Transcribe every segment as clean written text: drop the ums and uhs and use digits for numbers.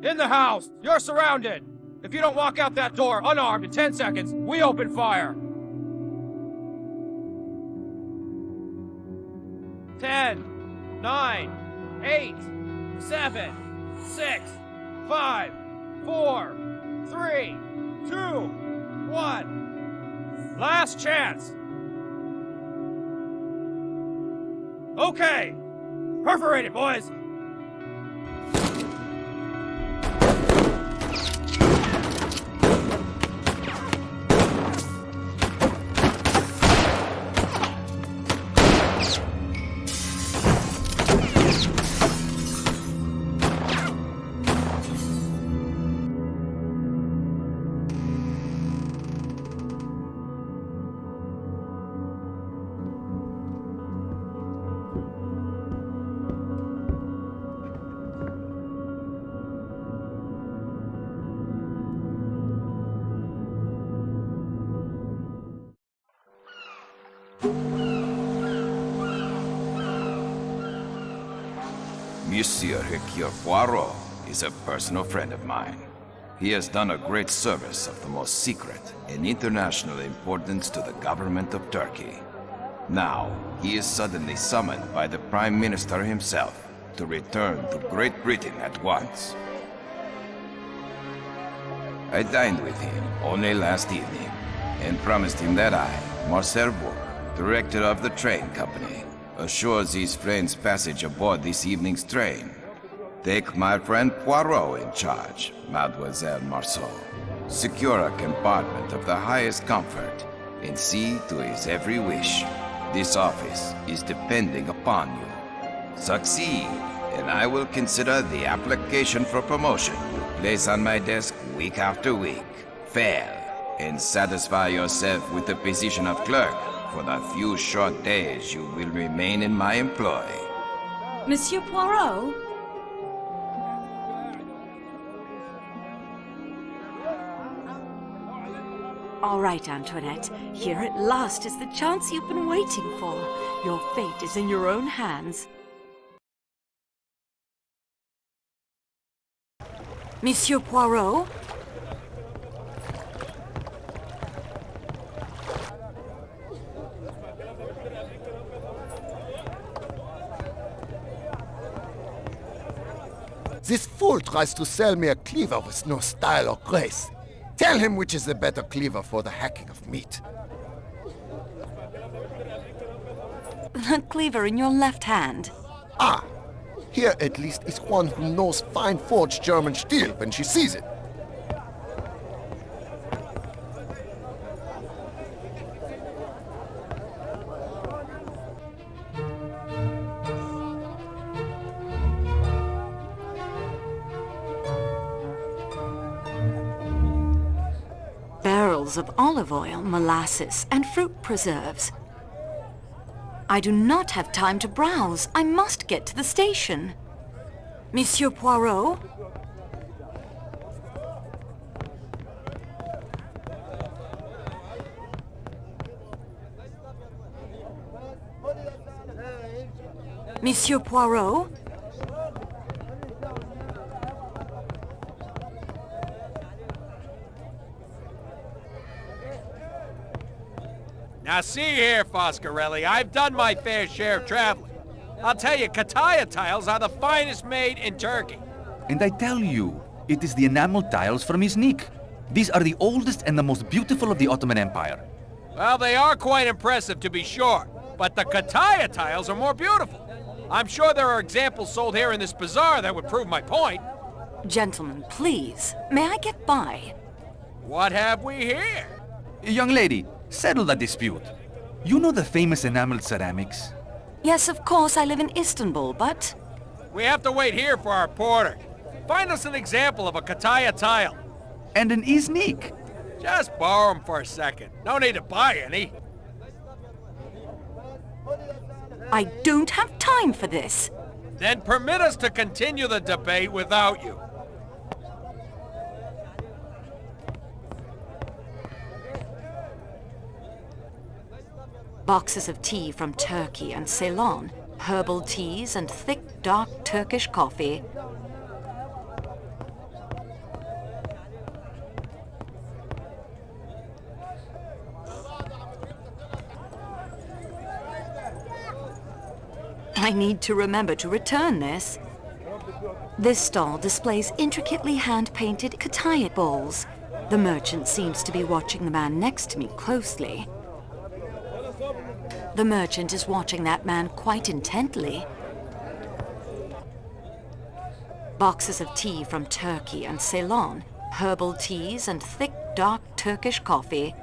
In the house! You're surrounded! If you don't walk out that door unarmed in 10 seconds, we open fire! 10, 9, 8, 7, 6, 5, 4, 3, 2, 1. Last chance! Okay! Perforate it, boys! Monsieur Hercule Poirot is a personal friend of mine. He has done a great service of the most secret and international importance to the government of Turkey. Now, he is suddenly summoned by the Prime Minister himself to return to Great Britain at once. I dined with him only last evening and promised him that I, Marcel Bourg, director of the train company, assures his friend's passage aboard this evening's train. Take my friend Poirot in charge, Mademoiselle Marceau. Secure a compartment of the highest comfort and see to his every wish. This office is depending upon you. Succeed, and I will consider the application for promotion you place on my desk week after week. Fail, and satisfy yourself with the position of clerk for the few short days you will remain in my employ. Monsieur Poirot? All right, Antoinette. Here at last is the chance you've been waiting for. Your fate is in your own hands. Monsieur Poirot? This fool tries to sell me a cleaver with no style or grace. Tell him which is the better cleaver for the hacking of meat. The cleaver in your left hand. Ah! Here at least is one who knows fine forged German steel when she sees it. Barrels of olive oil, molasses, and fruit preserves. I do not have time to browse. I must get to the station. Monsieur Poirot? Monsieur Poirot? Now see here, Foscarelli, I've done my fair share of traveling. I'll tell you, Kataya tiles are the finest made in Turkey. And I tell you, it is the enamel tiles from Iznik. These are the oldest and the most beautiful of the Ottoman Empire. Well, they are quite impressive, to be sure, but the Kataya tiles are more beautiful. I'm sure there are examples sold here in this bazaar that would prove my point. Gentlemen, please, may I get by? What have we here? Young lady, settle the dispute. You know the famous enameled ceramics? Yes, of course, I live in Istanbul, but... We have to wait here for our porter. Find us an example of a Kataya tile. And an Iznik. Just borrow them for a second. No need to buy any. I don't have time for this. Then permit us to continue the debate without you. Boxes of tea from Turkey and Ceylon, herbal teas and thick, dark Turkish coffee. I need to remember to return this. This stall displays intricately hand-painted kataya bowls. The merchant seems to be watching the man next to me closely. The merchant is watching that man quite intently. Boxes of tea from Turkey and Ceylon, herbal teas and thick, dark Turkish coffee.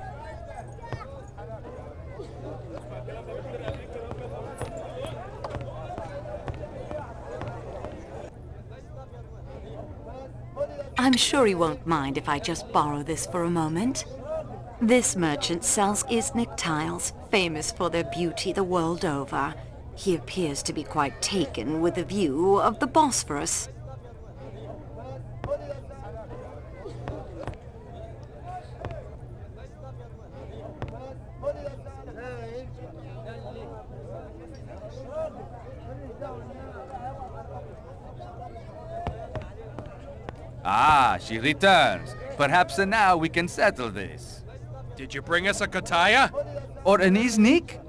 I'm sure he won't mind if I just borrow this for a moment. This merchant sells Iznik tiles, famous for their beauty the world over. He appears to be quite taken with the view of the Bosphorus. Ah, she returns. Perhaps now we can settle this. Did you bring us a kataya? Or an Iznik?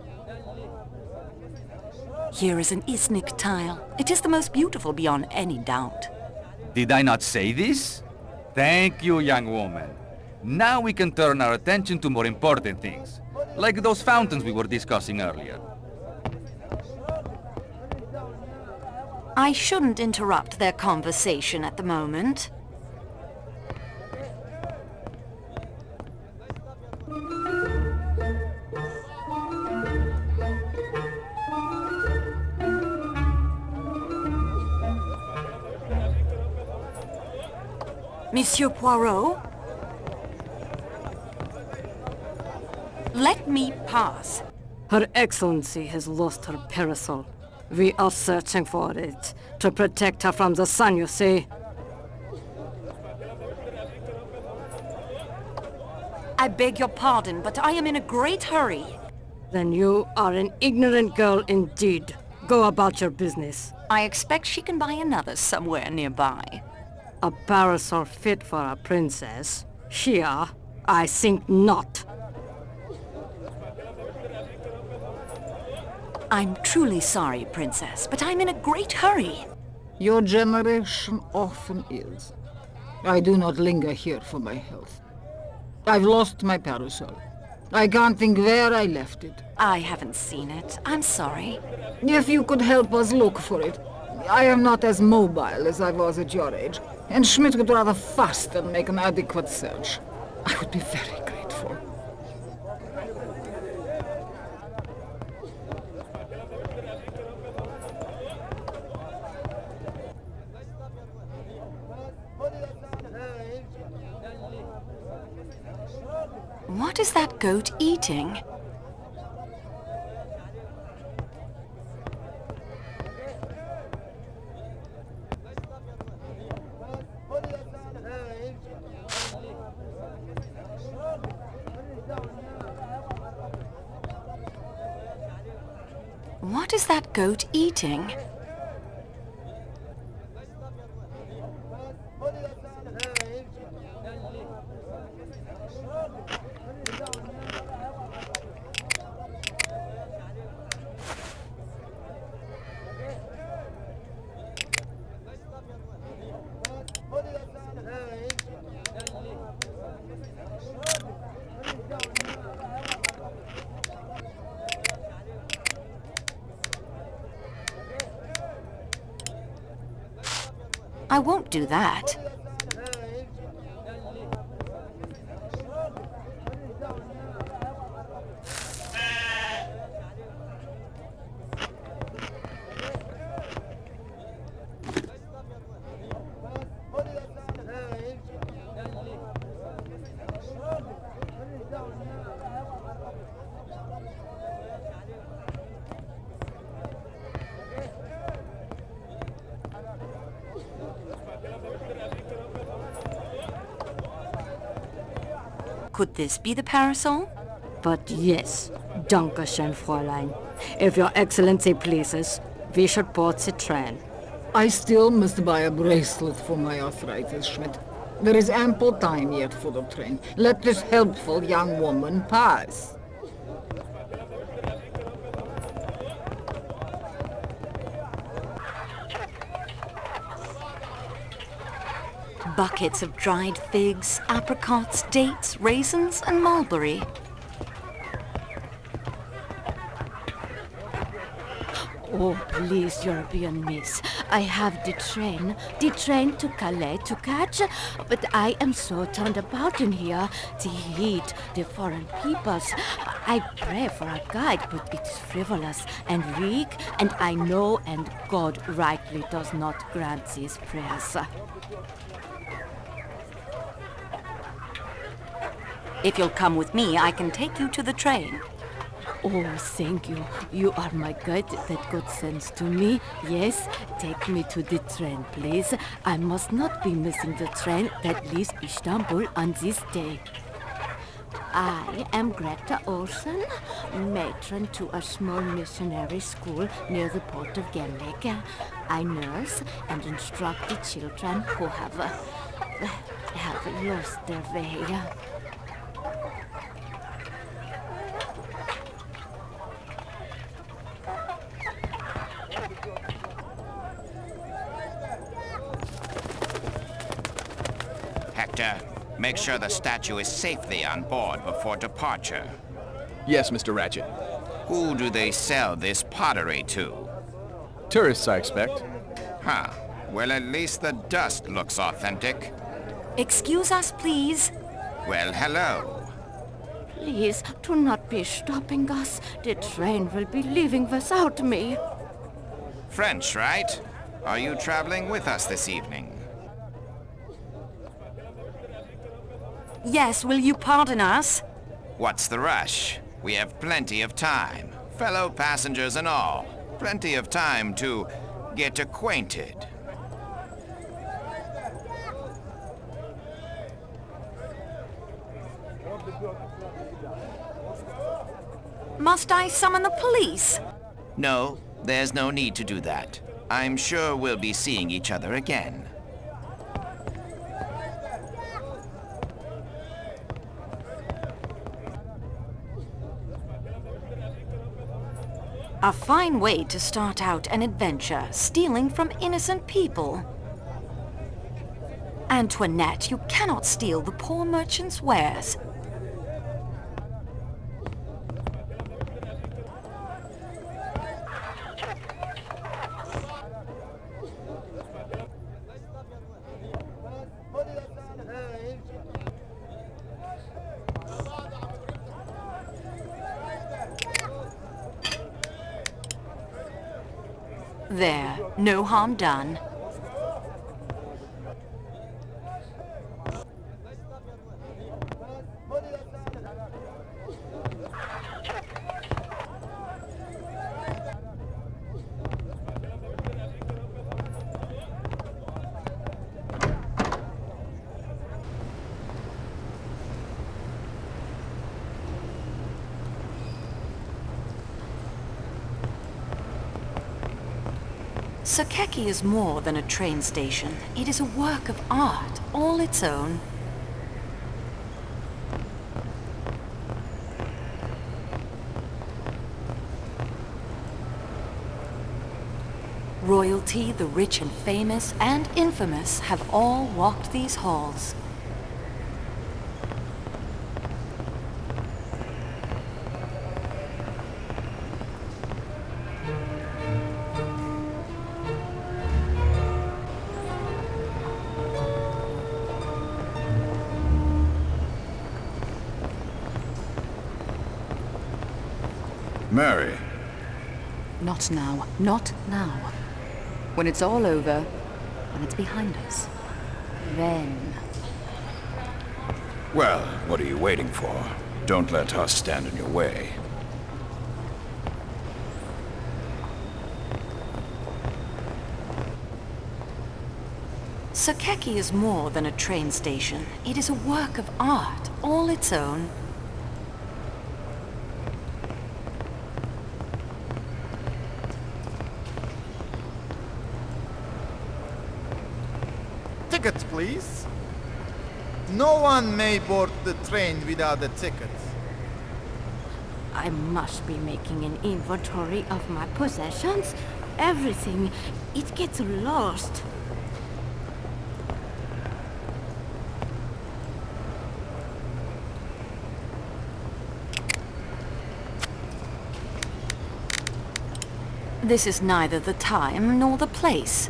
Here is an Iznik tile. It is the most beautiful beyond any doubt. Did I not say this? Thank you, young woman. Now we can turn our attention to more important things, like those fountains we were discussing earlier. I shouldn't interrupt their conversation at the moment. Monsieur Poirot? Let me pass. Her Excellency has lost her parasol. We are searching for it, to protect her from the sun, you see. I beg your pardon, but I am in a great hurry. Then you are an ignorant girl indeed. Go about your business. I expect she can buy another somewhere nearby. A parasol fit for a princess? Here, I think not. I'm truly sorry, Princess, but I'm in a great hurry. Your generation often is. I do not linger here for my health. I've lost my parasol. I can't think where I left it. I haven't seen it. I'm sorry. If you could help us look for it. I am not as mobile as I was at your age, and Schmidt would rather fast and make an adequate search. I would be very grateful. What is that goat eating? What is that goat eating? I won't do that. Could this be the parasol? But yes, Dankeschön, Fräulein. If your Excellency pleases, we should board the train. I still must buy a bracelet for my arthritis, Schmidt. There is ample time yet for the train. Let this helpful young woman pass. Buckets of dried figs, apricots, dates, raisins, and mulberry. Oh, please, European miss. I have the train to Calais to catch, but I am so turned about in here. The heat, the foreign peoples. I pray for a guide, but it's frivolous and weak, and I know, and God rightly does not grant these prayers. If you'll come with me, I can take you to the train. Oh, thank you. You are my guide that God sends to me. Yes, take me to the train, please. I must not be missing the train that leaves Istanbul on this day. I am Greta Olsen, matron to a small missionary school near the port of Gemlik. I nurse and instruct the children who have lost their way. Make sure the statue is safely on board before departure. Yes, Mr. Ratchett. Who do they sell this pottery to? Tourists, I expect. Huh. Well, at least the dust looks authentic. Excuse us, please. Well, hello. Please, do not be stopping us. The train will be leaving without me. French, right? Are you traveling with us this evening? Yes, will you pardon us? What's the rush? We have plenty of time. Fellow passengers and all. Plenty of time to get acquainted. Must I summon the police? No, there's no need to do that. I'm sure we'll be seeing each other again. A fine way to start out an adventure, stealing from innocent people. Antoinette, you cannot steal the poor merchant's wares. There, no harm done. Sirkeci is more than a train station. It is a work of art, all its own. Royalty, the rich and famous, and infamous have all walked these halls. Mary. Not now. Not now. When it's all over, when it's behind us, then... Well, what are you waiting for? Don't let us stand in your way. Sirkeci is more than a train station. It is a work of art, all its own. Tickets, please. No one may board the train without a ticket. I must be making an inventory of my possessions. Everything. It gets lost. This is neither the time nor the place.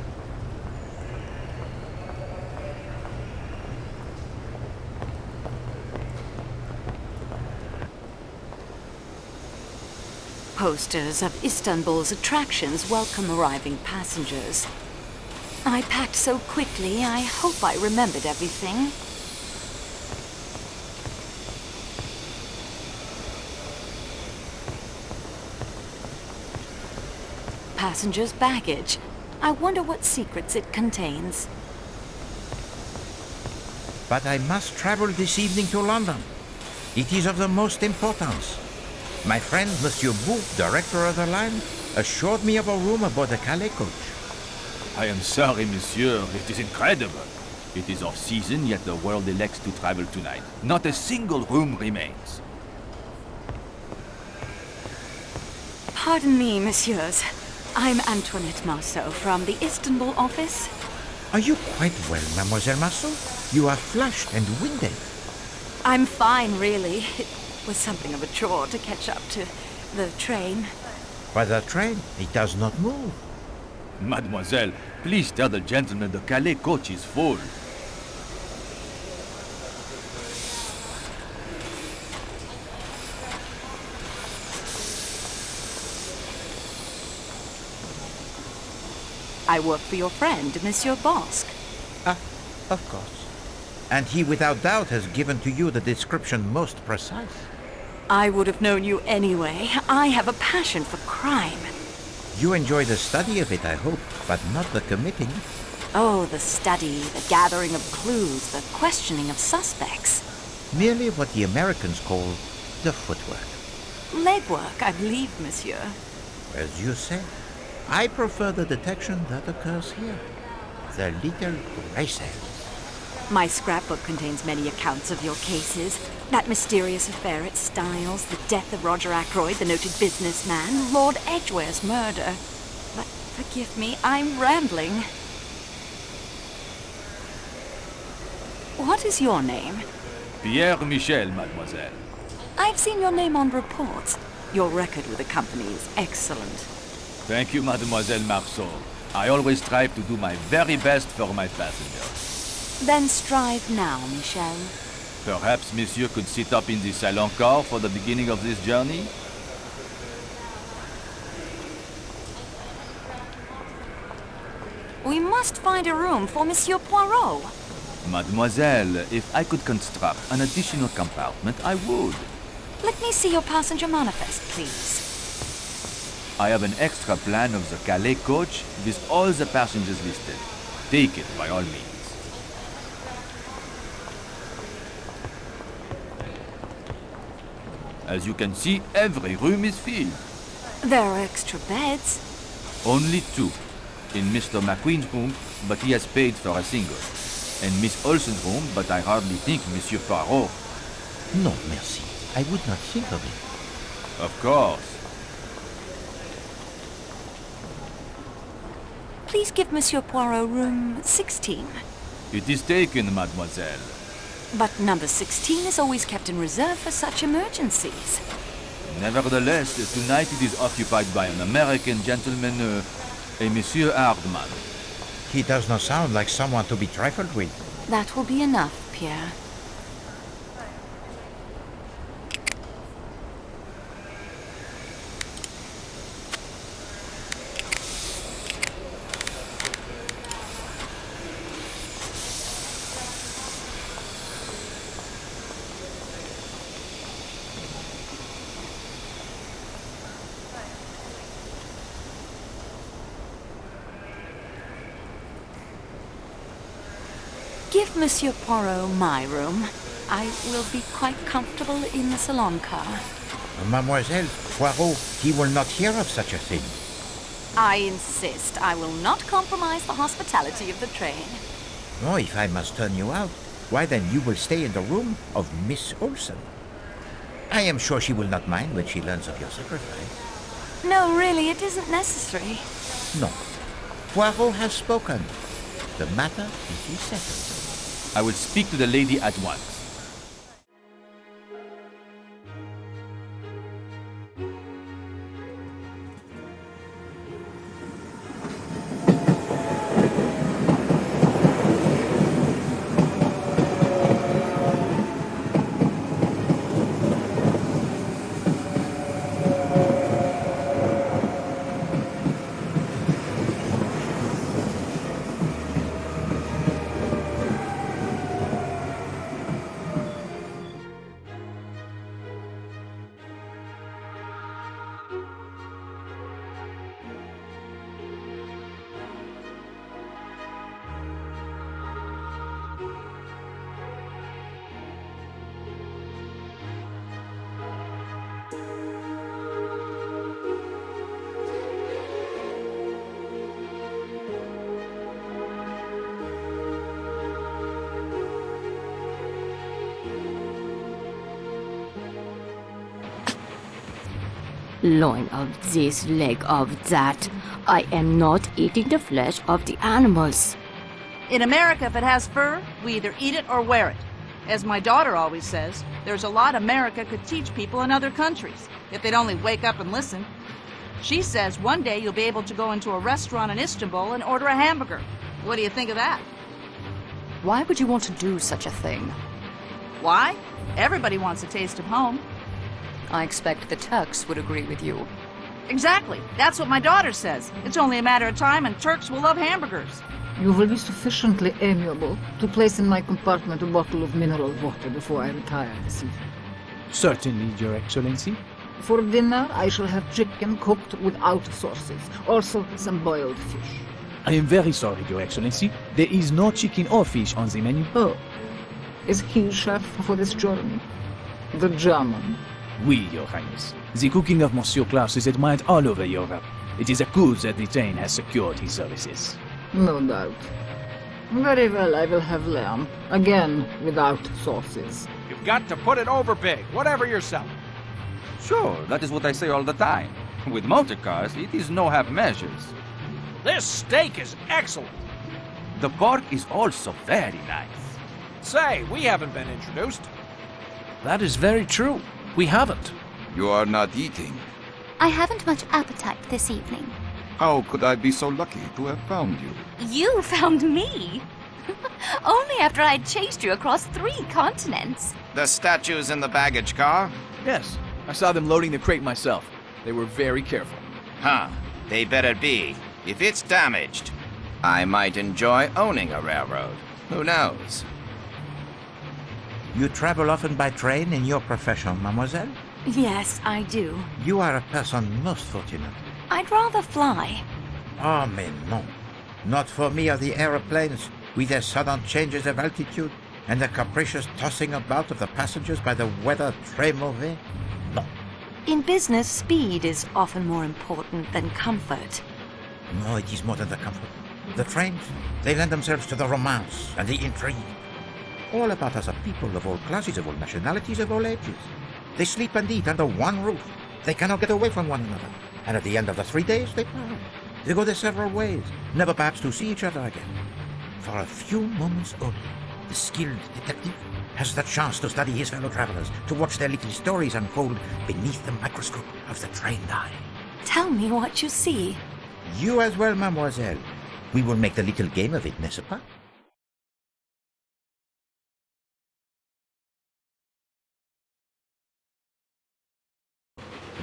Posters of Istanbul's attractions welcome arriving passengers. I packed so quickly, I hope I remembered everything. Passenger's baggage. I wonder what secrets it contains. But I must travel this evening to London. It is of the most importance. My friend, Monsieur Bou, director of the line, assured me of a room aboard the Calais coach. I am sorry, monsieur. It is incredible. It is off-season, yet the world elects to travel tonight. Not a single room remains. Pardon me, messieurs. I'm Antoinette Marceau from the Istanbul office. Are you quite well, Mademoiselle Marceau? You are flushed and winded. I'm fine, really. It was something of a chore to catch up to the train. But the train, it does not move. Mademoiselle, please tell the gentleman the Calais coach is full. I work for your friend, Monsieur Bosque. Ah, of course. And he without doubt has given to you the description most precise. I would have known you anyway. I have a passion for crime. You enjoy the study of it, I hope, but not the committing. Oh, the study, the gathering of clues, the questioning of suspects. Merely what the Americans call the footwork. Legwork, I believe, monsieur. As you say, I prefer the detection that occurs here. The little graces. My scrapbook contains many accounts of your cases. That mysterious affair at Styles, the death of Roger Ackroyd, the noted businessman, Lord Edgware's murder. But forgive me, I'm rambling. What is your name? Pierre Michel, mademoiselle. I've seen your name on reports. Your record with the company is excellent. Thank you, Mademoiselle Marceau. I always strive to do my very best for my passengers. Then strive now, Michel. Perhaps Monsieur could sit up in the salon car for the beginning of this journey? We must find a room for Monsieur Poirot. Mademoiselle, if I could construct an additional compartment, I would. Let me see your passenger manifest, please. I have an extra plan of the Calais coach with all the passengers listed. Take it by all means. As you can see, every room is filled. There are extra beds. Only 2. In Mr. McQueen's room, but he has paid for a single. And Miss Olsen's room, but I hardly think Monsieur Poirot. No, merci. I would not think of it. Of course. Please give Monsieur Poirot room 16. It is taken, mademoiselle. But number 16 is always kept in reserve for such emergencies. Nevertheless, tonight it is occupied by an American gentleman, a Monsieur Hardman. He does not sound like someone to be trifled with. That will be enough, Pierre. Give Monsieur Poirot my room. I will be quite comfortable in the salon car. Mademoiselle, Poirot, he will not hear of such a thing. I insist. I will not compromise the hospitality of the train. Oh, if I must turn you out, why then you will stay in the room of Miss Olsen. I am sure she will not mind when she learns of your sacrifice. No, really, it isn't necessary. No. Poirot has spoken. The matter is settled. I will speak to the lady at once. Loin of this, leg of that. I am not eating the flesh of the animals. In America, if it has fur, we either eat it or wear it. As my daughter always says, there's a lot America could teach people in other countries, if they'd only wake up and listen. She says one day you'll be able to go into a restaurant in Istanbul and order a hamburger. What do you think of that? Why would you want to do such a thing? Why? Everybody wants a taste of home. I expect the Turks would agree with you. Exactly. That's what my daughter says. It's only a matter of time and Turks will love hamburgers. You will be sufficiently amiable to place in my compartment a bottle of mineral water before I retire this evening. Certainly, Your Excellency. For dinner, I shall have chicken cooked without sauces. Also, some boiled fish. I am very sorry, Your Excellency. There is no chicken or fish on the menu. Oh. Is he chef for this journey? The German? Oui, Your Highness. The cooking of Monsieur Klaus is admired all over Europe. It is a good that the train has secured his services. No doubt. Very well, I will have lamb. Again, without sauces. You've got to put it over big, whatever you're selling. Sure, that is what I say all the time. With motor cars, it is no half measures. This steak is excellent. The pork is also very nice. Say, we haven't been introduced. That is very true. We haven't. You are not eating. I haven't much appetite this evening. How could I be so lucky to have found you? You found me? Only after I'd chased you across 3 continents. The statues in the baggage car? Yes, I saw them loading the crate myself. They were very careful. Huh. They better be. If it's damaged, I might enjoy owning a railroad. Who knows? You travel often by train in your profession, mademoiselle? Yes, I do. You are a person most fortunate. I'd rather fly. Oh, mais non. Not for me are the aeroplanes, with their sudden changes of altitude and the capricious tossing about of the passengers by the weather très mauvais. No. In business, speed is often more important than comfort. No, it is more than the comfort. The trains, they lend themselves to the romance and the intrigue. All about us are people of all classes, of all nationalities, of all ages. They sleep and eat under one roof. They cannot get away from one another. And at the end of the 3 days, they part. They go their several ways, never perhaps to see each other again. For a few moments only, the skilled detective has the chance to study his fellow travelers, to watch their little stories unfold beneath the microscope of the trained eye. Tell me what you see. You as well, mademoiselle. We will make the little game of it, n'est-ce pas?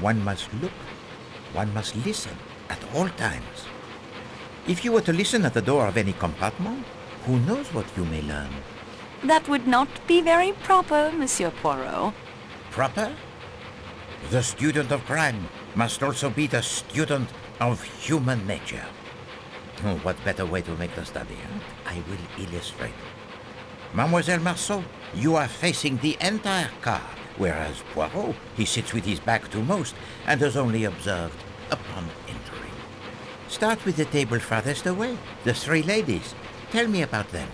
One must look, one must listen at all times. If you were to listen at the door of any compartment, who knows what you may learn? That would not be very proper, Monsieur Poirot. Proper? The student of crime must also be the student of human nature. Oh, what better way to make the study, huh? I will illustrate. Mademoiselle Marceau, you are facing the entire car, whereas Poirot, he sits with his back to most and is only observed upon entering. Start with the table farthest away, the 3 ladies. Tell me about them.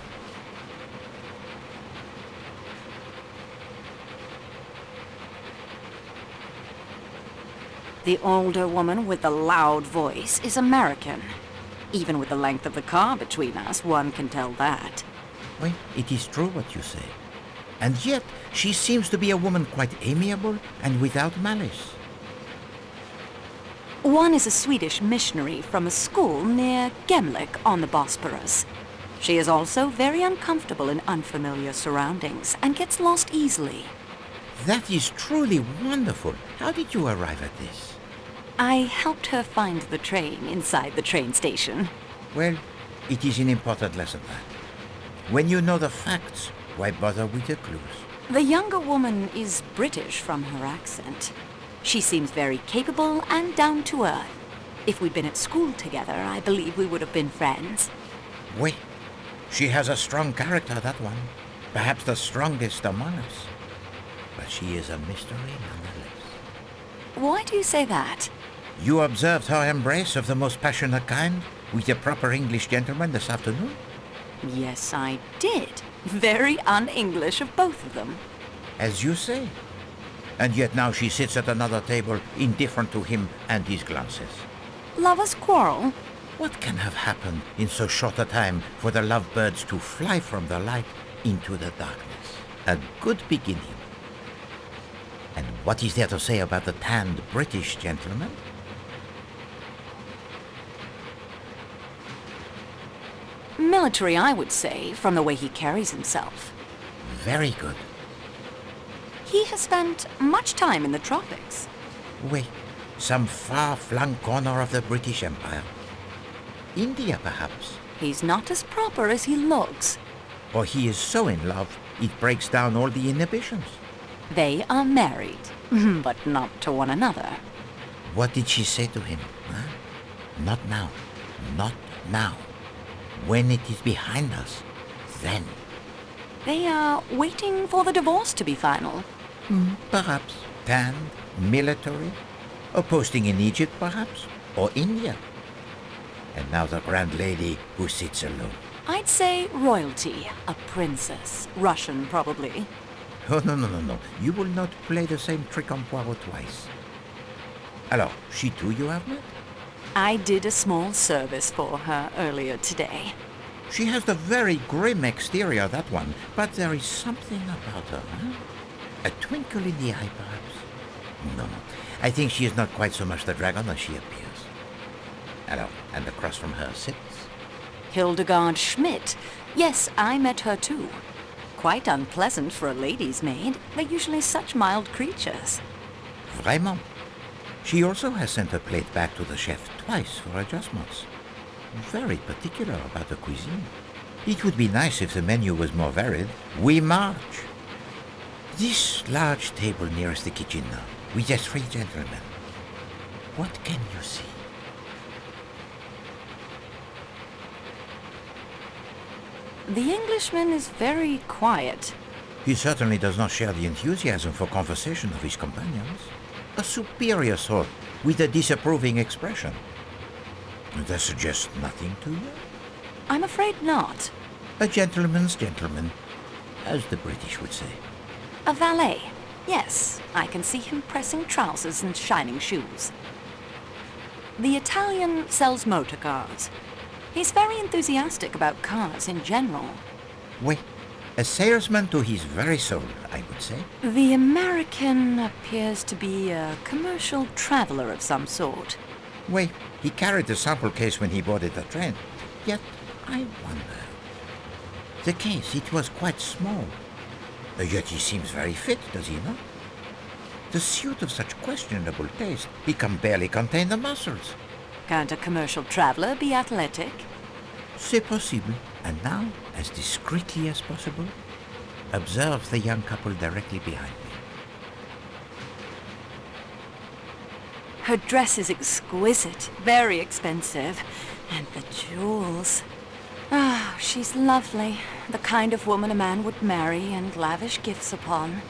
The older woman with the loud voice is American. Even with the length of the car between us, one can tell that. Well, it is true what you say. And yet, she seems to be a woman quite amiable and without malice. One is a Swedish missionary from a school near Gemlik on the Bosporus. She is also very uncomfortable in unfamiliar surroundings and gets lost easily. That is truly wonderful. How did you arrive at this? I helped her find the train inside the train station. Well, it is an important lesson, that. When you know the facts, why bother with the clues? The younger woman is British from her accent. She seems very capable and down to earth. If we'd been at school together, I believe we would have been friends. Oui. She has a strong character, that one. Perhaps the strongest among us. But she is a mystery nonetheless. Why do you say that? You observed her embrace of the most passionate kind with a proper English gentleman this afternoon? Yes, I did. Very un-English of both of them. As you say. And yet now she sits at another table, indifferent to him and his glances. Lovers quarrel? What can have happened in so short a time for the lovebirds to fly from the light into the darkness? A good beginning. And what is there to say about the tanned British gentleman? Military, I would say, from the way he carries himself. Very good. He has spent much time in the tropics. Oui, some far-flung corner of the British Empire. India, perhaps. He's not as proper as he looks. Or he is so in love, it breaks down all the inhibitions. They are married, but not to one another. What did she say to him? Huh? Not now. Not now. When it is behind us, then. They are waiting for the divorce to be final. Perhaps. Tanned, military, or posting in Egypt, perhaps, or India. And now the grand lady who sits alone. I'd say royalty, a princess. Russian, probably. Oh, no. You will not play the same trick on Poirot twice. Alors, she too you have met? I did a small service for her earlier today. She has the very grim exterior, that one, but there is something about her, huh? A twinkle in the eye, perhaps? No. I think she is not quite so much the dragon as she appears. Alors, and across from her sits? Hildegard Schmidt. Yes, I met her too. Quite unpleasant for a lady's maid. They're usually such mild creatures. Vraiment. She also has sent her plate back to the chef twice for adjustments. Very particular about the cuisine. It would be nice if the menu was more varied. We march. This large table nearest the kitchen now, with the three gentlemen. What can you see? The Englishman is very quiet. He certainly does not share the enthusiasm for conversation of his companions. A superior sort, with a disapproving expression. That suggests nothing to you? I'm afraid not. A gentleman's gentleman, as the British would say. A valet. Yes, I can see him pressing trousers and shining shoes. The Italian sells motor cars. He's very enthusiastic about cars in general. Oui, a salesman to his very soul, I would say. The American appears to be a commercial traveler of some sort. Oui, he carried the sample case when he boarded the train. Yet, I wonder. The case, it was quite small. Yet he seems very fit, does he not? The suit of such questionable taste, he can barely contain the muscles. Can't a commercial traveler be athletic? C'est possible. And now, as discreetly as possible, observe the young couple directly behind me. Her dress is exquisite, very expensive. And the jewels. Ah, she's lovely. The kind of woman a man would marry and lavish gifts upon.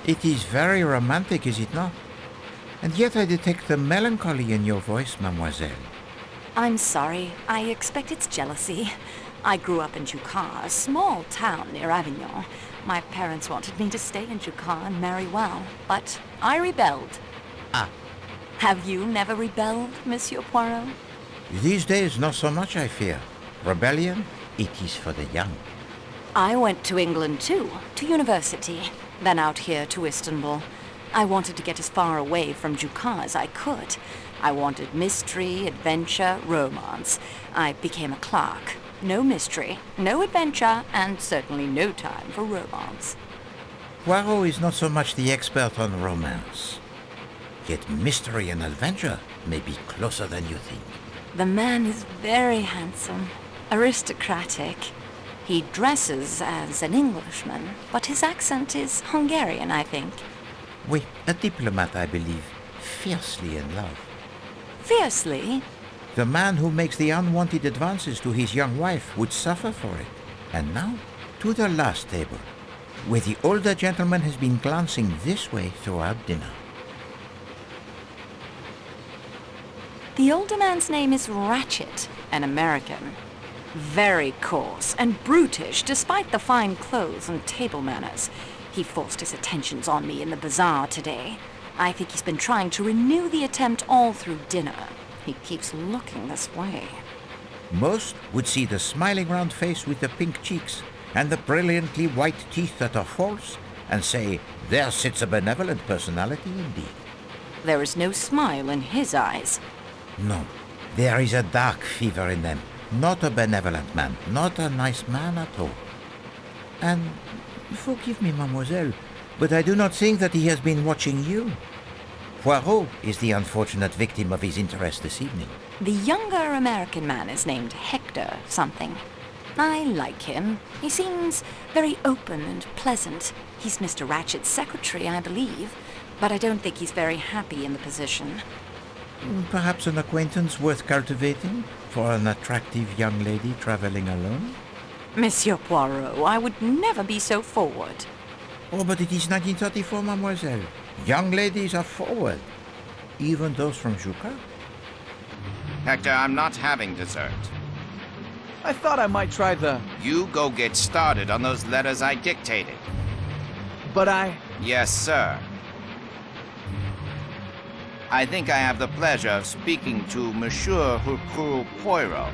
It is very romantic, is it not? And yet I detect the melancholy in your voice, mademoiselle. I'm sorry. I expect it's jealousy. I grew up in Jucar, a small town near Avignon. My parents wanted me to stay in Jucar and marry well, but I rebelled. Ah. Have you never rebelled, Monsieur Poirot? These days, not so much, I fear. Rebellion, it is for the young. I went to England too, to university, then out here to Istanbul. I wanted to get as far away from Jucar as I could. I wanted mystery, adventure, romance. I became a clerk. No mystery, no adventure, and certainly no time for romance. Poirot is not so much the expert on romance. Yet mystery and adventure may be closer than you think. The man is very handsome, aristocratic. He dresses as an Englishman, but his accent is Hungarian, I think. Oui, a diplomat, I believe, fiercely in love. Fiercely? The man who makes the unwanted advances to his young wife would suffer for it. And now, to the last table, where the older gentleman has been glancing this way throughout dinner. The older man's name is Ratchett, an American. Very coarse and brutish, despite the fine clothes and table manners. He forced his attentions on me in the bazaar today. I think he's been trying to renew the attempt all through dinner. He keeps looking this way. Most would see the smiling round face with the pink cheeks and the brilliantly white teeth that are false and say, there sits a benevolent personality indeed. There is no smile in his eyes. No, there is a dark fever in them. Not a benevolent man, not a nice man at all. And forgive me, mademoiselle, but I do not think that he has been watching you. Poirot is the unfortunate victim of his interest this evening. The younger American man is named Hector something. I like him. He seems very open and pleasant. He's Mr. Ratchett's secretary, I believe, but I don't think he's very happy in the position. Perhaps an acquaintance worth cultivating for an attractive young lady traveling alone? Monsieur Poirot, I would never be so forward. Oh, but it is 1934, mademoiselle. Young ladies are forward. Even those from Juka. Hector, I'm not having dessert. I thought I might try the... You go get started on those letters I dictated. But I... Yes, sir. I think I have the pleasure of speaking to Monsieur Hercule Poirot.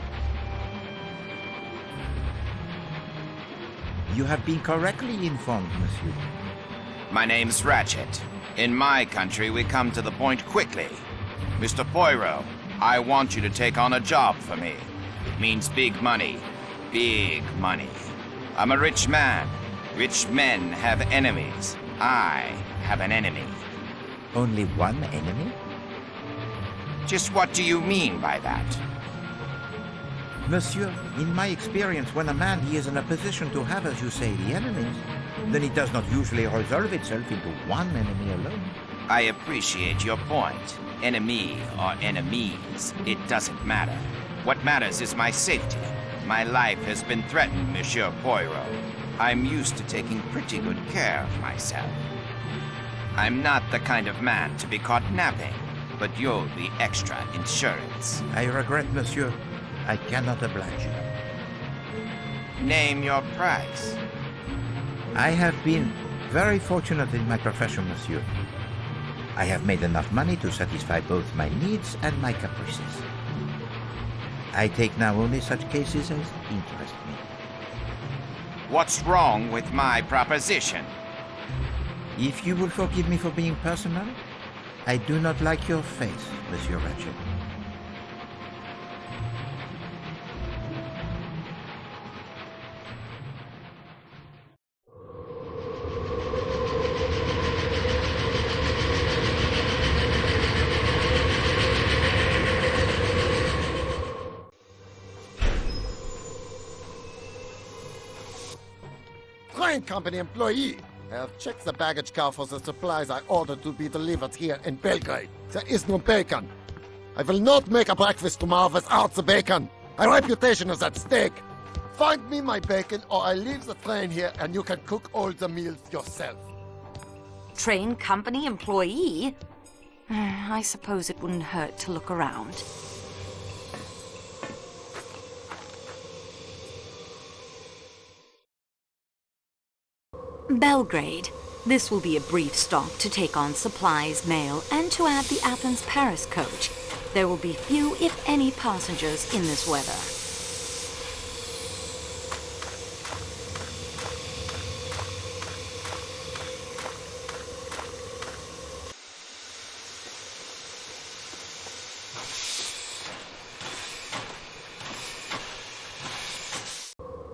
You have been correctly informed, monsieur. My name's Ratchett. In my country, we come to the point quickly. Mr. Poirot, I want you to take on a job for me. It means big money. Big money. I'm a rich man. Rich men have enemies. I have an enemy. Only one enemy? Just what do you mean by that? Monsieur, in my experience, when a man is in a position to have, as you say, the enemies, then it does not usually resolve itself into one enemy alone. I appreciate your point. Enemy or enemies, it doesn't matter. What matters is my safety. My life has been threatened, Monsieur Poirot. I'm used to taking pretty good care of myself. I'm not the kind of man to be caught napping, but you'll be extra insurance. I regret, monsieur. I cannot oblige you. Name your price. I have been very fortunate in my profession, monsieur. I have made enough money to satisfy both my needs and my caprices. I take now only such cases as interest me. What's wrong with my proposition? If you will forgive me for being personal, I do not like your face, Monsieur Ratchett. Train company employee. I have checked the baggage car for the supplies I ordered to be delivered here in Belgrade. There is no bacon. I will not make a breakfast tomorrow without the bacon. My reputation is at stake. Find me my bacon or I leave the train here and you can cook all the meals yourself. Train company employee? I suppose it wouldn't hurt to look around. Belgrade. This will be a brief stop to take on supplies, mail, and to add the Athens-Paris coach. There will be few, if any, passengers in this weather.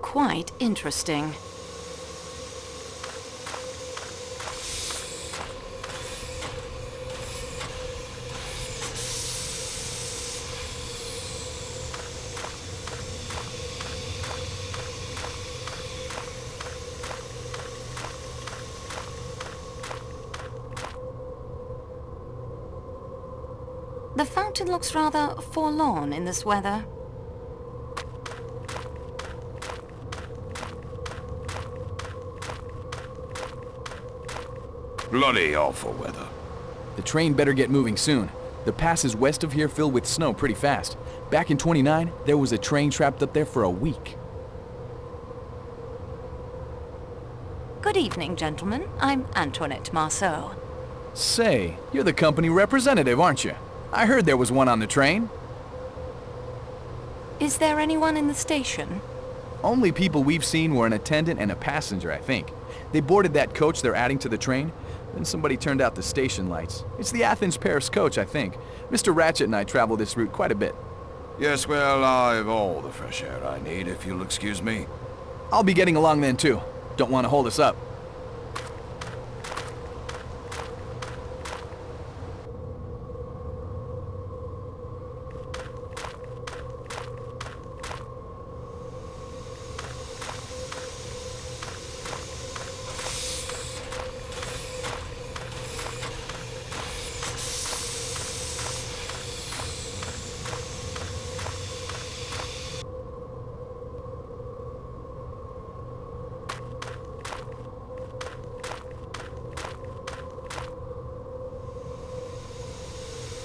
Quite interesting. The fountain looks rather forlorn in this weather. Bloody awful weather. The train better get moving soon. The passes west of here fill with snow pretty fast. Back in '29, there was a train trapped up there for a week. Good evening, gentlemen. I'm Antoinette Marceau. Say, you're the company representative, aren't you? I heard there was one on the train. Is there anyone in the station? Only people we've seen were an attendant and a passenger, I think. They boarded that coach they're adding to the train. Then somebody turned out the station lights. It's the Athens-Paris coach, I think. Mr. Ratchett and I travel this route quite a bit. Yes, well, I've all the fresh air I need, if you'll excuse me. I'll be getting along then, too. Don't want to hold us up.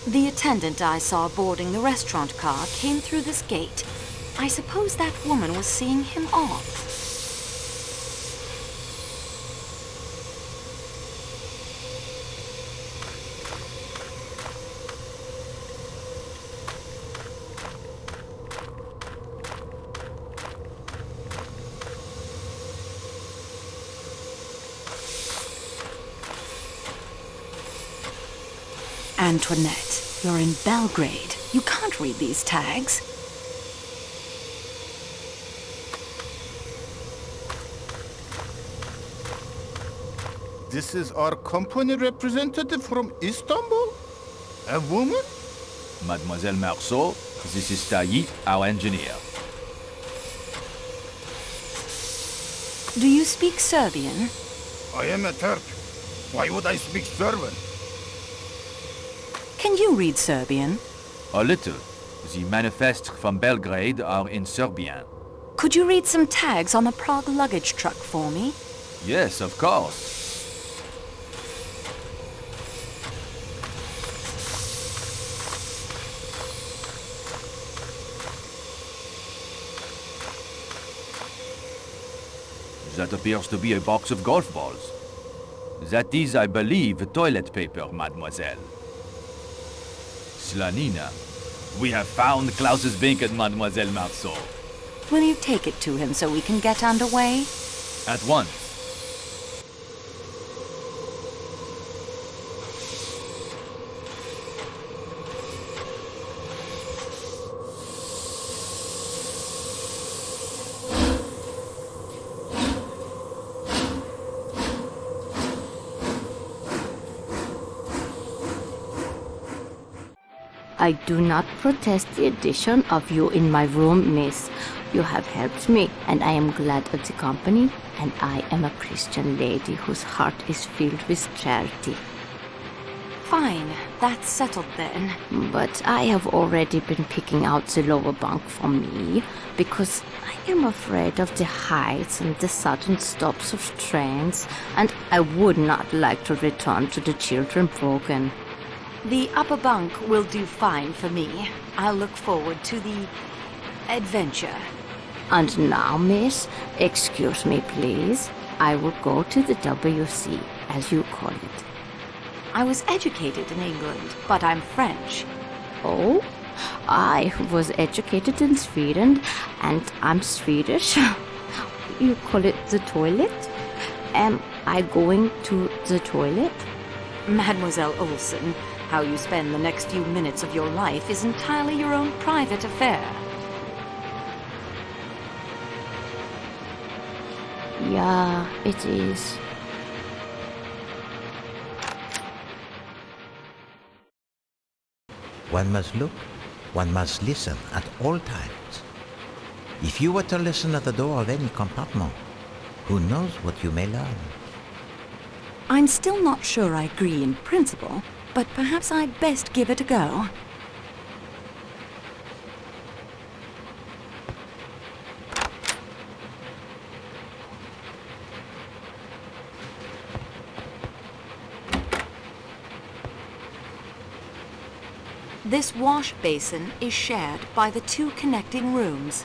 The attendant I saw boarding the restaurant car came through this gate. I suppose that woman was seeing him off. Antoinette, you're in Belgrade. You can't read these tags. This is our company representative from Istanbul? A woman? Mademoiselle Marceau, this is Taï, our engineer. Do you speak Serbian? I am a Turk. Why would I speak Serbian? Can you read Serbian? A little. The manifests from Belgrade are in Serbian. Could you read some tags on the Prague luggage truck for me? Yes, of course. That appears to be a box of golf balls. That is, I believe, toilet paper, mademoiselle. Slanina, we have found Klaus's beacon, Mademoiselle Marceau. Will you take it to him so we can get underway? At once. I do not protest the addition of you in my room, miss. You have helped me, and I am glad of the company, and I am a Christian lady whose heart is filled with charity. Fine, that's settled then. But I have already been picking out the lower bunk for me, because I am afraid of the heights and the sudden stops of trains, and I would not like to return to the children broken. The upper bunk will do fine for me. I'll look forward to the adventure. And now, miss, excuse me, please. I will go to the WC, as you call it. I was educated in England, but I'm French. Oh? I was educated in Sweden, and I'm Swedish. You call it the toilet? Am I going to the toilet? Mademoiselle Olsen, how you spend the next few minutes of your life is entirely your own private affair. Yeah, it is. One must look, one must listen at all times. If you were to listen at the door of any compartment, who knows what you may learn? I'm still not sure I agree in principle, but perhaps I'd best give it a go. This wash basin is shared by the two connecting rooms.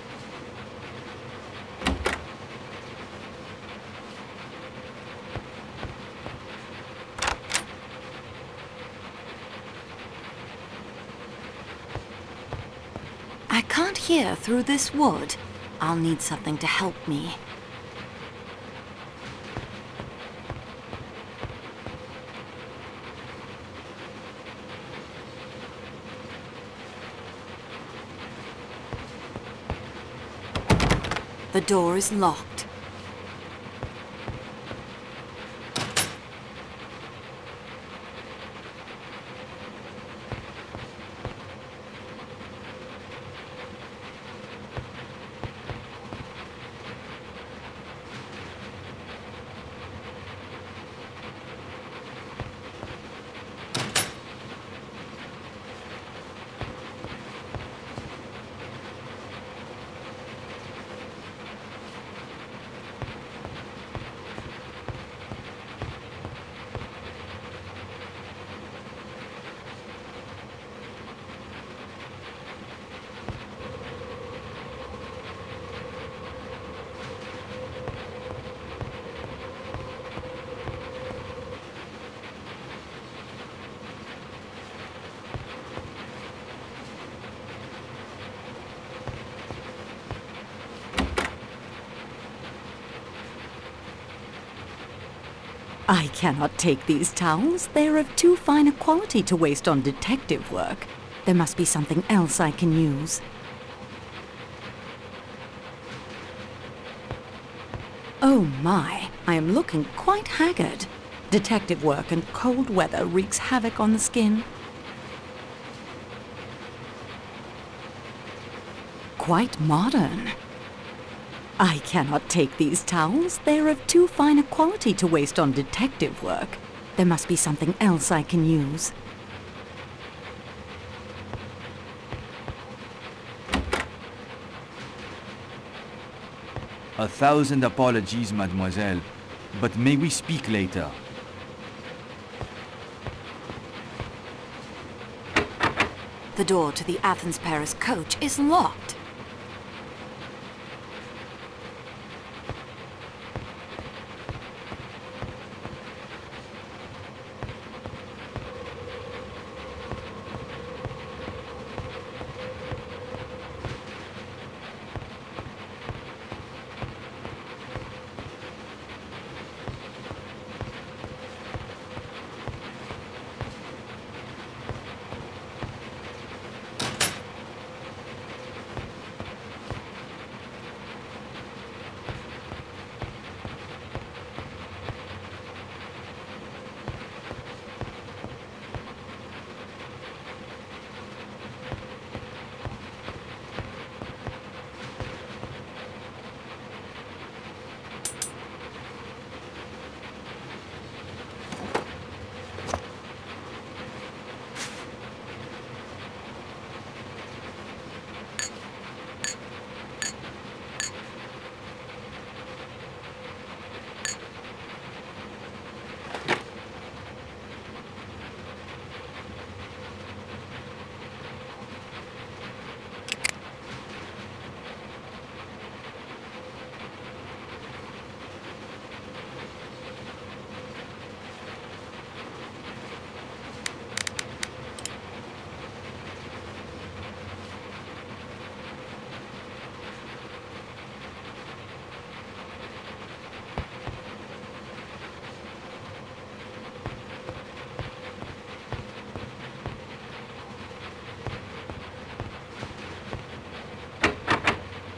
here through this wood. I'll need something to help me. The door is locked. I cannot take these towels. They're of too fine a quality to waste on detective work. There must be something else I can use. Oh my, I am looking quite haggard. Detective work and cold weather wreaks havoc on the skin. Quite modern. I cannot take these towels. They're of too fine a quality to waste on detective work. There must be something else I can use. A thousand apologies, mademoiselle, but may we speak later? The door to the Athens-Paris coach is locked.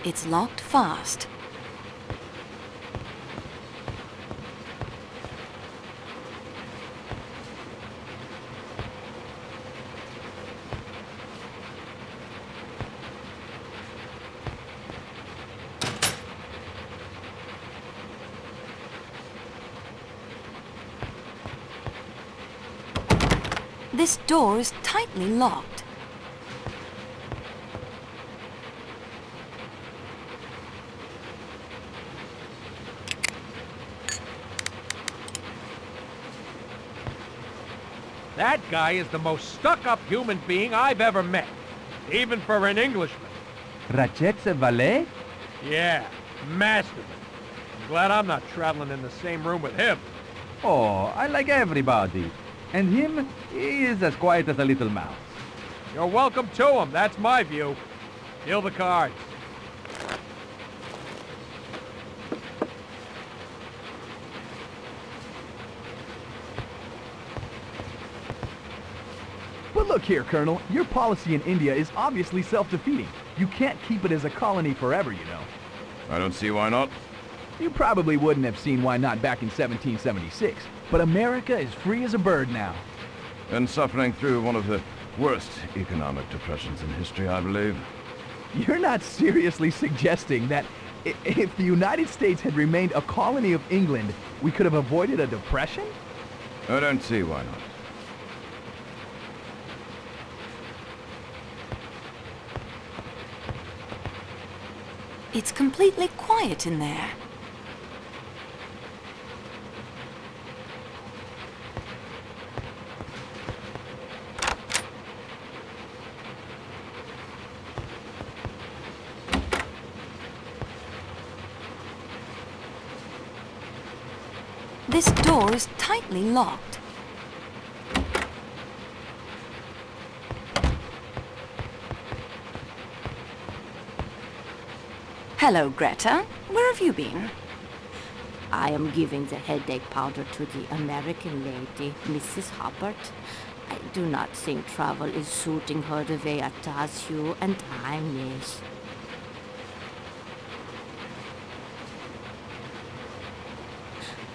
It's locked fast. This door is tightly locked. That guy is the most stuck-up human being I've ever met, even for an Englishman. Ratchett's a valet? Yeah, masterful. I'm glad I'm not traveling in the same room with him. Oh, I like everybody. And him, he is as quiet as a little mouse. You're welcome to him, that's my view. Deal the cards. But look here, Colonel. Your policy in India is obviously self-defeating. You can't keep it as a colony forever, you know. I don't see why not. You probably wouldn't have seen why not back in 1776, but America is free as a bird now. And suffering through one of the worst economic depressions in history, I believe. You're not seriously suggesting that if the United States had remained a colony of England, we could have avoided a depression? I don't see why not. It's completely quiet in there. This door is tightly locked. Hello, Greta. Where have you been? I am giving the headache powder to the American lady, Mrs. Hubbard. I do not think travel is suiting her the way it does you, and I miss.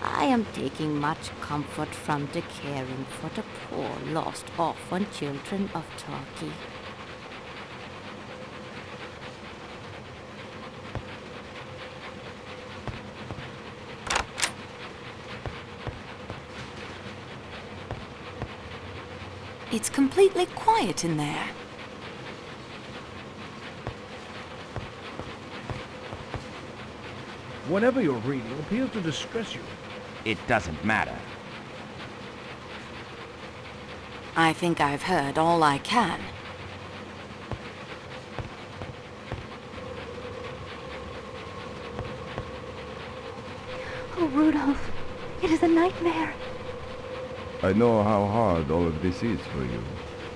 I am taking much comfort from the caring for the poor, lost orphan children of Turkey. It's completely quiet in there. Whatever you're reading appears to distress you. It doesn't matter. I think I've heard all I can. Oh, Rudolph, it is a nightmare. I know how hard all of this is for you.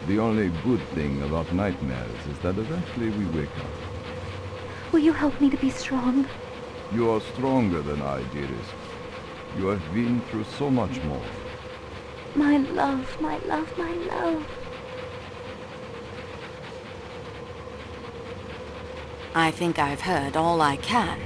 The only good thing about nightmares is that eventually we wake up. Will you help me to be strong? You are stronger than I, dearest. You have been through so much more. My love, my love, my love. I think I've heard all I can.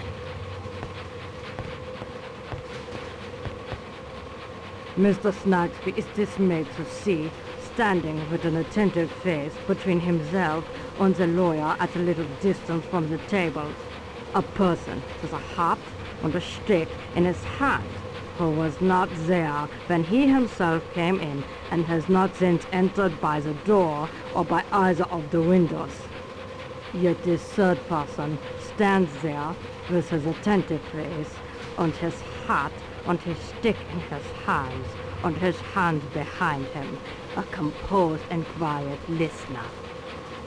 Mr. Snagsby is dismayed to see, standing with an attentive face between himself and the lawyer at a little distance from the table, a person with a hat and a stick in his hand, who was not there when he himself came in and has not since entered by the door or by either of the windows. Yet this third person stands there with his attentive face and his hat and his stick in his hands, and his hands behind him, a composed and quiet listener.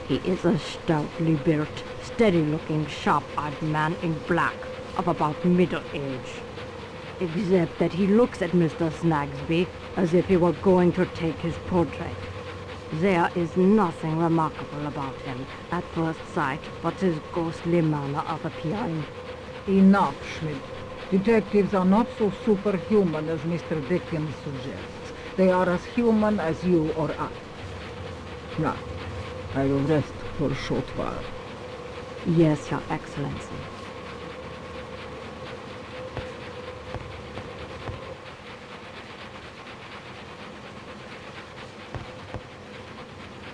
He is a stoutly built, steady-looking, sharp-eyed man in black, of about middle age, except that he looks at Mr. Snagsby as if he were going to take his portrait. There is nothing remarkable about him at first sight but his ghostly manner of appearing. Enough, Schmidt. Detectives are not so superhuman as Mr. Dickens suggests. They are as human as you or I. Now, I will rest for a short while. Yes, Your Excellency.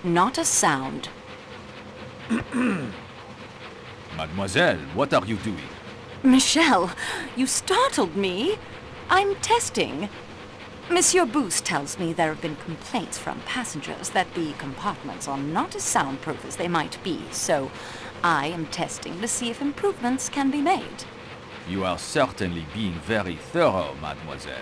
Not a sound. Mademoiselle, what are you doing? Michel, you startled me. I'm testing. Monsieur Boost tells me there have been complaints from passengers that the compartments are not as soundproof as they might be, so I am testing to see if improvements can be made. You are certainly being very thorough, mademoiselle.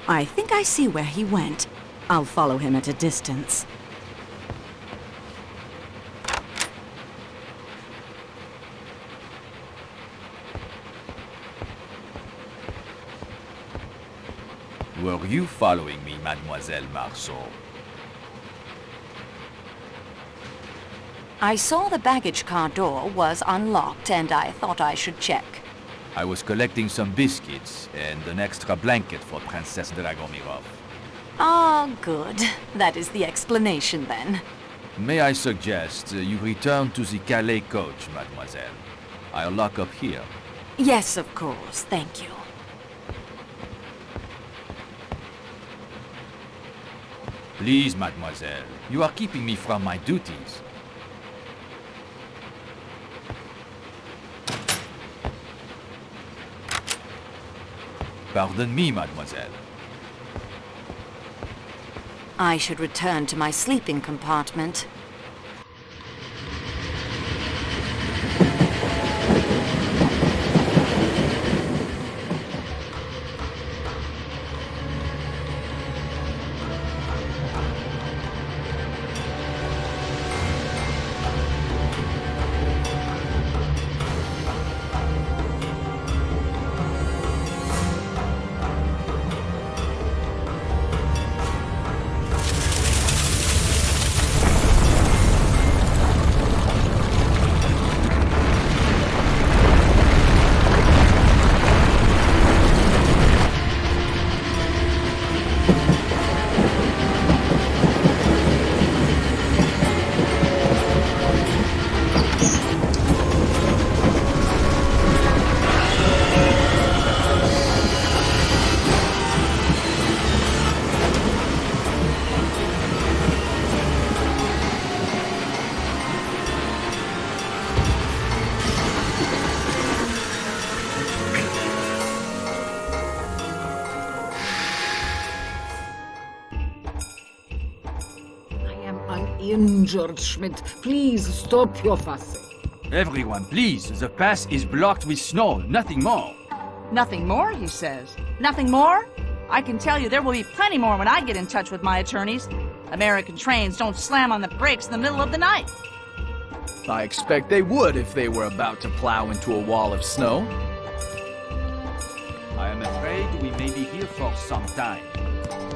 I think I see where he went. I'll follow him at a distance. Were you following me, Mademoiselle Marceau? I saw the baggage car door was unlocked and I thought I should check. I was collecting some biscuits and an extra blanket for Princess Dragomirov. Ah, good. That is the explanation then. May I suggest you return to the Calais coach, mademoiselle? I'll lock up here. Yes, of course. Thank you. Please, mademoiselle. You are keeping me from my duties. Pardon me, mademoiselle. I should return to my sleeping compartment. Injured, Schmidt. Please stop your fussing. Everyone, please. The pass is blocked with snow. Nothing more. Nothing more, he says. Nothing more? I can tell you there will be plenty more when I get in touch with my attorneys. American trains don't slam on the brakes in the middle of the night. I expect they would if they were about to plow into a wall of snow. I am afraid we may be here for some time.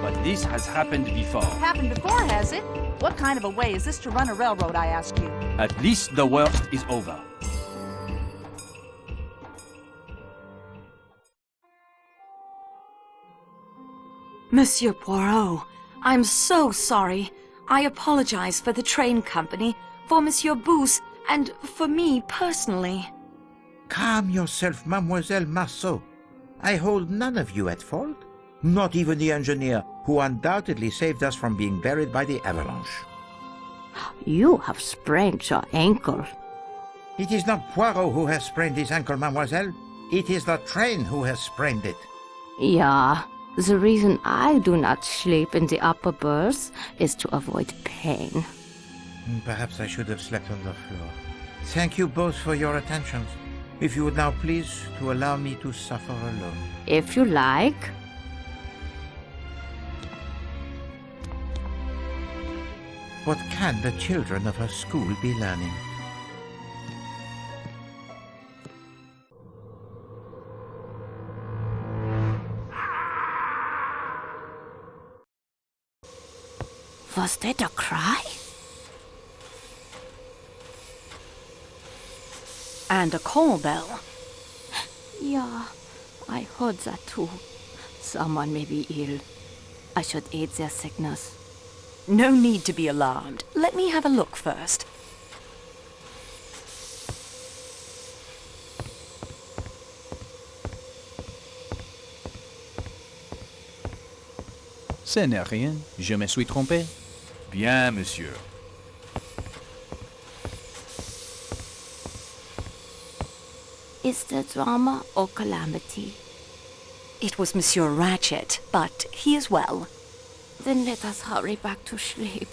But this has happened before. Happened before, has it? What kind of a way is this to run a railroad, I ask you? At least the worst is over. Monsieur Poirot, I'm so sorry. I apologize for the train company, for Monsieur Booth, and for me personally. Calm yourself, Mademoiselle Marceau. I hold none of you at fault. Not even the engineer, who undoubtedly saved us from being buried by the avalanche. You have sprained your ankle. It is not Poirot who has sprained his ankle, mademoiselle. It is the train who has sprained it. Yeah, the reason I do not sleep in the upper berths is to avoid pain. Perhaps I should have slept on the floor. Thank you both for your attentions. If you would now please to allow me to suffer alone. If you like. What can the children of her school be learning? Was that a cry? And a call bell. Yeah, I heard that too. Someone may be ill. I should aid their sickness. No need to be alarmed. Let me have a look first. Ce n'est rien. Je me suis trompé. Bien, monsieur. Is there drama or calamity? It was Monsieur Ratchett, but he is well. Then let us hurry back to sleep.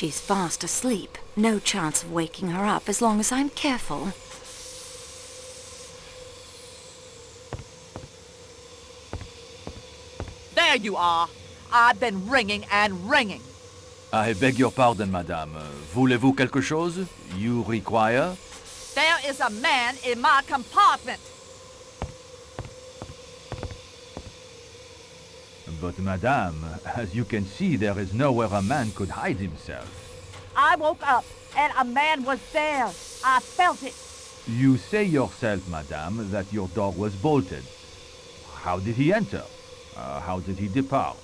She's fast asleep. No chance of waking her up as long as I'm careful. There you are. I've been ringing and ringing. I beg your pardon, madame. Voulez-vous quelque chose? You require? There is a man in my compartment. But madame, as you can see, there is nowhere a man could hide himself. I woke up and a man was there. I felt it. You say yourself, madame, that your door was bolted. How did he enter? How did he depart?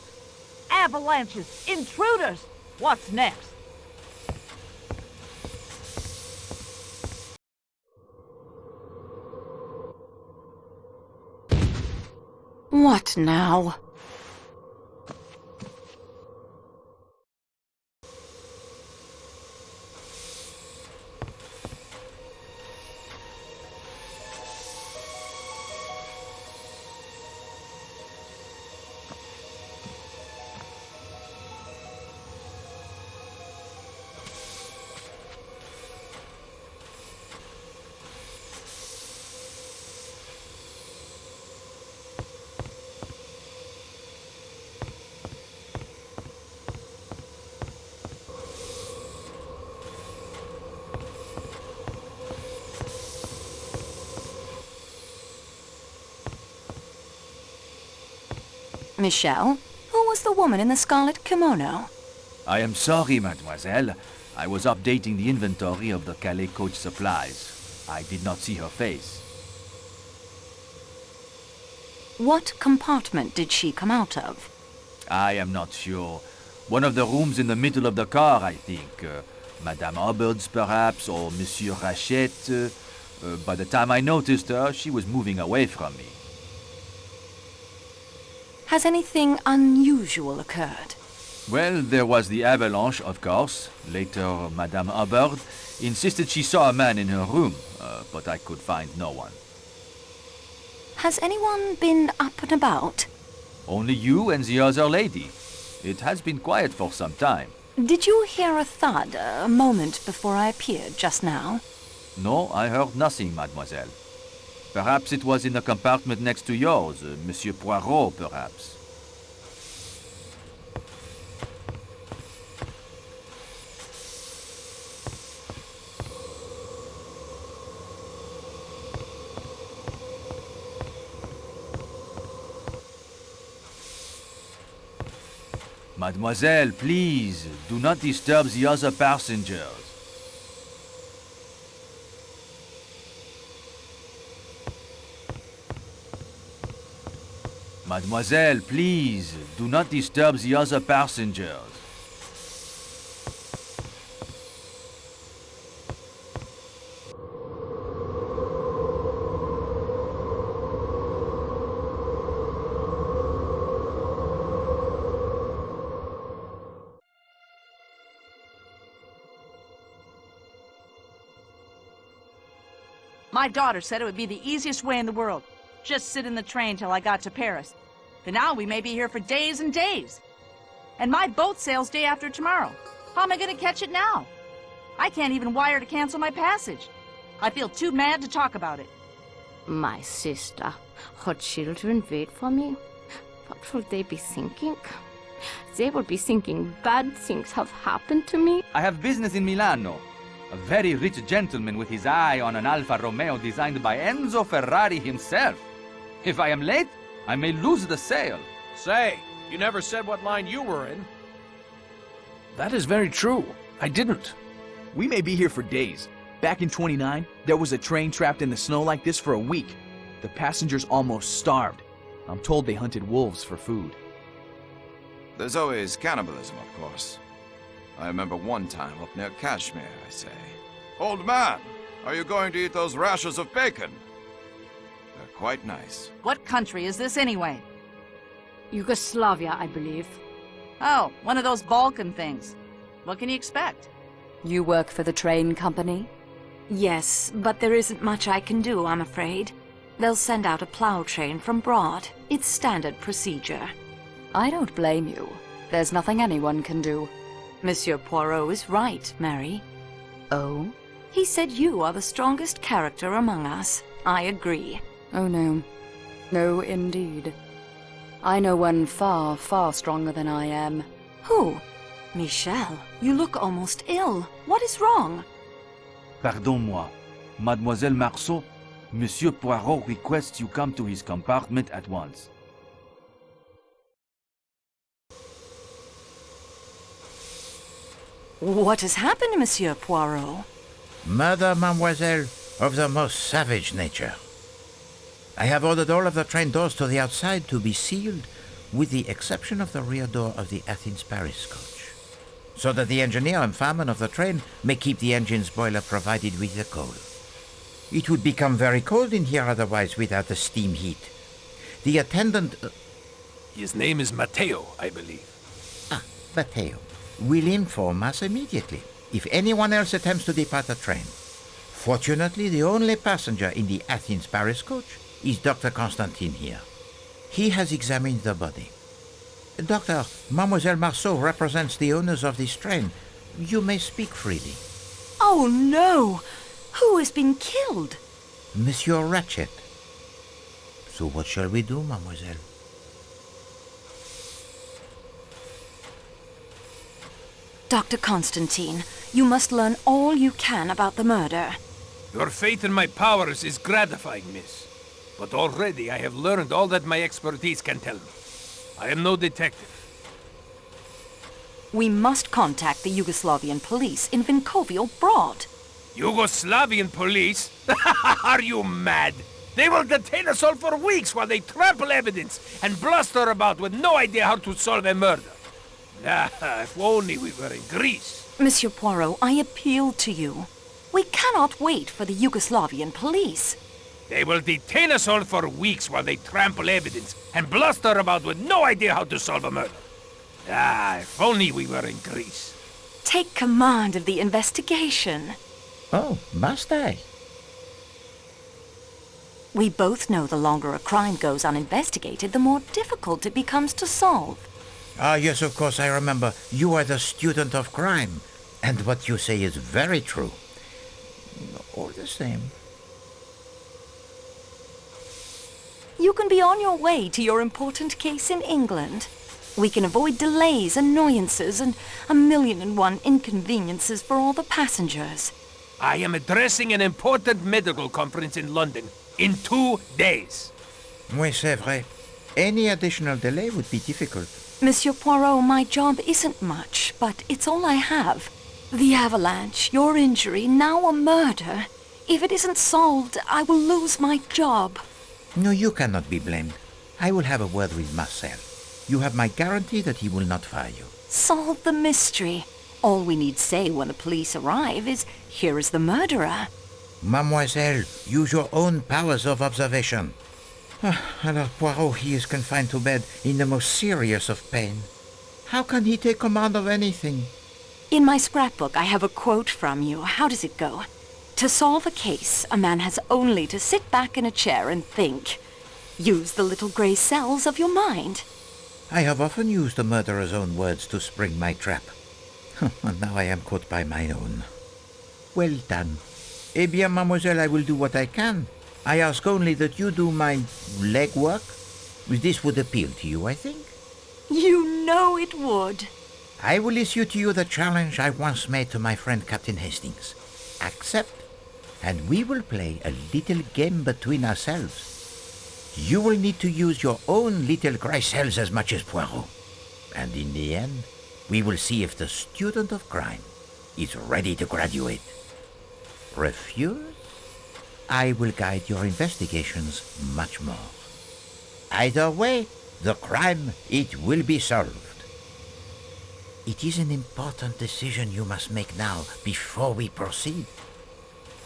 Avalanches, intruders. What's next? What now? Michelle, who was the woman in the scarlet kimono? I am sorry, mademoiselle. I was updating the inventory of the Calais coach supplies. I did not see her face. What compartment did she come out of? I am not sure. One of the rooms in the middle of the car, I think. Madame Hubbard's, perhaps, or Monsieur Ratchett. By the time I noticed her, she was moving away from me. Has anything unusual occurred? Well, there was the avalanche, of course. Later, Madame Hubbard insisted she saw a man in her room, but I could find no one. Has anyone been up and about? Only you and the other lady. It has been quiet for some time. Did you hear a thud a moment before I appeared just now? No, I heard nothing, mademoiselle. Perhaps it was in the compartment next to yours, Monsieur Poirot, perhaps. Mademoiselle, please, do not disturb the other passengers. Mademoiselle, please, do not disturb the other passengers. My daughter said it would be the easiest way in the world. Just sit in the train till I got to Paris. But now we may be here for days and days. And my boat sails day after tomorrow. How am I going to catch it now? I can't even wire to cancel my passage. I feel too mad to talk about it. My sister, her children wait for me. What will they be thinking? They will be thinking bad things have happened to me. I have business in Milano. A very rich gentleman with his eye on an Alfa Romeo designed by Enzo Ferrari himself. If I am late, I may lose the sale. Say, you never said what line you were in. That is very true. I didn't. We may be here for days. Back in 29, there was a train trapped in the snow like this for a week. The passengers almost starved. I'm told they hunted wolves for food. There's always cannibalism, of course. I remember one time up near Kashmir, I say. Old man, are you going to eat those rashers of bacon? They're quite nice. What country is this anyway? Yugoslavia, I believe. Oh, one of those Balkan things. What can you expect? You work for the train company? Yes, but there isn't much I can do, I'm afraid. They'll send out a plow train from Broad. It's standard procedure. I don't blame you. There's nothing anyone can do. Monsieur Poirot is right, Mary. Oh? He said you are the strongest character among us. I agree. Oh no. No, indeed. I know one far, far stronger than I am. Who? Michel, you look almost ill. What is wrong? Pardon-moi. Mademoiselle Marceau, Monsieur Poirot requests you come to his compartment at once. What has happened, Monsieur Poirot? Murder, mademoiselle, of the most savage nature. I have ordered all of the train doors to the outside to be sealed, with the exception of the rear door of the Athens-Paris coach, so that the engineer and fireman of the train may keep the engine's boiler provided with the coal. It would become very cold in here otherwise without the steam heat. The attendant... His name is Matteo, I believe. Ah, Matteo will inform us immediately if anyone else attempts to depart the train. Fortunately, the only passenger in the Athens-Paris coach is Dr. Constantine here. He has examined the body. Doctor, Mademoiselle Marceau represents the owners of this train. You may speak freely. Oh, no! Who has been killed? Monsieur Ratchett. So what shall we do, mademoiselle? Dr. Constantine, you must learn all you can about the murder. Your faith in my powers is gratifying, miss. But already I have learned all that my expertise can tell me. I am no detective. We must contact the Yugoslavian police in Vinkovio Broad. Yugoslavian police? Are you mad? They will detain us all for weeks while they trample evidence and bluster about with no idea how to solve a murder. If only we were in Greece. Monsieur Poirot, I appeal to you. We cannot wait for the Yugoslavian police. They will detain us all for weeks while they trample evidence and bluster about with no idea how to solve a murder. If only we were in Greece. Take command of the investigation. Oh, must I? We both know the longer a crime goes uninvestigated, the more difficult it becomes to solve. Ah, yes, of course, I remember. You are the student of crime. And what you say is very true. All the same. You can be on your way to your important case in England. We can avoid delays, annoyances, and 1,000,001 inconveniences for all the passengers. I am addressing an important medical conference in London in 2 days. Oui, c'est vrai. Any additional delay would be difficult. Monsieur Poirot, my job isn't much, but it's all I have. The avalanche, your injury, now a murder. If it isn't solved, I will lose my job. No, you cannot be blamed. I will have a word with Marcel. You have my guarantee that he will not fire you. Solve the mystery. All we need say when the police arrive is, here is the murderer. Mademoiselle, use your own powers of observation. Alors, Poirot, he is confined to bed in the most serious of pain. How can he take command of anything? In my scrapbook, I have a quote from you. How does it go? To solve a case, a man has only to sit back in a chair and think. Use the little grey cells of your mind. I have often used the murderer's own words to spring my trap. And now I am caught by my own. Well done. Eh bien, mademoiselle, I will do what I can. I ask only that you do my legwork. This would appeal to you, I think. You know it would. I will issue to you the challenge I once made to my friend Captain Hastings. Accept, and we will play a little game between ourselves. You will need to use your own little grey cells as much as Poirot. And in the end, we will see if the student of crime is ready to graduate. Refuse? I will guide your investigations much more. Either way, the crime, it will be solved. It is an important decision you must make now before we proceed.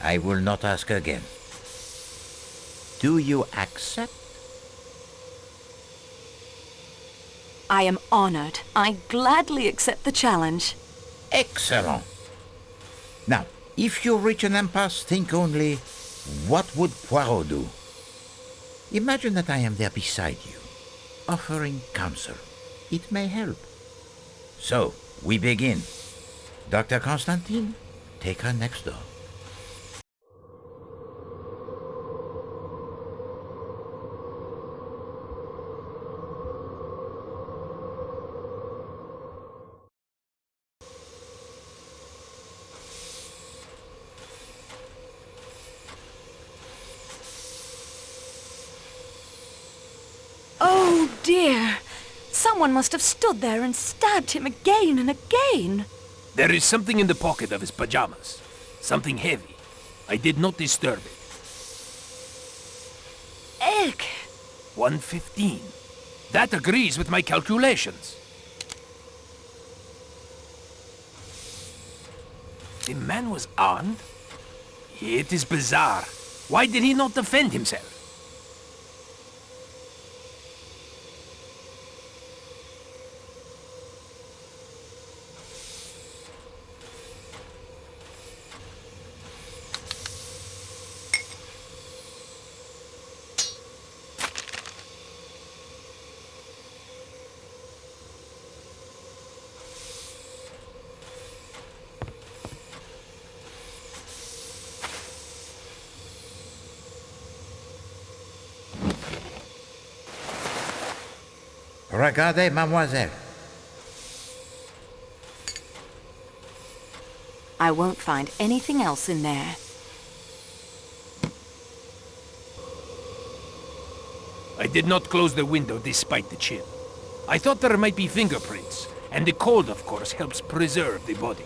I will not ask again. Do you accept? I am honored. I gladly accept the challenge. Excellent. Now, if you reach an impasse, think only, what would Poirot do? Imagine that I am there beside you, offering counsel. It may help. So, we begin. Dr. Constantine, take her next door. Oh dear! Someone must have stood there and stabbed him again and again. There is something in the pocket of his pajamas. Something heavy. I did not disturb it. Egg! 115. That agrees with my calculations. The man was armed? It is bizarre. Why did he not defend himself? Regardez, mademoiselle. I won't find anything else in there. I did not close the window despite the chill. I thought there might be fingerprints, and the cold, of course, helps preserve the body.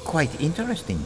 Quite interesting.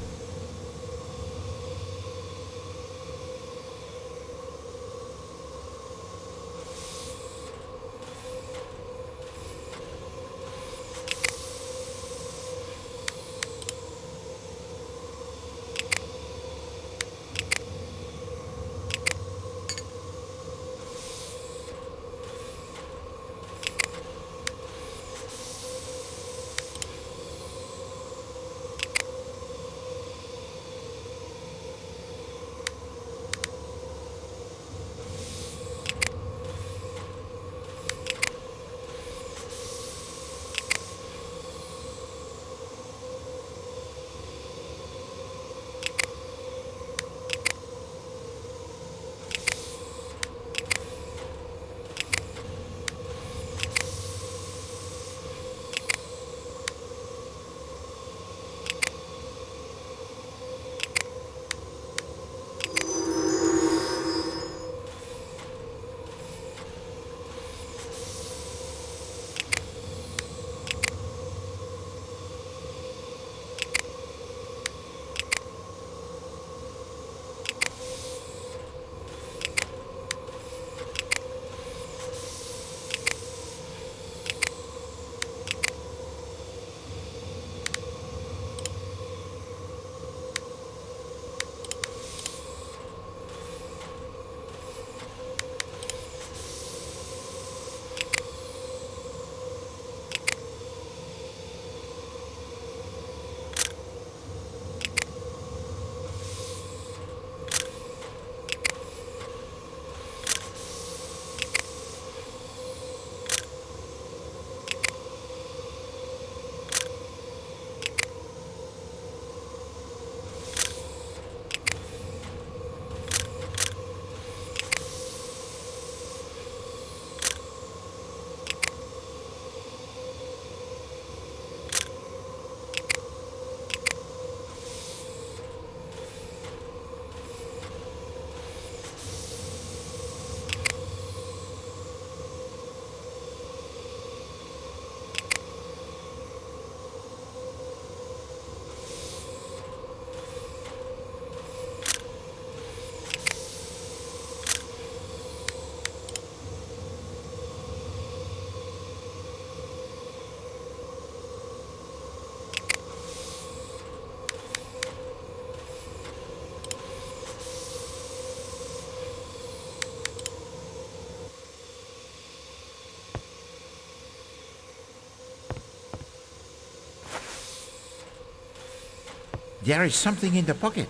There is something in the pocket.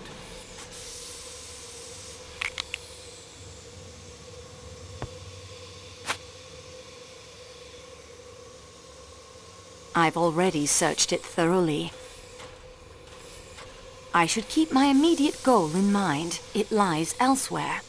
I've already searched it thoroughly. I should keep my immediate goal in mind. It lies elsewhere.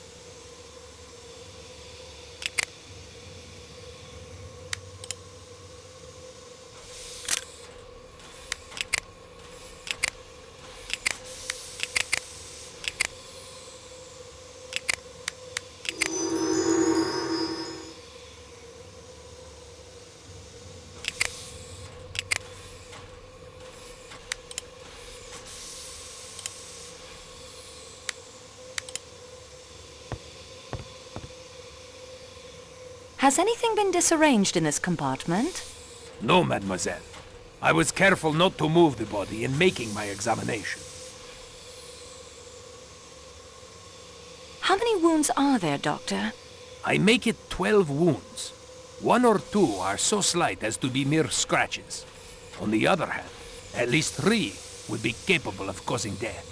Has anything been disarranged in this compartment? No, mademoiselle. I was careful not to move the body in making my examination. How many wounds are there, Doctor? I make it 12 wounds. 1 or 2 are so slight as to be mere scratches. On the other hand, at least 3 would be capable of causing death.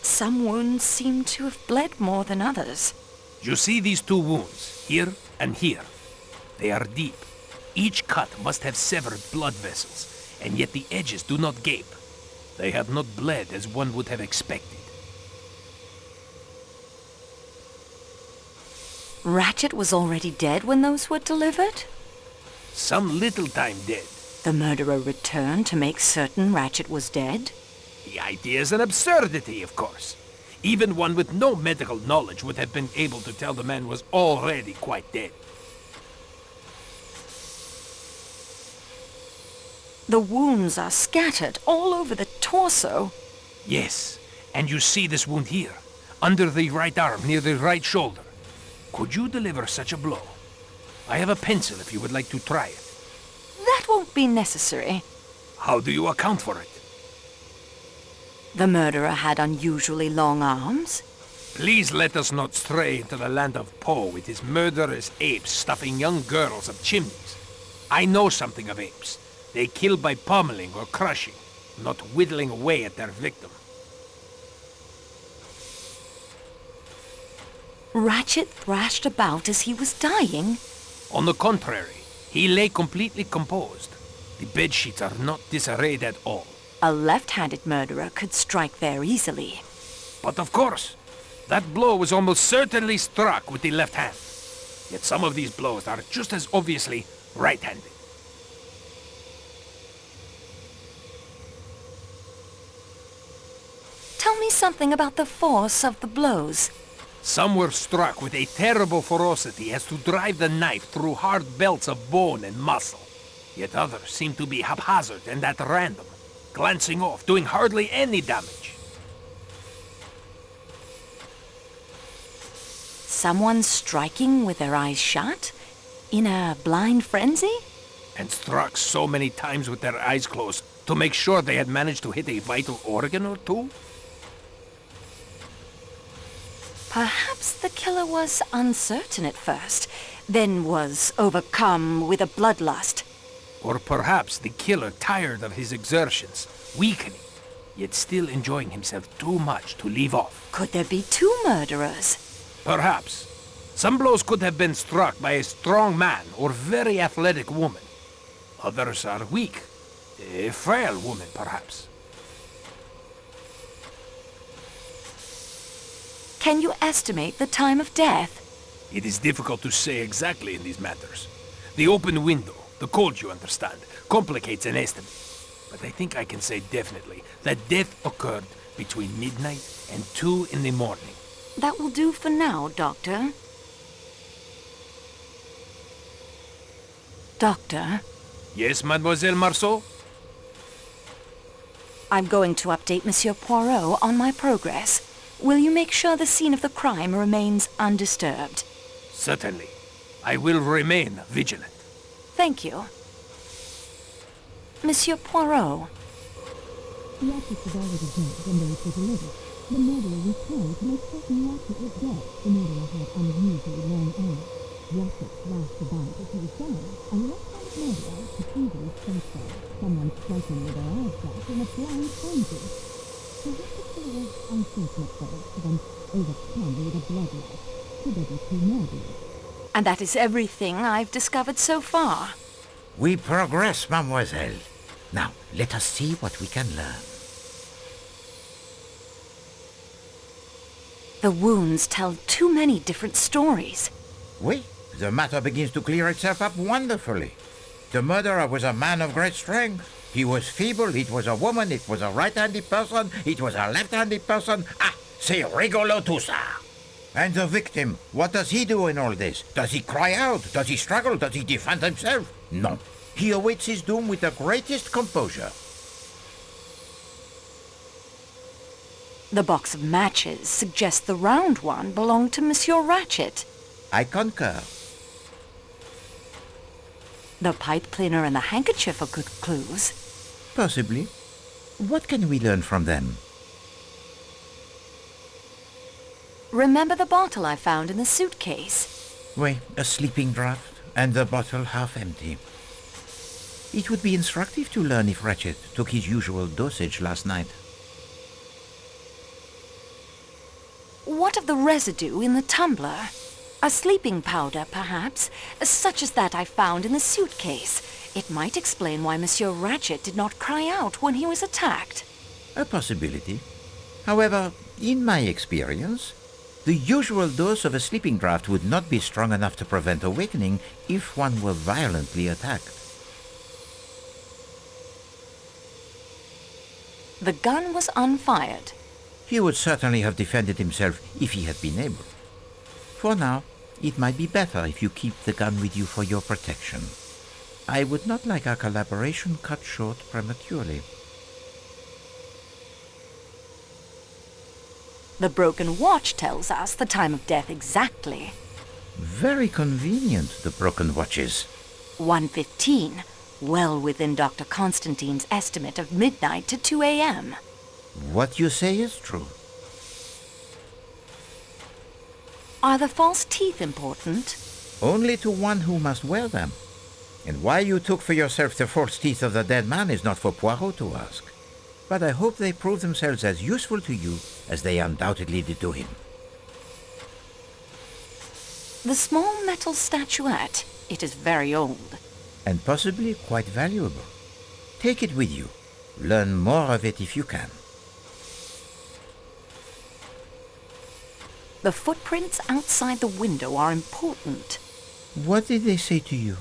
Some wounds seem to have bled more than others. You see these 2 wounds, here and here. They are deep. Each cut must have severed blood vessels, and yet the edges do not gape. They have not bled as one would have expected. Ratchett was already dead when those were delivered? Some little time dead. The murderer returned to make certain Ratchett was dead? The idea is an absurdity, of course. Even one with no medical knowledge would have been able to tell the man was already quite dead. The wounds are scattered all over the torso. Yes, and you see this wound here, under the right arm, near the right shoulder. Could you deliver such a blow? I have a pencil if you would like to try it. That won't be necessary. How do you account for it? The murderer had unusually long arms? Please let us not stray into the land of Poe with his murderous apes stuffing young girls up chimneys. I know something of apes. They kill by pummeling or crushing, not whittling away at their victim. Ratchett thrashed about as he was dying? On the contrary, he lay completely composed. The bedsheets are not disarrayed at all. A left-handed murderer could strike there easily. But of course, that blow was almost certainly struck with the left hand. Yet some of these blows are just as obviously right-handed. Tell me something about the force of the blows. Some were struck with a terrible ferocity as to drive the knife through hard belts of bone and muscle. Yet others seem to be haphazard and at random, glancing off, doing hardly any damage. Someone striking with their eyes shut? In a blind frenzy? And struck so many times with their eyes closed to make sure they had managed to hit a vital organ or two? Perhaps the killer was uncertain at first, then was overcome with a bloodlust. Or perhaps the killer tired of his exertions, weakening, yet still enjoying himself too much to leave off. Could there be 2 murderers? Perhaps. Some blows could have been struck by a strong man or very athletic woman. Others are weak, a frail woman, perhaps. Can you estimate the time of death? It is difficult to say exactly in these matters. The open window, the cold, you understand, complicates an estimate. But I think I can say definitely that death occurred between midnight and 2 in the morning. That will do for now, Doctor. Doctor? Yes, Mademoiselle Marceau? I'm going to update Monsieur Poirot on my progress. Will you make sure the scene of the crime remains undisturbed? Certainly. I will remain vigilant. Thank you. Monsieur Poirot. The object was already dead when those were delivered. The murderer returned to make certain Ratchett was dead. The murderer had unusually long arms. Ratchett thrashed about as he was dying. A left-handed murderer could easily sense that. Someone striking with their eyes shut in a blind frenzy. Perhaps the killer was unfortunate for it, then overcome with a bloodlust. Could there be 2 murderers? And that is everything I've discovered so far. We progress, mademoiselle. Now, let us see what we can learn. The wounds tell too many different stories. Oui, the matter begins to clear itself up wonderfully. The murderer was a man of great strength. He was feeble, it was a woman, it was a right-handed person, it was a left-handed person. Ah, c'est rigolo tout ça. And the victim, what does he do in all this? Does he cry out? Does he struggle? Does he defend himself? No. He awaits his doom with the greatest composure. The box of matches suggests the round one belonged to Monsieur Ratchett. I concur. The pipe cleaner and the handkerchief are good clues. Possibly. What can we learn from them? Remember the bottle I found in the suitcase? Oui, a sleeping draught, and the bottle half empty. It would be instructive to learn if Ratchett took his usual dosage last night. What of the residue in the tumbler? A sleeping powder, perhaps, such as that I found in the suitcase. It might explain why Monsieur Ratchett did not cry out when he was attacked. A possibility. However, in my experience, the usual dose of a sleeping draught would not be strong enough to prevent awakening if one were violently attacked. The gun was unfired. He would certainly have defended himself if he had been able. For now, it might be better if you keep the gun with you for your protection. I would not like our collaboration cut short prematurely. The broken watch tells us the time of death exactly. Very convenient, the broken watches. 1:15, well within Dr. Constantine's estimate of midnight to 2 a.m. What you say is true. Are the false teeth important? Only to one who must wear them. And why you took for yourself the false teeth of the dead man is not for Poirot to ask. But I hope they prove themselves as useful to you as they undoubtedly did to him. The small metal statuette. It is very old. And possibly quite valuable. Take it with you. Learn more of it if you can. The footprints outside the window are important. What did they say to you?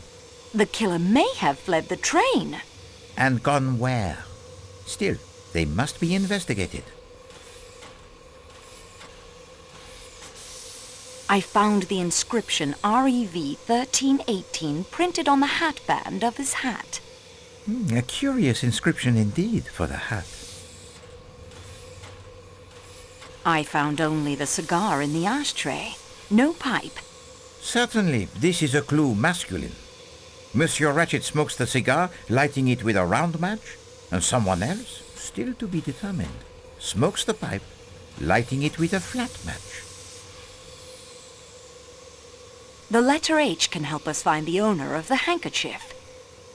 The killer may have fled the train. And gone where? Still, they must be investigated. I found the inscription REV 1318 printed on the hatband of his hat. A curious inscription indeed for the hat. I found only the cigar in the ashtray. No pipe. Certainly, this is a clue masculine. Monsieur Ratchett smokes the cigar, lighting it with a round match, and someone else, still to be determined, smokes the pipe, lighting it with a flat match. The letter H can help us find the owner of the handkerchief.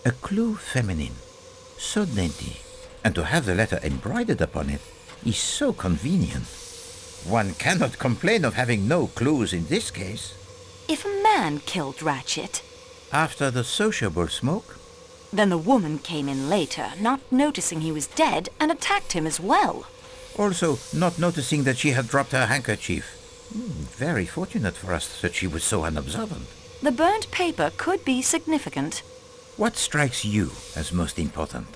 A clue feminine, so dainty, and to have the letter embroidered upon it is so convenient. One cannot complain of having no clues in this case. If a man killed Ratchett, after the sociable smoke, then the woman came in later, not noticing he was dead, and attacked him as well. Also, not noticing that she had dropped her handkerchief. Very fortunate for us that she was so unobservant. The burnt paper could be significant. What strikes you as most important?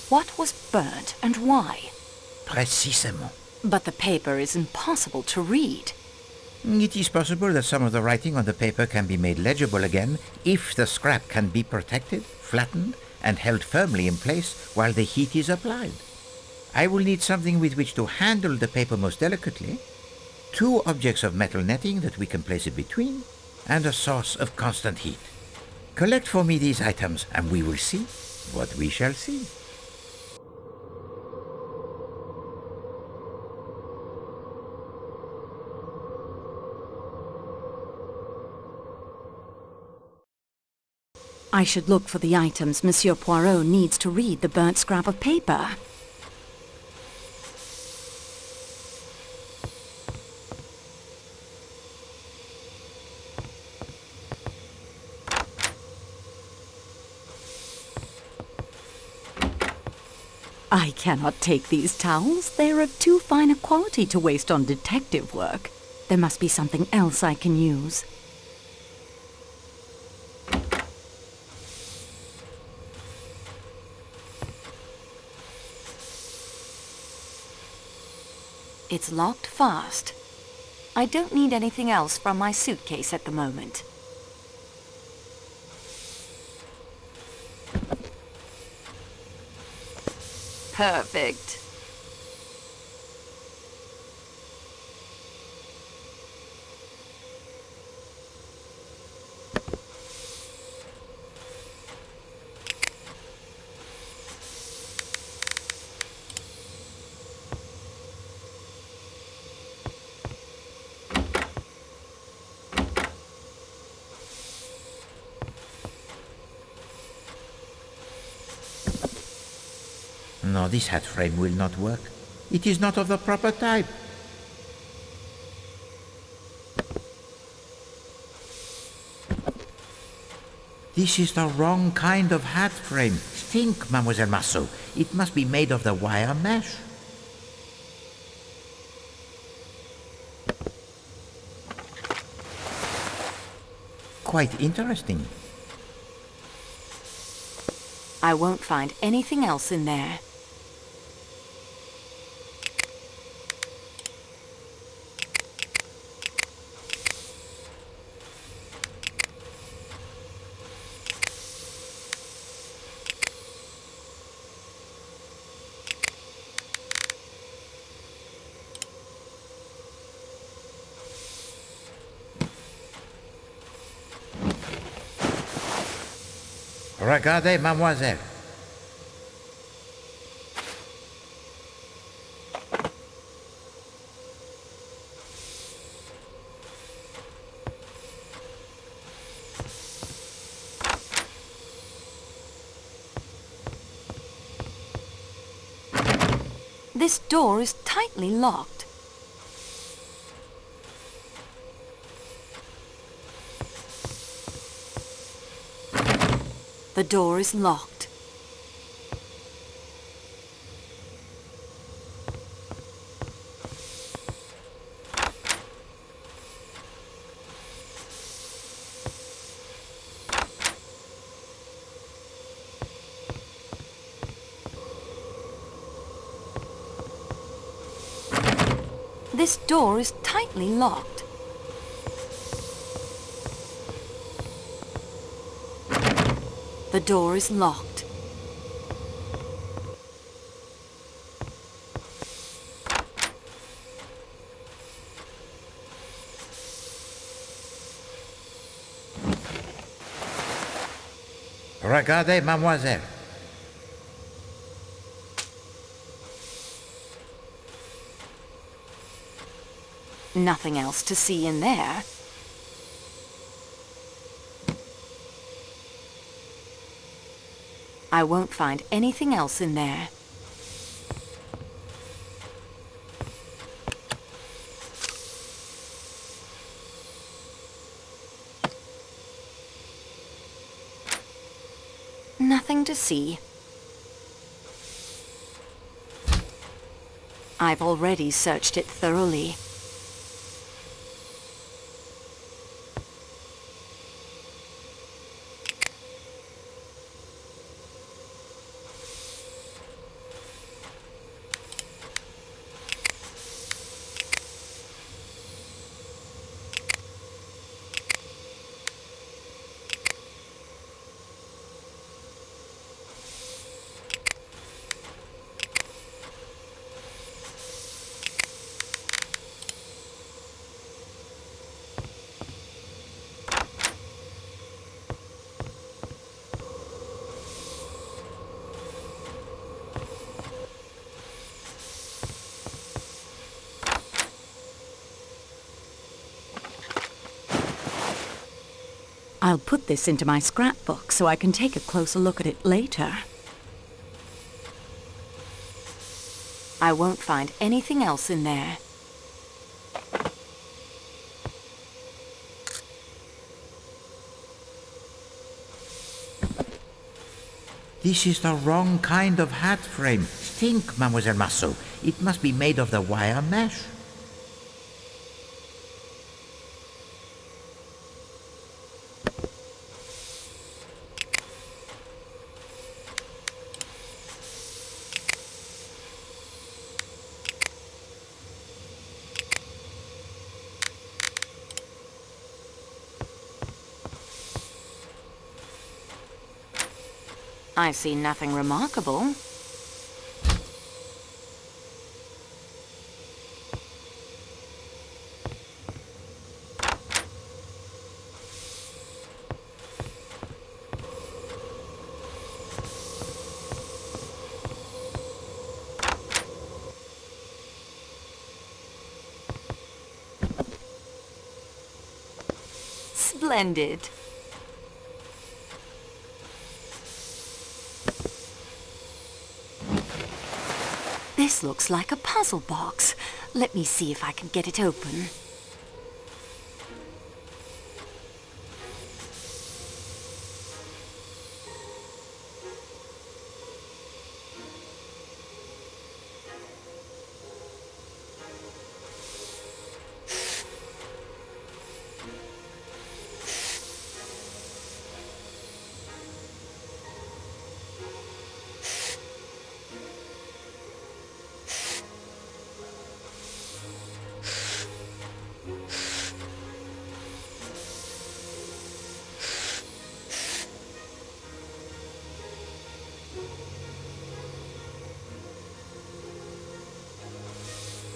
What was burnt and why? Précisément. But the paper is impossible to read. It is possible that some of the writing on the paper can be made legible again if the scrap can be protected, flattened, and held firmly in place while the heat is applied. I will need something with which to handle the paper most delicately, 2 objects of metal netting that we can place it between, and a source of constant heat. Collect for me these items, and we will see what we shall see. I should look for the items Monsieur Poirot needs to read the burnt scrap of paper. I cannot take these towels. They are of too fine a quality to waste on detective work. There must be something else I can use. It's locked fast. I don't need anything else from my suitcase at the moment. Perfect. No, this hat frame will not work. It is not of the proper type. This is the wrong kind of hat frame. Think, Mademoiselle Marceau. It must be made of the wire mesh. Quite interesting. I won't find anything else in there. Regardez, mademoiselle. This door is tightly locked. The door is locked. This door is tightly locked. The door is locked. Regardez, mademoiselle. Nothing else to see in there. I won't find anything else in there. Nothing to see. I've already searched it thoroughly. I'll put this into my scrapbook so I can take a closer look at it later. I won't find anything else in there. This is the wrong kind of hat frame. Think, Mademoiselle Marceau. It must be made of the wire mesh. I see nothing remarkable. Splendid. This looks like a puzzle box. Let me see if I can get it open.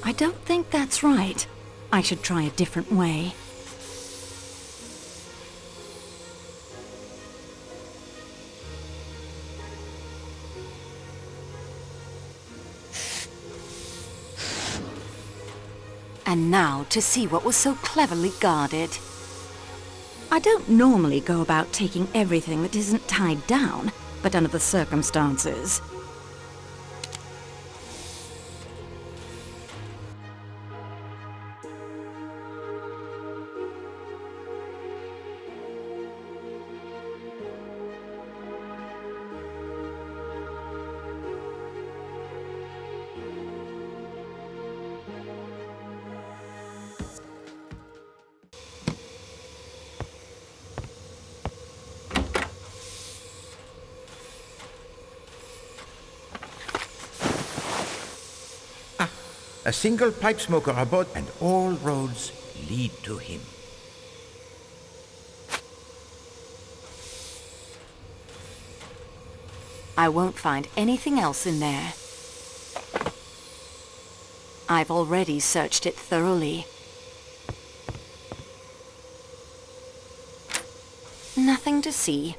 I don't think that's right. I should try a different way. And now to see what was so cleverly guarded. I don't normally go about taking everything that isn't tied down, but under the circumstances... A single pipe smoker aboard, and all roads lead to him. I won't find anything else in there. I've already searched it thoroughly. Nothing to see.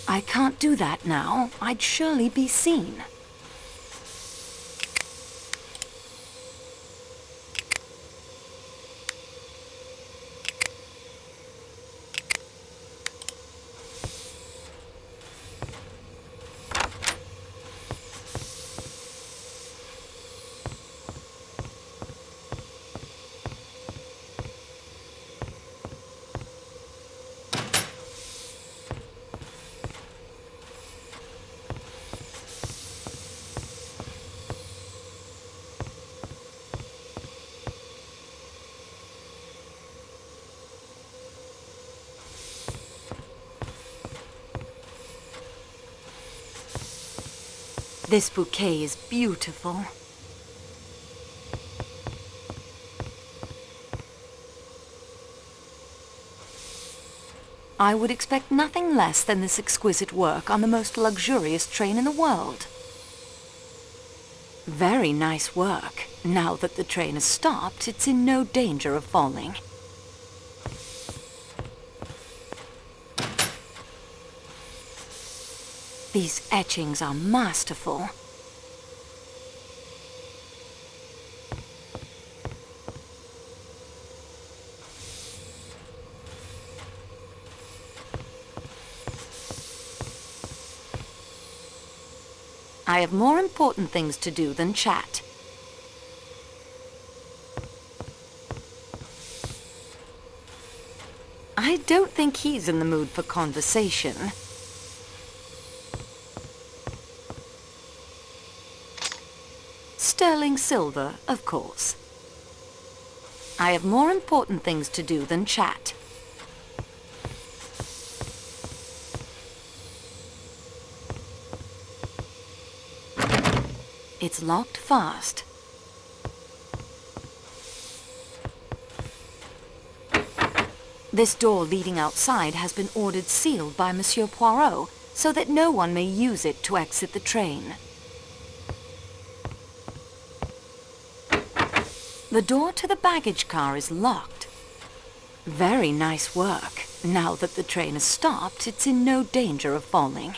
I can't do that now. I'd surely be seen. This bouquet is beautiful. I would expect nothing less than this exquisite work on the most luxurious train in the world. Very nice work. Now that the train has stopped, it's in no danger of falling. These etchings are masterful. I have more important things to do than chat. I don't think he's in the mood for conversation. Sterling silver, of course. I have more important things to do than chat. It's locked fast. This door leading outside has been ordered sealed by Monsieur Poirot, so that no one may use it to exit the train. The door to the baggage car is locked. Very nice work. Now that the train has stopped, it's in no danger of falling.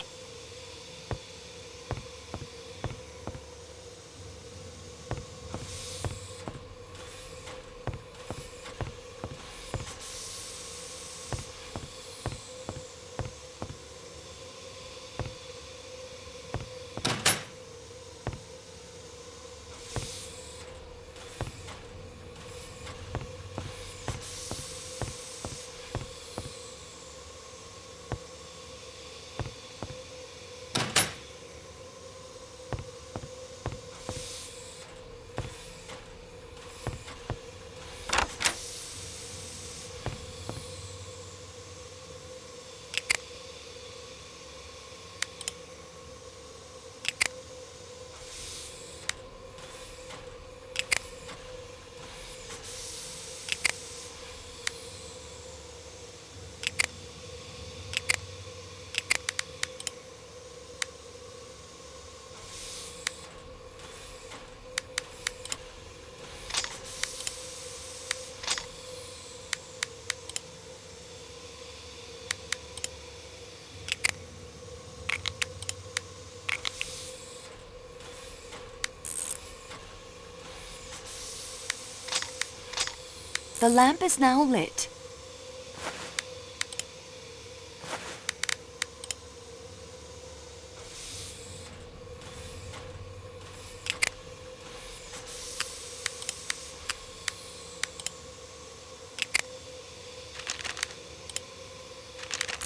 The lamp is now lit.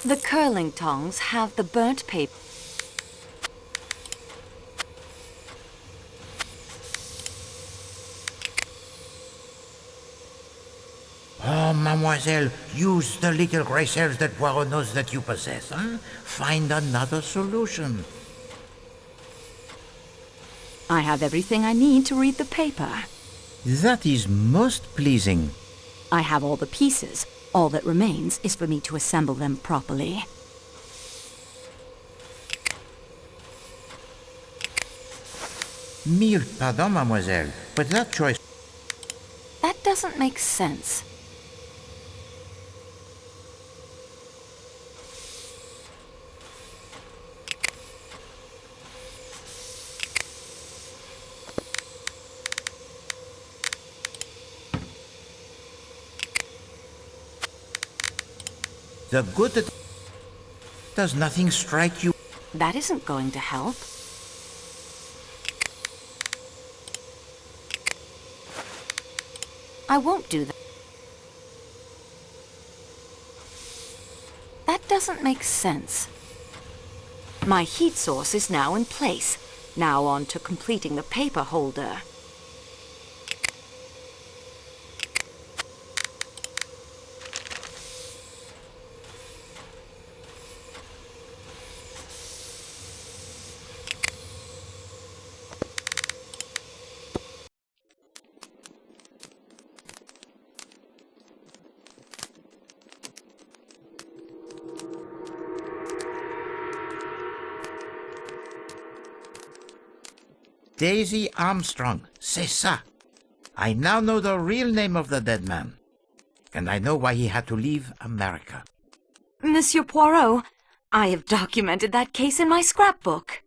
The curling tongs have the burnt paper. Oh, mademoiselle, use the little gray cells that Poirot knows that you possess, huh? Find another solution. I have everything I need to read the paper. That is most pleasing. I have all the pieces. All that remains is for me to assemble them properly. Mille pardon, mademoiselle, but that choice... That doesn't make sense. The good that... Does nothing strike you? That isn't going to help. I won't do that. That doesn't make sense. My heat source is now in place. Now on to completing the paper holder. Daisy Armstrong, c'est ça. I now know the real name of the dead man. And I know why he had to leave America. Monsieur Poirot, I have documented that case in my scrapbook.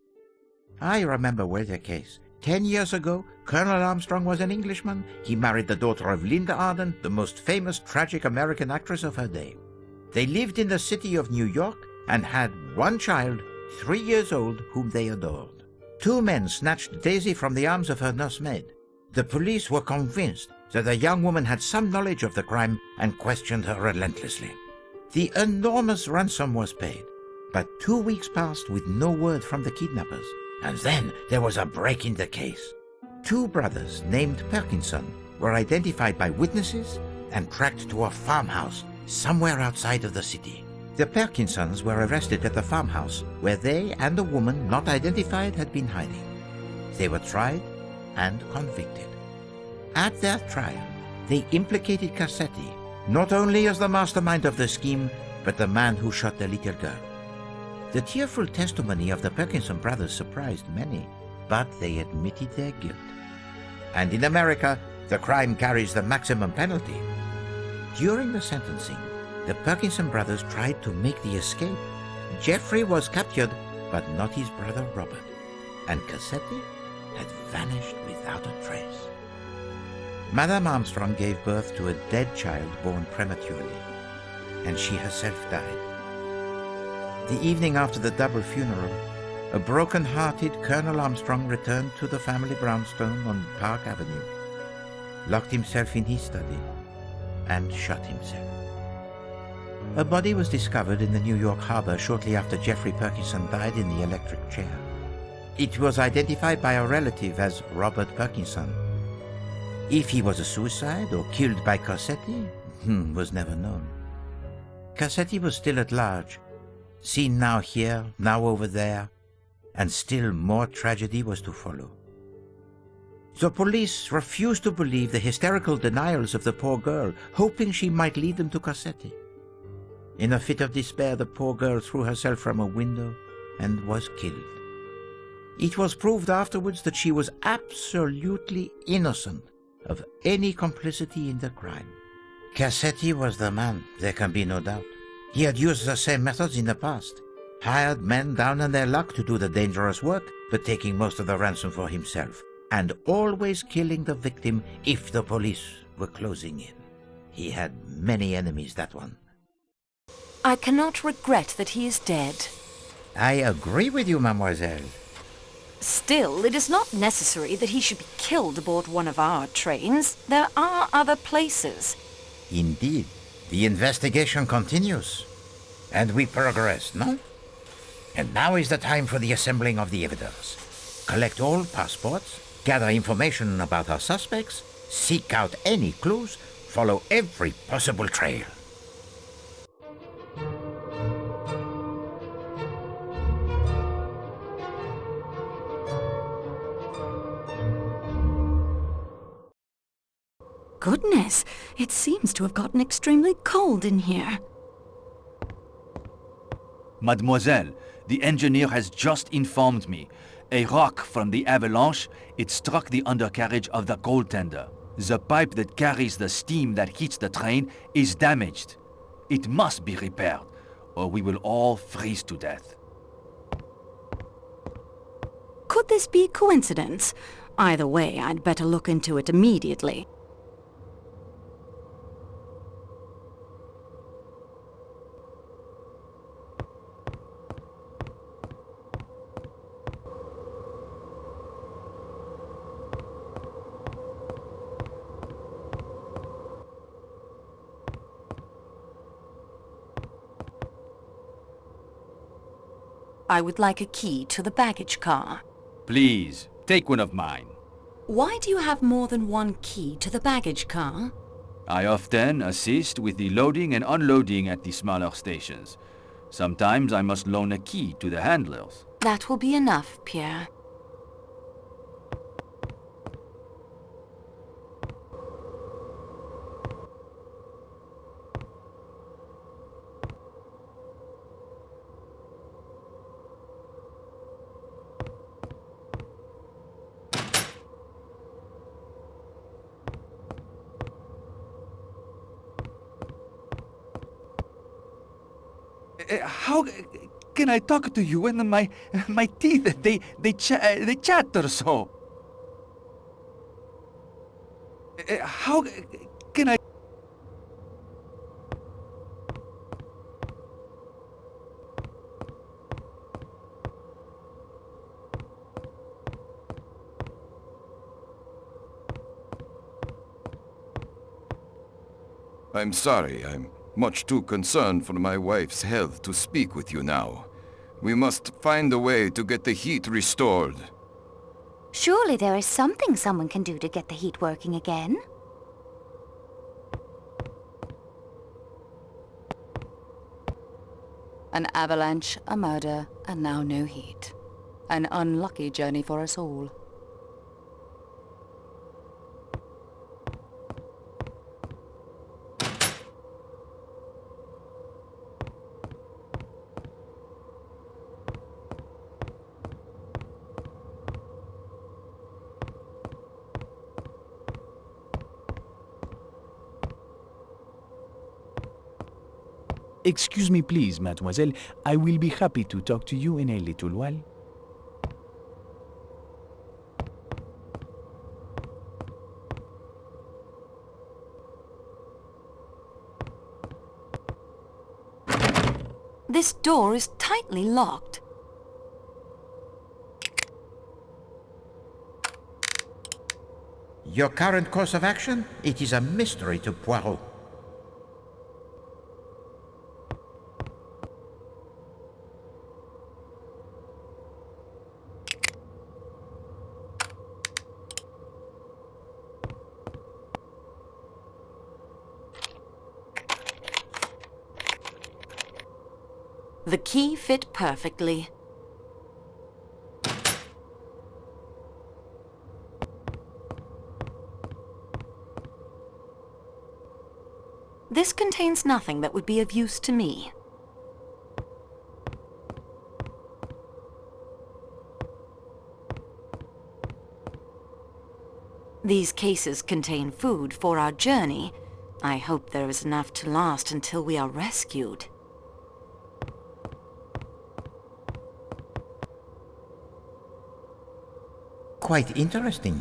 I remember well the case. 10 years ago, Colonel Armstrong was an Englishman. He married the daughter of Linda Arden, the most famous tragic American actress of her day. They lived in the city of New York and had one child, 3 years old, whom they adored. two men snatched Daisy from the arms of her nursemaid. The police were convinced that the young woman had some knowledge of the crime and questioned her relentlessly. The enormous ransom was paid, but 2 weeks passed with no word from the kidnappers. And then there was a break in the case. Two brothers named Perkinson were identified by witnesses and tracked to a farmhouse somewhere outside of the city. The Perkinsons were arrested at the farmhouse where they and a woman not identified had been hiding. They were tried and convicted. At their trial, they implicated Cassetti not only as the mastermind of the scheme, but the man who shot the little girl. The tearful testimony of the Perkinson brothers surprised many, but they admitted their guilt. And in America, the crime carries the maximum penalty. During the sentencing, the Perkinson brothers tried to make the escape. Jeffrey was captured, but not his brother Robert. And Cassetti had vanished without a trace. Madame Armstrong gave birth to a dead child born prematurely, and she herself died. The evening after the double funeral, a broken-hearted Colonel Armstrong returned to the family brownstone on Park Avenue, locked himself in his study, and shot himself. A body was discovered in the New York harbor shortly after Jeffrey Perkinson died in the electric chair. It was identified by a relative as Robert Perkinson. If he was a suicide or killed by Cassetti was never known. Cassetti was still at large, seen now here, now over there, and still more tragedy was to follow. The police refused to believe the hysterical denials of the poor girl, hoping she might lead them to Cassetti. In a fit of despair, the poor girl threw herself from a window and was killed. It was proved afterwards that she was absolutely innocent of any complicity in the crime. Cassetti was the man, there can be no doubt. He had used the same methods in the past, hired men down on their luck to do the dangerous work, but taking most of the ransom for himself, and always killing the victim if the police were closing in. He had many enemies, that one. I cannot regret that he is dead. I agree with you, mademoiselle. Still, it is not necessary that he should be killed aboard one of our trains. There are other places. Indeed. The investigation continues. And we progress, no? And now is the time for the assembling of the evidence. Collect all passports, gather information about our suspects, seek out any clues, follow every possible trail. Goodness, it seems to have gotten extremely cold in here. Mademoiselle, the engineer has just informed me. A rock from the avalanche, it struck the undercarriage of the coal tender. The pipe that carries the steam that heats the train is damaged. It must be repaired, or we will all freeze to death. Could this be coincidence? Either way, I'd better look into it immediately. I would like a key to the baggage car. Please, take one of mine. Why do you have more than one key to the baggage car? I often assist with the loading and unloading at the smaller stations. Sometimes I must loan a key to the handlers. That will be enough, Pierre. How can I talk to you when my teeth, they chatter so? How can I... I'm sorry. I'm much too concerned for my wife's health to speak with you now. We must find a way to get the heat restored. Surely there is something someone can do to get the heat working again. An avalanche, a murder, and now no heat. An unlucky journey for us all. Excuse me, please, mademoiselle. I will be happy to talk to you in a little while. This door is tightly locked. Your current course of action? It is a mystery to Poirot. The key fit perfectly. This contains nothing that would be of use to me. These cases contain food for our journey. I hope there is enough to last until we are rescued. Quite interesting.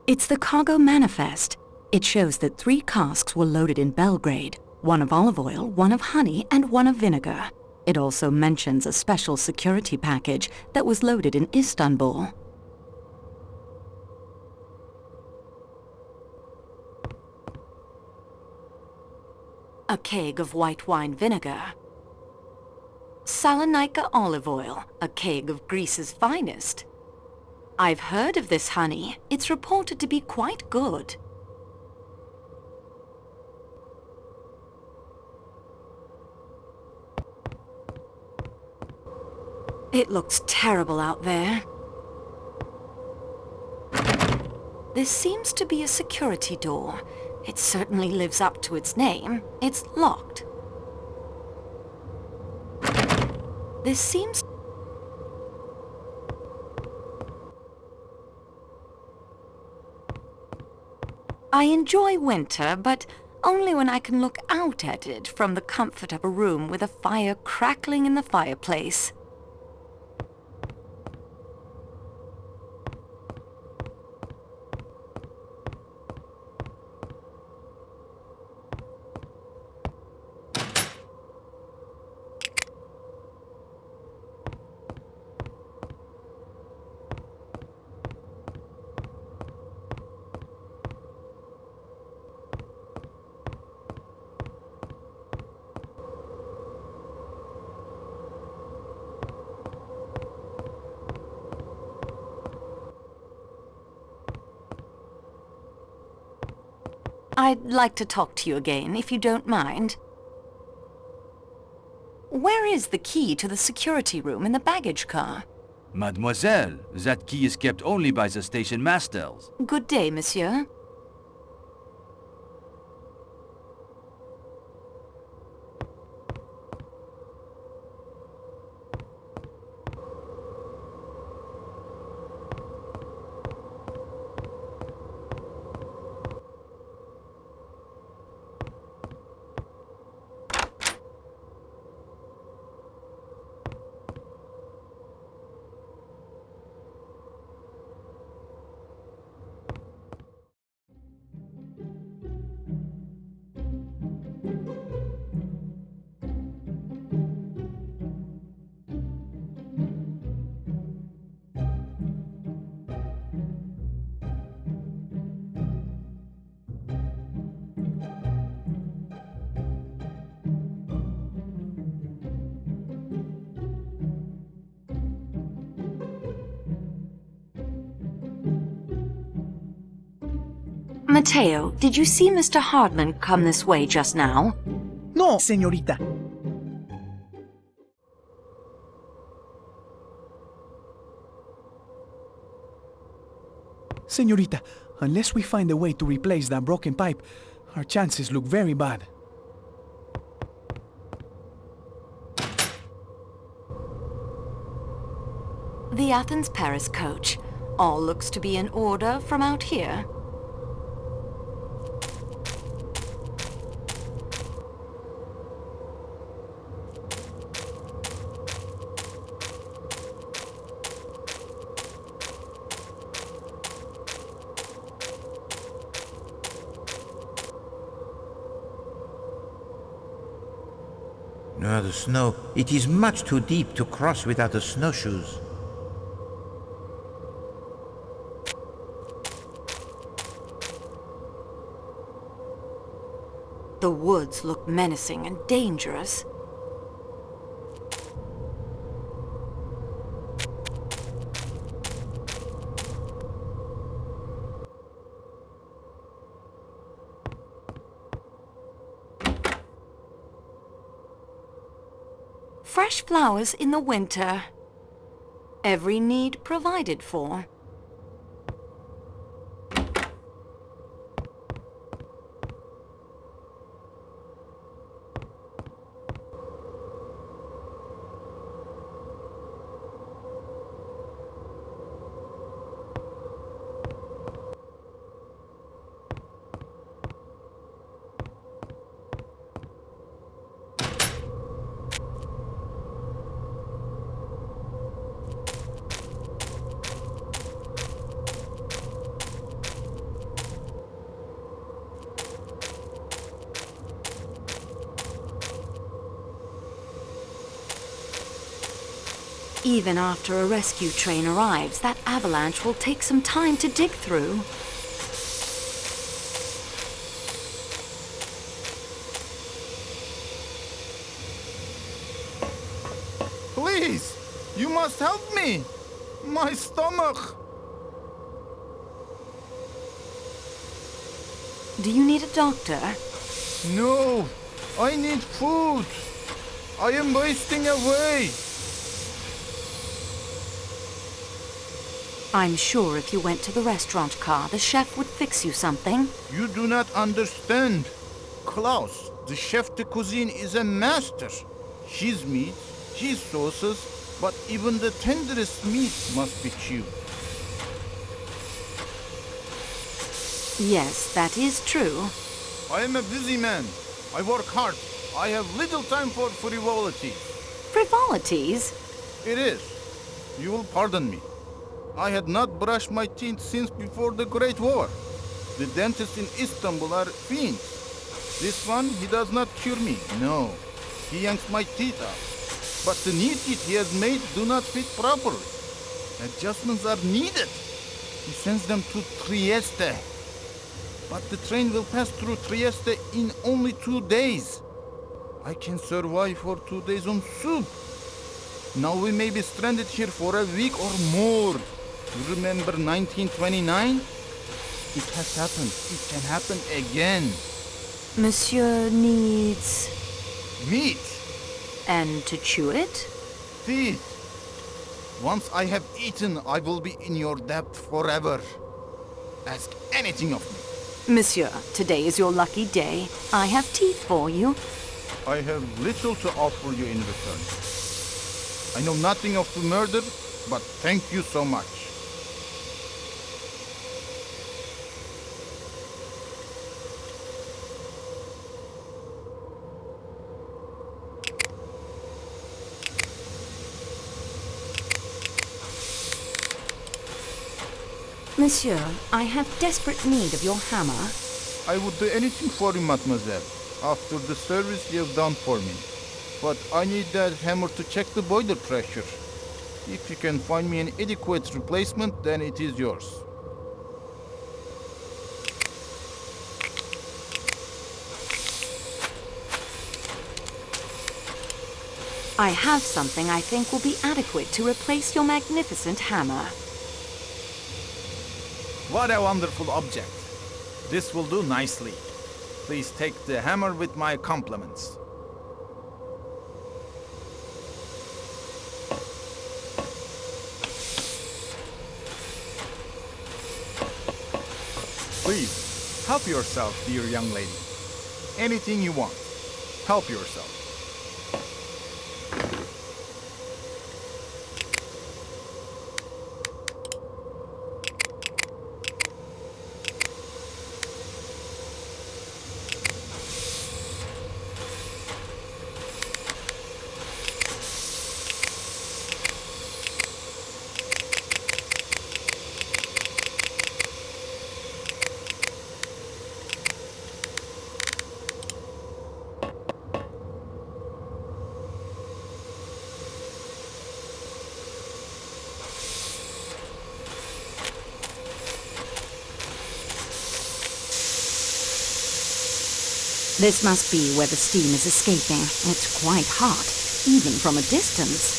It's the cargo manifest. It shows that 3 casks were loaded in Belgrade, 1 of olive oil, 1 of honey, and 1 of vinegar. It also mentions a special security package that was loaded in Istanbul. A keg of white wine vinegar. Salonika olive oil, a keg of Greece's finest. I've heard of this honey. It's reported to be quite good. It looks terrible out there. This seems to be a security door. It certainly lives up to its name. It's locked. This seems... I enjoy winter, but only when I can look out at it from the comfort of a room with a fire crackling in the fireplace. I'd like to talk to you again, if you don't mind. Where is the key to the security room in the baggage car? Mademoiselle, that key is kept only by the station masters. Good day, monsieur. Matteo, did you see Mr. Hardman come this way just now? No, señorita. Señorita, unless we find a way to replace that broken pipe, our chances look very bad. The Athens-Paris coach. All looks to be in order from out here. No, the snow. It is much too deep to cross without the snowshoes. The woods look menacing and dangerous. Fresh flowers in the winter. Every need provided for. Even after a rescue train arrives, that avalanche will take some time to dig through. Please! You must help me! My stomach! Do you need a doctor? No! I need food! I am wasting away! I'm sure if you went to the restaurant car, the chef would fix you something. You do not understand. Klaus, the chef de cuisine, is a master. His meat, his sauces, but even the tenderest meat must be chewed. Yes, that is true. I am a busy man. I work hard. I have little time for frivolities. Frivolities? It is. You will pardon me. I had not brushed my teeth since before the Great War. The dentists in Istanbul are fiends. This one, he does not cure me, no. He yanks my teeth out. But the new teeth he has made do not fit properly. Adjustments are needed. He sends them to Trieste. But the train will pass through Trieste in only 2 days. I can survive for 2 days on soup. Now we may be stranded here for a week or more. You remember 1929? It has happened. It can happen again. Monsieur needs... meat. And to chew it? Teeth. Once I have eaten, I will be in your debt forever. Ask anything of me. Monsieur, today is your lucky day. I have teeth for you. I have little to offer you in return. I know nothing of the murder, but thank you so much. Monsieur, I have desperate need of your hammer. I would do anything for you, mademoiselle, after the service you have done for me. But I need that hammer to check the boiler pressure. If you can find me an adequate replacement, then it is yours. I have something I think will be adequate to replace your magnificent hammer. What a wonderful object. This will do nicely. Please take the hammer with my compliments. Please, help yourself, dear young lady. Anything you want. Help yourself. This must be where the steam is escaping. It's quite hot, even from a distance.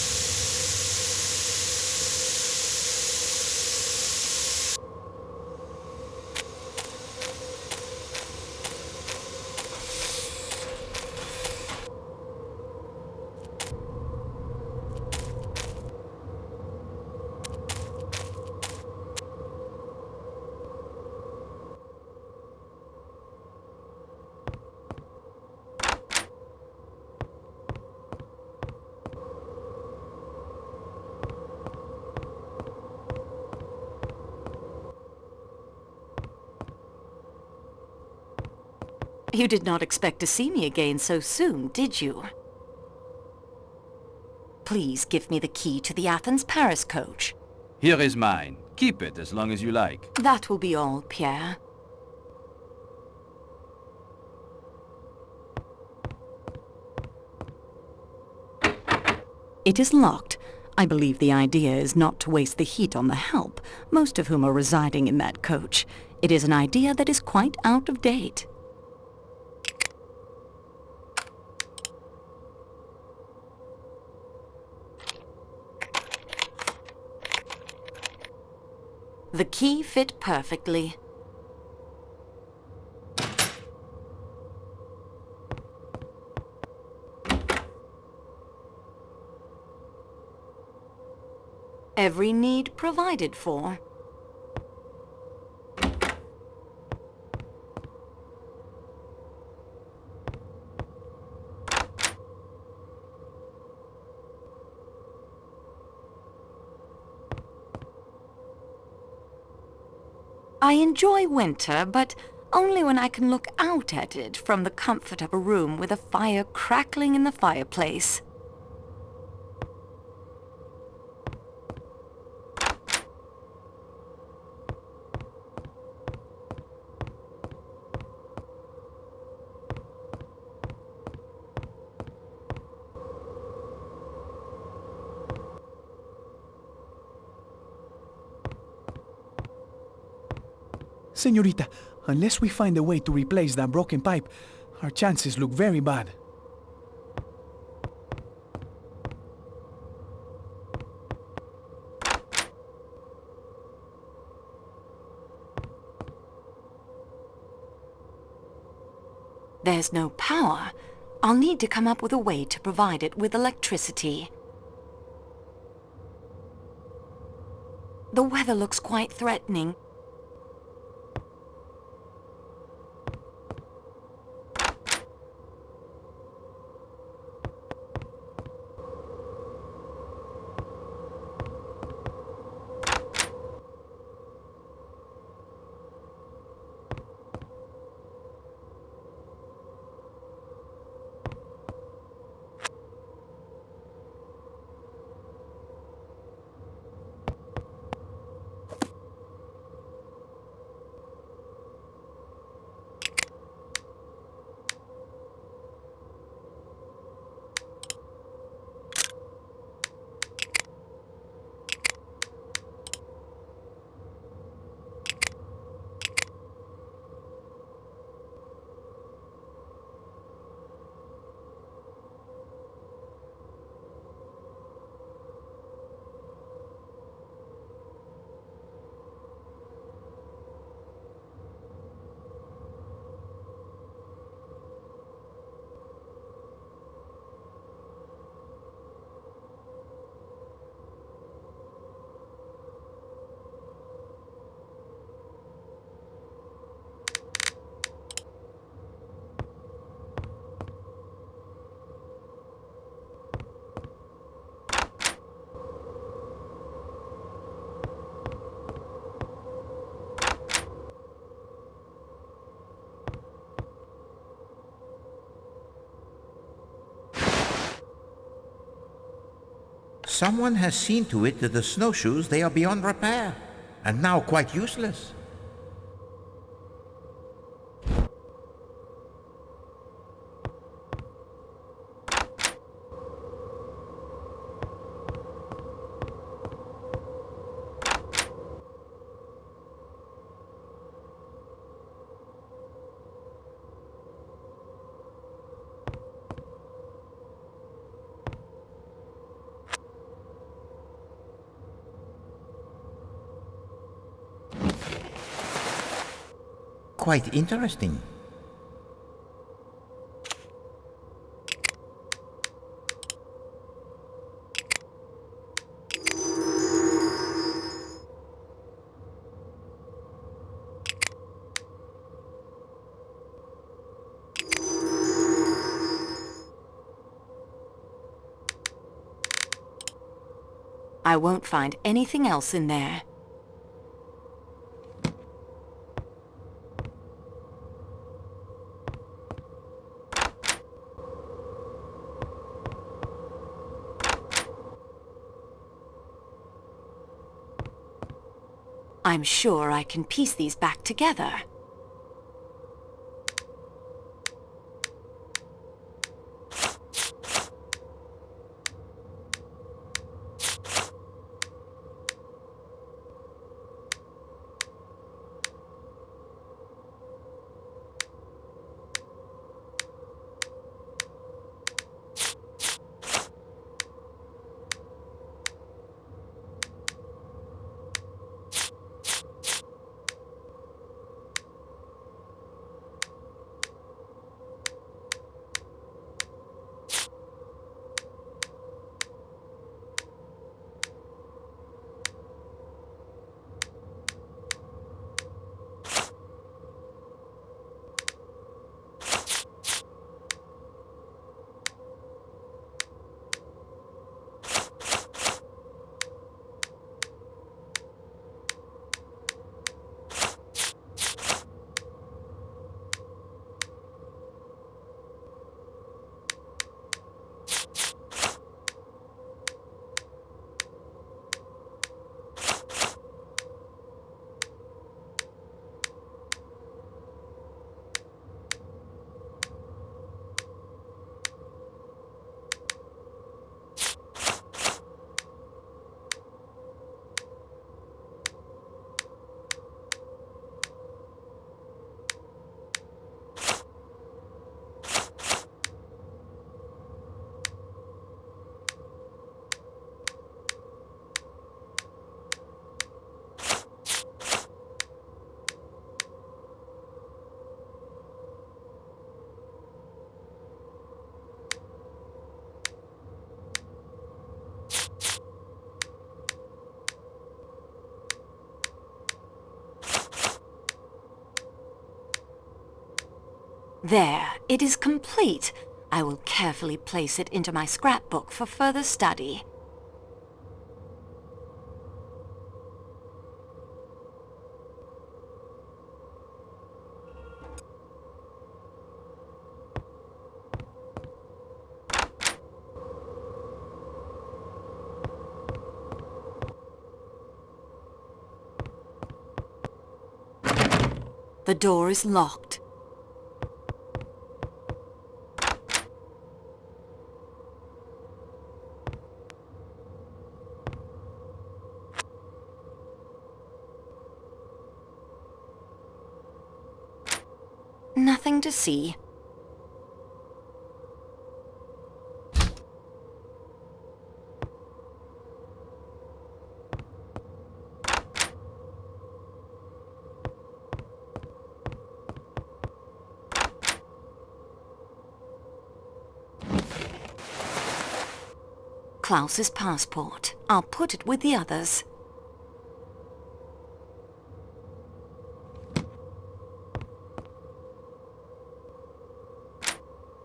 You did not expect to see me again so soon, did you? Please give me the key to the Athens-Paris coach. Here is mine. Keep it as long as you like. That will be all, Pierre. It is locked. I believe the idea is not to waste the heat on the help, most of whom are residing in that coach. It is an idea that is quite out of date. The key fit perfectly. Every need provided for. I enjoy winter, but only when I can look out at it from the comfort of a room with a fire crackling in the fireplace. Señorita, unless we find a way to replace that broken pipe, our chances look very bad. There's no power. I'll need to come up with a way to provide it with electricity. The weather looks quite threatening. Someone has seen to it that the snowshoes, they are beyond repair, and now quite useless. Quite interesting. I won't find anything else in there. I'm sure I can piece these back together. There, it is complete. I will carefully place it into my scrapbook for further study. The door is locked. Nothing to see. Klaus's passport. I'll put it with the others.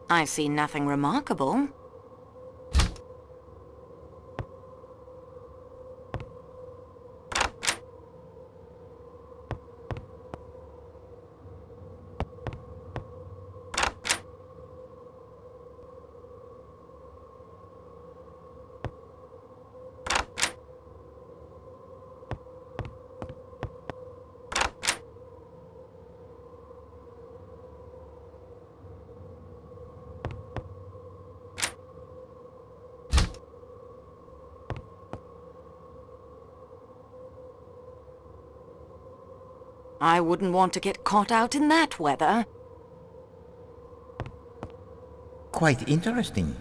I see nothing remarkable. I wouldn't want to get caught out in that weather. Quite interesting.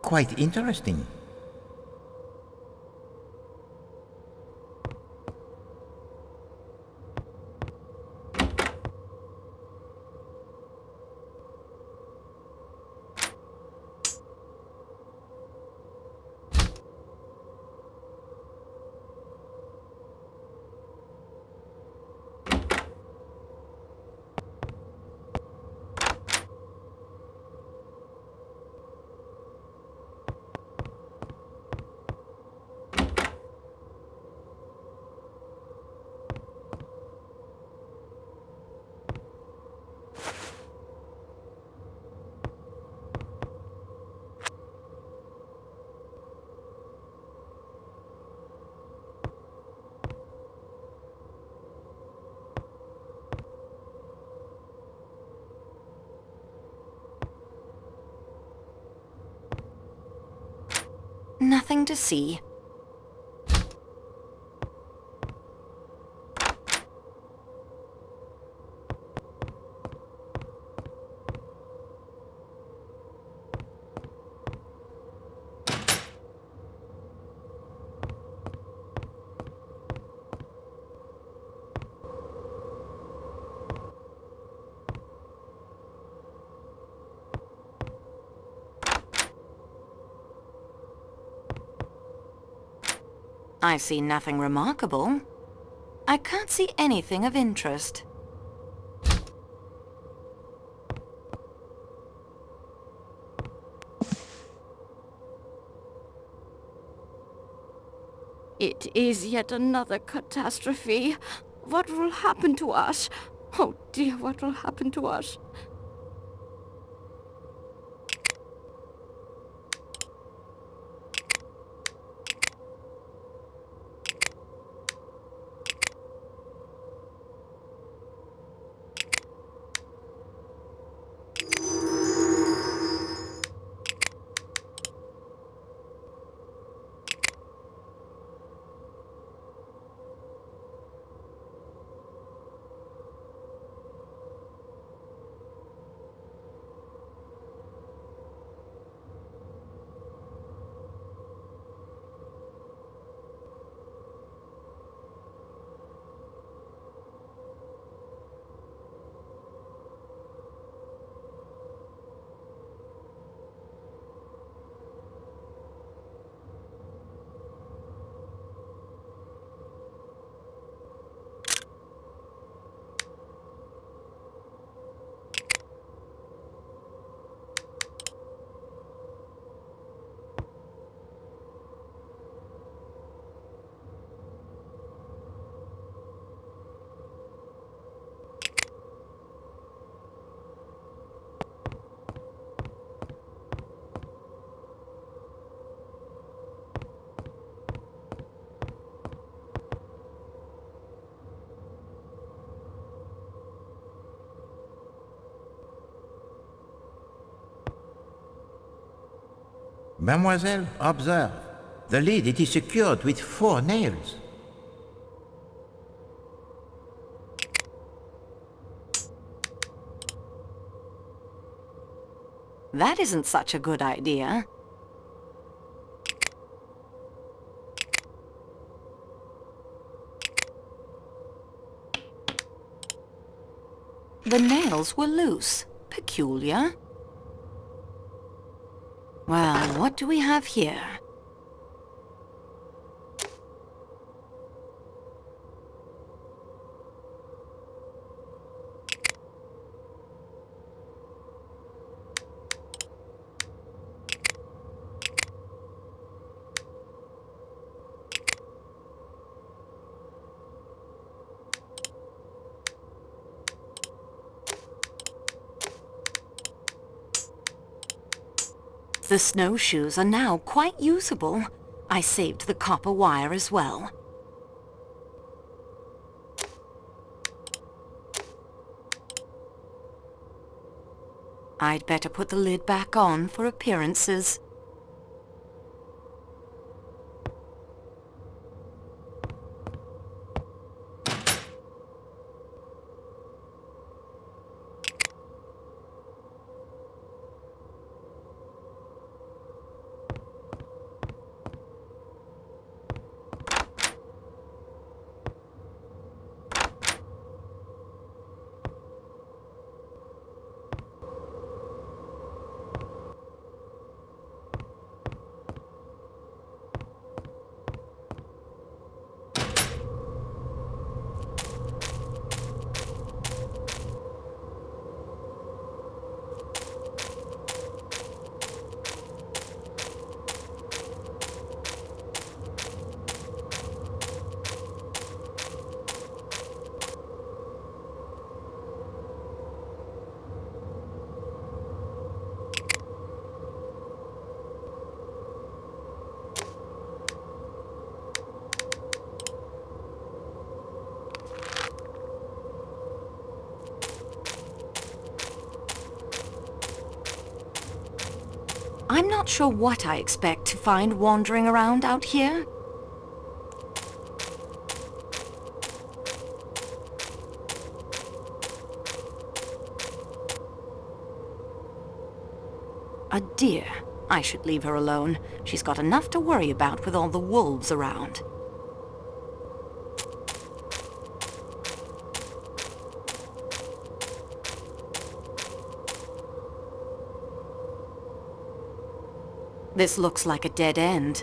Quite interesting. Nothing to see. I see nothing remarkable. I can't see anything of interest. It is yet another catastrophe. What will happen to us? Oh dear, what will happen to us? Mademoiselle, observe. The lid, it is secured with 4 nails. That isn't such a good idea. The nails were loose. Peculiar. Well, what do we have here? The snowshoes are now quite usable. I saved the copper wire as well. I'd better put the lid back on for appearances. I'm not sure what I expect to find wandering around out here. A deer. I should leave her alone. She's got enough to worry about with all the wolves around. This looks like a dead end.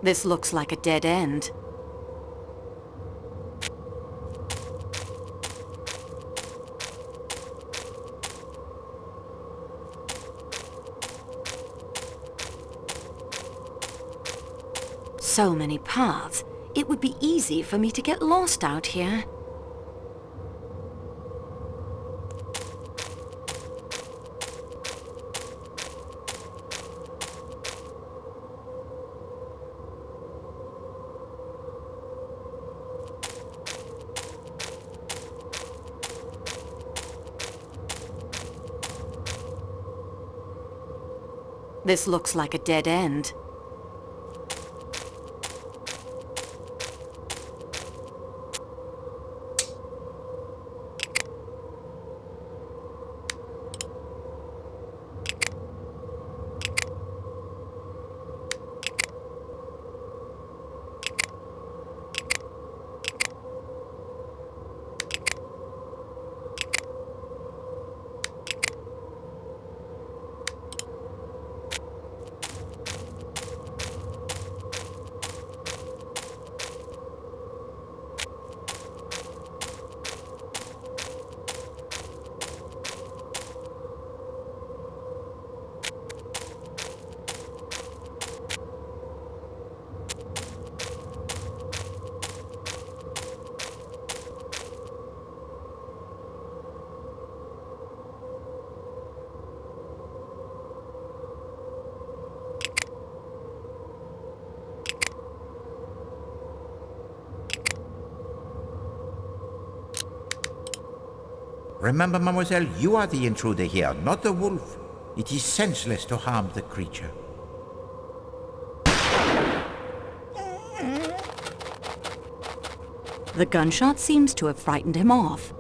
This looks like a dead end. So many paths. It would be easy for me to get lost out here. This looks like a dead end. Remember, mademoiselle, you are the intruder here, not the wolf. It is senseless to harm the creature. The gunshot seems to have frightened him off.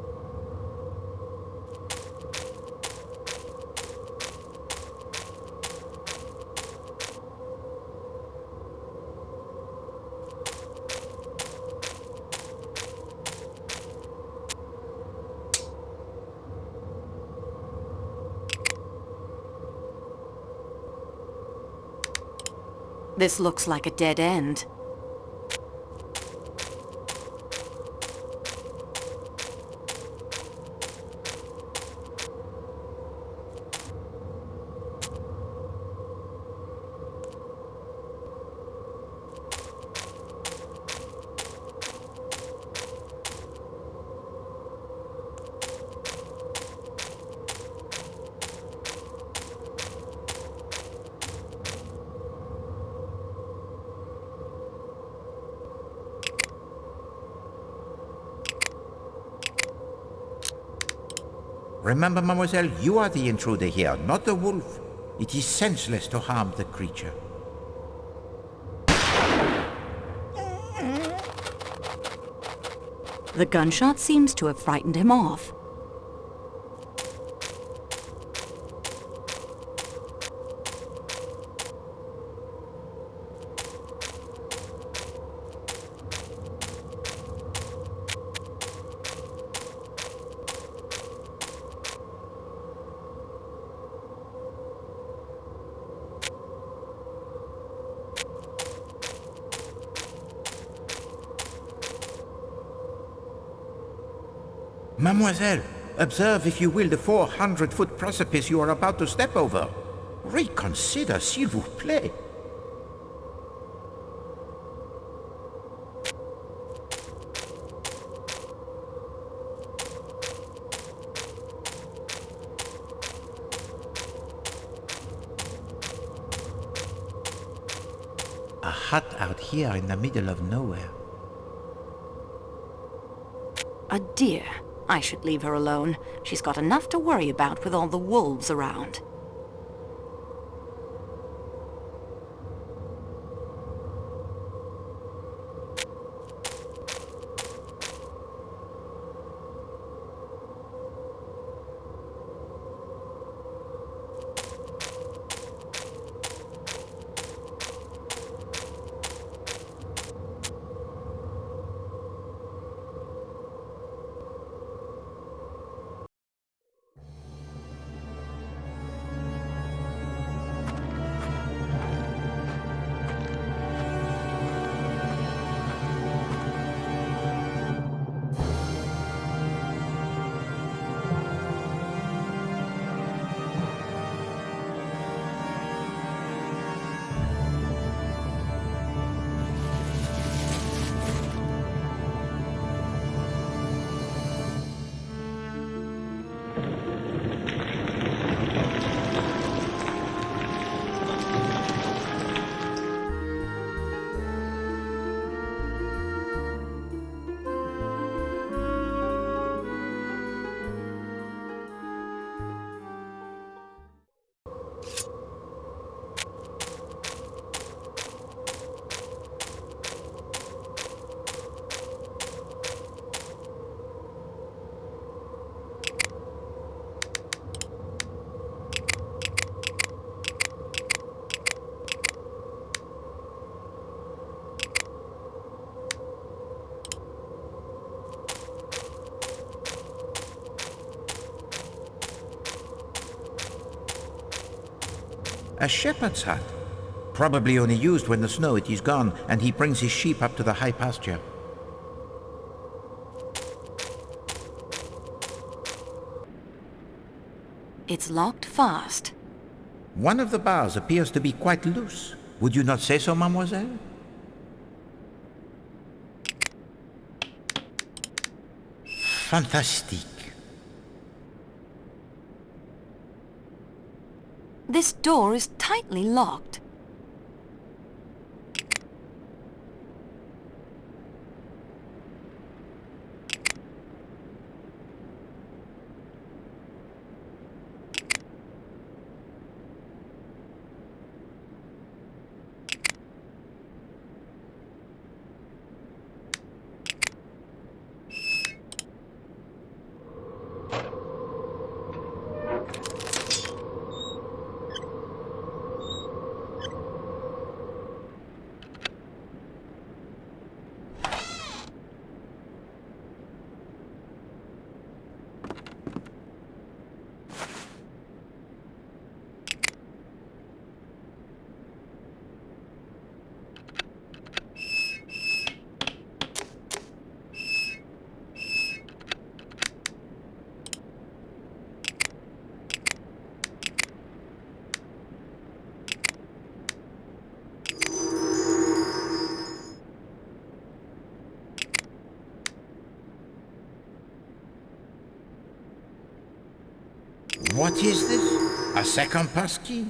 This looks like a dead end. Remember, mademoiselle, you are the intruder here, not the wolf. It is senseless to harm the creature. The gunshot seems to have frightened him off. Mademoiselle, observe, if you will, the 400-foot precipice you are about to step over. Reconsider, s'il vous plaît. A hut out here in the middle of nowhere. A dear. I should leave her alone. She's got enough to worry about with all the wolves around. A shepherd's hut. Probably only used when the snow it is gone and he brings his sheep up to the high pasture. It's locked fast. One of the bars appears to be quite loose. Would you not say so, mademoiselle? Fantastique. This door is tightly locked. What is this? A second passkey?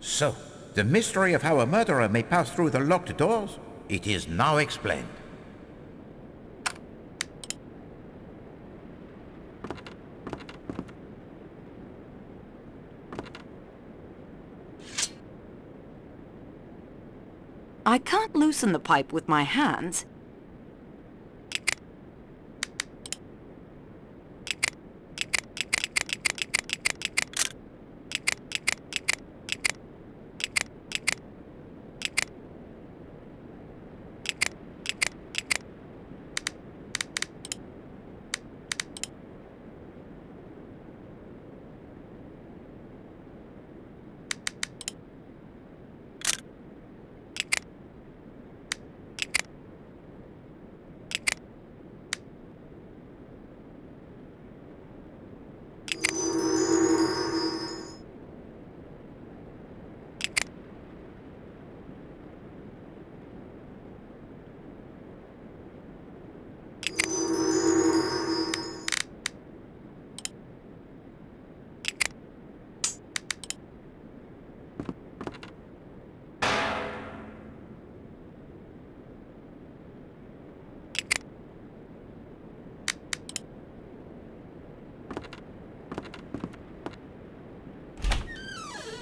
So, the mystery of how a murderer may pass through the locked doors? It is now explained. I can't loosen the pipe with my hands.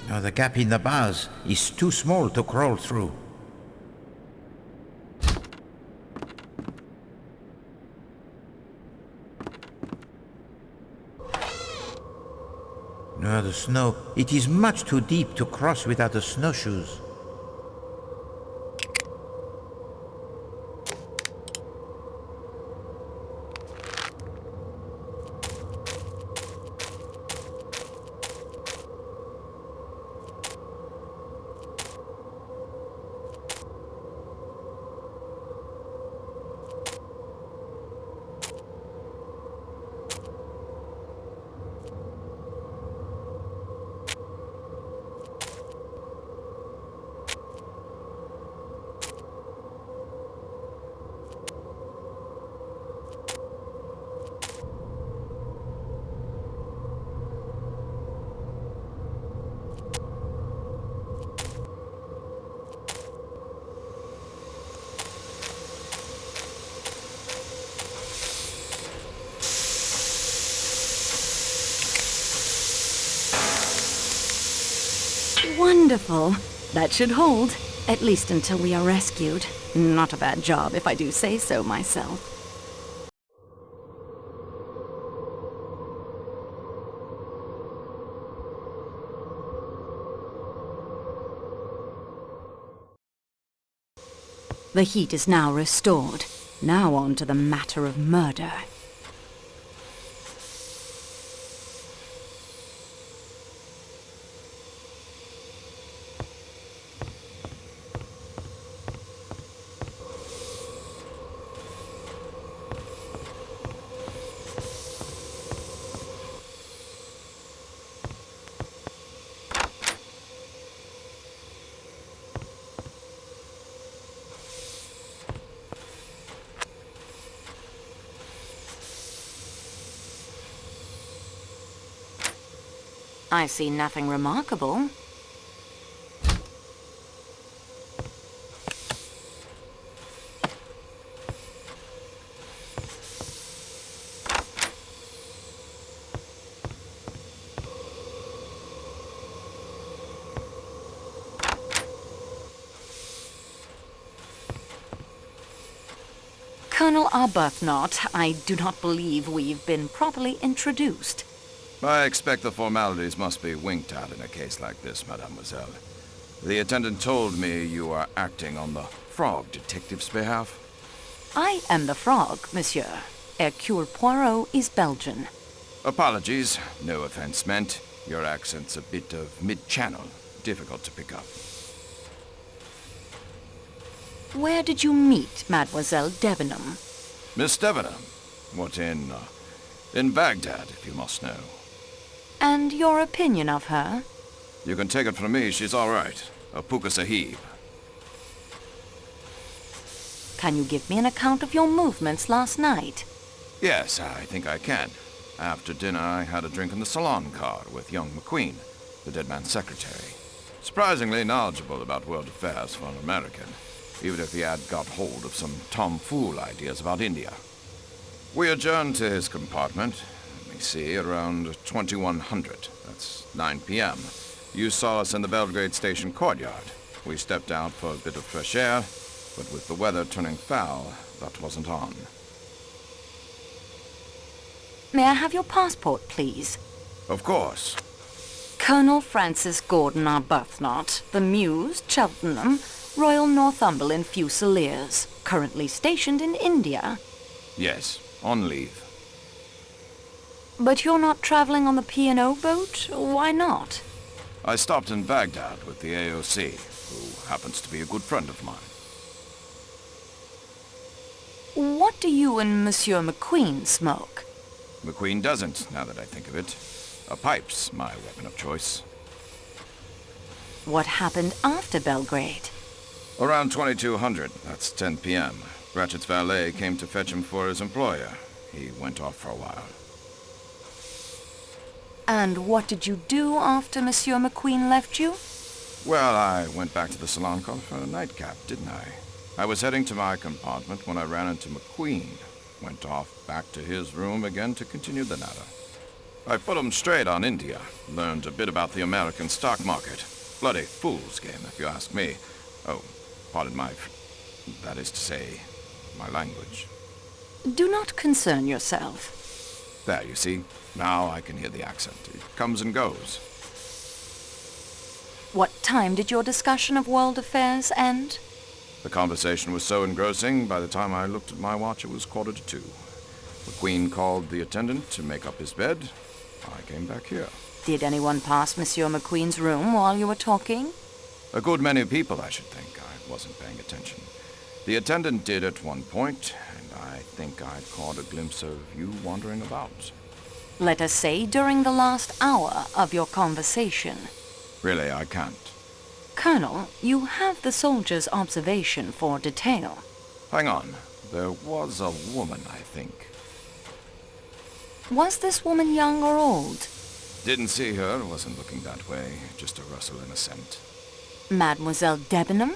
Now the gap in the bars is too small to crawl through. No, the snow, it is much too deep to cross without the snowshoes. Wonderful. That should hold, at least until we are rescued. Not a bad job, if I do say so myself. The heat is now restored. Now on to the matter of murder. I see nothing remarkable. Colonel Arbuthnot, I do not believe we've been properly introduced. I expect the formalities must be winked at in a case like this, mademoiselle. The attendant told me you are acting on the Frog Detective's behalf. I am the Frog, monsieur. Hercule Poirot is Belgian. Apologies, no offense meant. Your accent's a bit of mid-channel, difficult to pick up. Where did you meet Mademoiselle Debenham? Miss Debenham? What, in Baghdad, if you must know. And your opinion of her? You can take it from me, she's all right. A puka sahib. Can you give me an account of your movements last night? Yes, I think I can. After dinner, I had a drink in the salon car with young McQueen, the dead man's secretary. Surprisingly knowledgeable about world affairs for an American, even if he had got hold of some tomfool ideas about India. We adjourned to his compartment. Let me see, around 2100. That's 9 p.m. You saw us in the Belgrade station courtyard. We stepped out for a bit of fresh air, but with the weather turning foul, that wasn't on. May I have your passport, please? Of course. Colonel Francis Gordon Arbuthnot, the Mews, Cheltenham, Royal Northumberland Fusiliers, currently stationed in India. Yes, on leave. But you're not traveling on the P&O boat? Why not? I stopped in Baghdad with the AOC, who happens to be a good friend of mine. What do you and Monsieur McQueen smoke? McQueen doesn't, now that I think of it. A pipe's my weapon of choice. What happened after Belgrade? Around 2200, that's 10 p.m., Ratchett's valet came to fetch him for his employer. He went off for a while. And what did you do after Monsieur McQueen left you? Well, I went back to the salon car for a nightcap, didn't I? I was heading to my compartment when I ran into McQueen. Went off back to his room again to continue the natter. I put him straight on India. Learned a bit about the American stock market. Bloody fool's game, if you ask me. Oh, pardon that is to say, my language. Do not concern yourself. There, you see. Now I can hear the accent. It comes and goes. What time did your discussion of world affairs end? The conversation was so engrossing, by the time I looked at my watch, it was 1:45. McQueen called the attendant to make up his bed. I came back here. Did anyone pass Monsieur McQueen's room while you were talking? A good many people, I should think. I wasn't paying attention. The attendant did at one point, and I think I'd caught a glimpse of you wandering about. Let us say during the last hour of your conversation. Really, I can't. Colonel, you have the soldier's observation for detail. Hang on. There was a woman, I think. Was this woman young or old? Didn't see her. Wasn't looking that way. Just a rustle and a scent. Mademoiselle Debenham?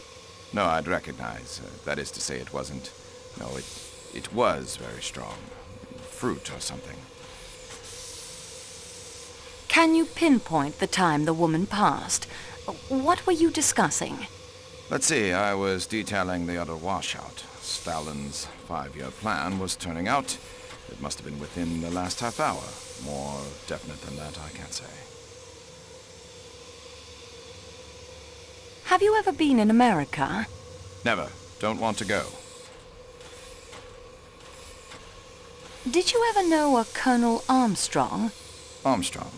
No, I'd recognize. That is to say, it wasn't. No, it was very strong. Fruit or something. Can you pinpoint the time the woman passed? What were you discussing? Let's see, I was detailing the other washout. Stalin's 5-year plan was turning out. It must have been within the last half hour. More definite than that, I can't say. Have you ever been in America? Never. Don't want to go. Did you ever know a Colonel Armstrong? Armstrong.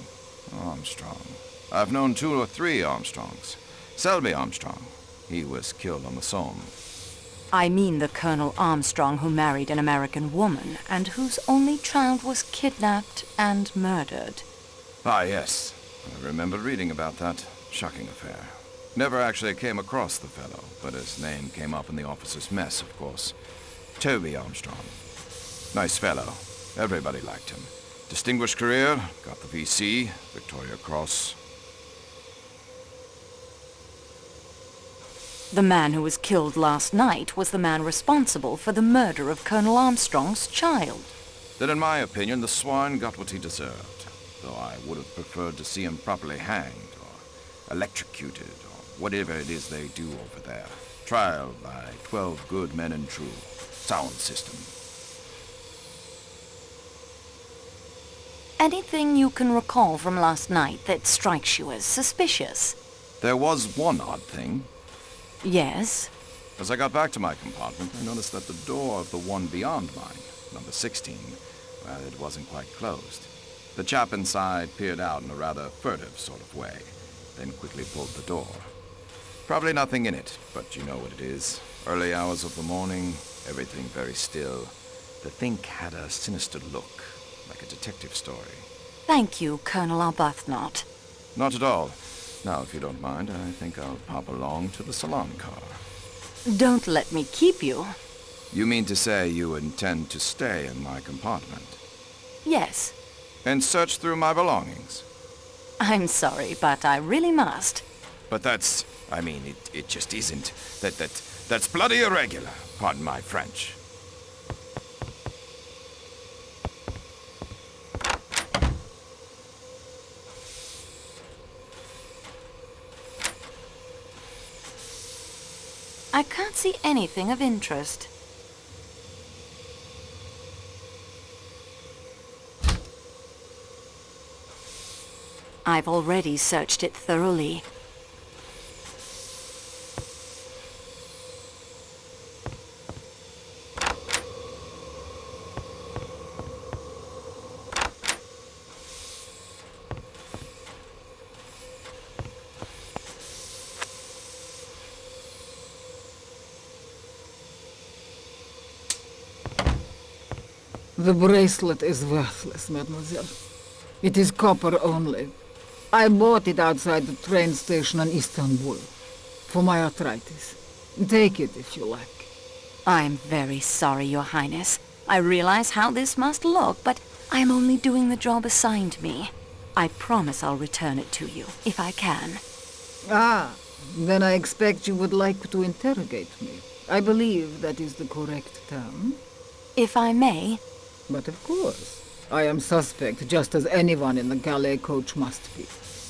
I've known 2 or 3 Armstrongs. Selby Armstrong. He was killed on the Somme. I mean the Colonel Armstrong who married an American woman and whose only child was kidnapped and murdered. Ah, yes. I remember reading about that. Shocking affair. Never actually came across the fellow, but his name came up in the officers' mess, of course. Toby Armstrong. Nice fellow. Everybody liked him. Distinguished career, got the VC, Victoria Cross. The man who was killed last night was the man responsible for the murder of Colonel Armstrong's child. Then in my opinion, the swine got what he deserved, though I would have preferred to see him properly hanged, or electrocuted, or whatever it is they do over there. Trial by 12 good men and true. Sound system. Anything you can recall from last night that strikes you as suspicious? There was one odd thing. Yes? As I got back to my compartment, I noticed that the door of the one beyond mine, number 16, well, it wasn't quite closed. The chap inside peered out in a rather furtive sort of way, then quickly pulled the door. Probably nothing in it, but you know what it is. Early hours of the morning, everything very still. The thing had a sinister look, like a detective story. Thank you, Colonel Arbuthnot. Not at all. Now, if you don't mind, I think I'll pop along to the salon car. Don't let me keep you. You mean to say you intend to stay in my compartment? Yes. And search through my belongings? I'm sorry, but I really must. But that's... I mean, it just isn't. That's bloody irregular. Pardon my French. I can't see anything of interest. I've already searched it thoroughly. The bracelet is worthless, mademoiselle. It is copper only. I bought it outside the train station in Istanbul. For my arthritis. Take it if you like. I'm very sorry, Your Highness. I realize how this must look, but I'm only doing the job assigned me. I promise I'll return it to you, if I can. Ah, then I expect you would like to interrogate me. I believe that is the correct term. If I may. But of course. I am suspect just as anyone in the Calais coach must be.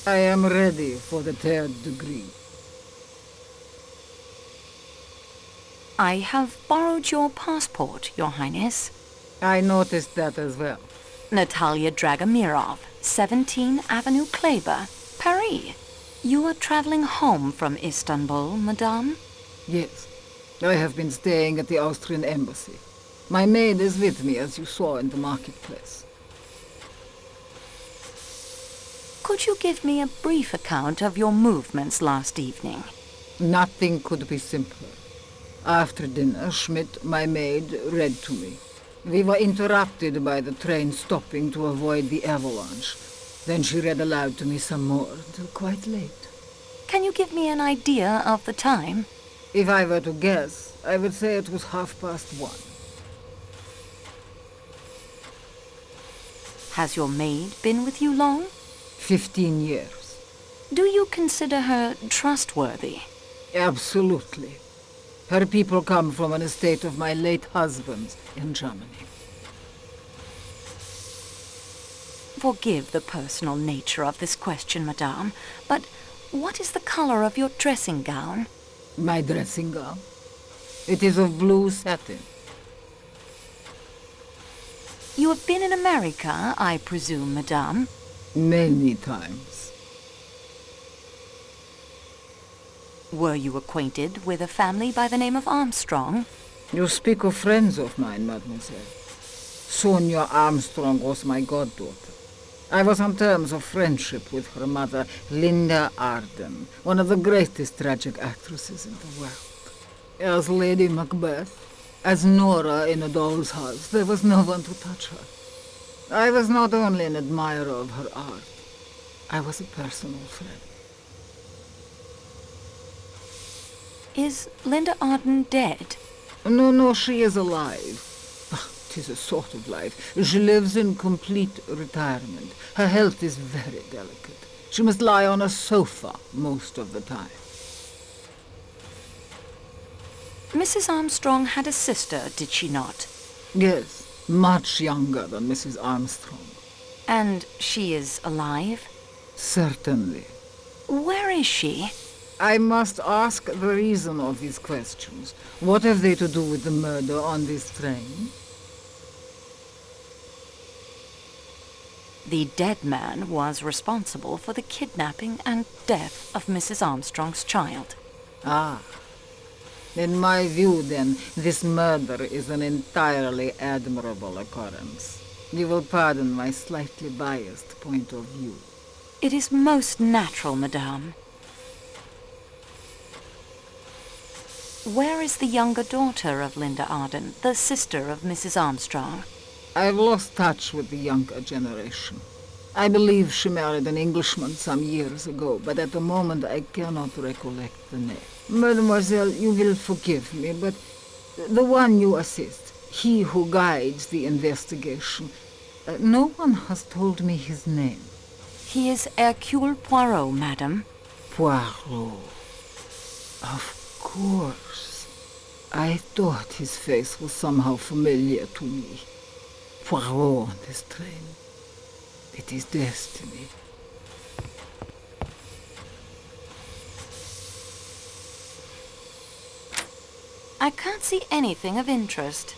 I am ready for the 3rd degree. I have borrowed your passport, Your Highness. I noticed that as well. Natalia Dragomirov, 17 Avenue Kleber, Paris. You are traveling home from Istanbul, madame? Yes. I have been staying at the Austrian embassy. My maid is with me, as you saw in the marketplace. Could you give me a brief account of your movements last evening? Nothing could be simpler. After dinner, Schmidt, my maid, read to me. We were interrupted by the train stopping to avoid the avalanche. Then she read aloud to me some more, till quite late. Can you give me an idea of the time? If I were to guess, I would say it was 1:30. Has your maid been with you long? 15 years. Do you consider her trustworthy? Absolutely. Her people come from an estate of my late husband's in Germany. Forgive the personal nature of this question, madame, but what is the color of your dressing gown? My dressing gown? It is of blue satin. You have been in America, I presume, madame? Many times. Were you acquainted with a family by the name of Armstrong? You speak of friends of mine, mademoiselle. Sonia Armstrong was my goddaughter. I was on terms of friendship with her mother, Linda Arden, one of the greatest tragic actresses in the world. As Lady Macbeth, as Nora in A Doll's House, there was no one to touch her. I was not only an admirer of her art, I was a personal friend. Is Linda Arden dead? No, she is alive. It is a sort of life. She lives in complete retirement. Her health is very delicate. She must lie on a sofa most of the time. Mrs. Armstrong had a sister, did she not? Yes, much younger than Mrs. Armstrong. And she is alive? Certainly. Where is she? I must ask the reason of these questions. What have they to do with the murder on this train? The dead man was responsible for the kidnapping and death of Mrs. Armstrong's child. Ah. In my view, then, this murder is an entirely admirable occurrence. You will pardon my slightly biased point of view. It is most natural, madame. Where is the younger daughter of Linda Arden, the sister of Mrs. Armstrong? I've lost touch with the younger generation. I believe she married an Englishman some years ago, but at the moment I cannot recollect the name. Mademoiselle, you will forgive me, but the one you assist, he who guides the investigation, no one has told me his name. He is Hercule Poirot, madame. Poirot. Of course. I thought his face was somehow familiar to me. Poirot on this train. It is destiny. I can't see anything of interest.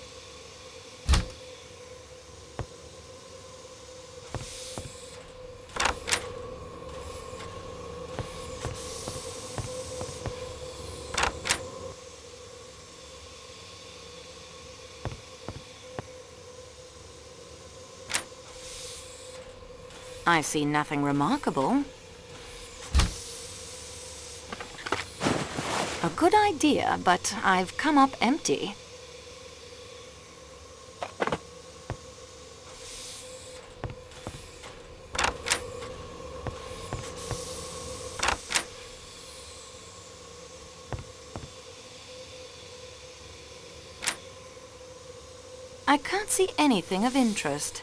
I see nothing remarkable. A good idea, but I've come up empty. I can't see anything of interest.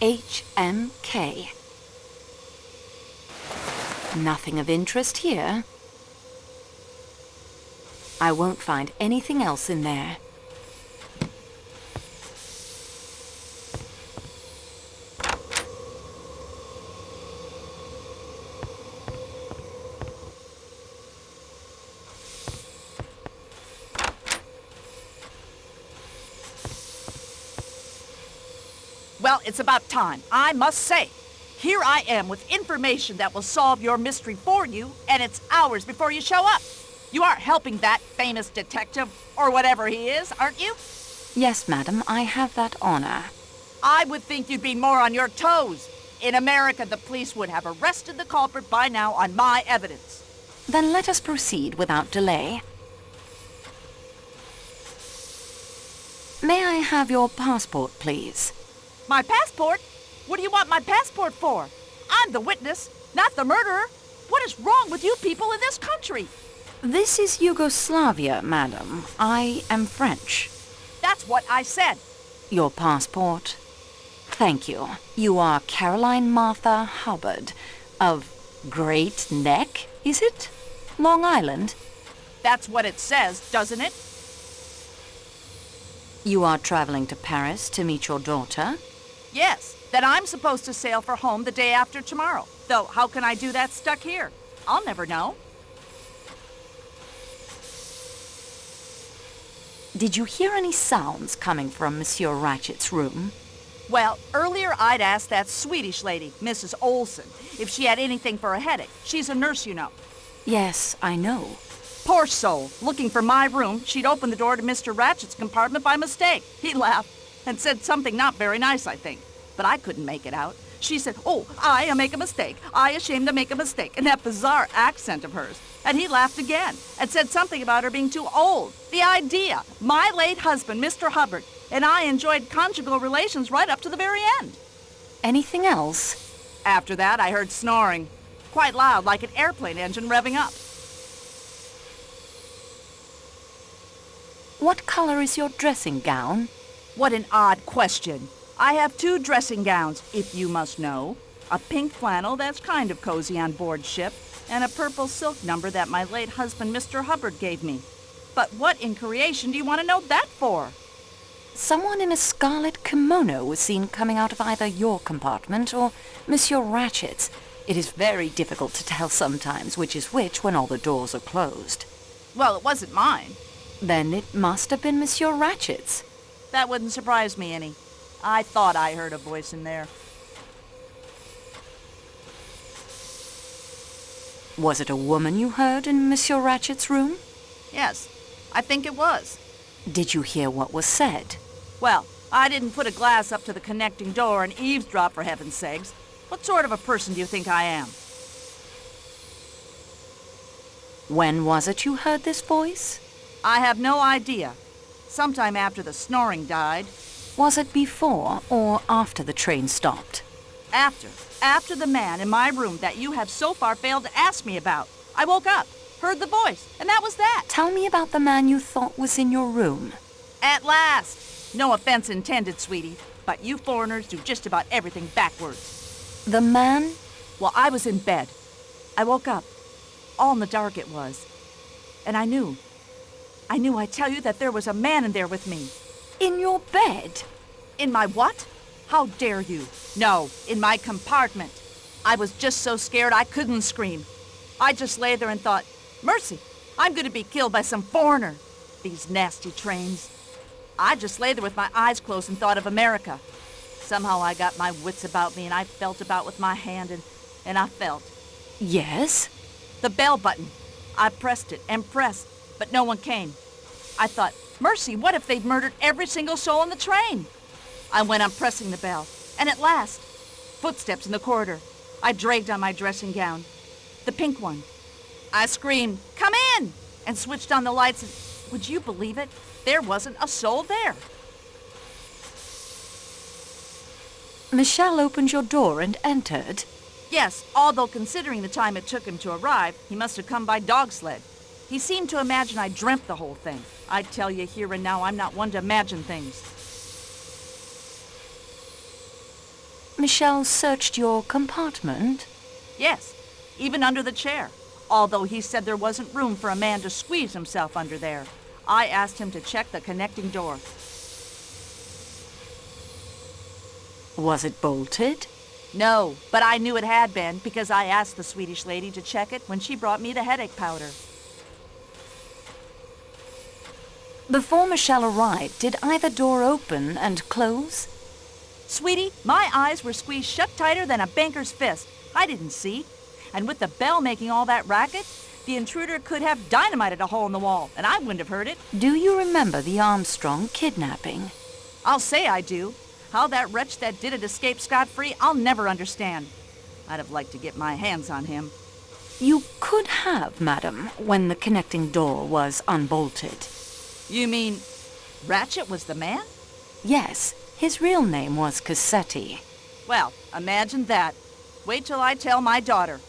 HMK. Nothing of interest here. I won't find anything else in there. Well, it's about time, I must say. Here I am with information that will solve your mystery for you, and it's hours before you show up. You aren't helping that famous detective, or whatever he is, aren't you? Yes, madam, I have that honor. I would think you'd be more on your toes. In America, the police would have arrested the culprit by now on my evidence. Then let us proceed without delay. May I have your passport, please? My passport? What do you want my passport for? I'm the witness, not the murderer. What is wrong with you people in this country? This is Yugoslavia, madam. I am French. That's what I said. Your passport? Thank you. You are Caroline Martha Hubbard of Great Neck, is it? Long Island? That's what it says, doesn't it? You are traveling to Paris to meet your daughter? Yes, that I'm supposed to sail for home the day after tomorrow. Though, how can I do that stuck here? I'll never know. Did you hear any sounds coming from Monsieur Ratchett's room? Well, earlier I'd asked that Swedish lady, Mrs. Olson, if she had anything for a headache. She's a nurse, you know. Yes, I know. Poor soul. Looking for my room, she'd opened the door to Mr. Ratchett's compartment by mistake. He laughed and said something not very nice, I think. But I couldn't make it out. She said, "Oh, I make a mistake. I ashamed to make a mistake," in that bizarre accent of hers. And he laughed again and said something about her being too old. The idea! My late husband, Mr. Hubbard, and I enjoyed conjugal relations right up to the very end. Anything else? After that, I heard snoring. Quite loud, like an airplane engine revving up. What color is your dressing gown? What an odd question. I have 2 dressing gowns, if you must know. A pink flannel that's kind of cozy on board ship, and a purple silk number that my late husband, Mr. Hubbard, gave me. But what in creation do you want to know that for? Someone in a scarlet kimono was seen coming out of either your compartment or Monsieur Ratchett's. It is very difficult to tell sometimes which is which when all the doors are closed. Well, it wasn't mine. Then it must have been Monsieur Ratchett's. That wouldn't surprise me any. I thought I heard a voice in there. Was it a woman you heard in Monsieur Ratchett's room? Yes, I think it was. Did you hear what was said? Well, I didn't put a glass up to the connecting door and eavesdrop, for heaven's sakes. What sort of a person do you think I am? When was it you heard this voice? I have no idea. Sometime after the snoring died. Was it before or after the train stopped? After. After the man in my room that you have so far failed to ask me about. I woke up, heard the voice, and that was that. Tell me about the man you thought was in your room. At last. No offense intended, sweetie, but you foreigners do just about everything backwards. The man? Well, I was in bed. I woke up. All in the dark it was. And I knew, I tell you, that there was a man in there with me. In your bed? In my what? How dare you? No, in my compartment. I was just so scared I couldn't scream. I just lay there and thought, mercy, I'm going to be killed by some foreigner. These nasty trains. I just lay there with my eyes closed and thought of America. Somehow I got my wits about me and I felt about with my hand and I felt. Yes? The bell button. I pressed it and pressed, but no one came. I thought, mercy, what if they'd murdered every single soul on the train? I went on pressing the bell, and at last, footsteps in the corridor. I dragged on my dressing gown, the pink one. I screamed, come in, and switched on the lights, and would you believe it? There wasn't a soul there. Michel opened your door and entered? Yes, although considering the time it took him to arrive, he must have come by dog sled. He seemed to imagine I dreamt the whole thing. I tell you here and now, I'm not one to imagine things. Michel searched your compartment? Yes, even under the chair. Although he said there wasn't room for a man to squeeze himself under there. I asked him to check the connecting door. Was it bolted? No, but I knew it had been because I asked the Swedish lady to check it when she brought me the headache powder. Before Michel arrived, did either door open and close? Sweetie, my eyes were squeezed shut tighter than a banker's fist. I didn't see. And with the bell making all that racket, the intruder could have dynamited a hole in the wall, and I wouldn't have heard it. Do you remember the Armstrong kidnapping? I'll say I do. How that wretch that did it escaped scot-free, I'll never understand. I'd have liked to get my hands on him. You could have, madam, when the connecting door was unbolted. You mean Ratchett was the man? Yes, his real name was Cassetti. Well, imagine that. Wait till I tell my daughter.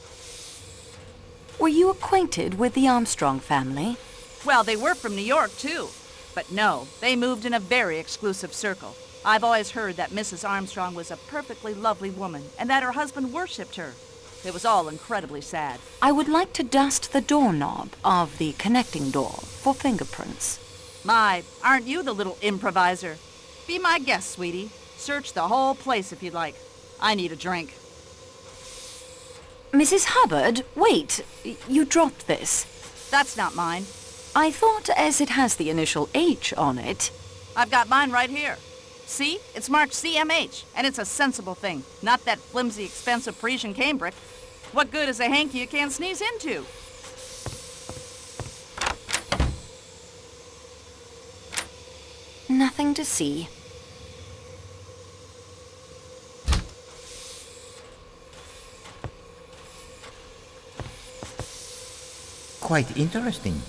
Were you acquainted with the Armstrong family? Well, they were from New York, too. But no, they moved in a very exclusive circle. I've always heard that Mrs. Armstrong was a perfectly lovely woman and that her husband worshipped her. It was all incredibly sad. I would like to dust the doorknob of the connecting door for fingerprints. My, aren't you the little improviser? Be my guest, sweetie. Search the whole place if you'd like. I need a drink. Mrs. Hubbard, wait. You dropped this. That's not mine. I thought as it has the initial H on it. I've got mine right here. See? It's marked CMH, and it's a sensible thing. Not that flimsy, expensive Parisian cambric. What good is a hanky you can't sneeze into? Nothing to see. Quite interesting.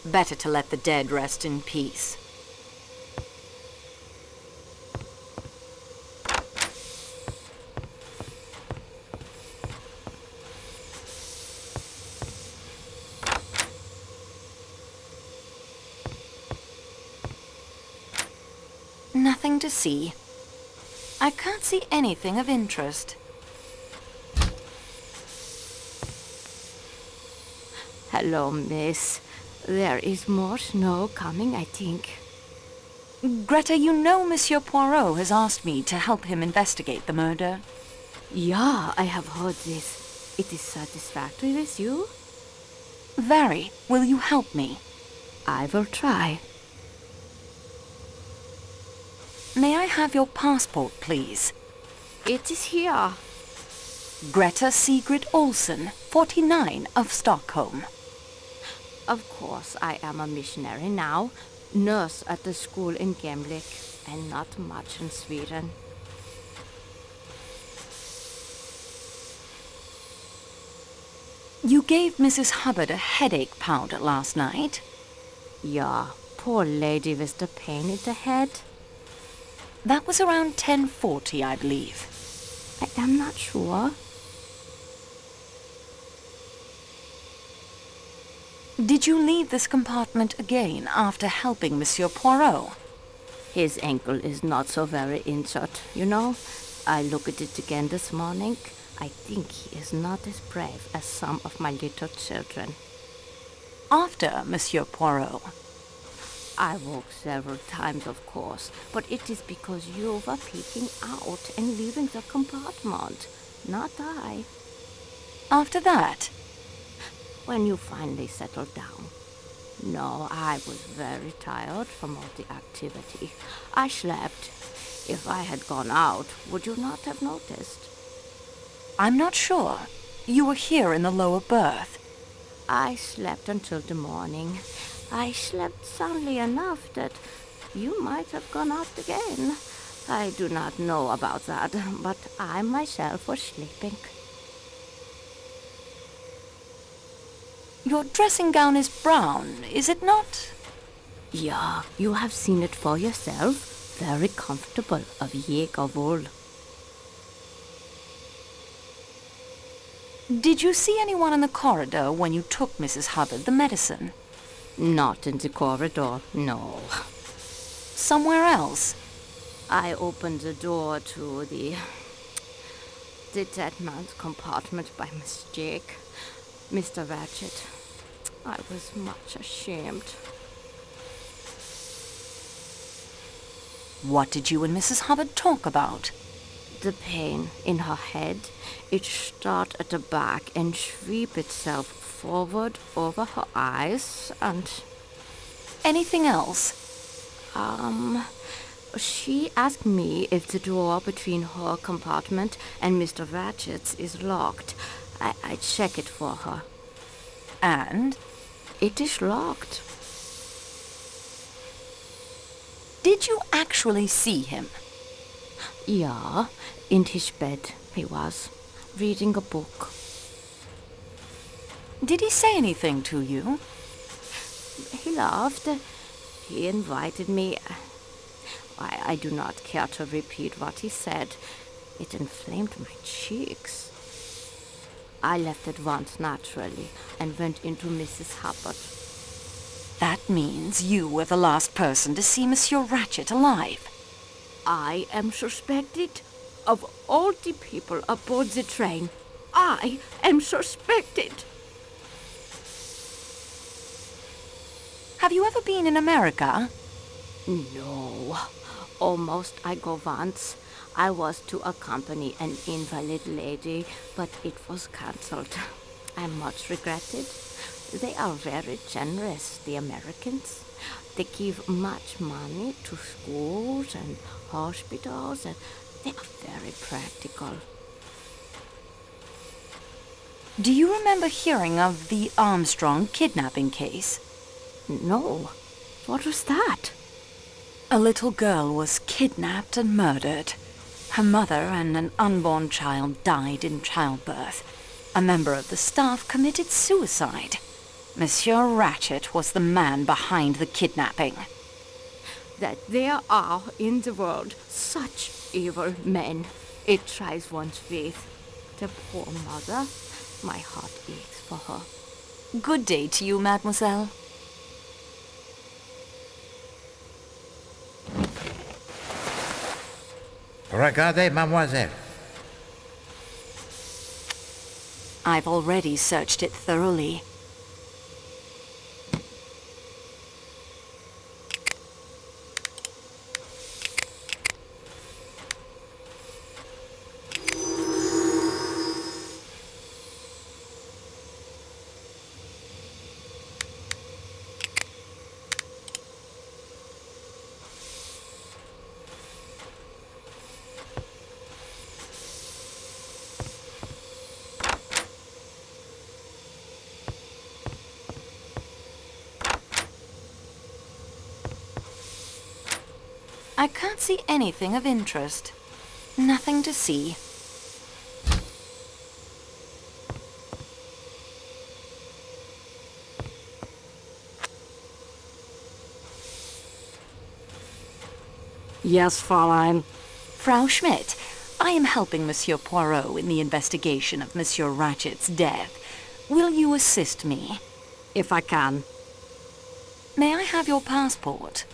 Better to let the dead rest in peace. Nothing to see. I can't see anything of interest. Hello, miss. There is more snow coming, I think. Greta, you know Monsieur Poirot has asked me to help him investigate the murder. Yeah, I have heard this. It is satisfactory with you? Very. Will you help me? I will try. May I have your passport, please? It is here. Greta Sigrid Olsen, 49 of Stockholm. Of course, I am a missionary now, nurse at the school in Gemlik, and not much in Sweden. You gave Mrs. Hubbard a headache powder last night? Yeah, poor lady with the pain in the head. That was around 10:40, I believe. I am not sure. Did you leave this compartment again after helping Monsieur Poirot? His ankle is not so very injured, you know. I looked at it again this morning. I think he is not as brave as some of my little children. After Monsieur Poirot? I woke several times, of course, but it is because you were peeking out and leaving the compartment, not I. After that? When you finally settled down. No, I was very tired from all the activity. I slept. If I had gone out, would you not have noticed? I'm not sure. You were here in the lower berth. I slept until the morning. I slept soundly enough that you might have gone out again. I do not know about that, but I myself was sleeping. Your dressing gown is brown, is it not? Yeah, you have seen it for yourself. Very comfortable, of Jäger wool. Did you see anyone in the corridor when you took Mrs. Hubbard the medicine? Not in the corridor, no. Somewhere else? I opened the door to the dead man's compartment by mistake. Mr. Ratchett. I was much ashamed. What did you and Mrs. Hubbard talk about? The pain in her head. It started at the back and sweep itself forward over her eyes and... Anything else? She asked me if the door between her compartment and Mr. Ratchett's is locked. I check it for her. And? It is locked. Did you actually see him? Yeah, in his bed he was, reading a book. Did he say anything to you? He laughed. He invited me. I do not care to repeat what he said. It inflamed my cheeks. I left at once, naturally, and went into Mrs. Hubbard. That means you were the last person to see Monsieur Ratchett alive. I am suspected of all the people aboard the train. I am suspected. Have you ever been in America? No. Almost I go once. I was to accompany an invalid lady, but it was cancelled. I much regret it. They are very generous, the Americans. They give much money to schools and hospitals, and they are very practical. Do you remember hearing of the Armstrong kidnapping case? No. What was that? A little girl was kidnapped and murdered. Her mother and an unborn child died in childbirth. A member of the staff committed suicide. Monsieur Ratchett was the man behind the kidnapping. That there are in the world such evil men. It tries one's faith. The poor mother. My heart aches for her. Good day to you, mademoiselle. Regardez, mademoiselle. I've already searched it thoroughly. I can't see anything of interest. Nothing to see. Yes, Fräulein. Frau Schmidt, I am helping Monsieur Poirot in the investigation of Monsieur Ratchett's death. Will you assist me? if I can. May I have your passport?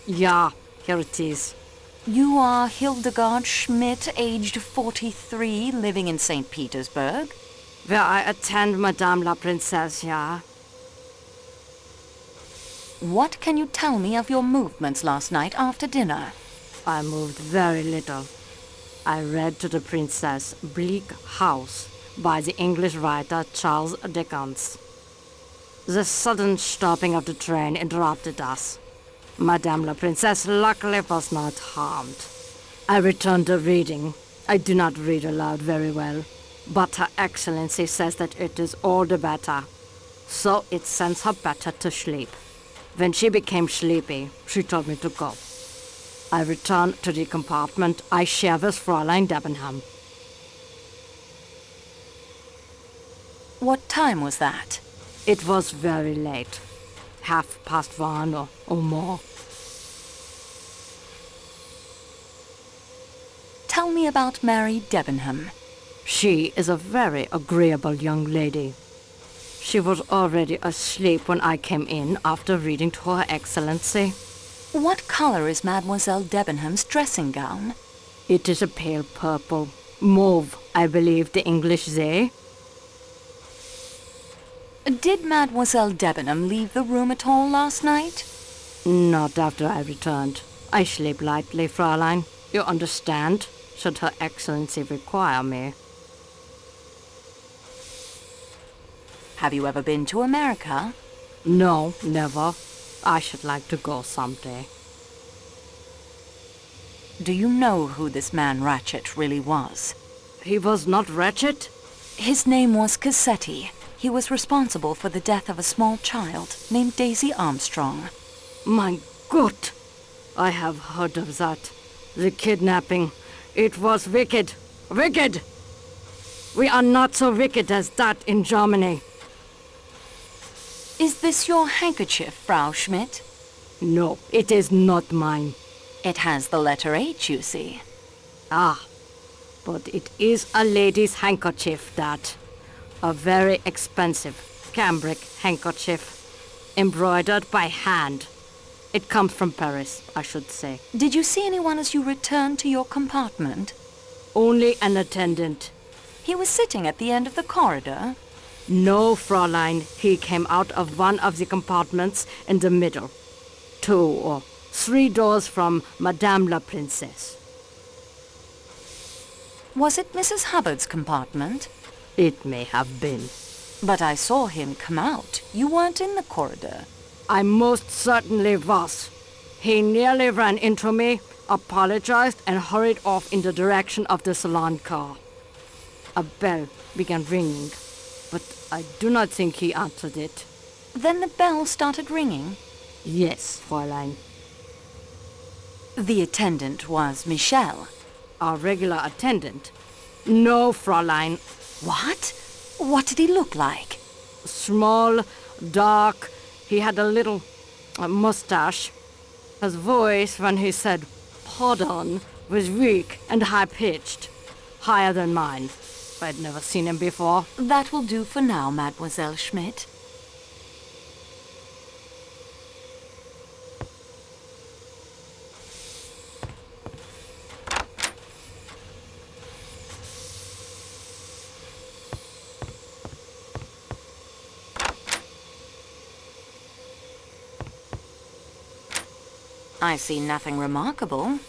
Yeah, here it is. You are Hildegard Schmidt, aged 43, living in St. Petersburg? Where I attend Madame la Princesse, yeah. What can you tell me of your movements last night after dinner? I moved very little. I read to the Princess Bleak House by the English writer Charles Dickens. The sudden stopping of the train interrupted us. Madame la Princesse luckily was not harmed. I returned to reading. I do not read aloud very well, but Her Excellency says that it is all the better. So it sends her better to sleep. When she became sleepy, she told me to go. I returned to the compartment I share with Fräulein Debenham. What time was that? It was very late. 1:30 or more. Tell me about Mary Debenham. She is a very agreeable young lady. She was already asleep when I came in after reading to Her Excellency. What color is Mademoiselle Debenham's dressing gown? It is a pale purple. Mauve, I believe the English say. Did Mademoiselle Debenham leave the room at all last night? Not after I returned. I sleep lightly, Fräulein. You understand? Should Her Excellency require me. Have you ever been to America? No, never. I should like to go someday. Do you know who this man Ratchett really was? He was not Ratchett? His name was Cassetti. He was responsible for the death of a small child named Daisy Armstrong. My God! I have heard of that. The kidnapping. It was wicked. Wicked! We are not so wicked as that in Germany. Is this your handkerchief, Frau Schmidt? No, it is not mine. It has the letter H, you see. Ah, but it is a lady's handkerchief, that. A very expensive cambric handkerchief, embroidered by hand. It comes from Paris, I should say. Did you see anyone as you returned to your compartment? Only an attendant. He was sitting at the end of the corridor? No, Fräulein. He came out of one of the compartments in the middle. 2 or 3 doors from Madame la Princesse. Was it Mrs. Hubbard's compartment? It may have been. But I saw him come out. You weren't in the corridor. I most certainly was. He nearly ran into me, apologized, and hurried off in the direction of the salon car. A bell began ringing, but I do not think he answered it. Then the bell started ringing? Yes, Fräulein. The attendant was Michel. Our regular attendant? No, Fräulein. What? What did he look like? Small, dark. He had a little mustache. His voice, when he said, "Pardon," was weak and high-pitched. Higher than mine. I'd never seen him before. That will do for now, Mademoiselle Schmidt. I see nothing remarkable.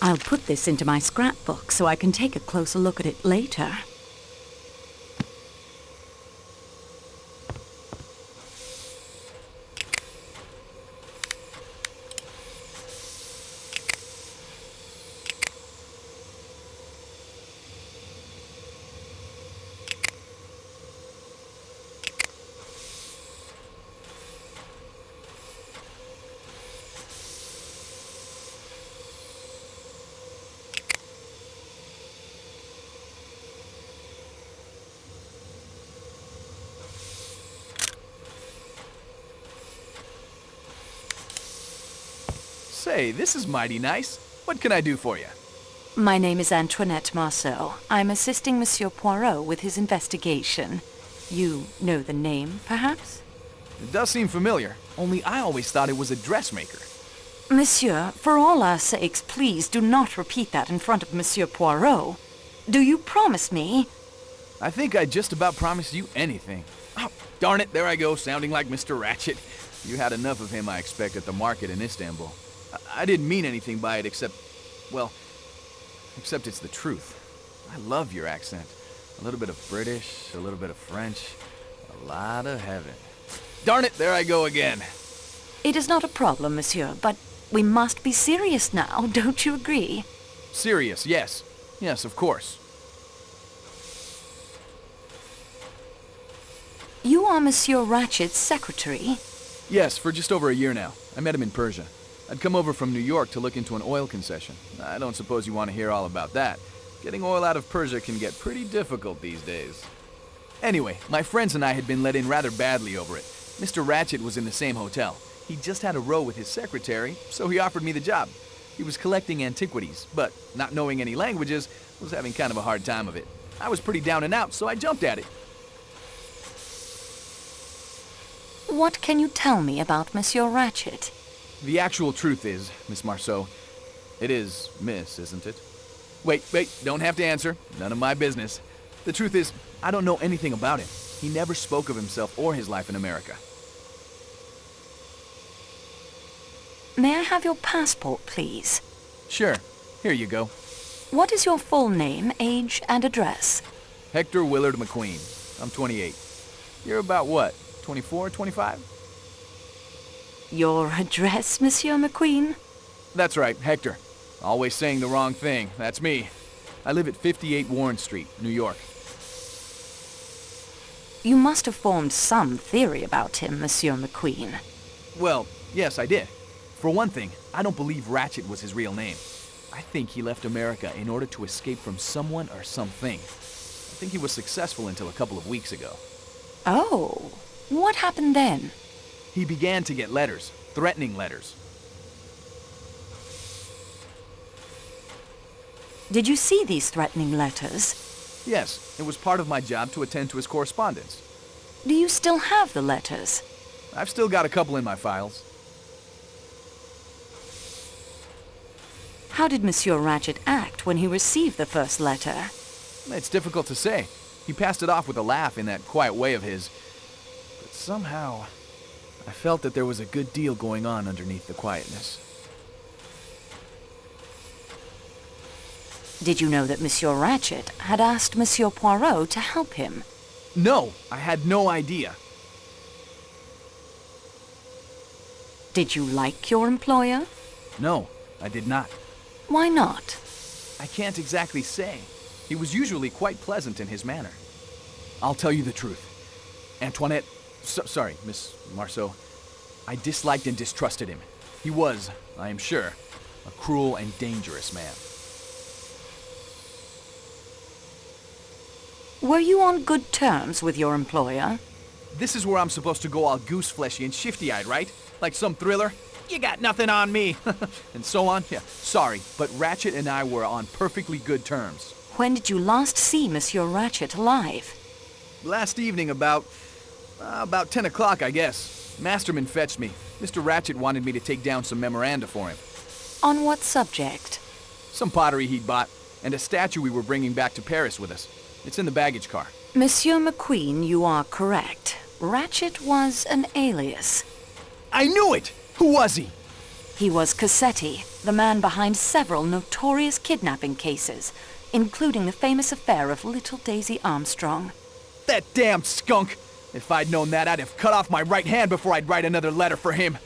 I'll put this into my scrapbook so I can take a closer look at it later. Say, this is mighty nice. What can I do for you? My name is Antoinette Marceau. I'm assisting Monsieur Poirot with his investigation. You know the name, perhaps? It does seem familiar, only I always thought it was a dressmaker. Monsieur, for all our sakes, please do not repeat that in front of Monsieur Poirot. Do you promise me? I think I just about promised you anything. Oh, darn it, there I go, sounding like Mr. Ratchett. You had enough of him, I expect, at the market in Istanbul. I didn't mean anything by it except, well, except it's the truth. I love your accent. A little bit of British, a little bit of French, a lot of heaven. Darn it, there I go again. It is not a problem, monsieur, but we must be serious now, don't you agree? Serious, yes. Yes, of course. You are Monsieur Ratchett's secretary? Yes, for just over a year now. I met him in Persia. I'd come over from New York to look into an oil concession. I don't suppose you want to hear all about that. Getting oil out of Persia can get pretty difficult these days. Anyway, my friends and I had been let in rather badly over it. Mr. Ratchett was in the same hotel. He just had a row with his secretary, so he offered me the job. He was collecting antiquities, but not knowing any languages, was having kind of a hard time of it. I was pretty down and out, so I jumped at it. What can you tell me about Monsieur Ratchett? The actual truth is, Miss Marceau, it is Miss, isn't it? Wait, don't have to answer. None of my business. The truth is, I don't know anything about him. He never spoke of himself or his life in America. May I have your passport, please? Sure. Here you go. What is your full name, age, and address? Hector Willard McQueen. I'm 28. You're about what, 24, 25? Your address, Monsieur McQueen? That's right, Hector. Always saying the wrong thing. That's me. I live at 58 Warren Street, New York. You must have formed some theory about him, Monsieur McQueen. Well, yes, I did. For one thing, I don't believe Ratchett was his real name. I think he left America in order to escape from someone or something. I think he was successful until a couple of weeks ago. Oh, what happened then? He began to get letters, threatening letters. Did you see these threatening letters? Yes, it was part of my job to attend to his correspondence. Do you still have the letters? I've still got a couple in my files. How did Monsieur Ratchett act when he received the first letter? It's difficult to say. He passed it off with a laugh in that quiet way of his. But somehow, I felt that there was a good deal going on underneath the quietness. Did you know that Monsieur Ratchett had asked Monsieur Poirot to help him? No, I had no idea. Did you like your employer? No, I did not. Why not? I can't exactly say. He was usually quite pleasant in his manner. I'll tell you the truth. Antoinette, sorry, Miss Marceau, I disliked and distrusted him. He was, I am sure, a cruel and dangerous man. Were you on good terms with your employer? This is where I'm supposed to go all goose-fleshy and shifty-eyed, right? Like some thriller? You got nothing on me! And so on? Yeah, sorry, but Ratchett and I were on perfectly good terms. When did you last see Monsieur Ratchett alive? Last evening about 10 o'clock, I guess. Masterman fetched me. Mr. Ratchett wanted me to take down some memoranda for him. On what subject? Some pottery he'd bought, and a statue we were bringing back to Paris with us. It's in the baggage car. Monsieur McQueen, you are correct. Ratchett was an alias. I knew it! Who was he? He was Cassetti, the man behind several notorious kidnapping cases, including the famous affair of little Daisy Armstrong. That damn skunk! If I'd known that, I'd have cut off my right hand before I'd write another letter for him.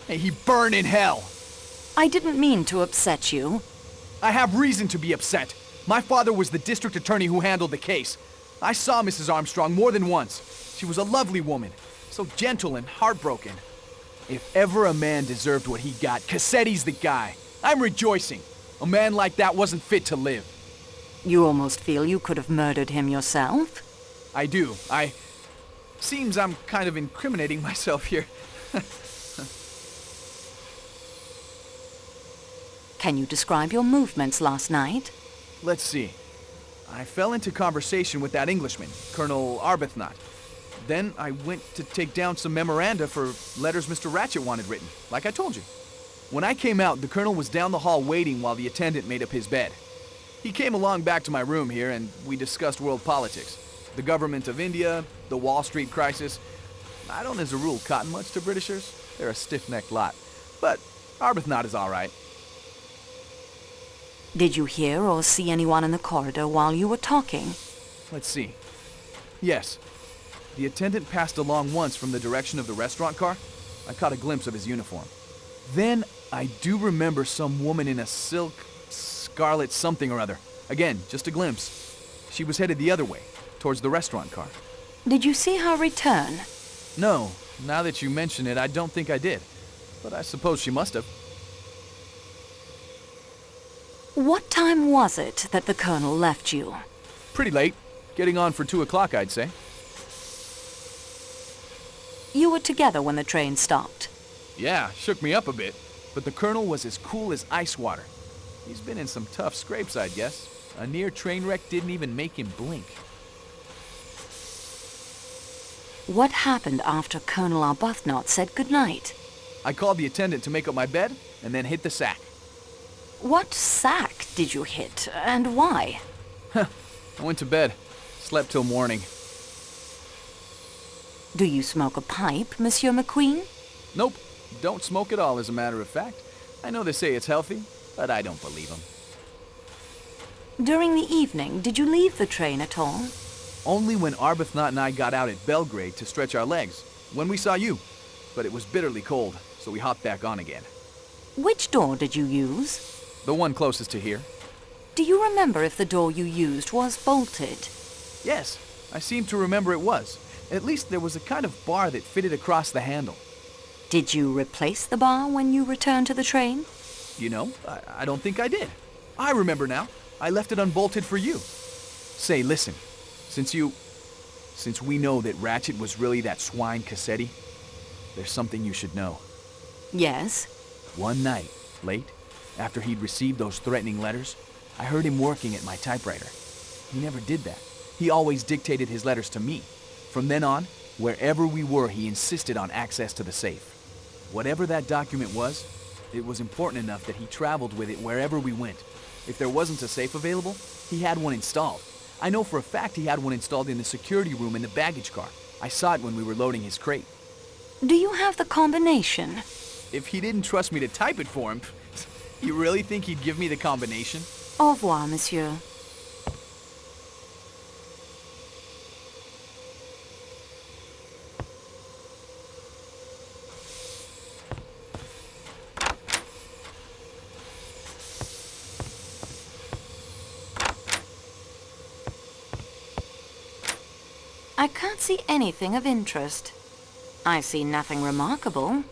May he burn in hell! I didn't mean to upset you. I have reason to be upset. My father was the district attorney who handled the case. I saw Mrs. Armstrong more than once. She was a lovely woman, so gentle and heartbroken. If ever a man deserved what he got, Cassetti's the guy. I'm rejoicing. A man like that wasn't fit to live. You almost feel you could have murdered him yourself? I do. Seems I'm kind of incriminating myself here. Can you describe your movements last night? Let's see. I fell into conversation with that Englishman, Colonel Arbuthnot. Then I went to take down some memoranda for letters Mr. Ratchett wanted written, like I told you. When I came out, the Colonel was down the hall waiting while the attendant made up his bed. He came along back to my room here, and we discussed world politics. The government of India, the Wall Street crisis. I don't, as a rule, cotton much to Britishers. They're a stiff-necked lot. But Arbuthnot is all right. Did you hear or see anyone in the corridor while you were talking? Let's see. Yes. The attendant passed along once from the direction of the restaurant car. I caught a glimpse of his uniform. Then I do remember some woman in a silk, scarlet something or other. Again, just a glimpse. She was headed the other way, towards the restaurant car. Did you see her return? No. Now that you mention it, I don't think I did. But I suppose she must have. What time was it that the Colonel left you? Pretty late. Getting on for 2 o'clock, I'd say. You were together when the train stopped? Yeah, shook me up a bit. But the Colonel was as cool as ice water. He's been in some tough scrapes, I'd guess. A near train wreck didn't even make him blink. What happened after Colonel Arbuthnot said goodnight? I called the attendant to make up my bed, and then hit the sack. What sack did you hit, and why? I went to bed. Slept till morning. Do you smoke a pipe, Monsieur McQueen? Nope. Don't smoke at all, as a matter of fact. I know they say it's healthy, but I don't believe them. During the evening, did you leave the train at all? Only when Arbuthnot and I got out at Belgrade to stretch our legs. When we saw you. But it was bitterly cold, so we hopped back on again. Which door did you use? The one closest to here. Do you remember if the door you used was bolted? Yes, I seem to remember it was. At least there was a kind of bar that fitted across the handle. Did you replace the bar when you returned to the train? You know, I don't think I did. I remember now. I left it unbolted for you. Say, listen, since we know that Ratchett was really that swine Cassetti, there's something you should know. Yes? One night, late, after he'd received those threatening letters, I heard him working at my typewriter. He never did that. He always dictated his letters to me. From then on, wherever we were, he insisted on access to the safe. Whatever that document was, it was important enough that he traveled with it wherever we went. If there wasn't a safe available, he had one installed. I know for a fact he had one installed in the security room in the baggage car. I saw it when we were loading his crate. Do you have the combination? If he didn't trust me to type it for him, you really think he'd give me the combination? Au revoir, monsieur. I can't see anything of interest. I see nothing remarkable.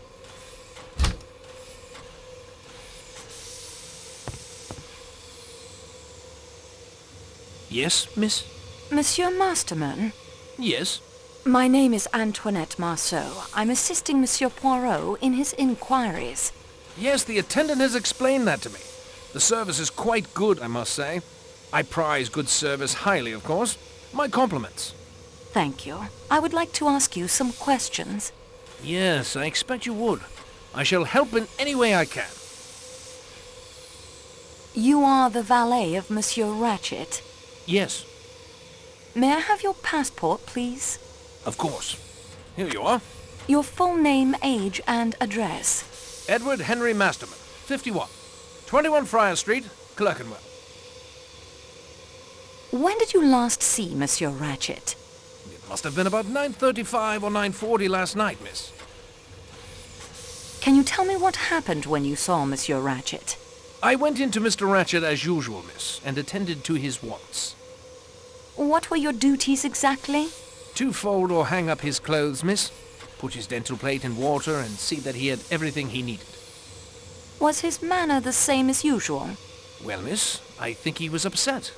Yes, miss? Monsieur Masterman? Yes? My name is Antoinette Marceau. I'm assisting Monsieur Poirot in his inquiries. Yes, the attendant has explained that to me. The service is quite good, I must say. I prize good service highly, of course. My compliments. Thank you. I would like to ask you some questions. Yes, I expect you would. I shall help in any way I can. You are the valet of Monsieur Ratchett? Yes. May I have your passport, please? Of course. Here you are. Your full name, age, and address. Edward Henry Masterman, 51. 21 Friar Street, Clerkenwell. When did you last see Monsieur Ratchett? It must have been about 9:35 or 9:40 last night, miss. Can you tell me what happened when you saw Monsieur Ratchett? I went into Mr. Ratchett as usual, miss, and attended to his wants. What were your duties exactly? To fold or hang up his clothes, miss. Put his dental plate in water and see that he had everything he needed. Was his manner the same as usual? Well, miss, I think he was upset.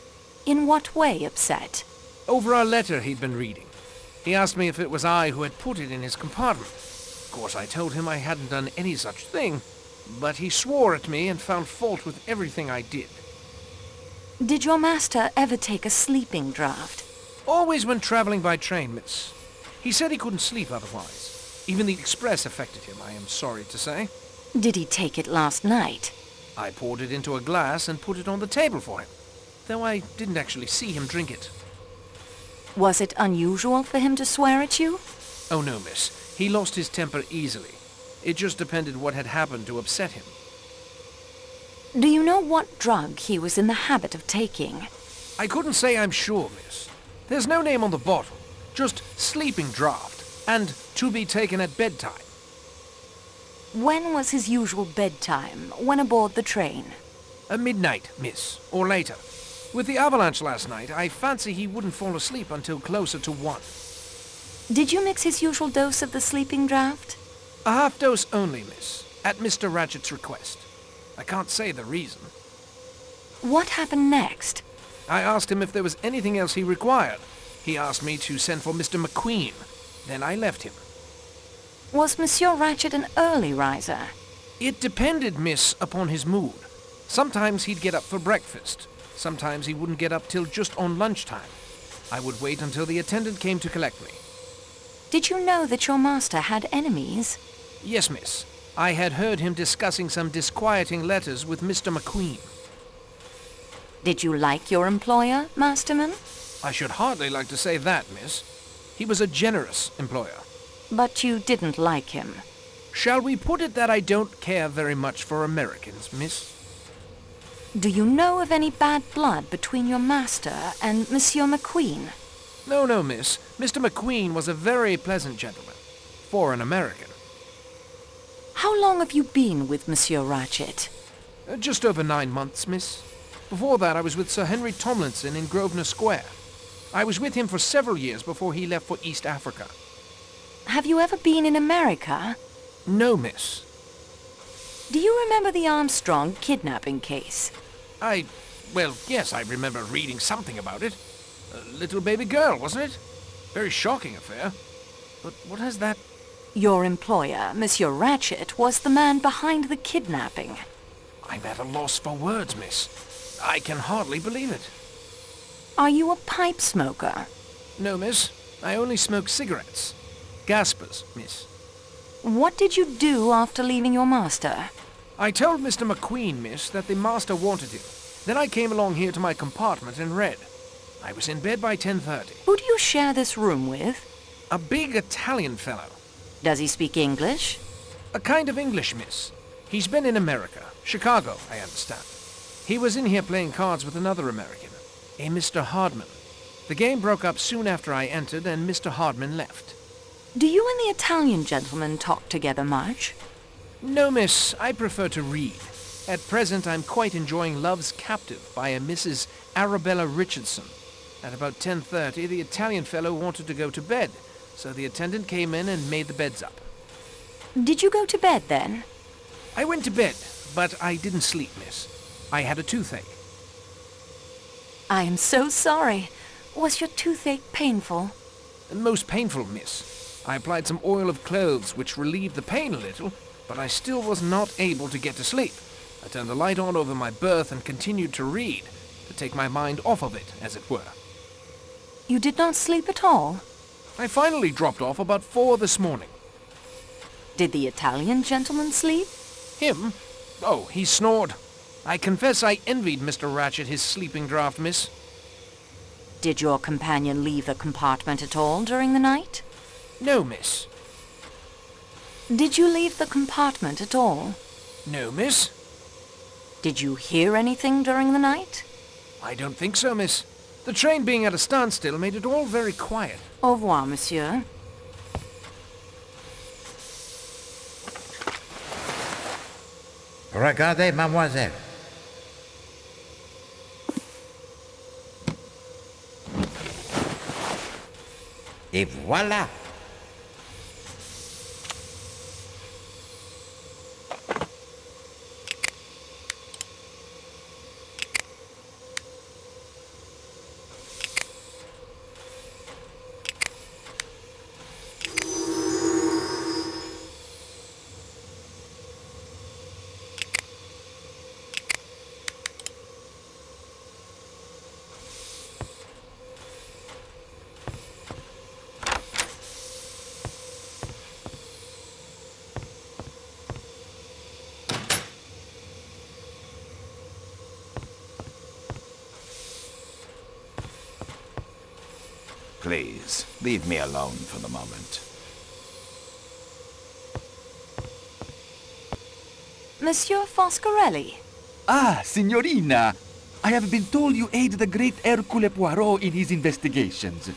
In what way upset? Over a letter he'd been reading. He asked me if it was I who had put it in his compartment. Of course, I told him I hadn't done any such thing, but he swore at me and found fault with everything I did. Did your master ever take a sleeping draught? Always when traveling by train, miss. He said he couldn't sleep otherwise. Even the express affected him, I am sorry to say. Did he take it last night? I poured it into a glass and put it on the table for him, though I didn't actually see him drink it. Was it unusual for him to swear at you? Oh no, miss. He lost his temper easily. It just depended what had happened to upset him. Do you know what drug he was in the habit of taking? I couldn't say I'm sure, miss. There's no name on the bottle, just sleeping draught, and to be taken at bedtime. When was his usual bedtime, when aboard the train? Midnight, miss, or later. With the avalanche last night, I fancy he wouldn't fall asleep until closer to 1. Did you mix his usual dose of the sleeping draught? A half dose only, miss, at Mr. Ratchett's request. I can't say the reason. What happened next? I asked him if there was anything else he required. He asked me to send for Mr. McQueen. Then I left him. Was Monsieur Ratchett an early riser? It depended, miss, upon his mood. Sometimes he'd get up for breakfast. Sometimes he wouldn't get up till just on lunchtime. I would wait until the attendant came to collect me. Did you know that your master had enemies? Yes, miss. I had heard him discussing some disquieting letters with Mr. McQueen. Did you like your employer, Masterman? I should hardly like to say that, miss. He was a generous employer. But you didn't like him. Shall we put it that I don't care very much for Americans, miss? Do you know of any bad blood between your master and Monsieur McQueen? No, miss. Mr. McQueen was a very pleasant gentleman. For an American. How long have you been with Monsieur Ratchett? Just over 9 months, miss. Before that, I was with Sir Henry Tomlinson in Grosvenor Square. I was with him for several years before he left for East Africa. Have you ever been in America? No, miss. Do you remember the Armstrong kidnapping case? Well, yes, I remember reading something about it. A little baby girl, wasn't it? Very shocking affair. But what has that... Your employer, Monsieur Ratchett, was the man behind the kidnapping. I'm at a loss for words, miss. I can hardly believe it. Are you a pipe smoker? No, miss. I only smoke cigarettes. Gaspers, miss. What did you do after leaving your master? I told Mr. McQueen, miss, that the master wanted him. Then I came along here to my compartment and read. I was in bed by 10:30. Who do you share this room with? A big Italian fellow. Does he speak English? A kind of English, miss. He's been in America. Chicago, I understand. He was in here playing cards with another American, a Mr. Hardman. The game broke up soon after I entered, and Mr. Hardman left. Do you and the Italian gentleman talk together much? No, miss. I prefer to read. At present, I'm quite enjoying Love's Captive by a Mrs. Arabella Richardson. At about 10:30, the Italian fellow wanted to go to bed, so the attendant came in and made the beds up. Did you go to bed then? I went to bed, but I didn't sleep, miss. I had a toothache. I am so sorry. Was your toothache painful? Most painful, miss. I applied some oil of cloves, which relieved the pain a little, but I still was not able to get to sleep. I turned the light on over my berth and continued to read, to take my mind off of it, as it were. You did not sleep at all? I finally dropped off about 4 this morning. Did the Italian gentleman sleep? Him? Oh, he snored. I confess I envied Mr. Ratchett his sleeping draught, miss. Did your companion leave the compartment at all during the night? No, miss. Did you leave the compartment at all? No, miss. Did you hear anything during the night? I don't think so, miss. The train being at a standstill made it all very quiet. Au revoir, monsieur. Regardez, mademoiselle. Et voilà. Please, leave me alone for the moment. Monsieur Foscarelli. Ah, Signorina! I have been told you aid the great Hercule Poirot in his investigations.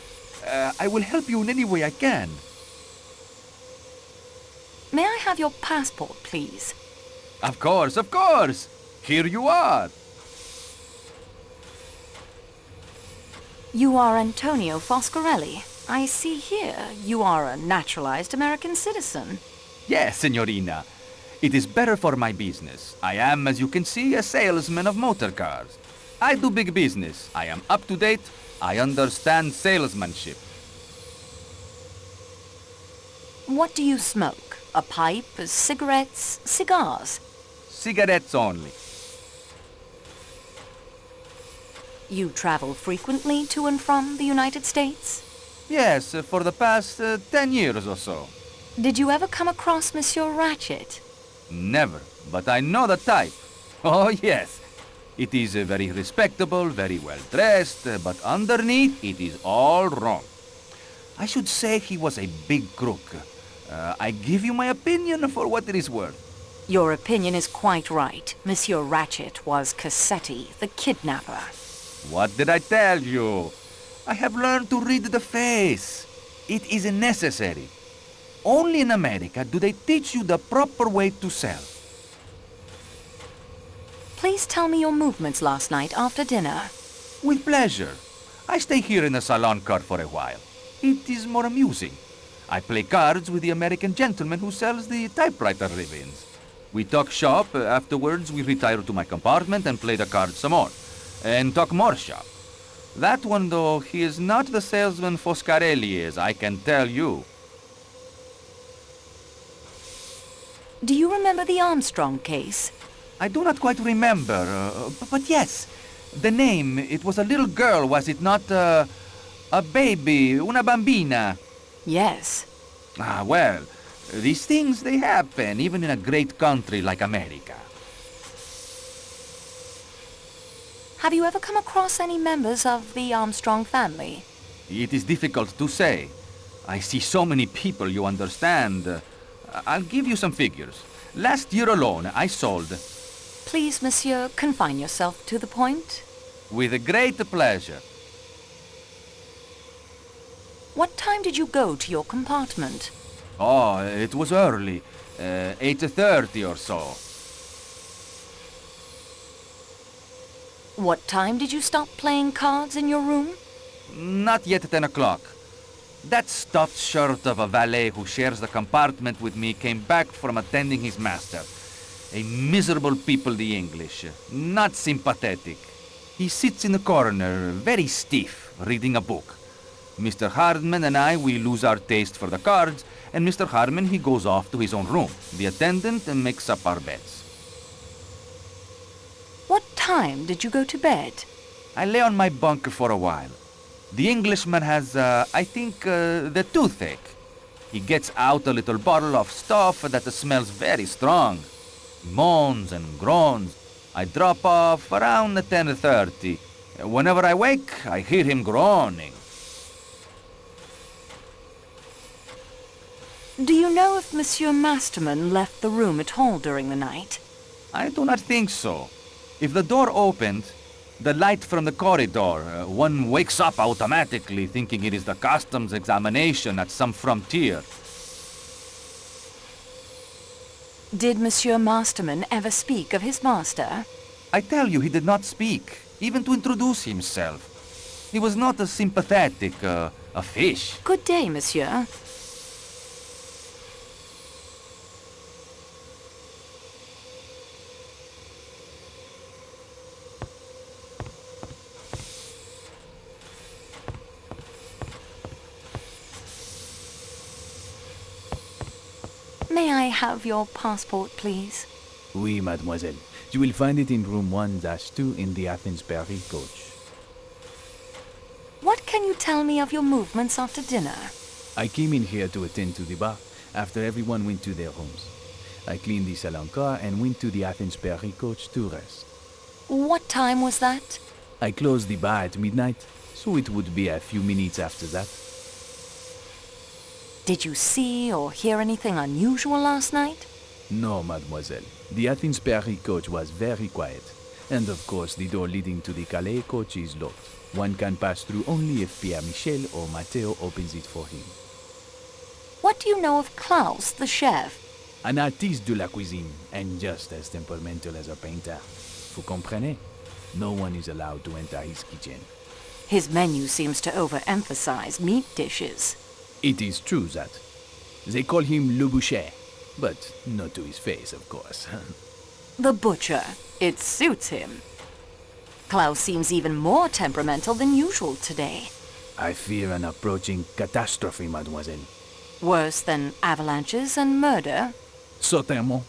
I will help you in any way I can. May I have your passport, please? Of course, of course! Here you are! You are Antonio Foscarelli. I see here you are a naturalized American citizen. Yes, Signorina. It is better for my business. I am, as you can see, a salesman of motor cars. I do big business. I am up to date. I understand salesmanship. What do you smoke? A pipe, cigarettes, cigars? Cigarettes only. You travel frequently to and from the United States? Yes, for the past 10 years or so. Did you ever come across Monsieur Ratchett? Never, but I know the type. Oh, yes. It is very respectable, very well dressed, but underneath it is all wrong. I should say he was a big crook. I give you my opinion for what it is worth. Your opinion is quite right. Monsieur Ratchett was Cassetti, the kidnapper. What did I tell you? I have learned to read the face. It is necessary. Only in America do they teach you the proper way to sell. Please tell me your movements last night after dinner. With pleasure. I stay here in the salon car for a while. It is more amusing. I play cards with the American gentleman who sells the typewriter ribbons. We talk shop. Afterwards, we retire to my compartment and play the cards some more. And talk more shop. That one, though, he is not the salesman Foscarelli is, I can tell you. Do you remember the Armstrong case? I do not quite remember, but yes. The name, it was a little girl, was it not? A baby, una bambina. Yes. Ah, well, these things, they happen, even in a great country like America. Have you ever come across any members of the Armstrong family? It is difficult to say. I see so many people, you understand. I'll give you some figures. Last year alone, I sold... Please, monsieur, confine yourself to the point. With a great pleasure. What time did you go to your compartment? Oh, it was early. 8:30 or so. What time did you stop playing cards in your room? Not yet 10 o'clock. That stuffed shirt of a valet who shares the compartment with me came back from attending his master. A miserable people, the English. Not sympathetic. He sits in the corner, very stiff, reading a book. Mr. Hardman and I, we lose our taste for the cards, and Mr. Hardman, he goes off to his own room. The attendant makes up our beds. What time did you go to bed? I lay on my bunk for a while. The Englishman has, I think, the toothache. He gets out a little bottle of stuff that smells very strong. Moans and groans. I drop off around 10:30. Whenever I wake, I hear him groaning. Do you know if Monsieur Masterman left the room at all during the night? I do not think so. If the door opened, the light from the corridor, one wakes up automatically thinking it is the customs examination at some frontier. Did Monsieur Masterman ever speak of his master? I tell you, he did not speak, even to introduce himself. He was not as sympathetic, a fish. Good day, monsieur. May I have your passport, please? Oui, mademoiselle. You will find it in room 1-2 in the Athens-Paris coach. What can you tell me of your movements after dinner? I came in here to attend to the bar after everyone went to their rooms. I cleaned the salon car and went to the Athens-Paris coach to rest. What time was that? I closed the bar at midnight, so it would be a few minutes after that. Did you see or hear anything unusual last night? No, mademoiselle. The Athens Paris coach was very quiet. And of course, the door leading to the Calais coach is locked. One can pass through only if Pierre Michel or Matteo opens it for him. What do you know of Klaus, the chef? An artiste de la cuisine, and just as temperamental as a painter. Vous comprenez? No one is allowed to enter his kitchen. His menu seems to overemphasize meat dishes. It is true that. They call him Le Boucher, but not to his face, of course. The butcher. It suits him. Klaus seems even more temperamental than usual today. I fear an approaching catastrophe, mademoiselle. Worse than avalanches and murder? Certainement.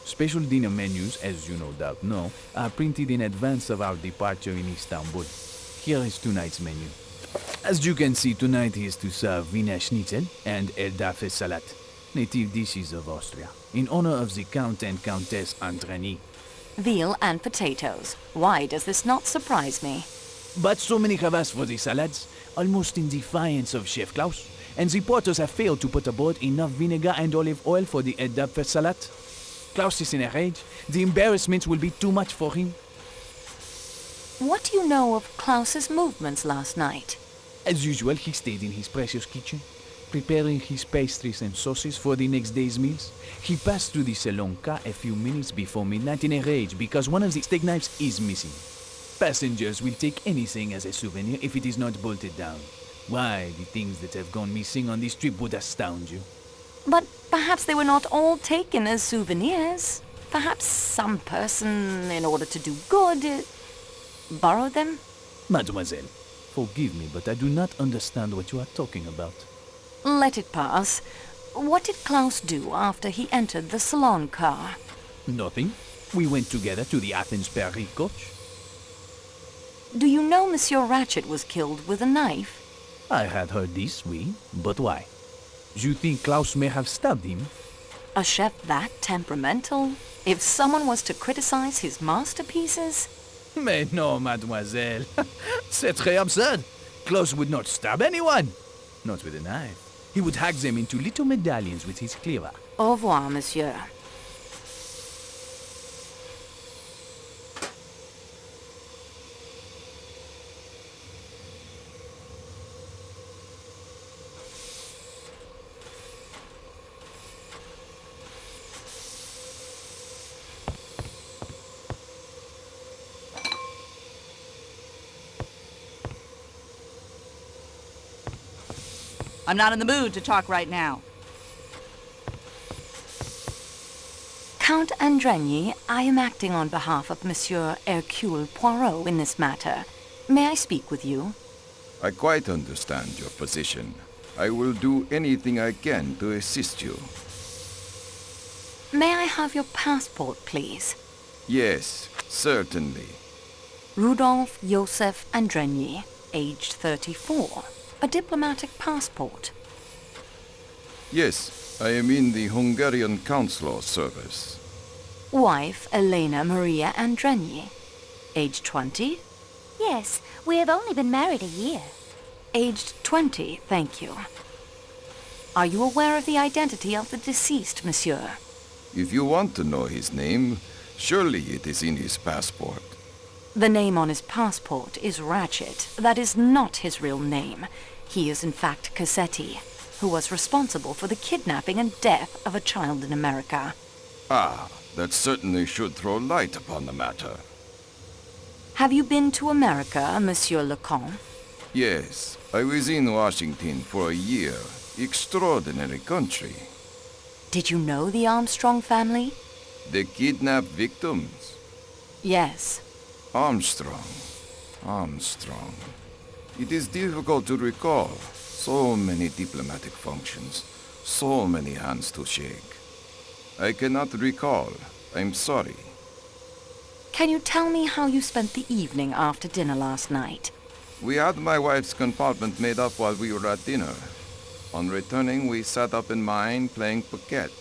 Special dinner menus, as you no doubt know, are printed in advance of our departure in Istanbul. Here is tonight's menu. As you can see, tonight is to serve Wiener Schnitzel and Eldafe Salat, native dishes of Austria, in honor of the Count and Countess Andreni. Veal and potatoes. Why does this not surprise me? But so many have asked for the salads, almost in defiance of Chef Klaus, and the porters have failed to put aboard enough vinegar and olive oil for the Eldafe Salat. Klaus is in a rage. The embarrassment will be too much for him. What do you know of Klaus's movements last night? As usual, he stayed in his precious kitchen, preparing his pastries and sauces for the next day's meals. He passed through the salon car a few minutes before midnight in a rage because one of the steak knives is missing. Passengers will take anything as a souvenir if it is not bolted down. Why, the things that have gone missing on this trip would astound you. But perhaps they were not all taken as souvenirs. Perhaps some person, in order to do good, borrowed them? Mademoiselle, forgive me, but I do not understand what you are talking about. Let it pass. What did Klaus do after he entered the salon car? Nothing. We went together to the Athens Paris coach. Do you know Monsieur Ratchett was killed with a knife? I had heard this, oui, but why? You think Klaus may have stabbed him? A chef that temperamental? If someone was to criticize his masterpieces? Mais non, mademoiselle. C'est très absurd. Klaus would not stab anyone. Not with a knife. He would hack them into little medallions with his cleaver. Au revoir, monsieur. I'm not in the mood to talk right now. Count Andreni, I am acting on behalf of Monsieur Hercule Poirot in this matter. May I speak with you? I quite understand your position. I will do anything I can to assist you. May I have your passport, please? Yes, certainly. Rudolf Josef Andreni, aged 34. A diplomatic passport. Yes, I am in the Hungarian consular service. Wife, Elena Maria Andreni. Aged 20? Yes, we have only been married a year. Aged 20, thank you. Are you aware of the identity of the deceased, monsieur? If you want to know his name, surely it is in his passport. The name on his passport is Ratchett. That is not his real name. He is in fact Cassetti, who was responsible for the kidnapping and death of a child in America. Ah, that certainly should throw light upon the matter. Have you been to America, Monsieur Leconte? Yes, I was in Washington for a year. Extraordinary country. Did you know the Armstrong family? The kidnapped victims? Yes. Armstrong. It is difficult to recall. So many diplomatic functions. So many hands to shake. I cannot recall. I'm sorry. Can you tell me how you spent the evening after dinner last night? We had my wife's compartment made up while we were at dinner. On returning, we sat up in mine playing piquet.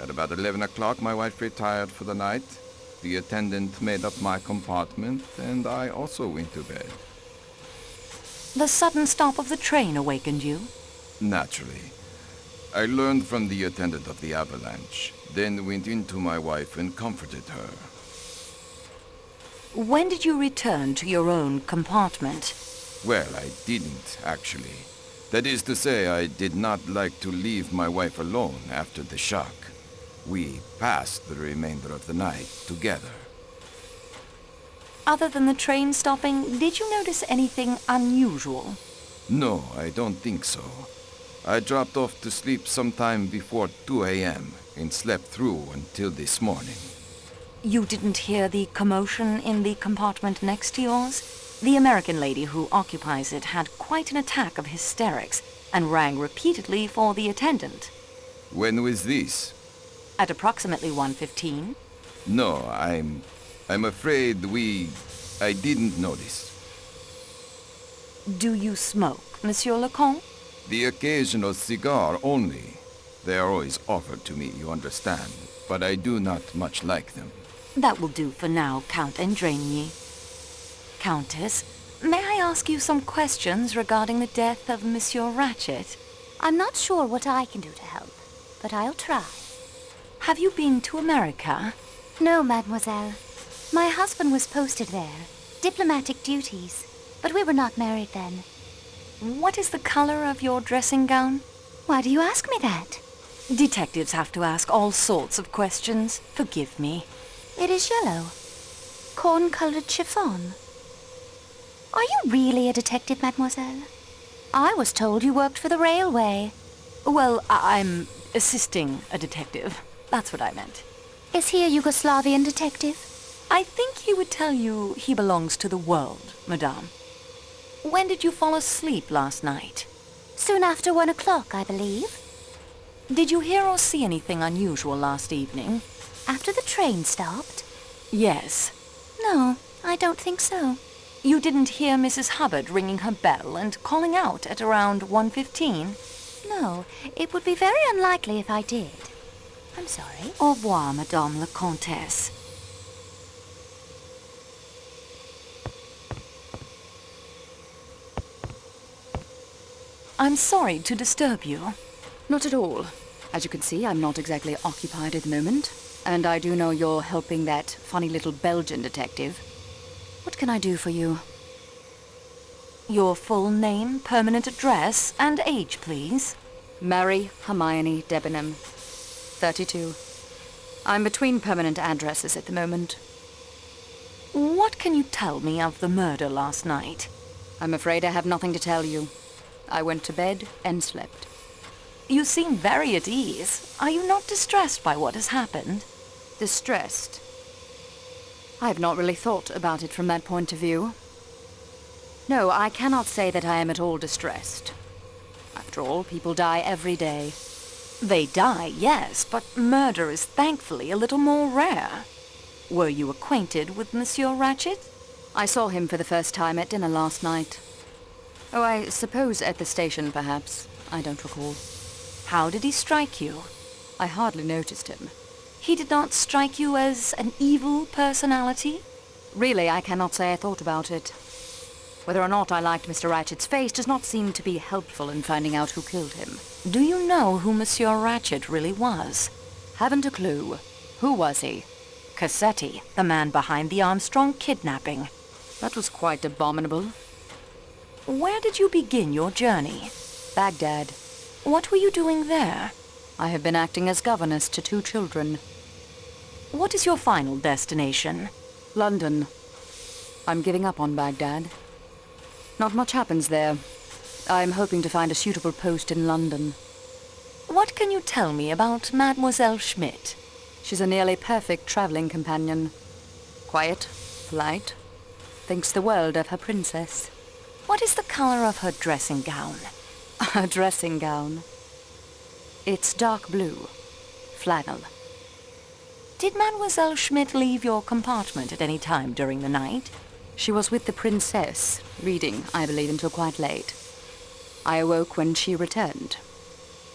At about 11 o'clock, my wife retired for the night. The attendant made up my compartment, and I also went to bed. The sudden stop of the train awakened you? Naturally. I learned from the attendant of the avalanche, then went in to my wife and comforted her. When did you return to your own compartment? Well, I didn't, actually. That is to say, I did not like to leave my wife alone after the shock. We passed the remainder of the night together. Other than the train stopping, did you notice anything unusual? No, I don't think so. I dropped off to sleep sometime before 2 a.m. and slept through until this morning. You didn't hear the commotion in the compartment next to yours? The American lady who occupies it had quite an attack of hysterics and rang repeatedly for the attendant. When was this? At approximately 1:15. No, I'm afraid I didn't notice. Do you smoke, Monsieur Lecomte? The occasional cigar only. They are always offered to me, you understand, but I do not much like them. That will do for now, Count Endraigny. Countess, may I ask you some questions regarding the death of Monsieur Ratchett? I'm not sure what I can do to help, but I'll try. Have you been to America? No, mademoiselle. My husband was posted there. Diplomatic duties. But we were not married then. What is the color of your dressing gown? Why do you ask me that? Detectives have to ask all sorts of questions. Forgive me. It is yellow. Corn-colored chiffon. Are you really a detective, mademoiselle? I was told you worked for the railway. Well, I'm assisting a detective. That's what I meant. Is he a Yugoslavian detective? I think he would tell you he belongs to the world, madame. When did you fall asleep last night? Soon after 1 o'clock, I believe. Did you hear or see anything unusual last evening? After the train stopped? Yes. No, I don't think so. You didn't hear Mrs. Hubbard ringing her bell and calling out at around 1:15? No, it would be very unlikely if I did. I'm sorry. Au revoir, Madame la Comtesse. I'm sorry to disturb you. Not at all. As you can see, I'm not exactly occupied at the moment. And I do know you're helping that funny little Belgian detective. What can I do for you? Your full name, permanent address, and age, please. Mary Hermione Debenham, 32. I'm between permanent addresses at the moment. What can you tell me of the murder last night? I'm afraid I have nothing to tell you. I went to bed and slept. You seem very at ease. Are you not distressed by what has happened? Distressed? I have not really thought about it from that point of view. No, I cannot say that I am at all distressed. After all, people die every day. They die, yes, but murder is thankfully a little more rare. Were you acquainted with Monsieur Ratchett? I saw him for the first time at dinner last night. Oh, I suppose at the station, perhaps. I don't recall. How did he strike you? I hardly noticed him. He did not strike you as an evil personality? Really, I cannot say I thought about it. Whether or not I liked Mr. Ratchett's face does not seem to be helpful in finding out who killed him. Do you know who Monsieur Ratchett really was? Haven't a clue. Who was he? Cassetti, the man behind the Armstrong kidnapping. That was quite abominable. Where did you begin your journey? Baghdad. What were you doing there? I have been acting as governess to 2 children. What is your final destination? London. I'm giving up on Baghdad. Not much happens there. I'm hoping to find a suitable post in London. What can you tell me about Mademoiselle Schmidt? She's a nearly perfect traveling companion. Quiet, polite, thinks the world of her princess. What is the color of her dressing gown? Her dressing gown? It's dark blue. Flannel. Did Mademoiselle Schmidt leave your compartment at any time during the night? She was with the princess, reading, I believe, until quite late. I awoke when she returned.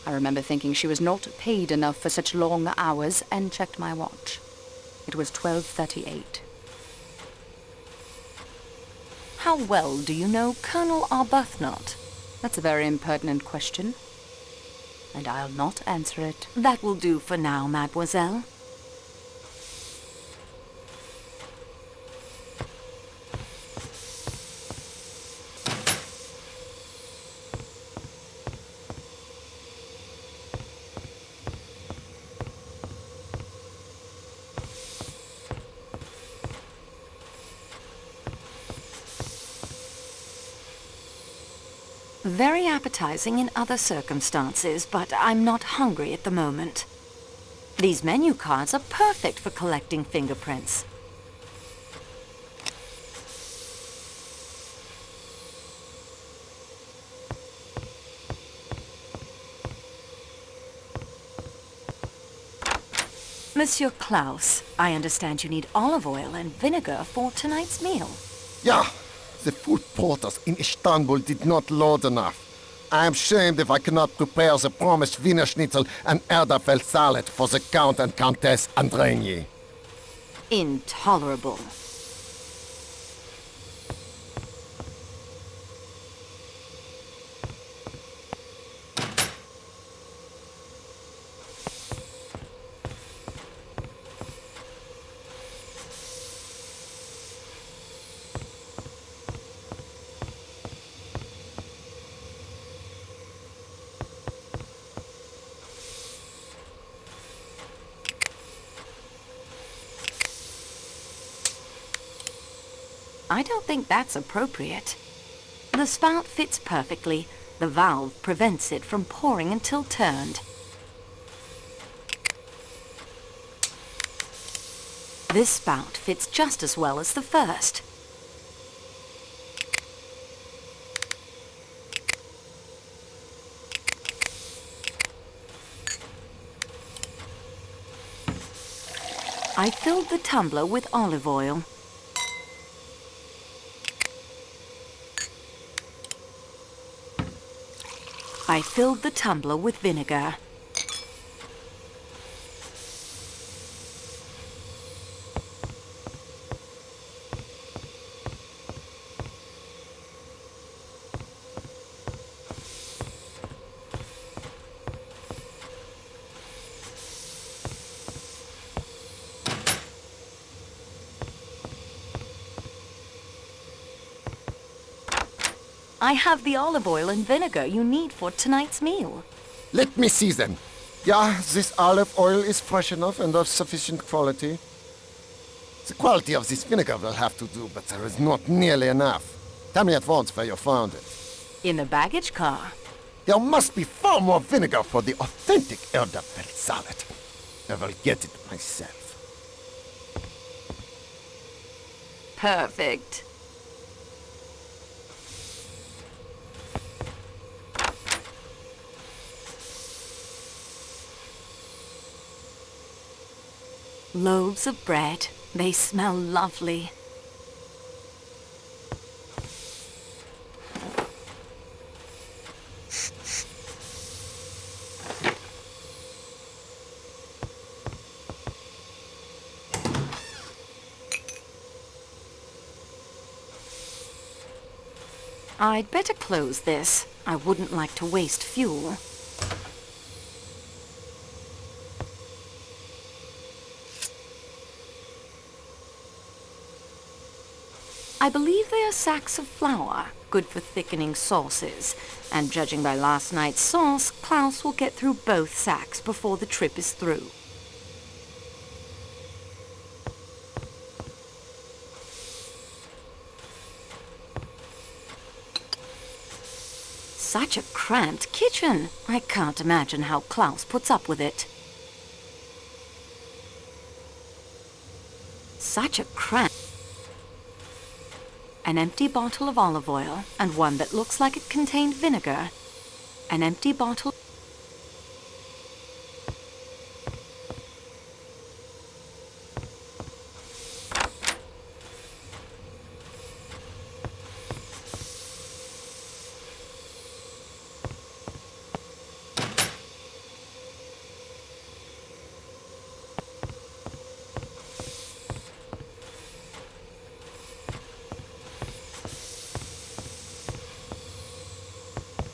I remember thinking she was not paid enough for such long hours and checked my watch. It was 12:38. How well do you know Colonel Arbuthnot? That's a very impertinent question, and I'll not answer it. That will do for now, mademoiselle. Very appetizing in other circumstances, but I'm not hungry at the moment. These menu cards are perfect for collecting fingerprints. Monsieur Klaus, I understand you need olive oil and vinegar for tonight's meal. Yeah, the food porters in Istanbul did not load enough. I am shamed if I cannot prepare the promised Wiener Schnitzel and Erdäpfel salad for the Count and Countess Andreni. Intolerable. I don't think that's appropriate. The spout fits perfectly. The valve prevents it from pouring until turned. This spout fits just as well as the first. I filled the tumbler with olive oil. I filled the tumbler with vinegar. I have the olive oil and vinegar you need for tonight's meal. Let me see them. Yeah, this olive oil is fresh enough and of sufficient quality. The quality of this vinegar will have to do, but there is not nearly enough. Tell me at once where you found it. In the baggage car. There must be far more vinegar for the authentic Erdäpfel salad. I will get it myself. Perfect. Loaves of bread. They smell lovely. I'd better close this. I wouldn't like to waste fuel. I believe they are sacks of flour, good for thickening sauces. And judging by last night's sauce, Klaus will get through both sacks before the trip is through. Such a cramped kitchen. I can't imagine how Klaus puts up with it. Such a cramped... An empty bottle of olive oil, and one that looks like it contained vinegar. An empty bottle...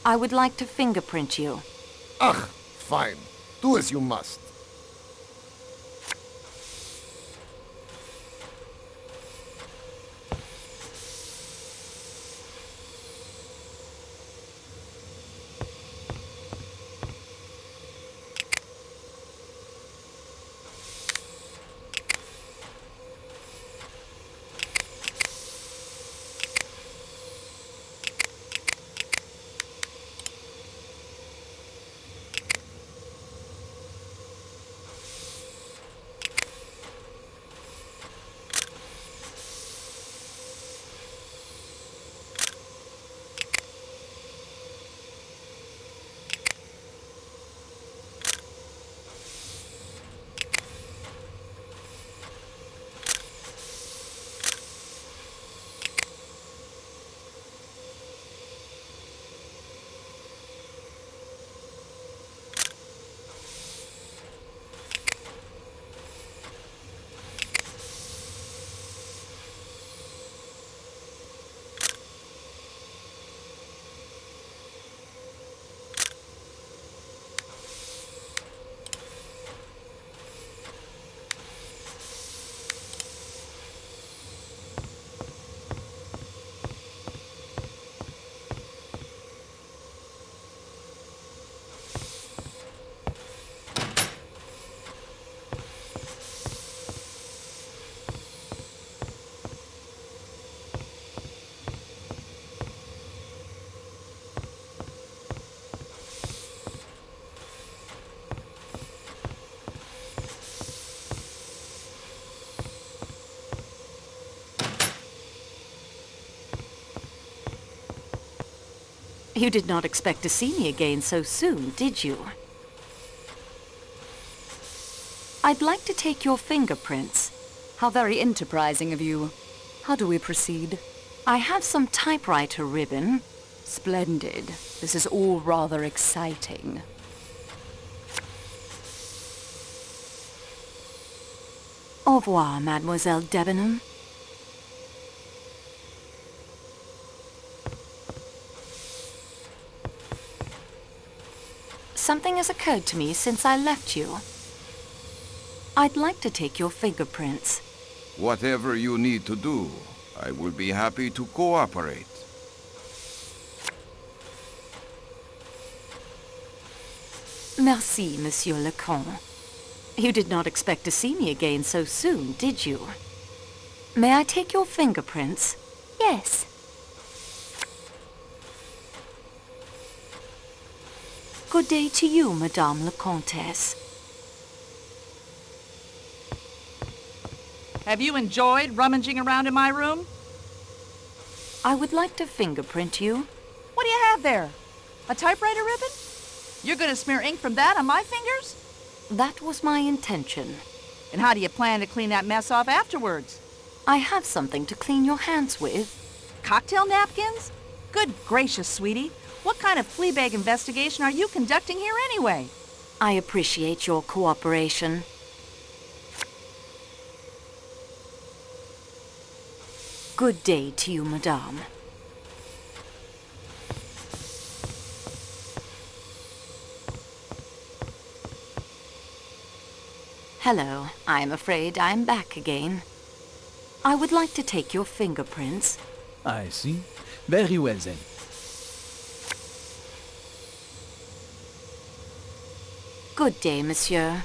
I would like to fingerprint you. Ugh, fine. Do as you must. You did not expect to see me again so soon, did you? I'd like to take your fingerprints. How very enterprising of you. How do we proceed? I have some typewriter ribbon. Splendid. This is all rather exciting. Au revoir, Mademoiselle Debenham. Something has occurred to me since I left you. I'd like to take your fingerprints. Whatever you need to do, I will be happy to cooperate. Merci, Monsieur le Comte. You did not expect to see me again so soon, did you? May I take your fingerprints? Yes. Good day to you, Madame la Comtesse. Have you enjoyed rummaging around in my room? I would like to fingerprint you. What do you have there? A typewriter ribbon? You're going to smear ink from that on my fingers? That was my intention. And how do you plan to clean that mess off afterwards? I have something to clean your hands with. Cocktail napkins? Good gracious, sweetie. What kind of Fleabag investigation are you conducting here anyway? I appreciate your cooperation. Good day to you, Madame. Hello, I'm afraid I'm back again. I would like to take your fingerprints. I see. Very well then. Good day, monsieur.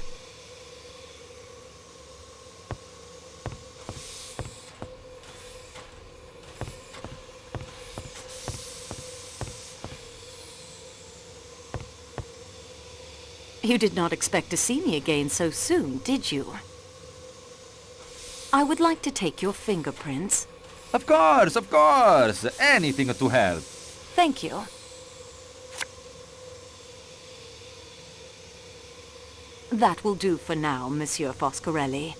You did not expect to see me again so soon, did you? I would like to take your fingerprints. Of course, of course. Anything to help. Thank you. That will do for now, Monsieur Foscarelli.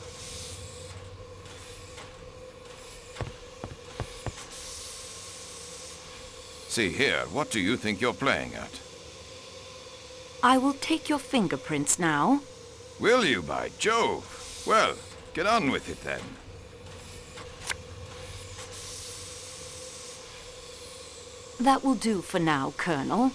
See here, what do you think you're playing at? I will take your fingerprints now. Will you, by Jove? Well, get on with it then. That will do for now, Colonel.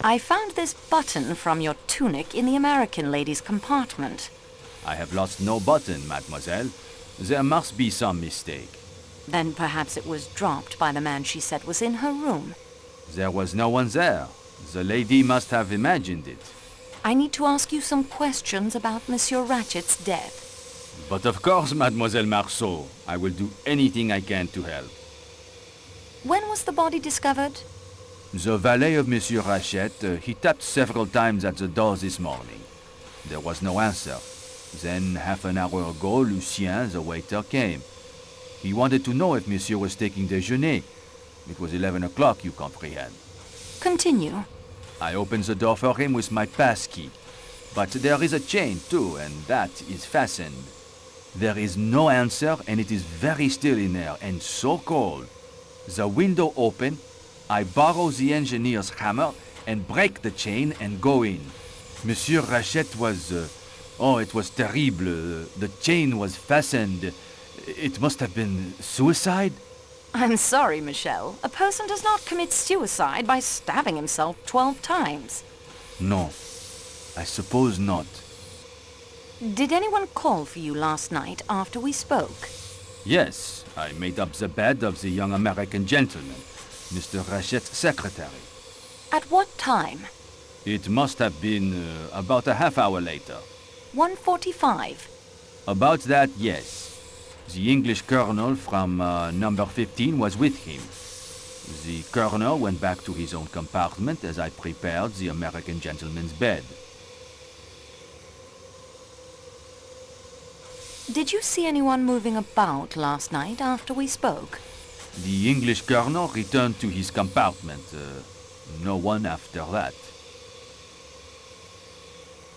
I found this button from your tunic in the American lady's compartment. I have lost no button, mademoiselle. There must be some mistake. Then perhaps it was dropped by the man she said was in her room. There was no one there. The lady must have imagined it. I need to ask you some questions about Monsieur Ratchett's death. But of course, Mademoiselle Marceau, I will do anything I can to help. When was the body discovered? The valet of Monsieur Ratchett, he tapped several times at the door this morning. There was no answer. Then, half an hour ago, Lucien, the waiter, came. He wanted to know if Monsieur was taking déjeuner. It was 11 o'clock, you comprehend. Continue. I opened the door for him with my pass key. But there is a chain, too, and that is fastened. There is no answer, and it is very still in there, and so cold. The window open, I borrow the engineer's hammer, and break the chain and go in. Monsieur Ratchett was... it was terrible. The chain was fastened. It must have been suicide? I'm sorry, Michel. A person does not commit suicide by stabbing himself 12 times. No, I suppose not. Did anyone call for you last night after we spoke? Yes, I made up the bed of the young American gentleman, Mr. Ratchett's secretary. At what time? It must have been about a half hour later. 1:45. About that, yes. The English colonel from number 15 was with him. The colonel went back to his own compartment as I prepared the American gentleman's bed. Did you see anyone moving about last night after we spoke? The English colonel returned to his compartment. No one after that.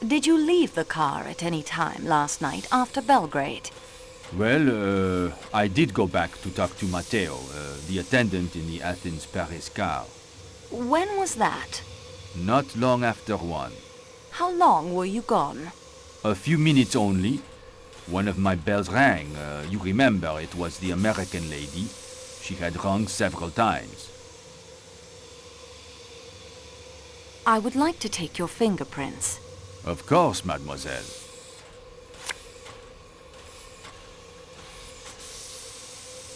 Did you leave the car at any time last night after Belgrade? Well, I did go back to talk to Matteo, the attendant in the Athens-Paris car. When was that? Not long after 1. How long were you gone? A few minutes only. One of my bells rang. You remember, it was the American lady. She had rung several times. I would like to take your fingerprints. Of course, mademoiselle.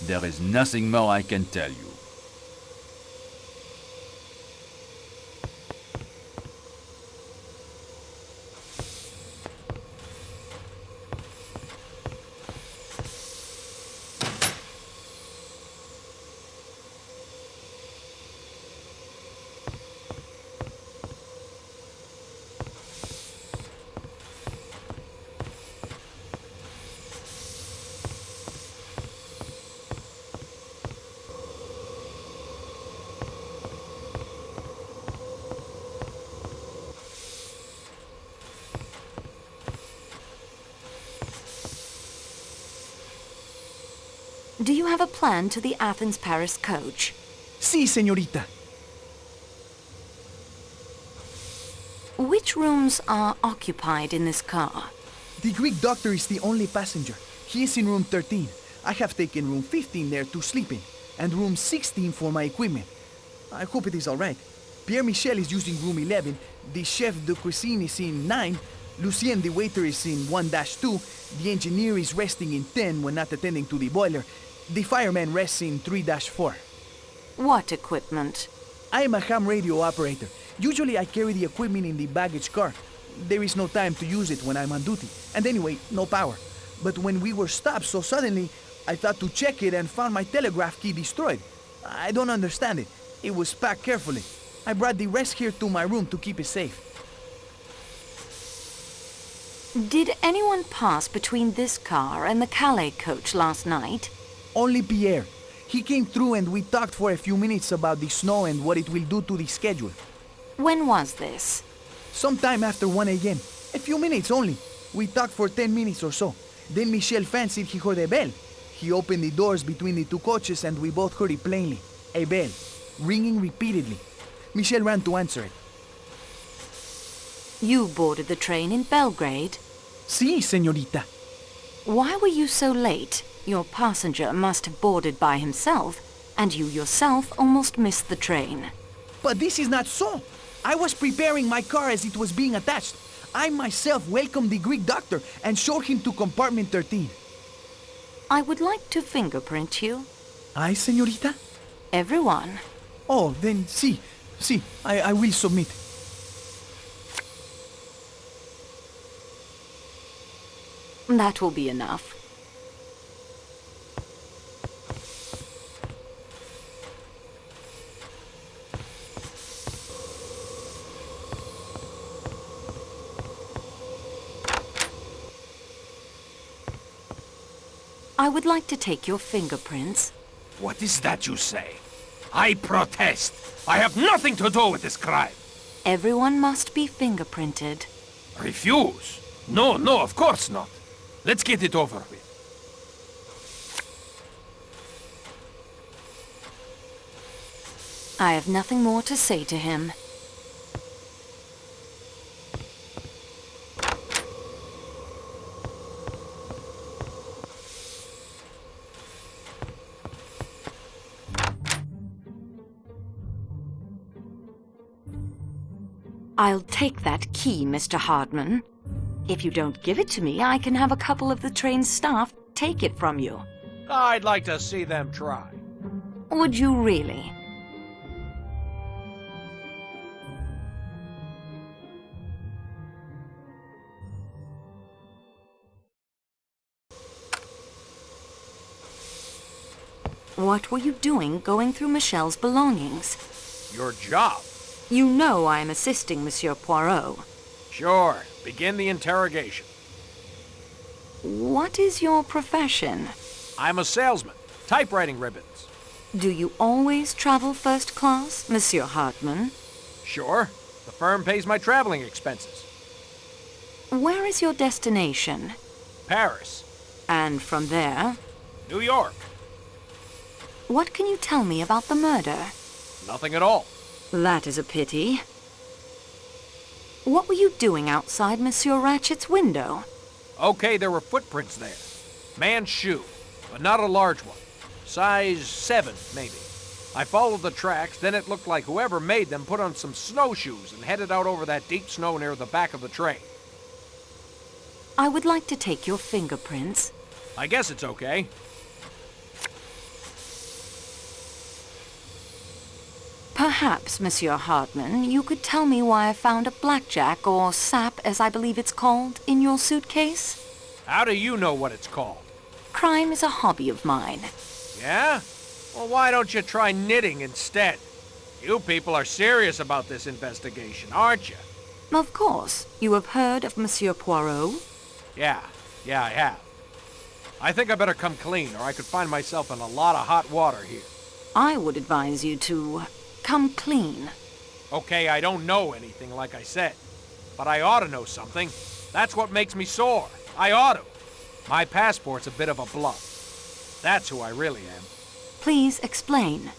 There is nothing more I can tell you. Do you have a plan to the Athens-Paris coach? Si, señorita. Which rooms are occupied in this car? The Greek doctor is the only passenger. He is in room 13. I have taken room 15 there to sleep in, and room 16 for my equipment. I hope it is all right. Pierre Michel is using room 11, the chef de cuisine is in 9, Lucien the waiter is in 1-2, the engineer is resting in 10 when not attending to the boiler, the fireman rests in 3-4. What equipment? I am a ham radio operator. Usually I carry the equipment in the baggage car. There is no time to use it when I'm on duty, and anyway, no power. But when we were stopped so suddenly, I thought to check it and found my telegraph key destroyed. I don't understand it. It was packed carefully. I brought the rest here to my room to keep it safe. Did anyone pass between this car and the Calais coach last night? Only Pierre. He came through and we talked for a few minutes about the snow and what it will do to the schedule. When was this? Sometime after 1 a.m. A few minutes only. We talked for 10 minutes or so. Then Michel fancied he heard a bell. He opened the doors between the two coaches and we both heard it plainly. A bell, ringing repeatedly. Michel ran to answer it. You boarded the train in Belgrade? Si, señorita. Why were you so late? Your passenger must have boarded by himself, and you yourself almost missed the train. But this is not so. I was preparing my car as it was being attached. I myself welcomed the Greek doctor and showed him to compartment 13. I would like to fingerprint you. Aye, señorita? Everyone. Oh, then sí. I will submit. That will be enough. I would like to take your fingerprints. What is that you say? I protest. I have nothing to do with this crime. Everyone must be fingerprinted. Refuse? No, of course not. Let's get it over with. I have nothing more to say to him. I'll take that key, Mr. Hardman. If you don't give it to me, I can have a couple of the train's staff take it from you. I'd like to see them try. Would you really? What were you doing going through Michelle's belongings? Your job. You know I am assisting Monsieur Poirot. Sure. Begin the interrogation. What is your profession? I'm a salesman. Typewriting ribbons. Do you always travel first class, Monsieur Hartman? Sure. The firm pays my traveling expenses. Where is your destination? Paris. And from there? New York. What can you tell me about the murder? Nothing at all. That is a pity. What were you doing outside Monsieur Ratchett's window? Okay, there were footprints there. Man's shoe, but not a large one. Size 7, maybe. I followed the tracks, then it looked like whoever made them put on some snowshoes and headed out over that deep snow near the back of the train. I would like to take your fingerprints. I guess it's okay. Perhaps, Monsieur Hartman, you could tell me why I found a blackjack, or sap, as I believe it's called, in your suitcase? How do you know what it's called? Crime is a hobby of mine. Yeah? Well, why don't you try knitting instead? You people are serious about this investigation, aren't you? Of course. You have heard of Monsieur Poirot? Yeah, I have. I think I better come clean, or I could find myself in a lot of hot water here. I would advise you to come clean. Okay, I don't know anything, like I said. But I ought to know something. That's what makes me sore. I ought to. My passport's a bit of a bluff. That's who I really am. Please explain.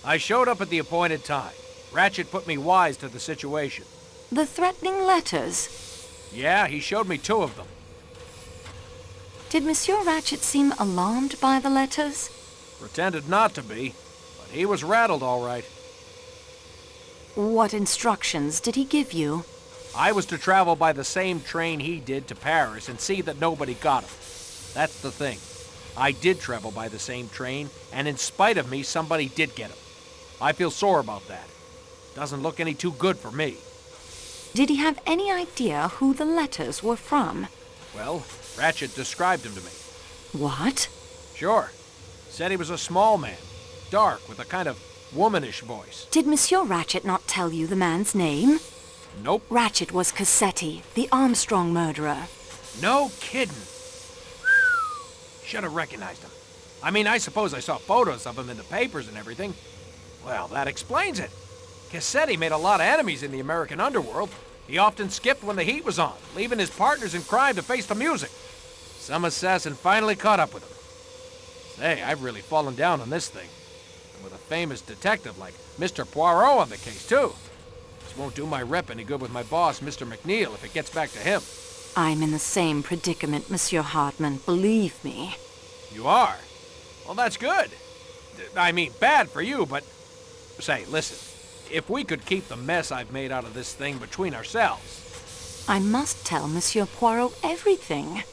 I showed up at the appointed time. Ratchett put me wise to the situation. The threatening letters? Yeah, he showed me 2 of them. Did Monsieur Ratchett seem alarmed by the letters? Pretended not to be, but he was rattled all right. What instructions did he give you? I was to travel by the same train he did to Paris and see that nobody got him. That's the thing. I did travel by the same train, and in spite of me, somebody did get him. I feel sore about that. Doesn't look any too good for me. Did he have any idea who the letters were from? Well, Ratchett described him to me. What? Sure. Said he was a small man, dark, with a kind of womanish voice. Did Monsieur Ratchett not tell you the man's name? Nope. Ratchett was Cassetti, the Armstrong murderer. No kidding. Should have recognized him. I mean, I suppose I saw photos of him in the papers and everything. Well, that explains it. Cassetti made a lot of enemies in the American underworld. He often skipped when the heat was on, leaving his partners in crime to face the music. Some assassin finally caught up with him. Say, I've really fallen down on this thing. And with a famous detective like Mr. Poirot on the case, too. This won't do my rep any good with my boss, Mr. McNeil, if it gets back to him. I'm in the same predicament, Monsieur Hartman, believe me. You are? Well, that's good. I mean, bad for you, but... Say, listen. if we could keep the mess I've made out of this thing between ourselves. I must tell Monsieur Poirot everything.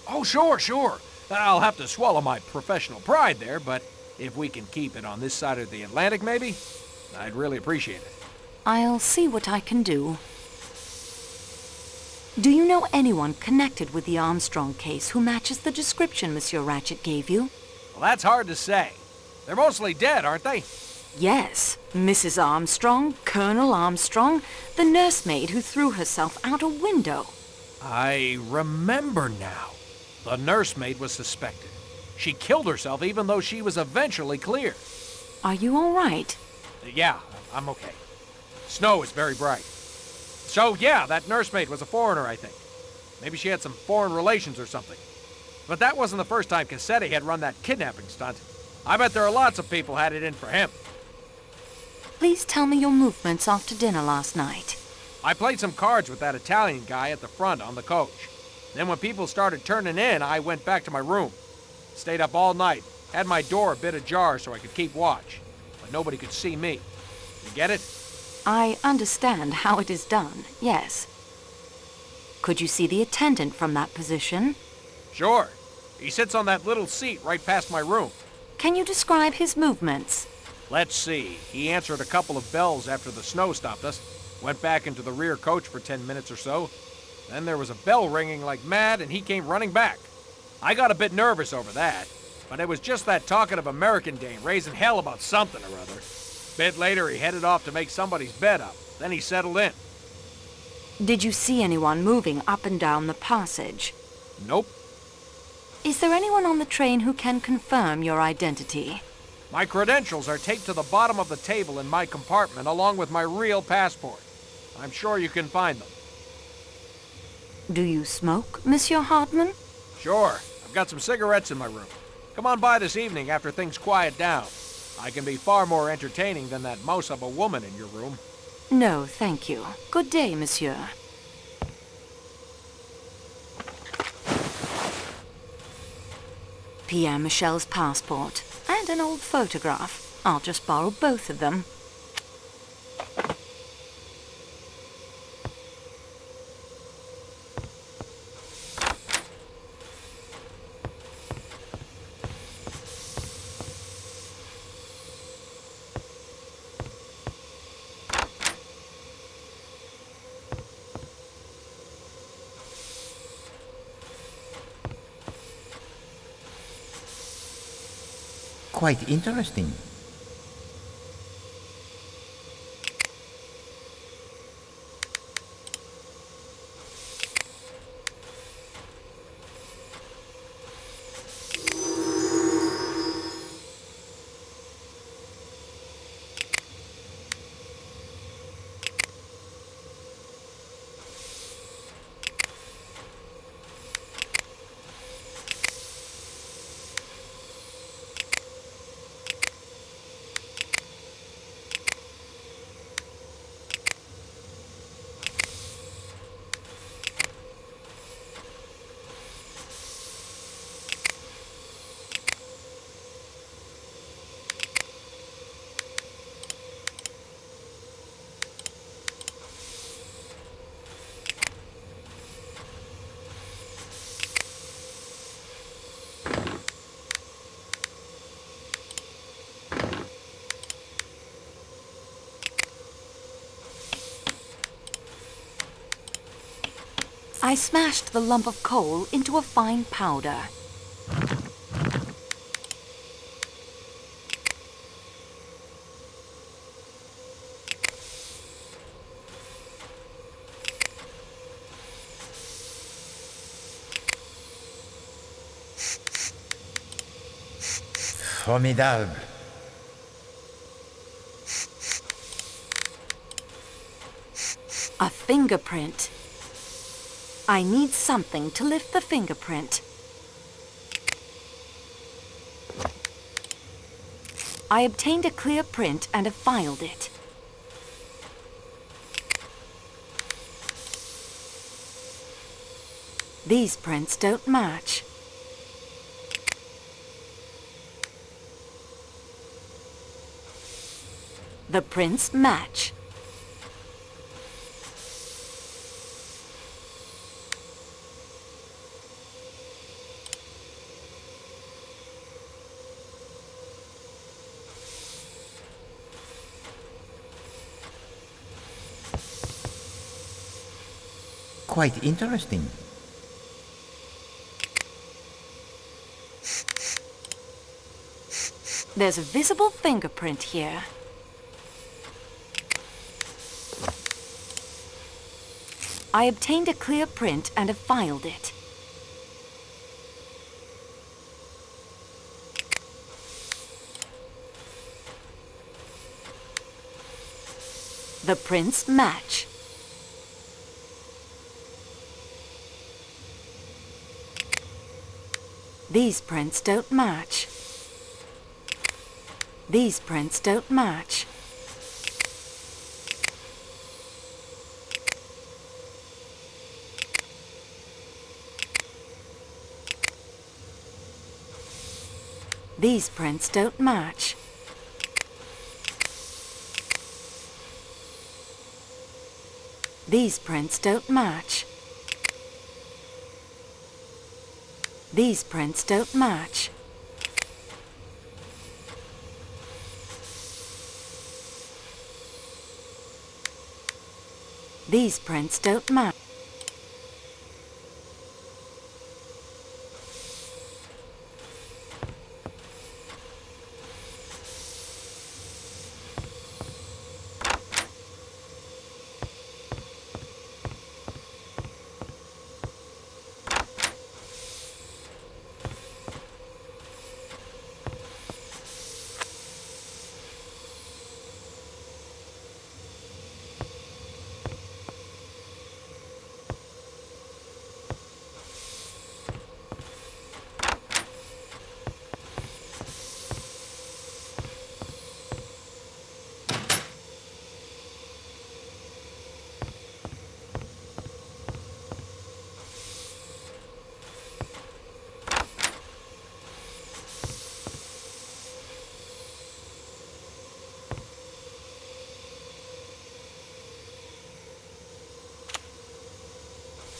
Oh, sure, sure. I'll have to swallow my professional pride there, but if we can keep it on this side of the Atlantic, maybe, I'd really appreciate it. I'll see what I can do. Do you know anyone connected with the Armstrong case who matches the description Monsieur Ratchett gave you? Well, that's hard to say. They're mostly dead, aren't they? Yes. Mrs. Armstrong, Colonel Armstrong, the nursemaid who threw herself out a window. I remember now. The nursemaid was suspected. She killed herself even though she was eventually cleared. Are you all right? Yeah, I'm okay. Snow is very bright. So, yeah, that nursemaid was a foreigner, I think. Maybe she had some foreign relations or something. But that wasn't the first time Cassetti had run that kidnapping stunt. I bet there are lots of people had it in for him. Please tell me your movements after dinner last night. I played some cards with that Italian guy at the front on the coach. Then when people started turning in, I went back to my room. Stayed up all night. Had my door a bit ajar so I could keep watch. But nobody could see me. You get it? I understand how it is done, yes. Could you see the attendant from that position? Sure. He sits on that little seat right past my room. Can you describe his movements? Let's see. He answered a couple of bells after the snow stopped us. Went back into the rear coach for 10 minutes or so. Then there was a bell ringing like mad, and he came running back. I got a bit nervous over that, but it was just that talkative American dame raising hell about something or other. Bit later, he headed off to make somebody's bed up. Then he settled in. Did you see anyone moving up and down the passage? Nope. Is there anyone on the train who can confirm your identity? My credentials are taped to the bottom of the table in my compartment along with my real passport. I'm sure you can find them. Do you smoke, Monsieur Hartman? Sure. I've got some cigarettes in my room. Come on by this evening after things quiet down. I can be far more entertaining than that mouse of a woman in your room. No, thank you. Good day, monsieur. Pierre Michel's passport and an old photograph. I'll just borrow both of them. Quite interesting. I smashed the lump of coal into a fine powder. Formidable. A fingerprint. I need something to lift the fingerprint. I obtained a clear print and have filed it. These prints don't match. The prints match. Quite interesting. There's a visible fingerprint here. I obtained a clear print and have filed it. The prints match. These prints don't match. These prints don't match. These prints don't match. These prints don't match. These prints don't match. These prints don't match.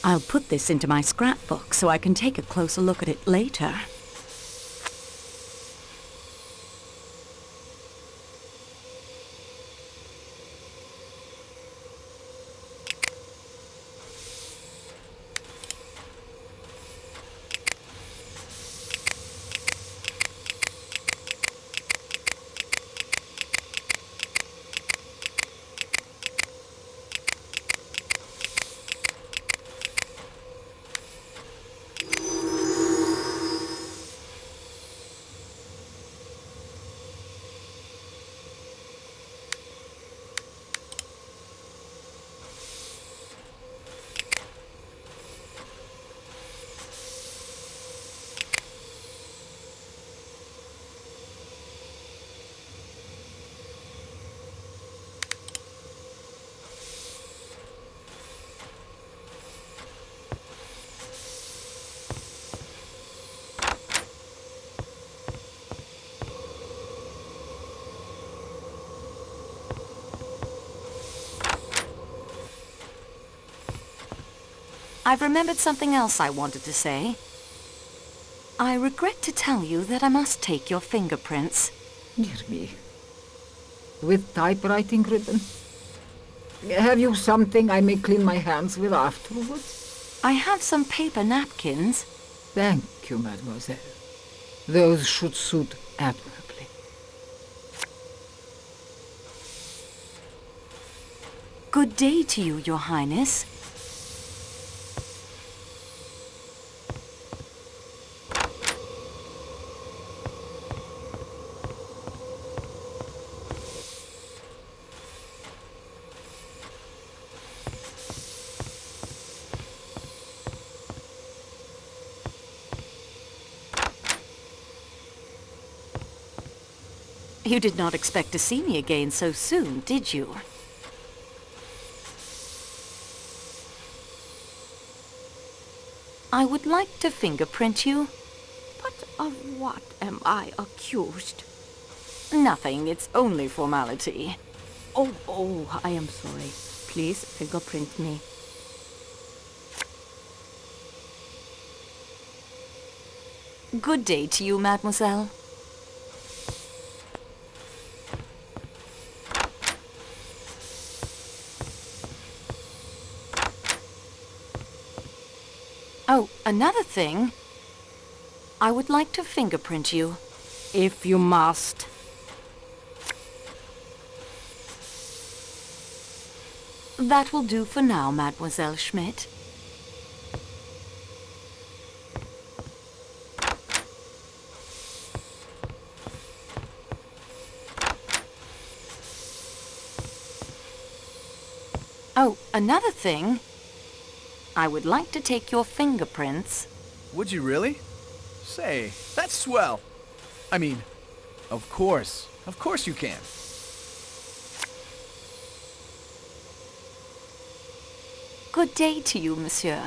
I'll put this into my scrapbook so I can take a closer look at it later. I've remembered something else I wanted to say. I regret to tell you that I must take your fingerprints. Dear me. With typewriting ribbon? Have you something I may clean my hands with afterwards? I have some paper napkins. Thank you, mademoiselle. Those should suit admirably. Good day to you, Your Highness. You did not expect to see me again so soon, did you? I would like to fingerprint you. But of what am I accused? Nothing, it's only formality. Oh, I am sorry. Please fingerprint me. Good day to you, mademoiselle. Oh, another thing. I would like to fingerprint you. If you must. That will do for now, Mademoiselle Schmidt. Oh, another thing. I would like to take your fingerprints. Would you really? Say, that's swell. I mean, of course you can. Good day to you, monsieur.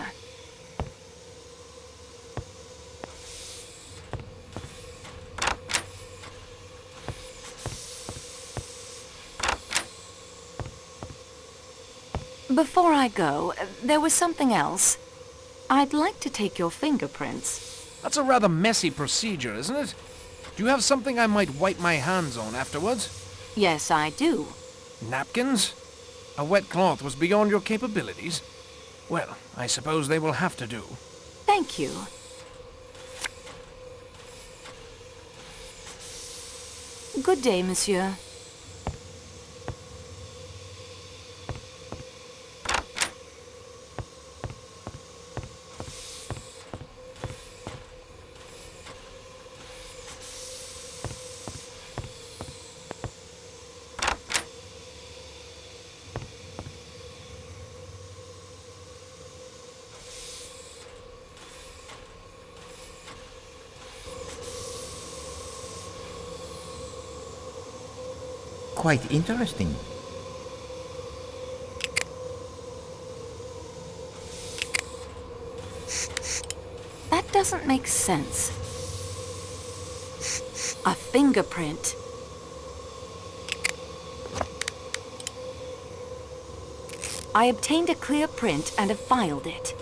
Before I go, there was something else. I'd like to take your fingerprints. That's a rather messy procedure, isn't it? Do you have something I might wipe my hands on afterwards? Yes, I do. Napkins? A wet cloth was beyond your capabilities? Well, I suppose they will have to do. Thank you. Good day, monsieur. Quite interesting. That doesn't make sense. A fingerprint. I obtained a clear print and have filed it.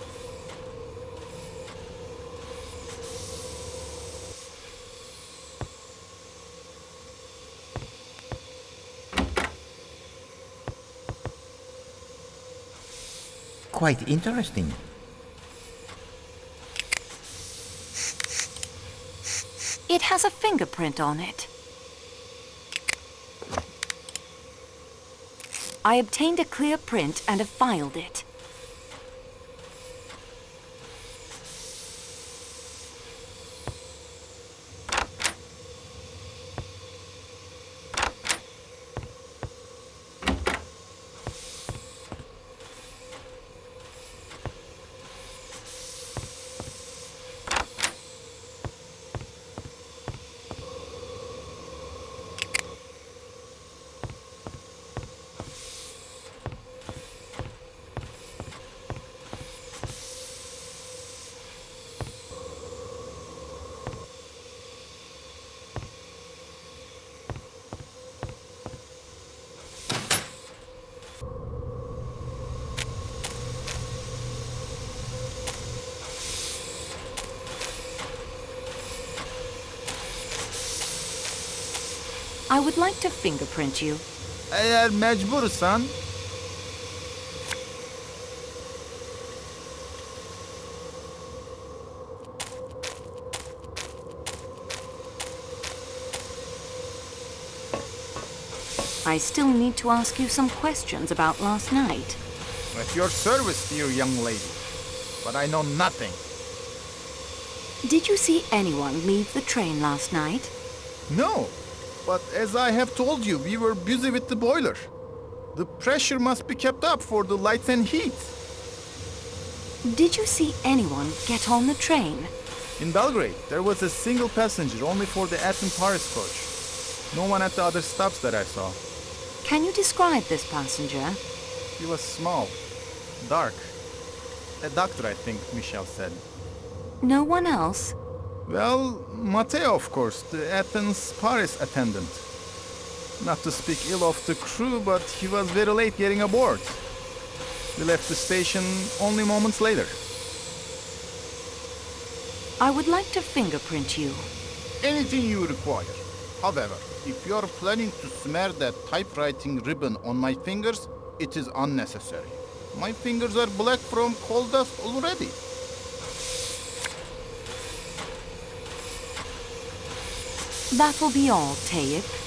Quite interesting. It has a fingerprint on it. I obtained a clear print and have filed it. I would like to fingerprint you. Eğer mecbursan. I still need to ask you some questions about last night. At your service, dear young lady. But I know nothing. Did you see anyone leave the train last night? No. But as I have told you, we were busy with the boiler. The pressure must be kept up for the lights and heat. Did you see anyone get on the train? In Belgrade, there was a single passenger only for the Athens-Paris coach. No one at the other stops that I saw. Can you describe this passenger? He was small, dark. A doctor, I think Michel said. No one else? Well, Matteo, of course, the Athens-Paris attendant. Not to speak ill of the crew, but he was very late getting aboard. We left the station only moments later. I would like to fingerprint you. Anything you require. However, if you're planning to smear that typewriting ribbon on my fingers, it is unnecessary. My fingers are black from coal dust already. That will be all, Tayyip.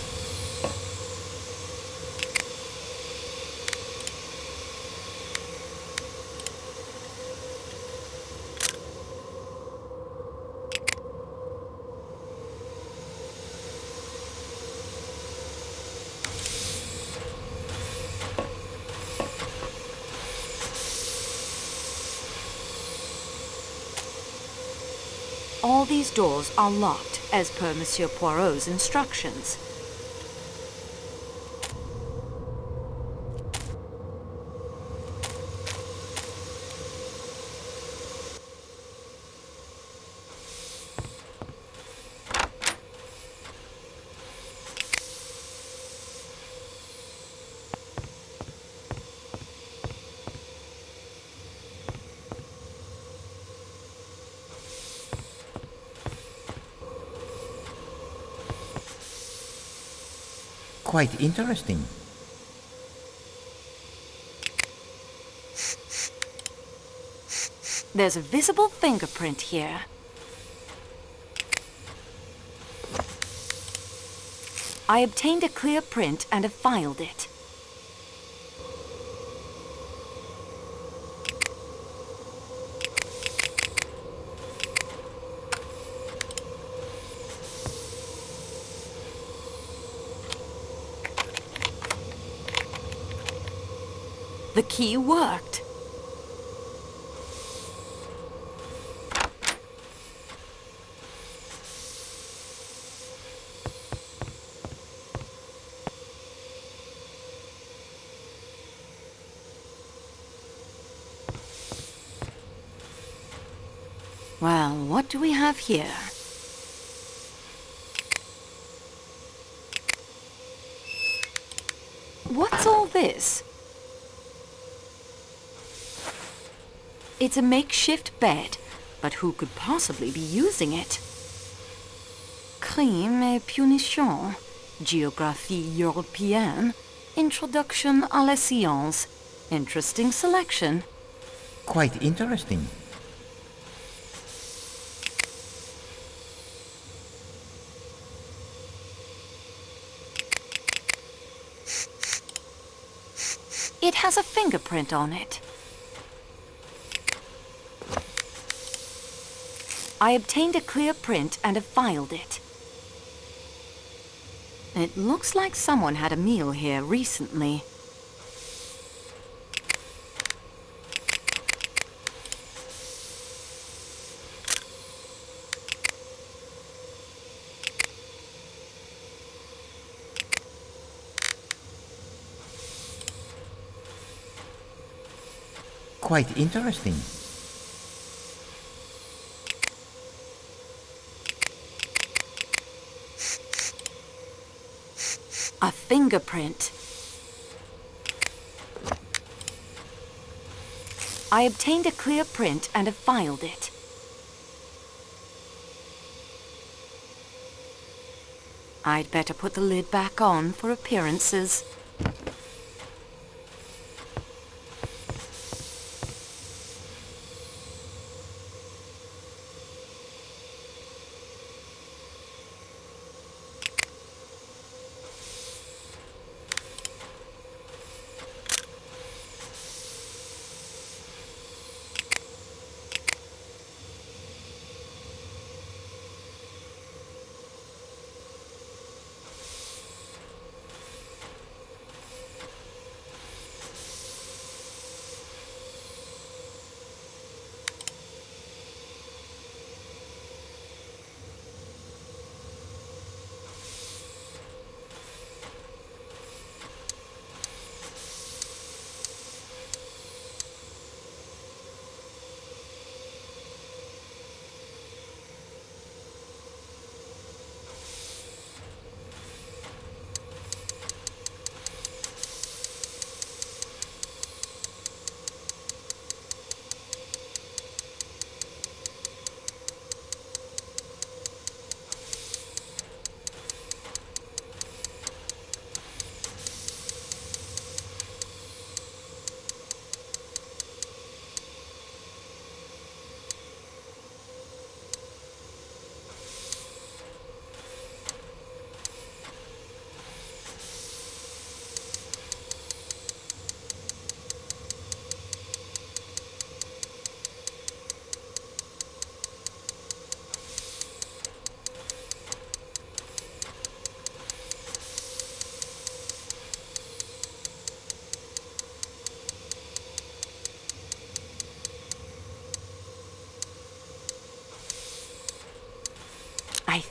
All these doors are locked, as per Monsieur Poirot's instructions. Quite interesting. There's a visible fingerprint here. I obtained a clear print and have filed it. The key worked. Well, what do we have here? What's all this? It's a makeshift bed, but who could possibly be using it? Crime et punition, géographie européenne, introduction à la science. Interesting selection. Quite interesting. It has a fingerprint on it. I obtained a clear print and have filed it. It looks like someone had a meal here recently. Quite interesting. A fingerprint. I obtained a clear print and have filed it. I'd better put the lid back on for appearances.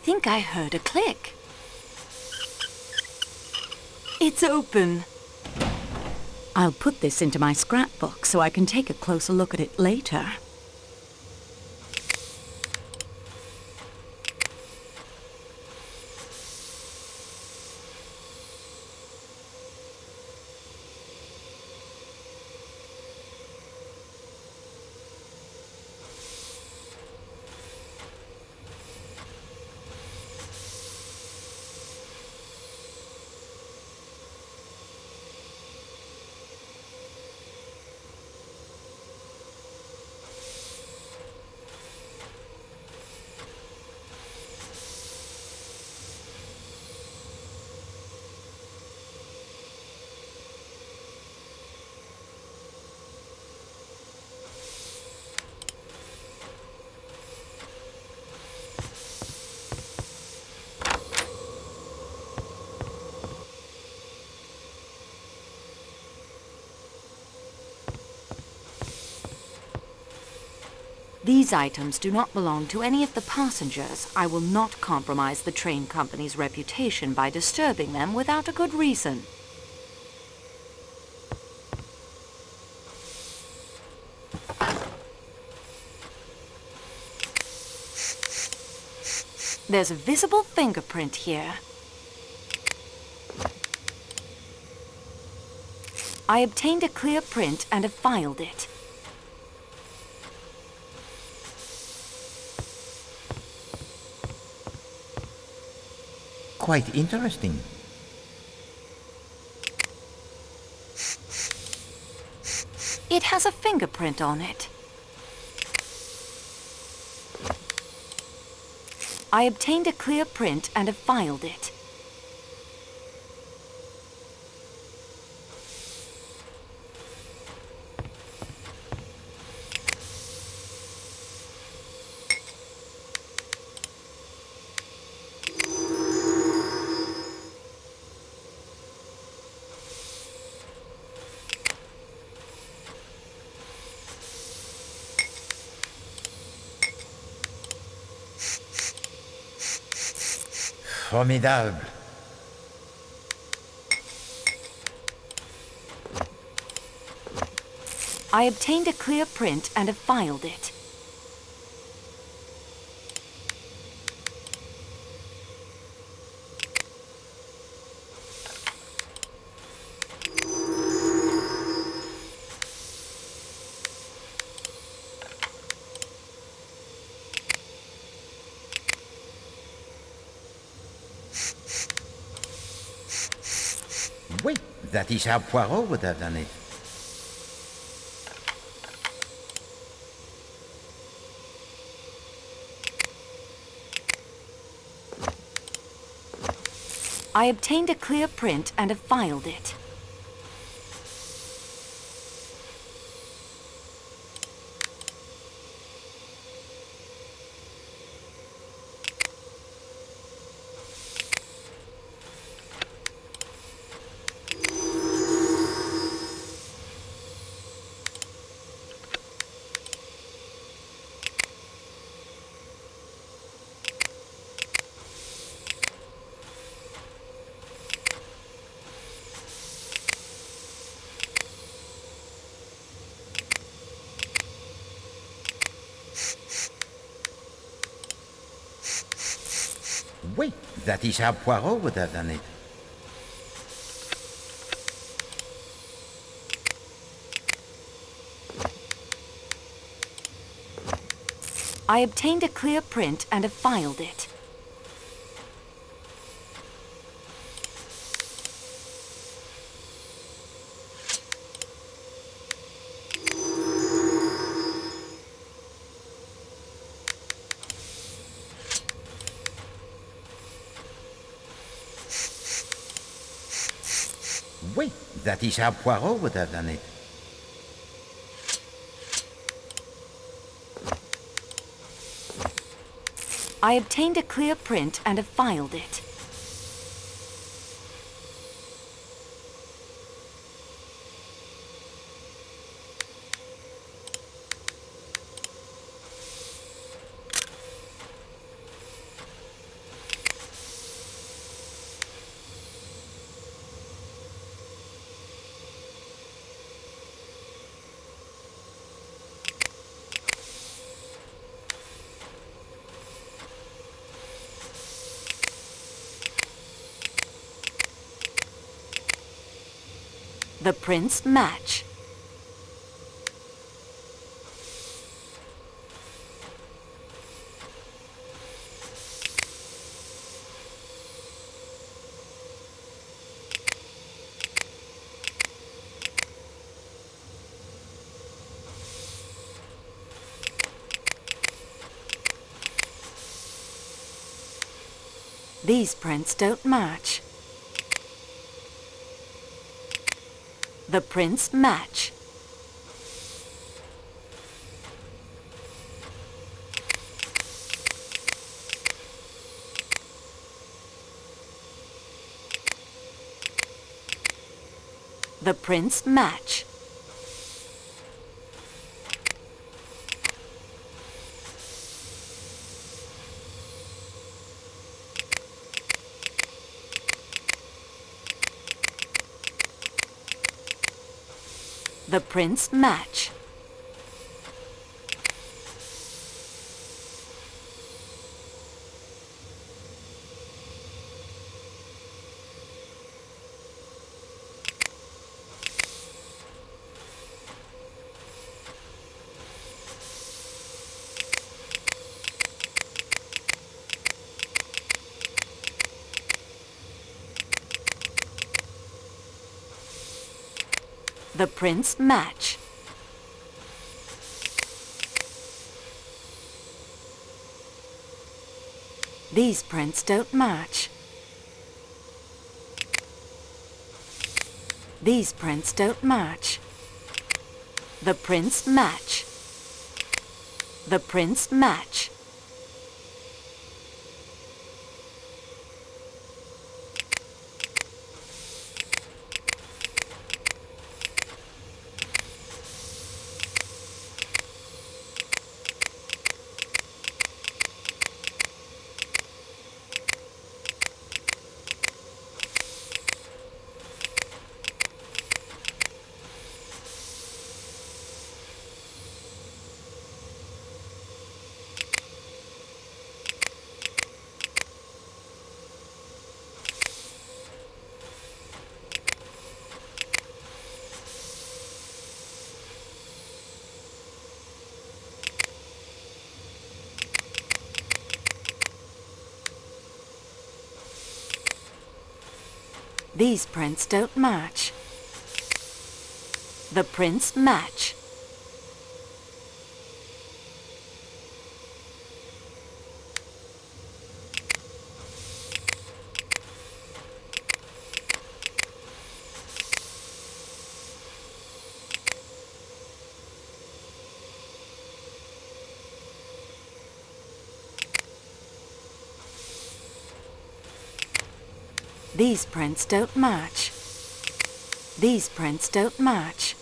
think I heard a click. It's open. I'll put this into my scrapbook so I can take a closer look at it later. These items do not belong to any of the passengers. I will not compromise the train company's reputation by disturbing them without a good reason. There's a visible fingerprint here. I obtained a clear print and have filed it. Quite interesting. It has a fingerprint on it. I obtained a clear print and have filed it. Formidable. I obtained a clear print and have filed it. Wait, that is how Poirot would have done it. I obtained a clear print and have filed it. Wait, that is how Poirot would have done it. I obtained a clear print and have filed it. Wait, that is how Poirot would have done it. I obtained a clear print and have filed it. The prints match. These prints don't match. The prints match. The prints match. The prints match. The prints match. These prints don't match. These prints don't match. The prints match. The prints match. These prints don't match. The prints match. These prints don't match. These prints don't match.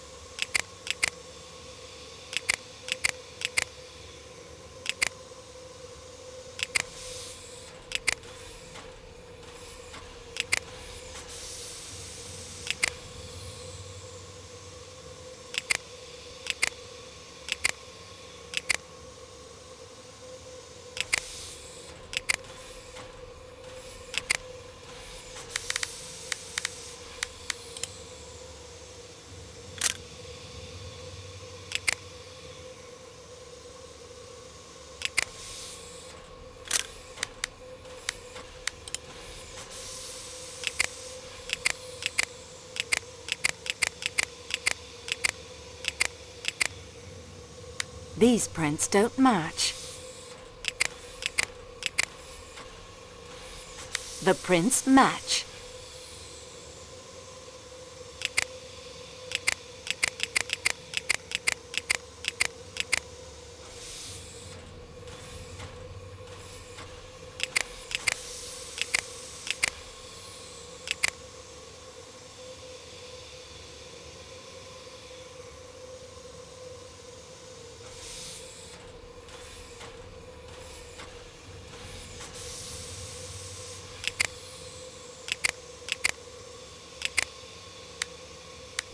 These prints don't match. The prints match.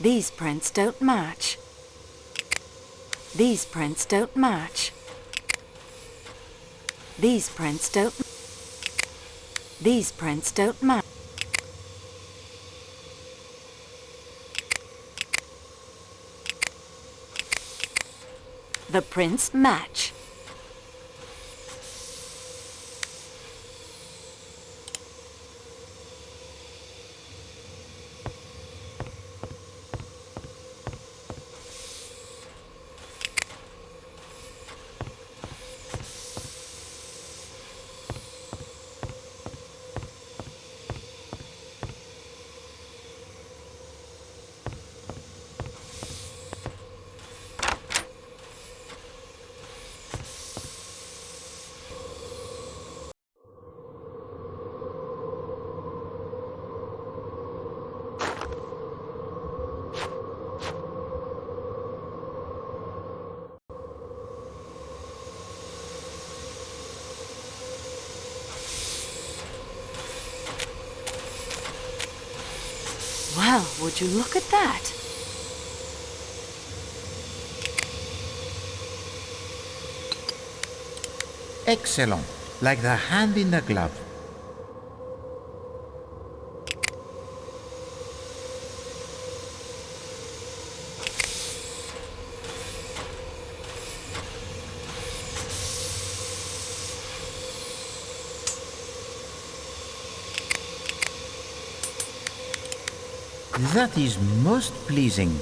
These prints don't match. These prints don't match. These prints don't. These prints don't match. The prints match. Well, would you look at that? Excellent. Like the hand in the glove. That is most pleasing.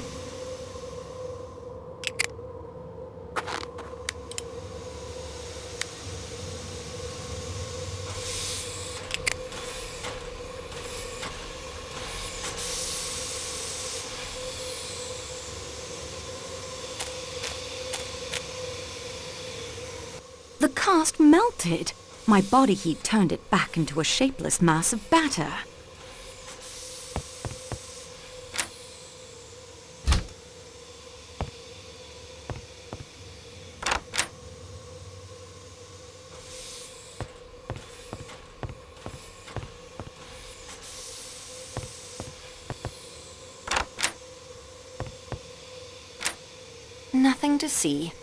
The cast melted. My body heat turned it back into a shapeless mass of batter. Nothing to see.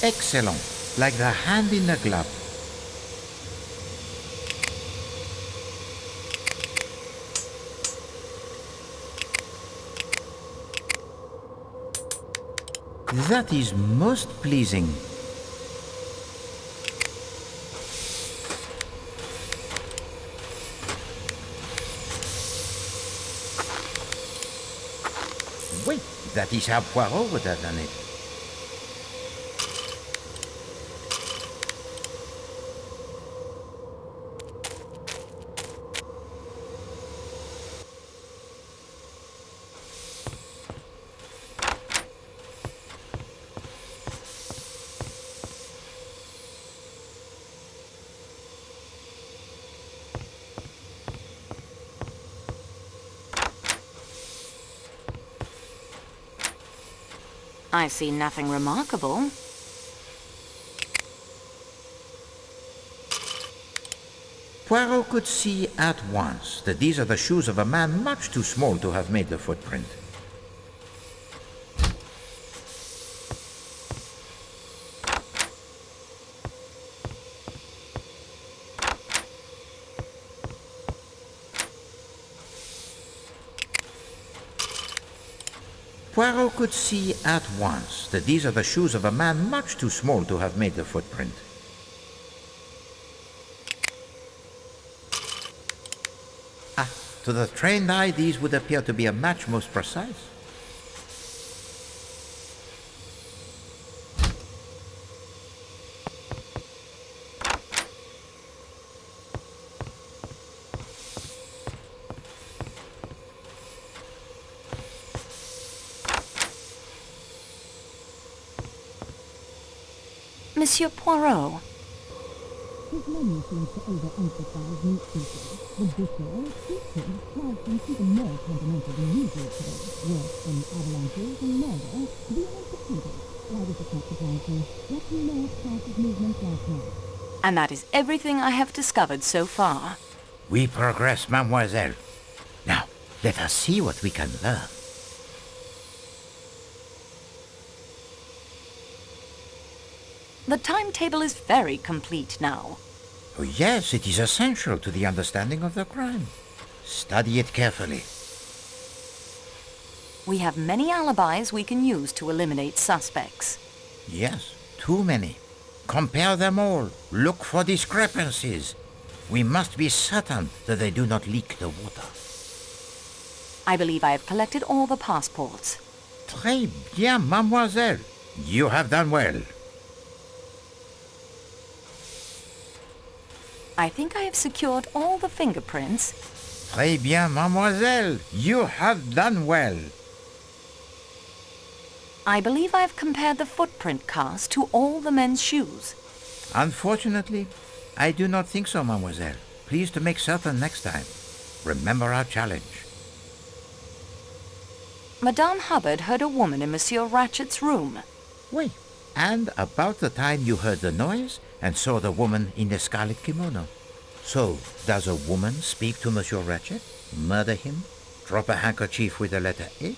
Excellent. Like the hand in the glove. That is most pleasing. Wait, that is how Poirot would have done it. I see nothing remarkable. Poirot could see at once that these are the shoes of a man much too small to have made the footprint. Poirot could see at once that these are the shoes of a man much too small to have made the footprint. Ah, to the trained eye, these would appear to be a match most precise. Monsieur Poirot. His menu seems to overemphasize meat features. The butcher, speaking, has even more temperamental than usual today. Worse than avalanches and murder, beyond potatoes. Why does it not surprise me? What do you know of Paltz's movements last night? And that is everything I have discovered so far. We progress, mademoiselle. Now, let us see what we can learn. The timetable is very complete now. Oh, yes, it is essential to the understanding of the crime. Study it carefully. We have many alibis we can use to eliminate suspects. Yes, too many. Compare them all. Look for discrepancies. We must be certain that they do not leak the water. I believe I have collected all the passports. Très bien, mademoiselle. You have done well. I think I have secured all the fingerprints. Très bien, mademoiselle. You have done well. I believe I have compared the footprint cast to all the men's shoes. Unfortunately, I do not think so, mademoiselle. Please to make certain next time. Remember our challenge. Madame Hubbard heard a woman in Monsieur Ratchett's room. Wait, and about the time you heard the noise and saw the woman in the scarlet kimono. So, does a woman speak to Monsieur Ratchett, murder him, drop a handkerchief with the letter H,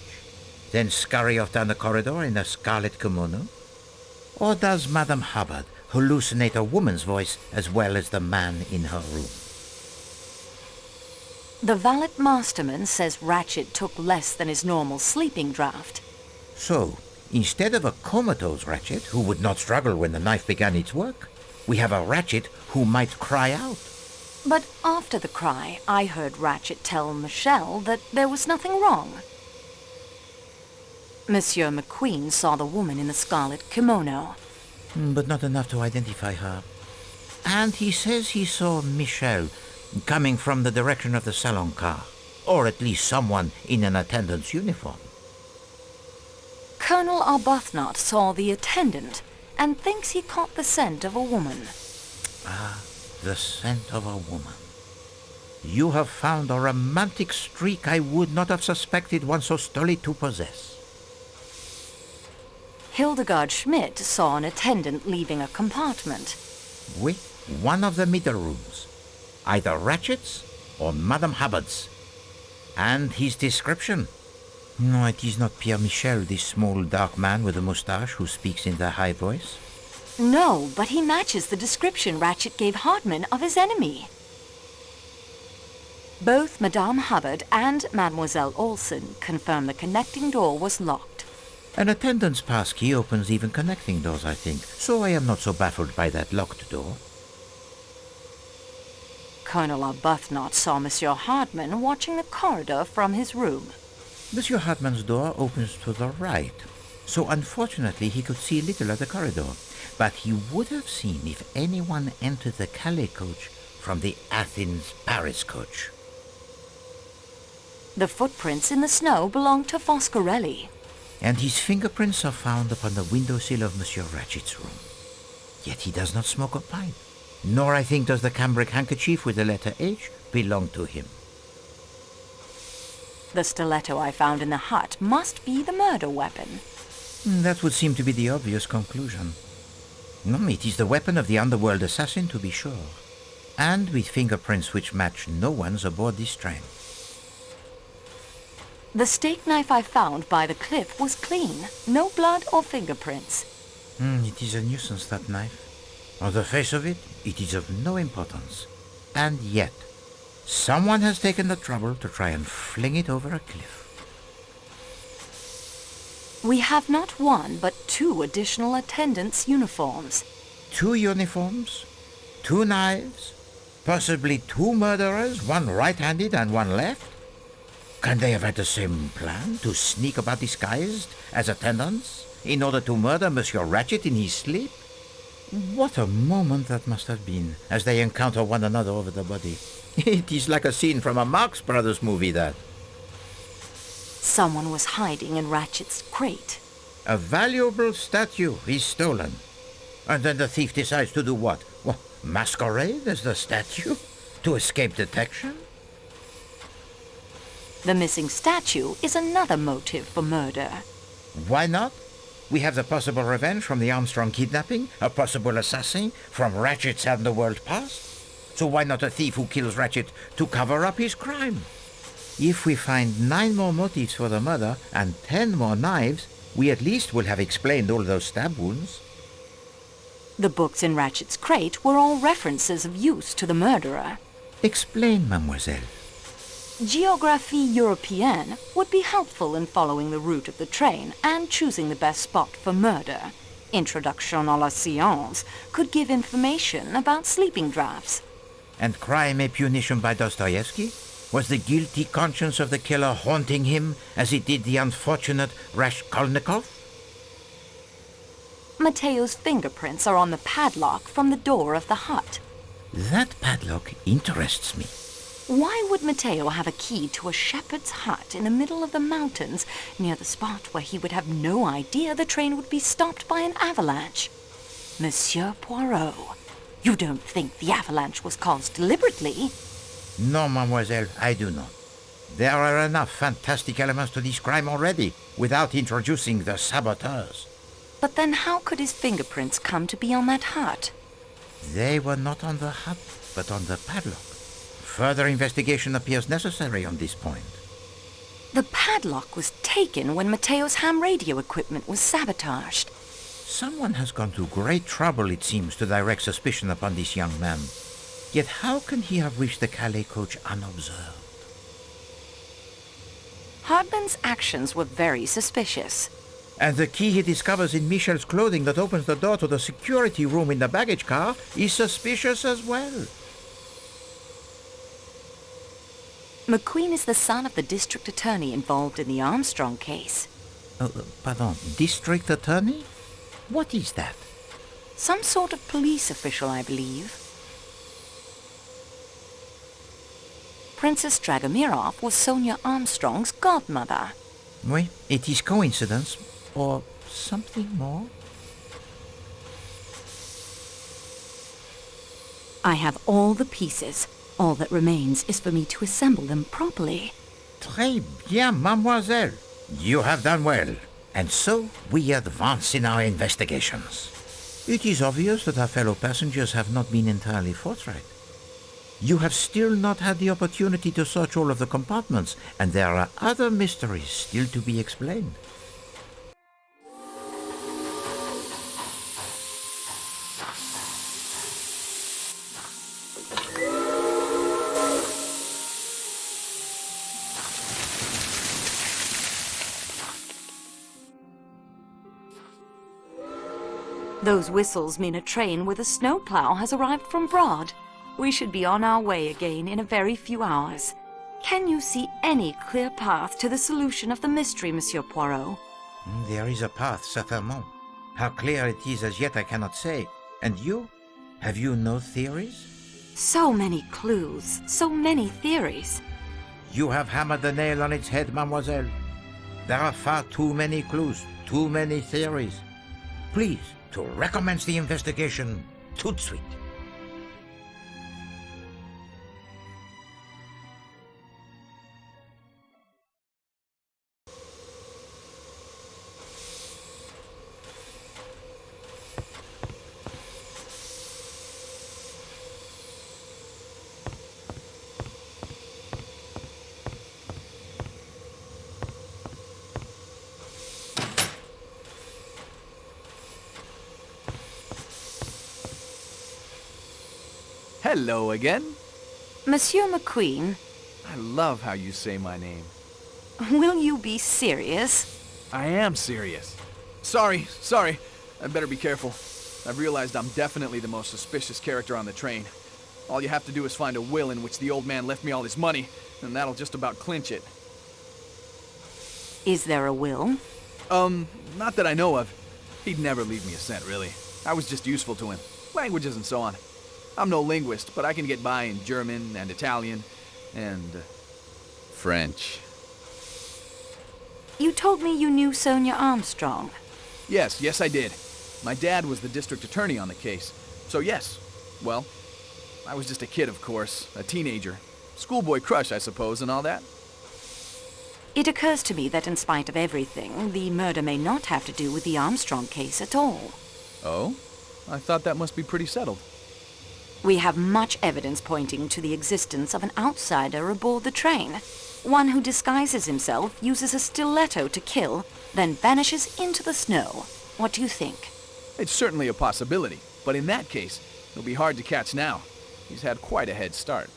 then scurry off down the corridor in a scarlet kimono? Or does Madame Hubbard hallucinate a woman's voice as well as the man in her room? The valet masterman says Ratchett took less than his normal sleeping draught. So, instead of a comatose Ratchett who would not struggle when the knife began its work, we have a Ratchett who might cry out. But after the cry, I heard Ratchett tell Michelle that there was nothing wrong. Monsieur McQueen saw the woman in the scarlet kimono. But not enough to identify her. And he says he saw Michelle coming from the direction of the salon car, or at least someone in an attendant's uniform. Colonel Arbuthnot saw the attendant and thinks he caught the scent of a woman. Ah, the scent of a woman. You have found a romantic streak I would not have suspected one so stolid to possess. Hildegard Schmidt saw an attendant leaving a compartment. Oui, one of the middle rooms. Either Ratchett's or Madame Hubbard's. And his description? No, it is not Pierre Michel, this small dark man with a moustache who speaks in the high voice. No, but he matches the description Ratchett gave Hardman of his enemy. Both Madame Hubbard and Mademoiselle Olsen confirm the connecting door was locked. An attendant's pass key opens even connecting doors, I think, so I am not so baffled by that locked door. Colonel Arbuthnot saw Monsieur Hardman watching the corridor from his room. Monsieur Hardman's door opens to the right, so unfortunately he could see little of the corridor, but he would have seen if anyone entered the Calais coach from the Athens-Paris coach. The footprints in the snow belong to Foscarelli. And his fingerprints are found upon the windowsill of Monsieur Ratchett's room. Yet he does not smoke a pipe, nor I think does the cambric handkerchief with the letter H belong to him. The stiletto I found in the hut must be the murder weapon. That would seem to be the obvious conclusion. No, it is the weapon of the underworld assassin, to be sure, and with fingerprints which match no one's aboard this train. The steak knife I found by the cliff was clean, no blood or fingerprints. It is a nuisance, that knife. On the face of it, it is of no importance. And yet, someone has taken the trouble to try and fling it over a cliff. We have not one, but 2 additional attendants' uniforms. 2 uniforms, 2 knives, possibly 2 murderers, one right-handed and one left? Can they have had the same plan, to sneak about disguised as attendants, in order to murder Monsieur Ratchett in his sleep? What a moment that must have been, as they encounter one another over the body. It is like a scene from a Marx Brothers movie, that. Someone was hiding in Ratchett's crate. A valuable statue is stolen. And then the thief decides to do what? Well, Masquerade as the statue? To escape detection? The missing statue is another motive for murder. Why not? We have the possible revenge from the Armstrong kidnapping, a possible assassin from Ratchett's underworld past. So why not a thief who kills Ratchett to cover up his crime? If we find 9 more motives for the murder and 10 more knives, we at least will have explained all those stab wounds. The books in Ratchett's crate were all references of use to the murderer. Explain, mademoiselle. Géographie Européenne would be helpful in following the route of the train and choosing the best spot for murder. Introduction à la Science could give information about sleeping draughts. And Crime et Punition by Dostoevsky? Was the guilty conscience of the killer haunting him as it did the unfortunate Raskolnikov? Mateo's fingerprints are on the padlock from the door of the hut. That padlock interests me. Why would Mateo have a key to a shepherd's hut in the middle of the mountains, near the spot where he would have no idea the train would be stopped by an avalanche? Monsieur Poirot, you don't think the avalanche was caused deliberately? No, mademoiselle, I do not. There are enough fantastic elements to this crime already, without introducing the saboteurs. But then how could his fingerprints come to be on that hut? They were not on the hut, but on the padlock. Further investigation appears necessary on this point. The padlock was taken when Mateo's ham radio equipment was sabotaged. Someone has gone to great trouble, it seems, to direct suspicion upon this young man. Yet how can he have reached the Calais coach unobserved? Hardman's actions were very suspicious. And the key he discovers in Michel's clothing that opens the door to the security room in the baggage car is suspicious as well. McQueen is the son of the district attorney involved in the Armstrong case. Pardon, district attorney? What is that? Some sort of police official, I believe. Princess Dragomirov was Sonia Armstrong's godmother. Oui, it is coincidence, or something more? I have all the pieces. All that remains is for me to assemble them properly. Très bien, mademoiselle. You have done well. And so we advance in our investigations. It is obvious that our fellow passengers have not been entirely forthright. You have still not had the opportunity to search all of the compartments, and there are other mysteries still to be explained. Those whistles mean a train with a snowplow has arrived from Broad. We should be on our way again in a very few hours. Can you see any clear path to the solution of the mystery, Monsieur Poirot? There is a path, certainement. How clear it is as yet I cannot say. And you? Have you no theories? So many clues, so many theories. You have hammered the nail on its head, mademoiselle. There are far too many clues, too many theories. Please, to recommence the investigation, tout de suite. Hello again. Monsieur McQueen. I love how you say my name. Will you be serious? I am serious. Sorry. I'd better be careful. I've realized I'm definitely the most suspicious character on the train. All you have to do is find a will in which the old man left me all his money, and that'll just about clinch it. Is there a will? Not that I know of. He'd never leave me a cent, really. I was just useful to him. Languages and so on. I'm no linguist, but I can get by in German and Italian and French. You told me you knew Sonia Armstrong. Yes, I did. My dad was the district attorney on the case. So yes, Well, I was just a kid, of course, a teenager. Schoolboy crush, I suppose, and all that. It occurs to me that in spite of everything, the murder may not have to do with the Armstrong case at all. Oh? I thought that must be pretty settled. We have much evidence pointing to the existence of an outsider aboard the train. One who disguises himself, uses a stiletto to kill, then vanishes into the snow. What do you think? It's certainly a possibility, but in that case, it'll be hard to catch now. He's had quite a head start.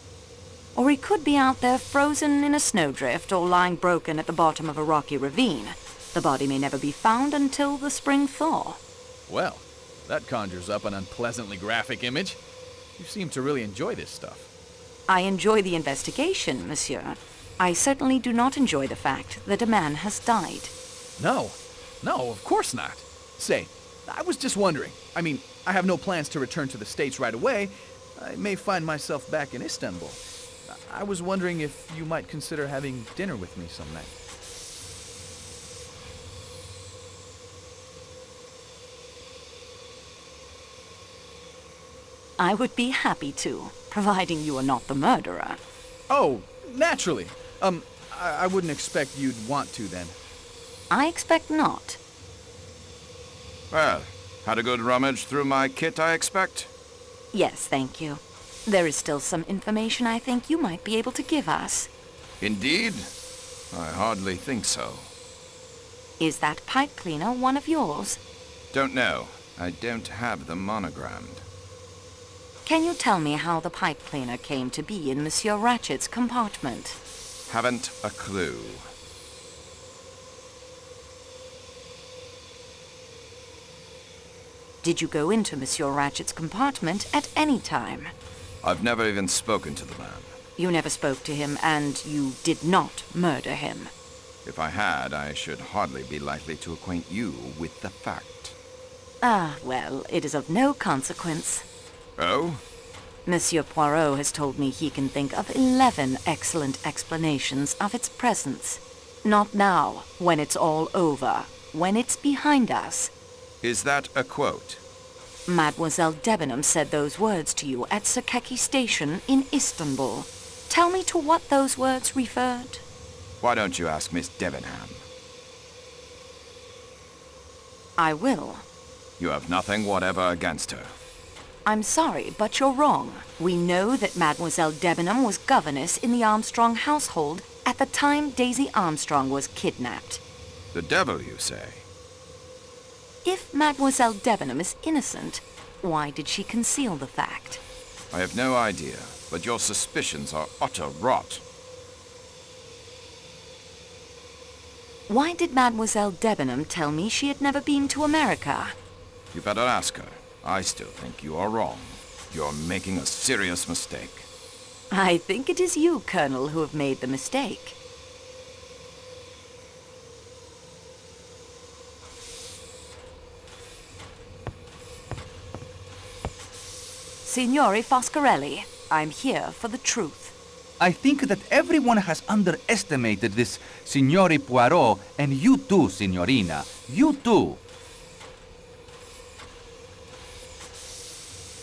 Or he could be out there frozen in a snowdrift or lying broken at the bottom of a rocky ravine. The body may never be found until the spring thaw. Well, that conjures up an unpleasantly graphic image. You seem to really enjoy this stuff. I enjoy the investigation, monsieur. I certainly do not enjoy the fact that a man has died. No, of course not. Say, I was just wondering. I mean, I have no plans to return to the States right away. I may find myself back in Istanbul. I was wondering if you might consider having dinner with me some night. I would be happy to, providing you are not the murderer. Oh, naturally. I wouldn't expect you'd want to then. I expect not. Well, had a good rummage through my kit, I expect? Yes, thank you. There is still some information I think you might be able to give us. Indeed? I hardly think so. Is that pipe cleaner one of yours? Don't know. I don't have them monogrammed. Can you tell me how the pipe cleaner came to be in Monsieur Ratchett's compartment? Haven't a clue. Did you go into Monsieur Ratchett's compartment at any time? I've never even spoken to the man. You never spoke to him, and you did not murder him. If I had, I should hardly be likely to acquaint you with the fact. Ah, well, it is of no consequence. Oh? Monsieur Poirot has told me he can think of 11 excellent explanations of its presence. Not now, when it's all over, when it's behind us. Is that a quote? Mademoiselle Debenham said those words to you at Sirkeci station in Istanbul. Tell me to what those words referred. Why don't you ask Miss Debenham? I will. You have nothing whatever against her. I'm sorry, but you're wrong. We know that Mademoiselle Debenham was governess in the Armstrong household at the time Daisy Armstrong was kidnapped. The devil, you say? If Mademoiselle Debenham is innocent, why did she conceal the fact? I have no idea, but your suspicions are utter rot. Why did Mademoiselle Debenham tell me she had never been to America? You better ask her. I still think you are wrong. You're making a serious mistake. I think it is you, Colonel, who have made the mistake. Signore Foscarelli, I'm here for the truth. I think that everyone has underestimated this Signore Poirot, and you too, Signorina. You too.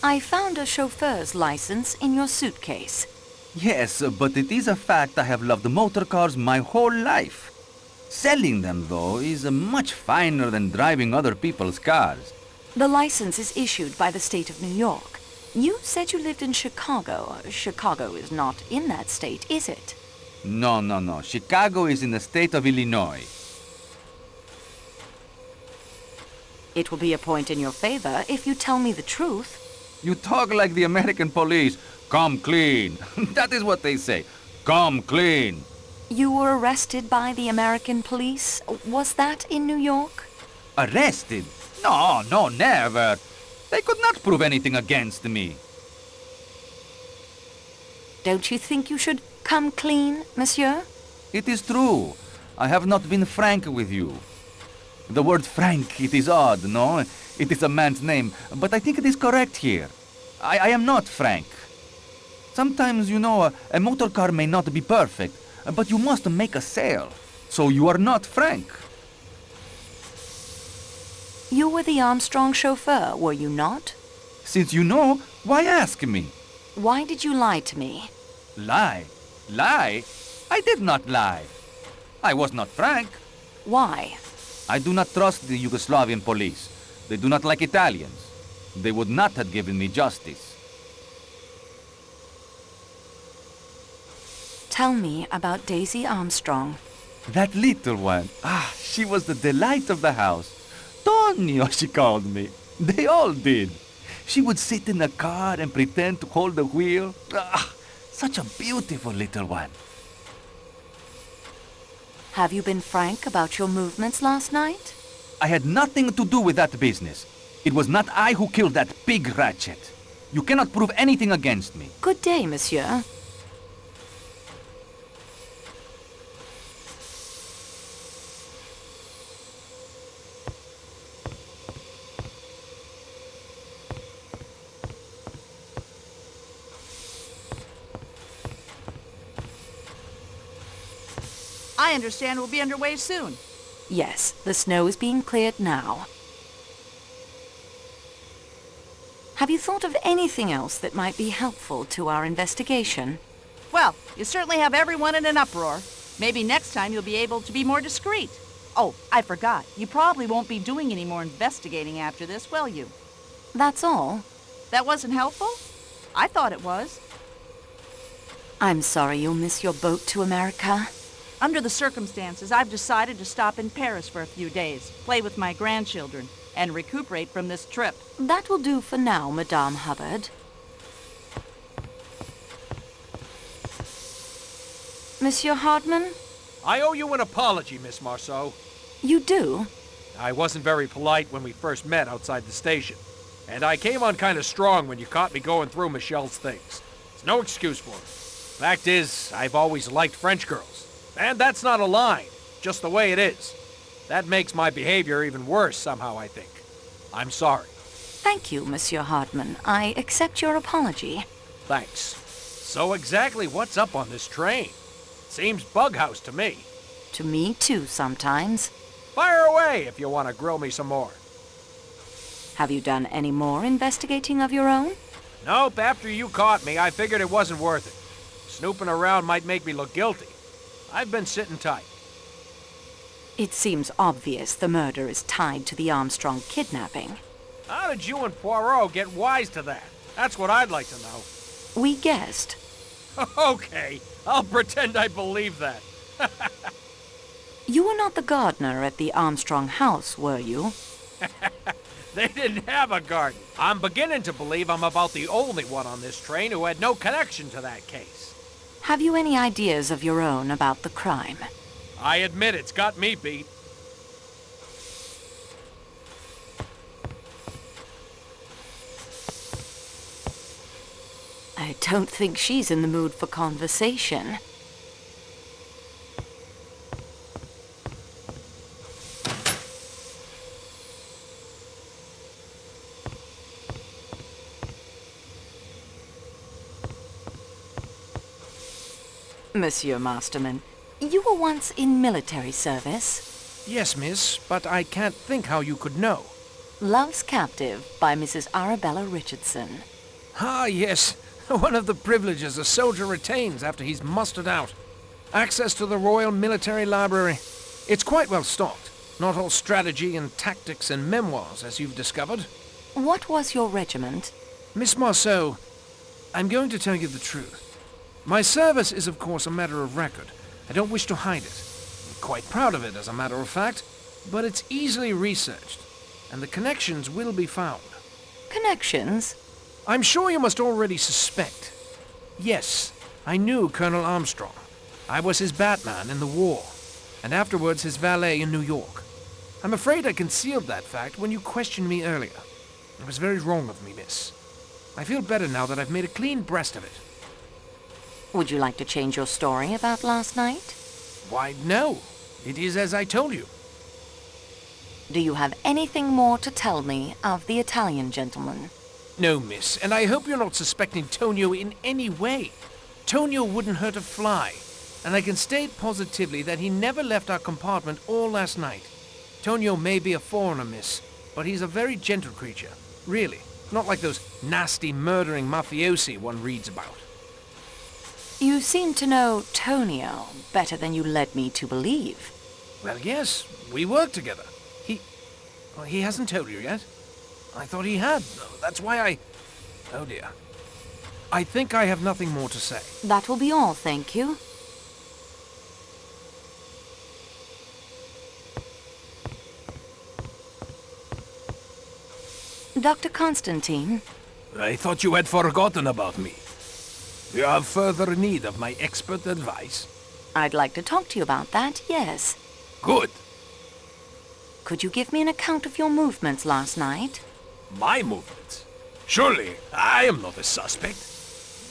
I found a chauffeur's license in your suitcase. Yes, but it is a fact I have loved motor cars my whole life. Selling them, though, is much finer than driving other people's cars. The license is issued by the state of New York. You said you lived in Chicago. Chicago is not in that state, is it? No. Chicago is in the state of Illinois. It will be a point in your favor if you tell me the truth. You talk like the American police. Come clean. That is what they say. Come clean. You were arrested by the American police. Was that in New York? Arrested? No, never. They could not prove anything against me. Don't you think you should come clean, monsieur? It is true. I have not been frank with you. The word frank, it is odd, no? It is a man's name, but I think it is correct here. I am not frank. Sometimes, you know, a motor car may not be perfect, but you must make a sale. So you are not frank. You were the Armstrong chauffeur, were you not? Since you know, why ask me? Why did you lie to me? Lie? Lie? I did not lie. I was not frank. Why? I do not trust the Yugoslavian police. They do not like Italians. They would not have given me justice. Tell me about Daisy Armstrong. That little one. Ah, she was the delight of the house. Tonio, she called me. They all did. She would sit in the car and pretend to hold the wheel. Ah, such a beautiful little one. Have you been frank about your movements last night? I had nothing to do with that business. It was not I who killed that pig Ratchett. You cannot prove anything against me. Good day, monsieur. I understand we'll be underway soon. Yes, the snow is being cleared now. Have you thought of anything else that might be helpful to our investigation? Well, you certainly have everyone in an uproar. Maybe next time you'll be able to be more discreet. Oh, I forgot. You probably won't be doing any more investigating after this, will you? That's all? That wasn't helpful? I thought it was. I'm sorry you'll miss your boat to America. Under the circumstances, I've decided to stop in Paris for a few days, play with my grandchildren, and recuperate from this trip. That will do for now, Madame Hubbard. Monsieur Hardman? I owe you an apology, Miss Marceau. You do? I wasn't very polite when we first met outside the station. And I came on kind of strong when you caught me going through Michelle's things. There's no excuse for it. Fact is, I've always liked French girls. And that's not a line, just the way it is. That makes my behavior even worse somehow, I think. I'm sorry. Thank you, Monsieur Hardman. I accept your apology. Thanks. So exactly what's up on this train? Seems bughouse to me. To me, too, sometimes. Fire away if you want to grill me some more. Have you done any more investigating of your own? Nope, after you caught me, I figured it wasn't worth it. Snooping around might make me look guilty. I've been sitting tight. It seems obvious the murder is tied to the Armstrong kidnapping. How did you and Poirot get wise to that? That's what I'd like to know. We guessed. Okay, I'll pretend I believe that. You were not the gardener at the Armstrong house, were you? They didn't have a garden. I'm beginning to believe I'm about the only one on this train who had no connection to that case. Have you any ideas of your own about the crime? I admit it's got me beat. I don't think she's in the mood for conversation. Monsieur Masterman, you were once in military service? Yes, miss, but I can't think how you could know. Love's Captive by Mrs. Arabella Richardson. Ah, yes. One of the privileges a soldier retains after he's mustered out. Access to the Royal Military Library. It's quite well stocked. Not all strategy and tactics and memoirs, as you've discovered. What was your regiment? Miss Marceau, I'm going to tell you the truth. My service is, of course, a matter of record. I don't wish to hide it. I'm quite proud of it, as a matter of fact. But it's easily researched, and the connections will be found. Connections? I'm sure you must already suspect. Yes, I knew Colonel Armstrong. I was his Batman in the war, and afterwards his valet in New York. I'm afraid I concealed that fact when you questioned me earlier. It was very wrong of me, miss. I feel better now that I've made a clean breast of it. Would you like to change your story about last night? Why, no. It is as I told you. Do you have anything more to tell me of the Italian gentleman? No, miss, and I hope you're not suspecting Tonio in any way. Tonio wouldn't hurt a fly, and I can state positively that he never left our compartment all last night. Tonio may be a foreigner, miss, but he's a very gentle creature, really. Not like those nasty, murdering mafiosi one reads about. You seem to know Tonio better than you led me to believe. Well, yes, we work together. He hasn't told you yet. I thought he had. That's why I... Oh, dear. I think I have nothing more to say. That will be all, thank you. Dr. Constantine? I thought you had forgotten about me. You have further need of my expert advice? I'd like to talk to you about that, yes. Good. Could you give me an account of your movements last night? My movements? Surely, I am not a suspect.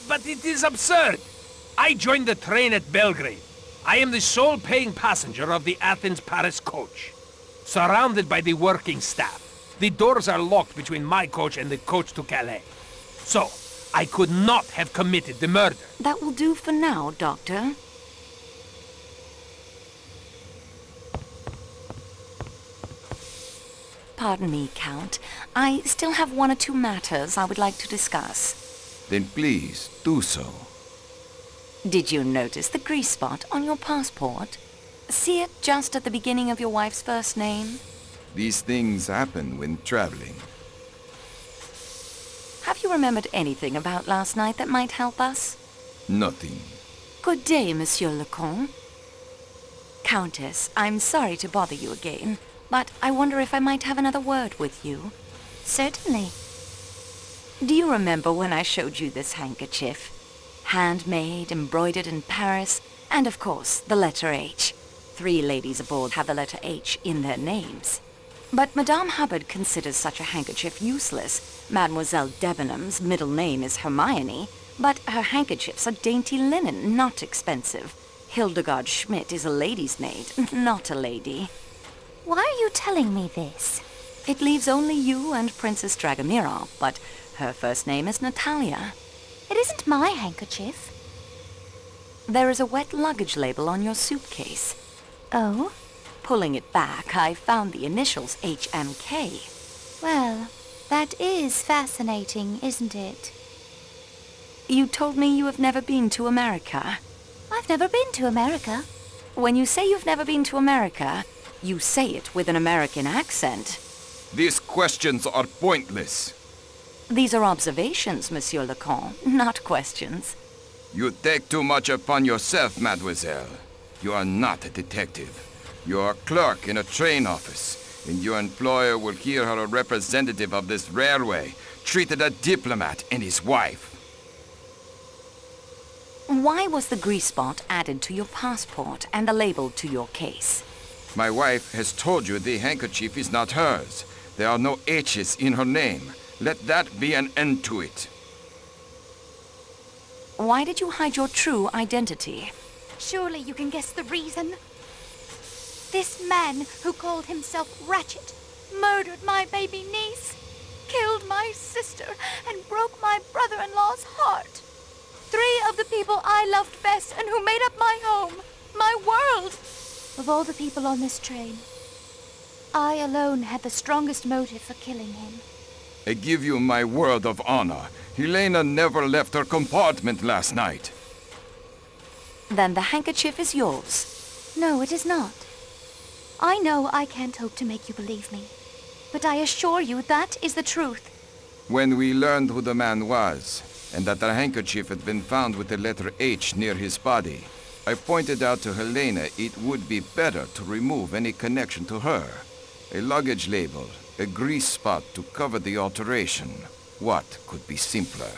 But it is absurd. I joined the train at Belgrade. I am the sole paying passenger of the Athens-Paris coach. Surrounded by the working staff. The doors are locked between my coach and the coach to Calais. So, I could not have committed the murder. That will do for now, Doctor. Pardon me, Count. I still have one or two matters I would like to discuss. Then please, do so. Did you notice the grease spot on your passport? See it just at the beginning of your wife's first name? These things happen when traveling. Have you remembered anything about last night that might help us? Nothing. Good day, Monsieur le Comte. Countess, I'm sorry to bother you again, but I wonder if I might have another word with you. Certainly. Do you remember when I showed you this handkerchief? Handmade, embroidered in Paris, and of course, the letter H. 3 ladies aboard have the letter H in their names. But Madame Hubbard considers such a handkerchief useless. Mademoiselle Debenham's middle name is Hermione, but her handkerchiefs are dainty linen, not expensive. Hildegard Schmidt is a lady's maid, not a lady. Why are you telling me this? It leaves only you and Princess Dragomirov, but her first name is Natalia. It isn't my handkerchief. There is a wet luggage label on your suitcase. Oh? Pulling it back, I found the initials HMK. Well, that is fascinating, isn't it? You told me you have never been to America. I've never been to America. When you say you've never been to America, you say it with an American accent. These questions are pointless. These are observations, Monsieur le Comte, not questions. You take too much upon yourself, mademoiselle. You are not a detective. You are a clerk in a train office, and your employer will hear her a representative of this railway, treated a diplomat and his wife. Why was the grease spot added to your passport and the label to your case? My wife has told you the handkerchief is not hers. There are no H's in her name. Let that be an end to it. Why did you hide your true identity? Surely you can guess the reason. This man who called himself Ratchett murdered my baby niece, killed my sister, and broke my brother-in-law's heart. 3 of the people I loved best and who made up my home, my world. Of all the people on this train, I alone had the strongest motive for killing him. I give you my word of honor. Helena never left her compartment last night. Then the handkerchief is yours. No, it is not. I know I can't hope to make you believe me, but I assure you that is the truth. When we learned who the man was, and that the handkerchief had been found with the letter H near his body, I pointed out to Helena it would be better to remove any connection to her. A luggage label, a grease spot to cover the alteration. What could be simpler?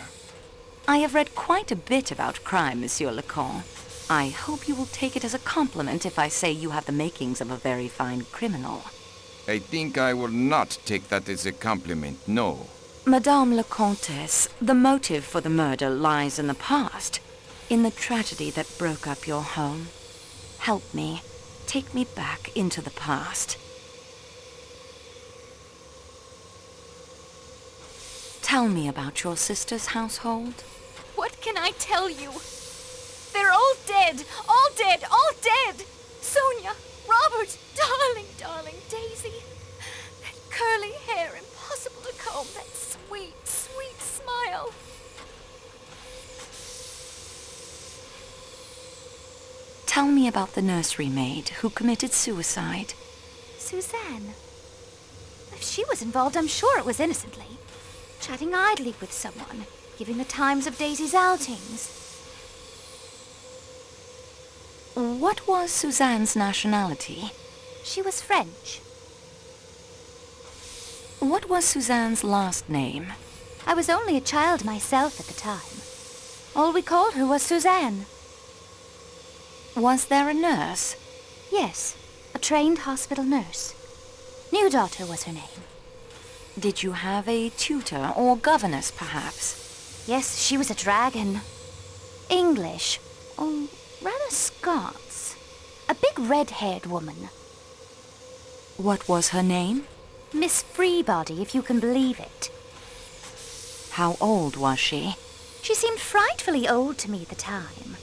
I have read quite a bit about crime, Monsieur le Comte. I hope you will take it as a compliment if I say you have the makings of a very fine criminal. I think I will not take that as a compliment, no. Madame la Comtesse, the motive for the murder lies in the past, in the tragedy that broke up your home. Help me. Take me back into the past. Tell me about your sister's household. What can I tell you? They're all dead! All dead! All dead! Sonia! Robert! Darling, darling Daisy! That curly hair impossible to comb, that sweet, smile. Tell me about the nursery maid who committed suicide. Suzanne. If she was involved, I'm sure it was innocently. Chatting idly with someone, giving the times of Daisy's outings. What was Suzanne's nationality? She was French. What was Suzanne's last name? I was only a child myself at the time. All we called her was Suzanne. Was there a nurse? Yes, a trained hospital nurse. New Daughter was her name. Did you have a tutor or governess, perhaps? Yes, she was a dragon. English. Oh, rather Scots. A big red-haired woman. What was her name? Miss Freebody, if you can believe it. How old was she? She seemed frightfully old to me at the time.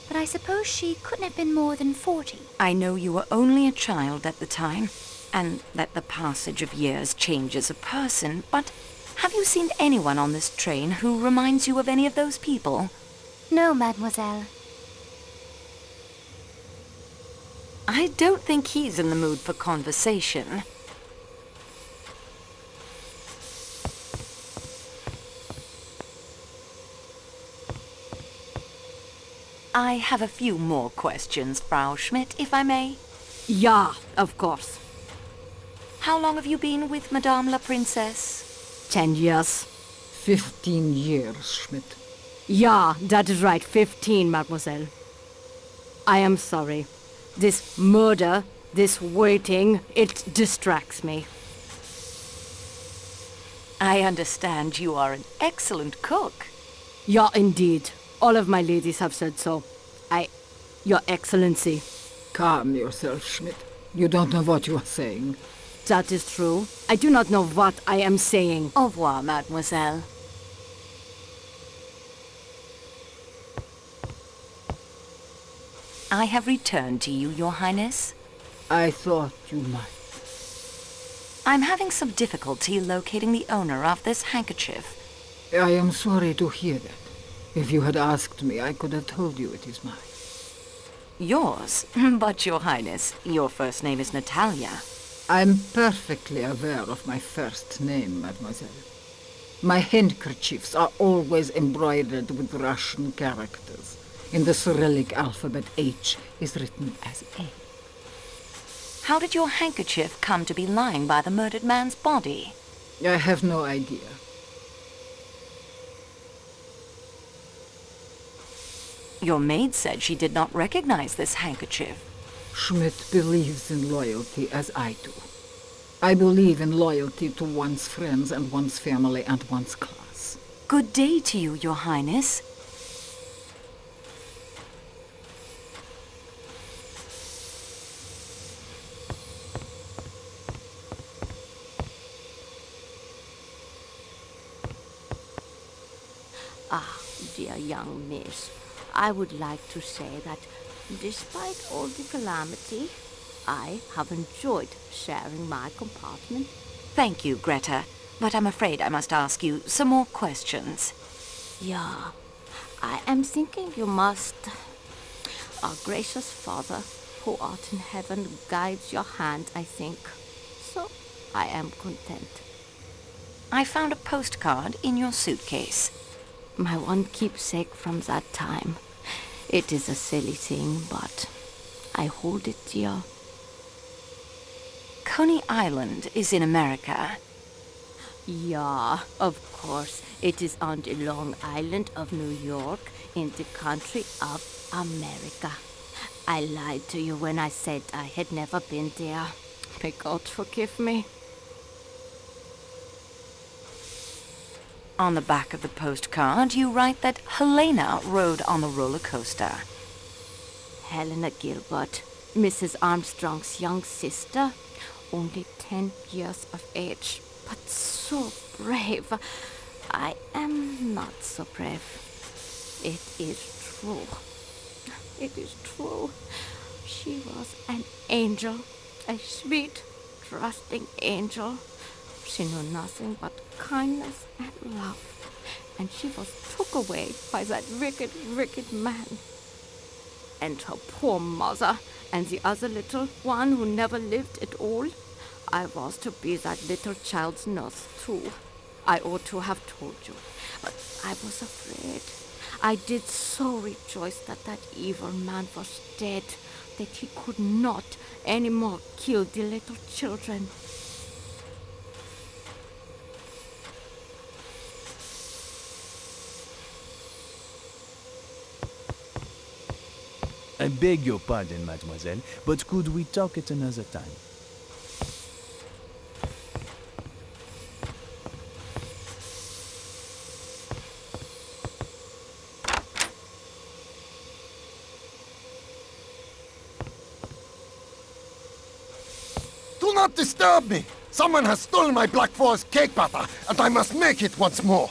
But I suppose she couldn't have been more than 40. I know you were only a child at the time, and that the passage of years changes a person, but have you seen anyone on this train who reminds you of any of those people? No, mademoiselle. I don't think he's in the mood for conversation. I have a few more questions, Frau Schmidt, if I may. Yeah, of course. How long have you been with Madame la Princesse? 10 years. 15 years, Schmidt. Yeah, that is right. 15, mademoiselle. I am sorry. This murder, this waiting, it distracts me. I understand you are an excellent cook. Yeah, indeed. All of my ladies have said so. Your Excellency. Calm yourself, Schmidt. You don't know what you are saying. That is true. I do not know what I am saying. Au revoir, mademoiselle. I have returned to you, Your Highness. I thought you might. I'm having some difficulty locating the owner of this handkerchief. I am sorry to hear that. If you had asked me, I could have told you it is mine. Yours? But, Your Highness, your first name is Natalia. I'm perfectly aware of my first name, mademoiselle. My handkerchiefs are always embroidered with Russian characters. In the Cyrillic alphabet, H is written as A. How did your handkerchief come to be lying by the murdered man's body? I have no idea. Your maid said she did not recognize this handkerchief. Schmidt believes in loyalty as I do. I believe in loyalty to one's friends and one's family and one's class. Good day to you, Your Highness. Ah, dear young miss, I would like to say that despite all the calamity, I have enjoyed sharing my compartment. Thank you, Greta, but I'm afraid I must ask you some more questions. Yeah, I am thinking you must. Our gracious Father, who art in heaven, guides your hand, I think. So, I am content. I found a postcard in your suitcase. My one keepsake from that time. It is a silly thing, but I hold it dear. Coney Island is in America. Yeah, of course. It is on the Long Island of New York, in the country of America. I lied to you when I said I had never been there. May God forgive me. On the back of the postcard, you write that Helena rode on the roller coaster. Helena Gilbert, Mrs. Armstrong's young sister, only 10 years of age, but so brave. I am not so brave. It is true. It is true. She was an angel, a sweet, trusting angel. She knew nothing but kindness and love. and she was took away by that wicked, wicked man. And her poor mother, and the other little one who never lived at all. I was to be that little child's nurse, too. I ought to have told you, but I was afraid. I did so rejoice that that evil man was dead, that he could not any more kill the little children. I beg your pardon, mademoiselle, but could we talk at another time? Do not disturb me! Someone has stolen my Black Forest cake batter, and I must make it once more!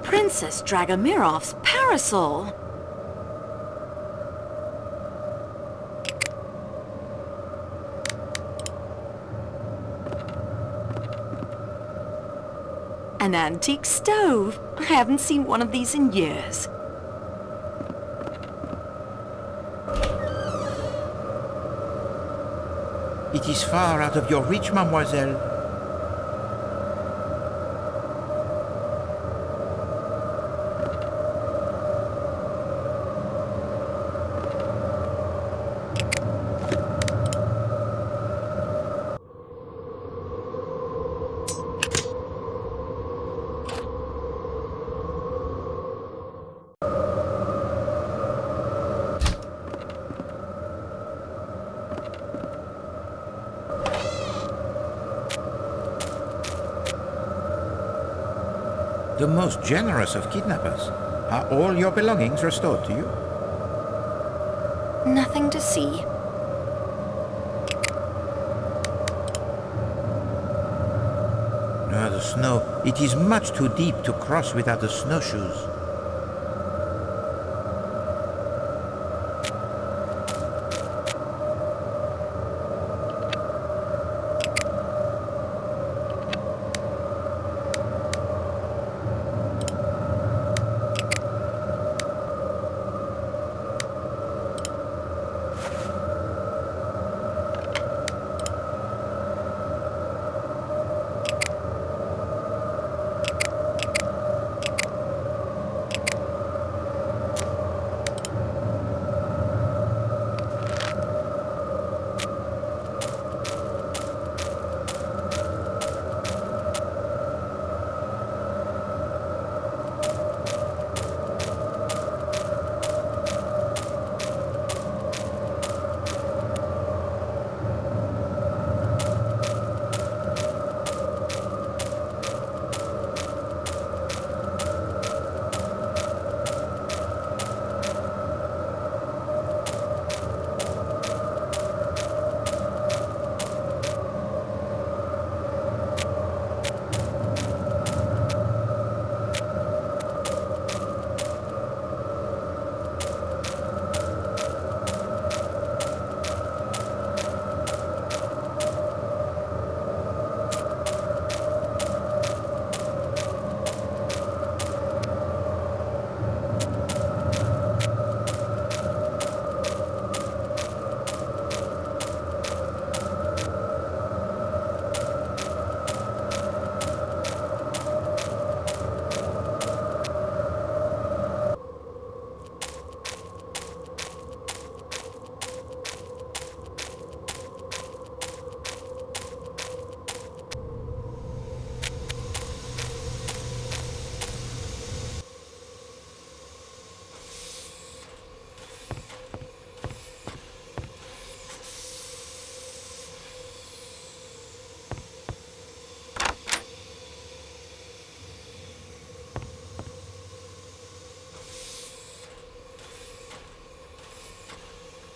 Princess Dragomirov's parasol! An antique stove. I haven't seen one of these in years. It is far out of your reach, mademoiselle. The most generous of kidnappers. Are all your belongings restored to you? Nothing to see. No, the snow. It is much too deep to cross without the snowshoes.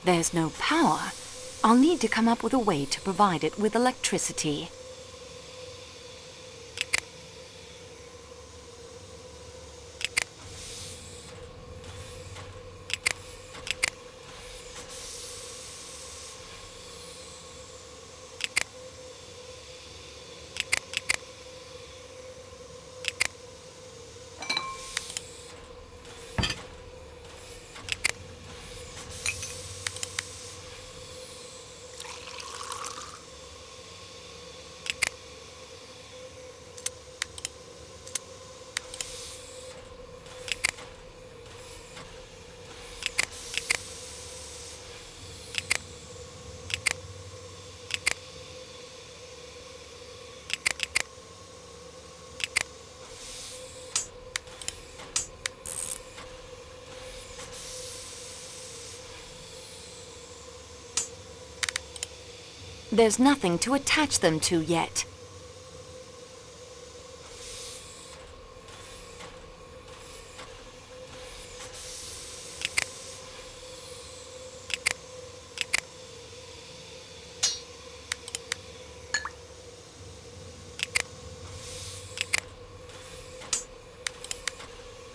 There's no power. I'll need to come up with a way to provide it with electricity. There's nothing to attach them to yet.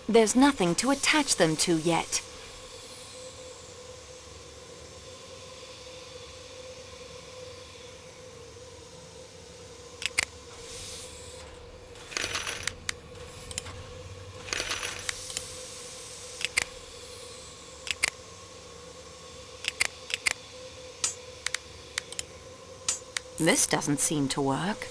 There's nothing to attach them to yet. This doesn't seem to work.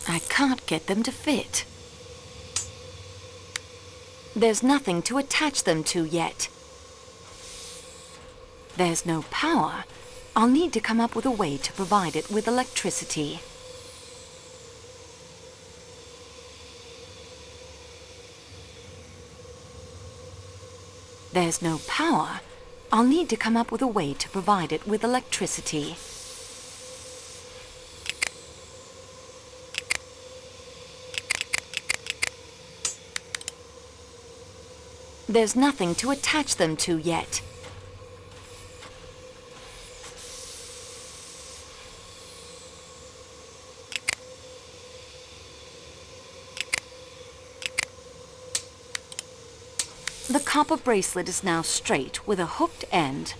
I can't get them to fit. There's nothing to attach them to yet. There's no power. I'll need to come up with a way to provide it with electricity. There's no power. I'll need to come up with a way to provide it with electricity. There's nothing to attach them to yet. The copper bracelet is now straight with a hooked end.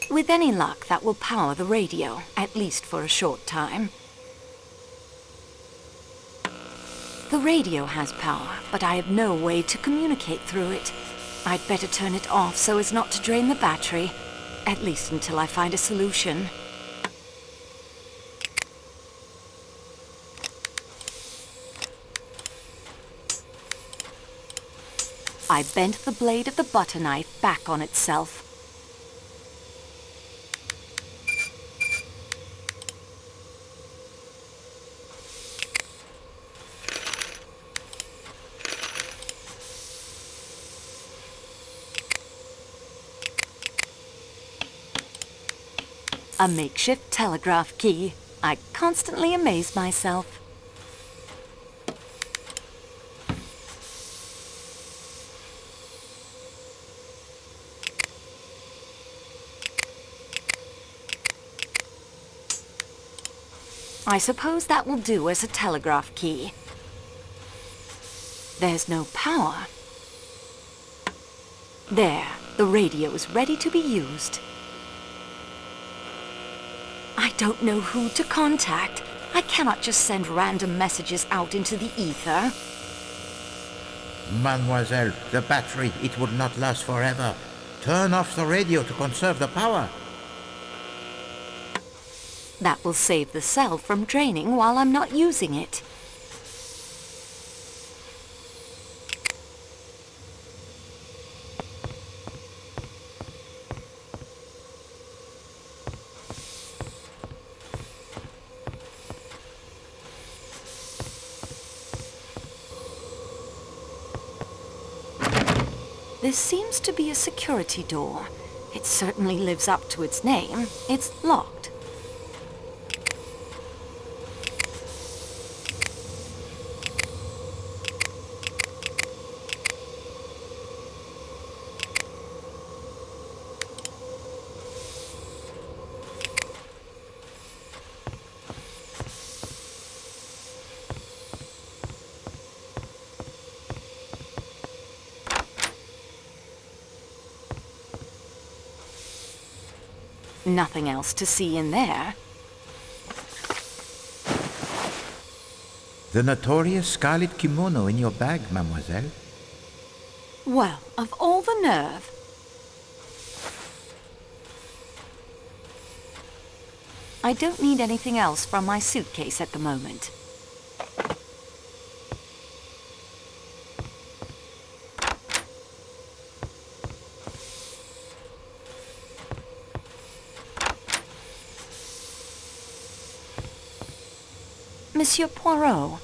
With any luck, that will power the radio, at least for a short time. The radio has power, but I have no way to communicate through it. I'd better turn it off so as not to drain the battery, at least until I find a solution. I bent the blade of the butter knife back on itself. A makeshift telegraph key. I constantly amaze myself. I suppose that will do as a telegraph key. There's no power. There, the radio is ready to be used. I don't know who to contact. I cannot just send random messages out into the ether. Mademoiselle, the battery, it would not last forever. Turn off the radio to conserve the power. That will save the cell from draining while I'm not using it. This seems to be a security door. It certainly lives up to its name. It's locked. Nothing else to see in there. The notorious scarlet kimono in your bag, mademoiselle. Well, of all the nerve. I don't need anything else from my suitcase at the moment. Monsieur Poirot.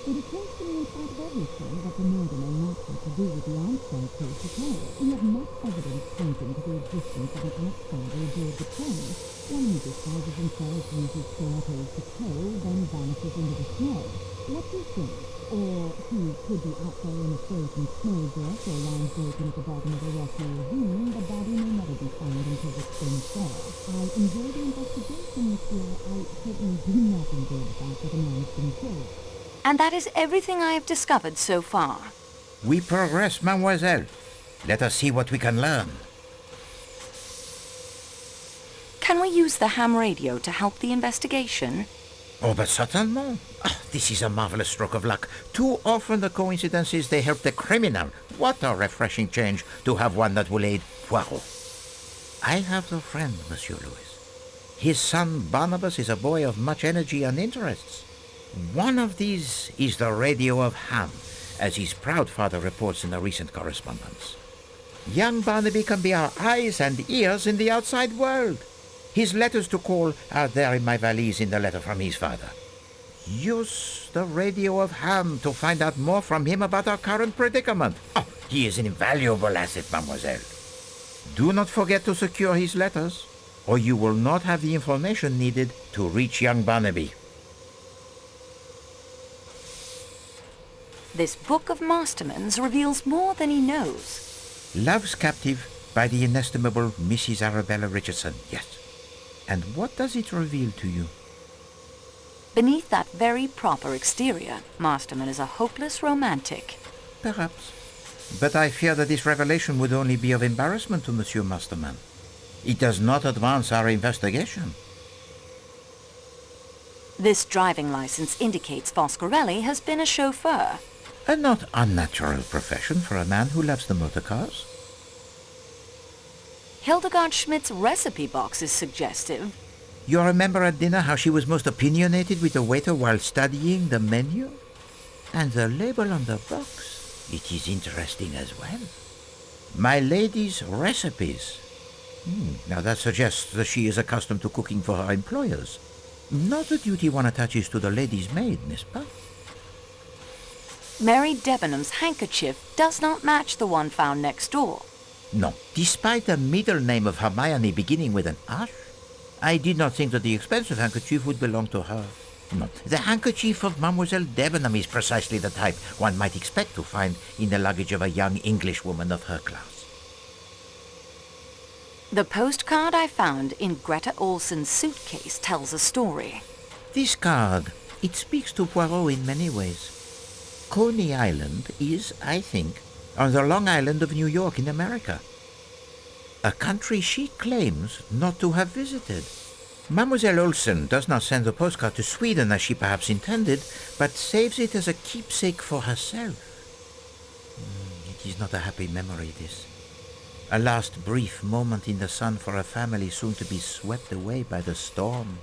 It occurs to me in spite of everything that the murder may not have to do with the Armstrong case at all. We have much evidence pointing to the existence of an outsider aboard the train. One who disguises himself, uses squatters to tow, then vanishes into the snow. What do you think? Or he could be out there in a frozen snow dress or lying broken at the bottom of a rocky ravine. The body may never be found until the spring thaw. I enjoy the investigation, monsieur. I certainly do not enjoy the fact that a man has been killed. And that is everything I have discovered so far. We progress, mademoiselle. Let us see what we can learn. Can we use the ham radio to help the investigation? Oh, but certainement. This is a marvelous stroke of luck. Too often the coincidences, they help the criminal. What a refreshing change to have one that will aid Poirot. I have the friend, Monsieur Louis. His son Barnabas is a boy of much energy and interests. One of these is the radio of Ham, as his proud father reports in the recent correspondence. Young Barnaby can be our eyes and ears in the outside world. His letters to call are there in my valise in the letter from his father. Use the radio of Ham to find out more from him about our current predicament. Oh, he is an invaluable asset, mademoiselle. Do not forget to secure his letters, or you will not have the information needed to reach young Barnaby. This book of Masterman's reveals more than he knows. Love's Captive by the inestimable Mrs. Arabella Richardson, yes. And what does it reveal to you? Beneath that very proper exterior, Masterman is a hopeless romantic. Perhaps. But I fear that this revelation would only be of embarrassment to Monsieur Masterman. It does not advance our investigation. This driving license indicates Foscarelli has been a chauffeur. A not unnatural profession for a man who loves the motor cars. Hildegard Schmidt's recipe box is suggestive. You remember at dinner how she was most opinionated with the waiter while studying the menu? And the label on the box, it is interesting as well. My lady's recipes. Now that suggests that she is accustomed to cooking for her employers. Not a duty one attaches to the lady's maid, n'est-ce pas? Mary Debenham's handkerchief does not match the one found next door. No, despite the middle name of Hermione beginning with an H, I did not think that the expensive handkerchief would belong to her. No, the handkerchief of Mademoiselle Debenham is precisely the type one might expect to find in the luggage of a young Englishwoman of her class. The postcard I found in Greta Olsen's suitcase tells a story. This card, it speaks to Poirot in many ways. Coney Island is, I think, on the Long Island of New York in America. A country she claims not to have visited. Mademoiselle Olsen does not send the postcard to Sweden as she perhaps intended, but saves it as a keepsake for herself. It is not a happy memory, this. A last brief moment in the sun for a family soon to be swept away by the storm.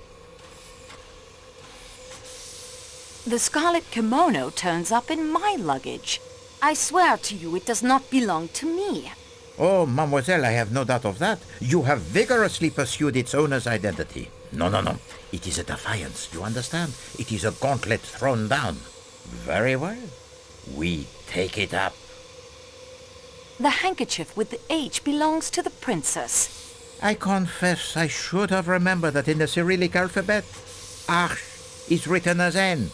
The scarlet kimono turns up in my luggage. I swear to you it does not belong to me. Oh, mademoiselle, I have no doubt of that. You have vigorously pursued its owner's identity. No. It is a defiance, you understand? It is a gauntlet thrown down. Very well. We take it up. The handkerchief with the H belongs to the princess. I confess I should have remembered that in the Cyrillic alphabet, Arch is written as N.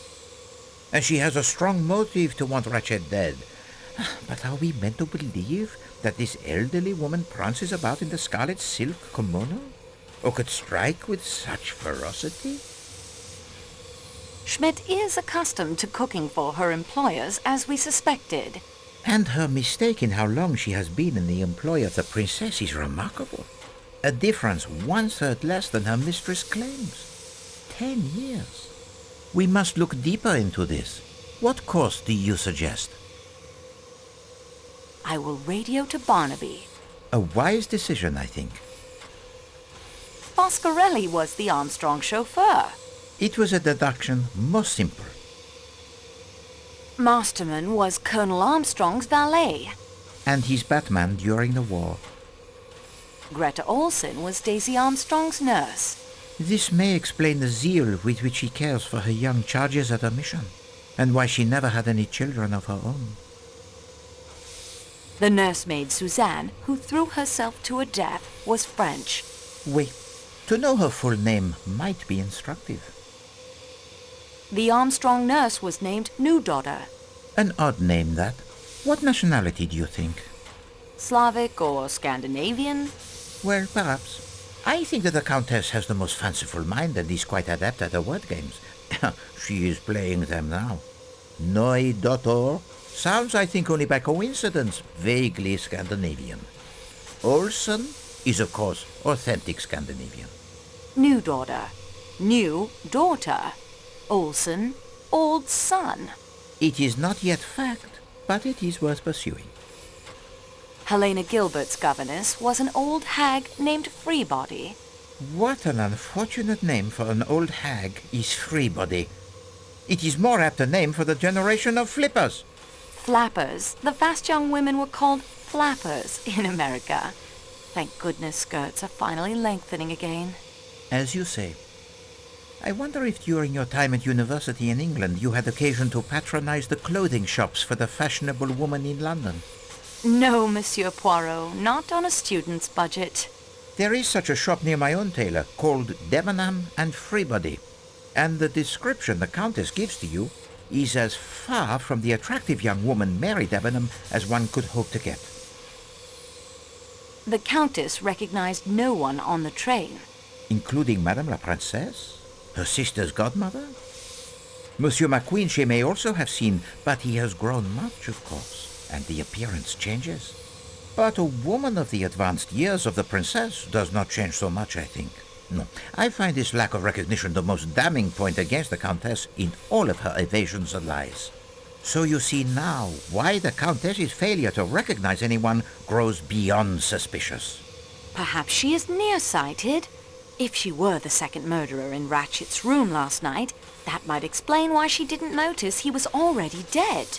And she has a strong motive to want Ratchett dead. But are we meant to believe that this elderly woman prances about in the scarlet silk kimono? Or could strike with such ferocity? Schmidt is accustomed to cooking for her employers, as we suspected. And her mistake in how long she has been in the employ of the princess is remarkable. A difference 1/3 less than her mistress claims. 10 years. We must look deeper into this. What course do you suggest? I will radio to Barnaby. A wise decision, I think. Foscarelli was the Armstrong chauffeur. It was a deduction most simple. Masterman was Colonel Armstrong's valet. And his Batman during the war. Greta Olsen was Daisy Armstrong's nurse. This may explain the zeal with which she cares for her young charges at her mission, and why she never had any children of her own. The nursemaid Suzanne, who threw herself to her death, was French. Wait, to know her full name might be instructive. The Armstrong nurse was named New Daughter. An odd name, that. What nationality do you think? Slavic or Scandinavian? Well, perhaps. I think that the Countess has the most fanciful mind and is quite adept at the word games. She is playing them now. Neue Daughter sounds, I think, only by coincidence, vaguely Scandinavian. Olsen is, of course, authentic Scandinavian. New Daughter. New Daughter. Olsen, old son. It is not yet fact, but it is worth pursuing. Helena Gilbert's governess was an old hag named Freebody. What an unfortunate name for an old hag is Freebody. It is more apt a name for the generation of flippers. Flappers. The fast young women were called flappers in America. Thank goodness skirts are finally lengthening again. As you say. I wonder if during your time at university in England you had occasion to patronize the clothing shops for the fashionable woman in London. No, Monsieur Poirot, not on a student's budget. There is such a shop near my own tailor called Debenham and Freebody, and the description the Countess gives to you is as far from the attractive young woman Mary Debenham as one could hope to get. The Countess recognized no one on the train. Including Madame la Princesse? Her sister's godmother? Monsieur McQueen she may also have seen, but he has grown much, of course, and the appearance changes. But a woman of the advanced years of the princess does not change so much, I think. No, I find this lack of recognition the most damning point against the Countess in all of her evasions and lies. So you see now why the Countess's failure to recognize anyone grows beyond suspicious. Perhaps she is nearsighted. If she were the second murderer in Ratchett's room last night, that might explain why she didn't notice he was already dead.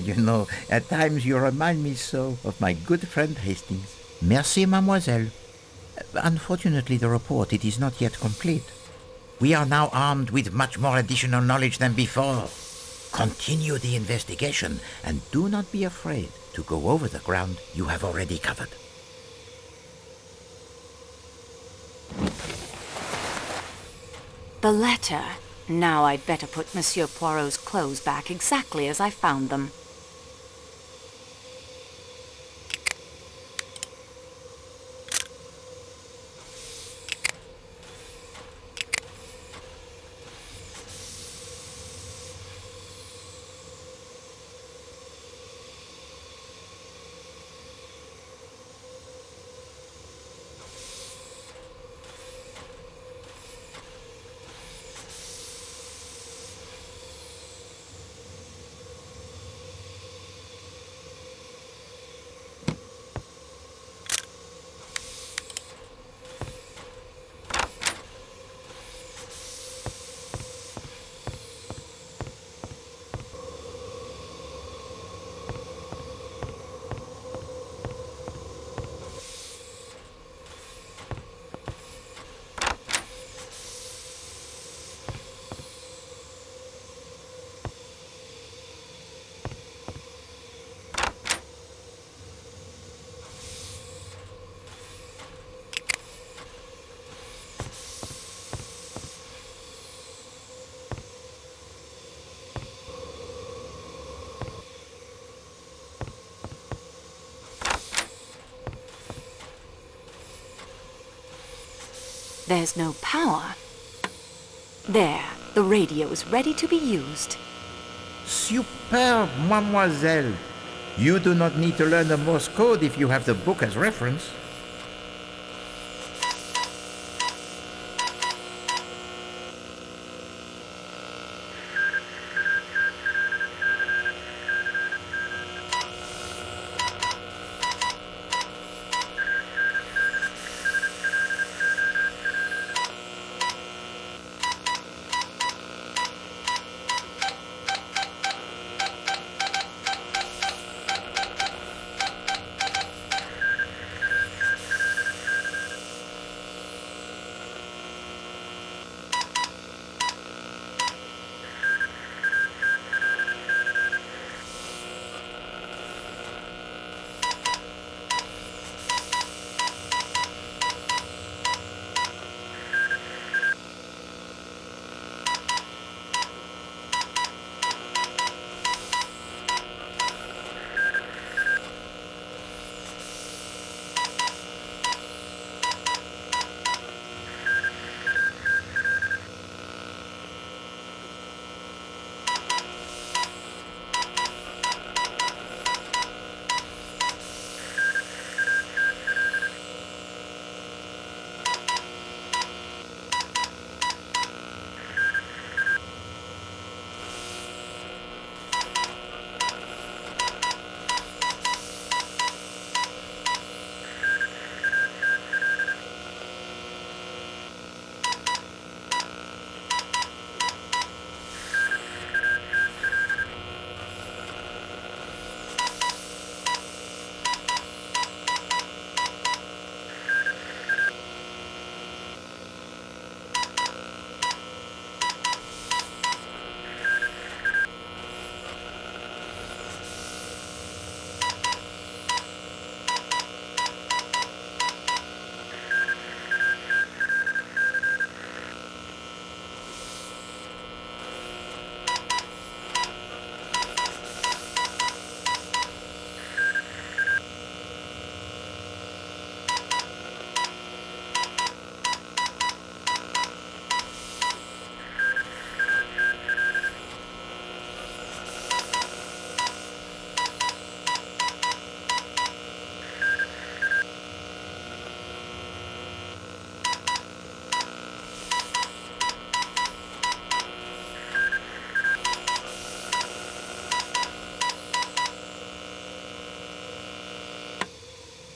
You know, at times you remind me so of my good friend Hastings. Merci, mademoiselle. Unfortunately, the report, it is not yet complete. We are now armed with much more additional knowledge than before. Continue the investigation, and do not be afraid to go over the ground you have already covered. The letter. Now I'd better put Monsieur Poirot's clothes back exactly as I found them. There's no power. There, the radio is ready to be used. Superb, mademoiselle. You do not need to learn the Morse code if you have the book as reference.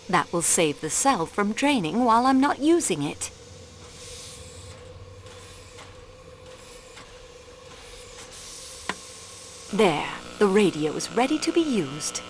That will save the cell from draining while I'm not using it. There, the radio is ready to be used.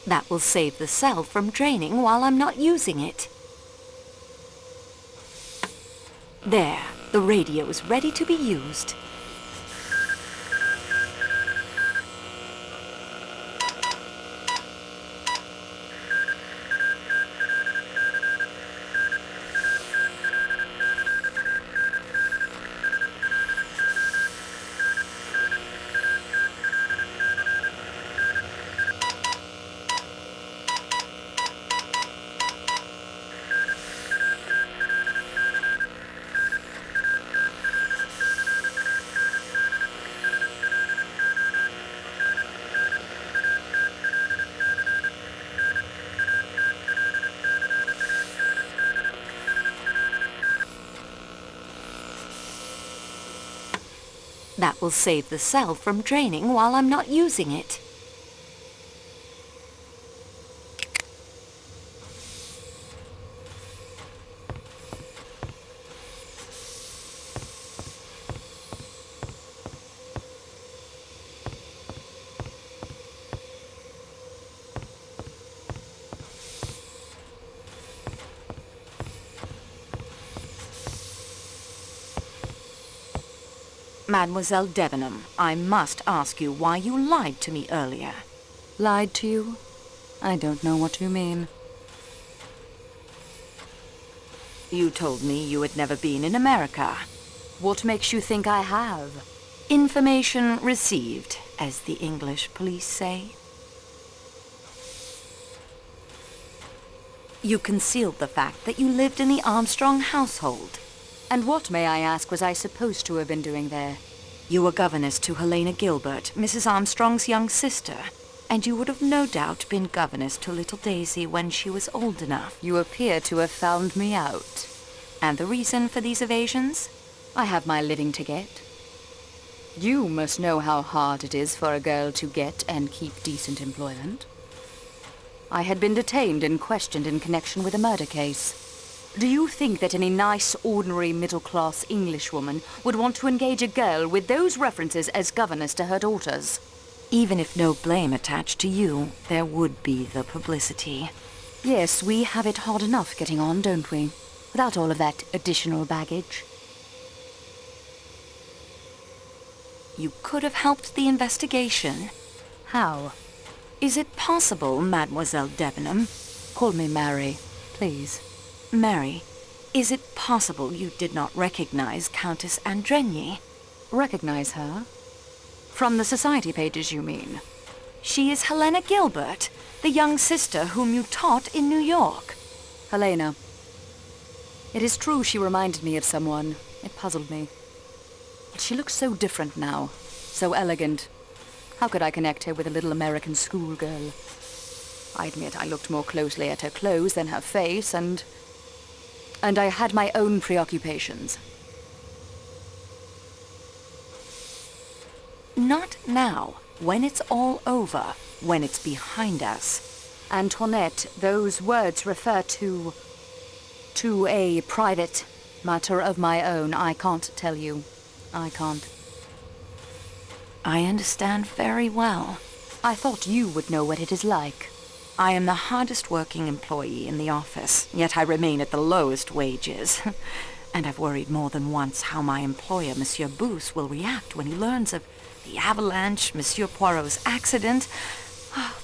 That will save the cell from draining while I'm not using it. There, the radio is ready to be used. That will save the cell from draining while I'm not using it. Mademoiselle Debenham, I must ask you why you lied to me earlier. Lied to you? I don't know what you mean. You told me you had never been in America. What makes you think I have? Information received, as the English police say. You concealed the fact that you lived in the Armstrong household. And what, may I ask, was I supposed to have been doing there? You were governess to Helena Gilbert, Mrs. Armstrong's young sister, and you would have no doubt been governess to little Daisy when she was old enough. You appear to have found me out. And the reason for these evasions? I have my living to get. You must know how hard it is for a girl to get and keep decent employment. I had been detained and questioned in connection with a murder case. Do you think that any nice, ordinary, middle-class Englishwoman would want to engage a girl with those references as governess to her daughters? Even if no blame attached to you, there would be the publicity. Yes, we have it hard enough getting on, don't we? Without all of that additional baggage. You could have helped the investigation. How? Is it possible, Mademoiselle Debenham? Call me Mary, please. Mary, is it possible you did not recognize Countess Andrenyi? Recognize her? From the society pages, you mean? She is Helena Gilbert, the young sister whom you taught in New York. Helena. It is true she reminded me of someone. It puzzled me. But she looks so different now, so elegant. How could I connect her with a little American schoolgirl? I admit I looked more closely at her clothes than her face, and I had my own preoccupations. Not now, when it's all over, when it's behind us. Antoinette, those words refer to a private matter of my own. I can't tell you. I can't. I understand very well. I thought you would know what it is like. I am the hardest working employee in the office, yet I remain at the lowest wages. And I've worried more than once how my employer, Monsieur Booth, will react when he learns of the avalanche, Monsieur Poirot's accident,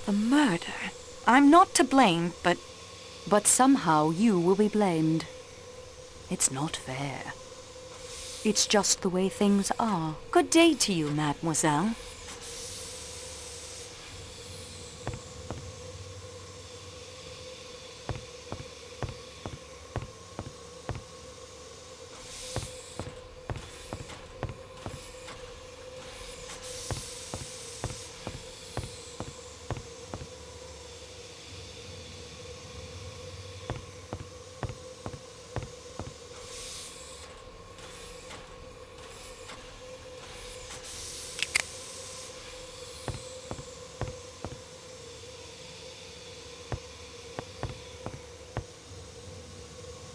the murder. I'm not to blame, but somehow you will be blamed. It's not fair. It's just the way things are. Good day to you, mademoiselle.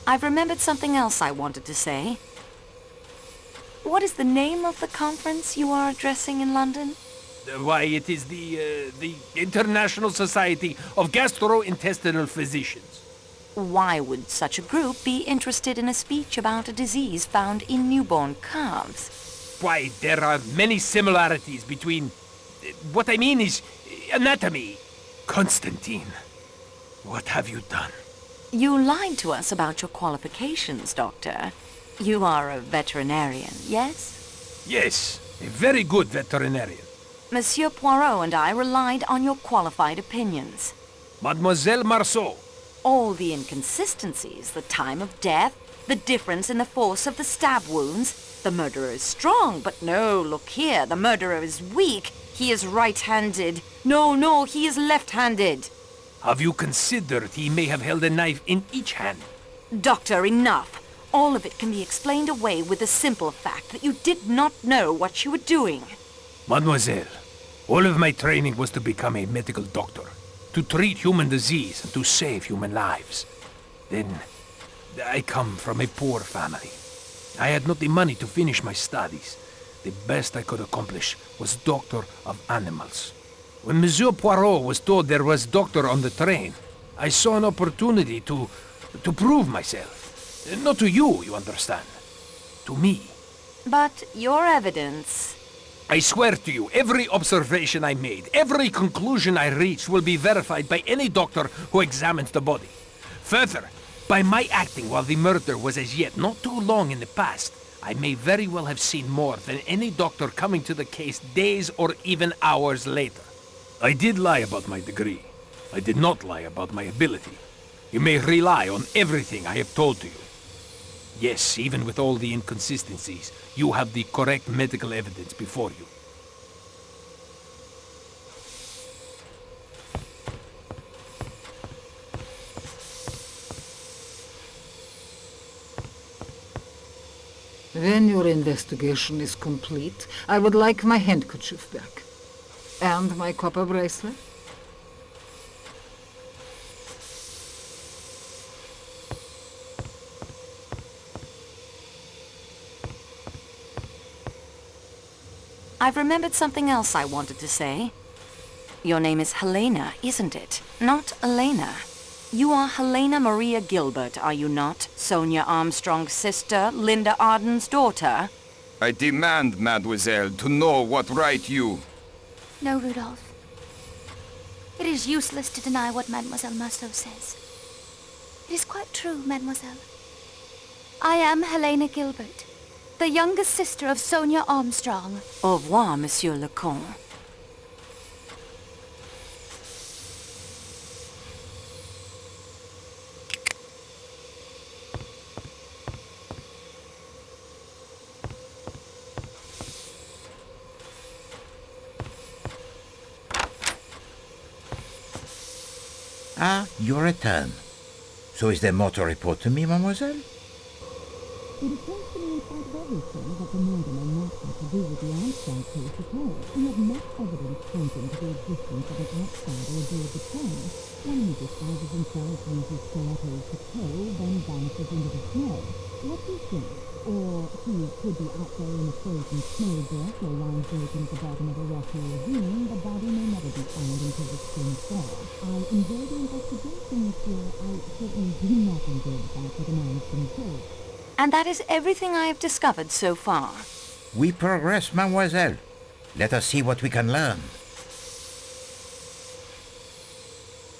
I've remembered something else I wanted to say. What is the name of the conference you are addressing in London? Why, it is the International Society of Gastrointestinal Physicians. Why would such a group be interested in a speech about a disease found in newborn calves? Why, there are many similarities between... What I mean is anatomy. Constantine, what have you done? You lied to us about your qualifications, Doctor. You are a veterinarian, yes? Yes, a very good veterinarian. Monsieur Poirot and I relied on your qualified opinions. Mademoiselle Marceau. All the inconsistencies, the time of death, the difference in the force of the stab wounds. The murderer is strong, but no, look here, the murderer is weak. He is right-handed. No, he is left-handed. Have you considered he may have held a knife in each hand? Doctor, enough. All of it can be explained away with the simple fact that you did not know what you were doing. Mademoiselle, all of my training was to become a medical doctor, to treat human disease and to save human lives. Then, I come from a poor family. I had not the money to finish my studies. The best I could accomplish was doctor of animals. When Monsieur Poirot was told there was doctor on the train, I saw an opportunity to prove myself. Not to you, you understand. To me. But your evidence... I swear to you, every observation I made, every conclusion I reached will be verified by any doctor who examines the body. Further, by my acting while the murder was as yet not too long in the past, I may very well have seen more than any doctor coming to the case days or even hours later. I did lie about my degree. I did not lie about my ability. You may rely on everything I have told to you. Yes, even with all the inconsistencies, you have the correct medical evidence before you. When your investigation is complete, I would like my handkerchief back. And my copper bracelet. I've remembered something else I wanted to say. Your name is Helena, isn't it? Not Elena. You are Helena Maria Gilbert, are you not? Sonia Armstrong's sister, Linda Arden's daughter? I demand, mademoiselle, to know what right you... No, Rudolph. It is useless to deny what Mademoiselle Marceau says. It is quite true, mademoiselle. I am Helena Gilbert, the youngest sister of Sonia Armstrong. Au revoir, Monsieur le Comte. Ah, your return. So is there more to report to me, mademoiselle? It appears to me in spite of everything that the murder may not have to do with the Armstrong case at all. We have much evidence pointing to the existence of an outsider aboard the train. One who disguises himself, uses stilettos to kill, then vanishes into the snow. What do you think? Or he could be out there in a frozen snowdrift or lying broken at the bottom of a rocky ravine. The body may never be found until the spring thaw. I enjoy the investigation, monsieur. I certainly do not enjoy the fact that a man has been killed. And that is everything I have discovered so far. We progress, mademoiselle. Let us see what we can learn.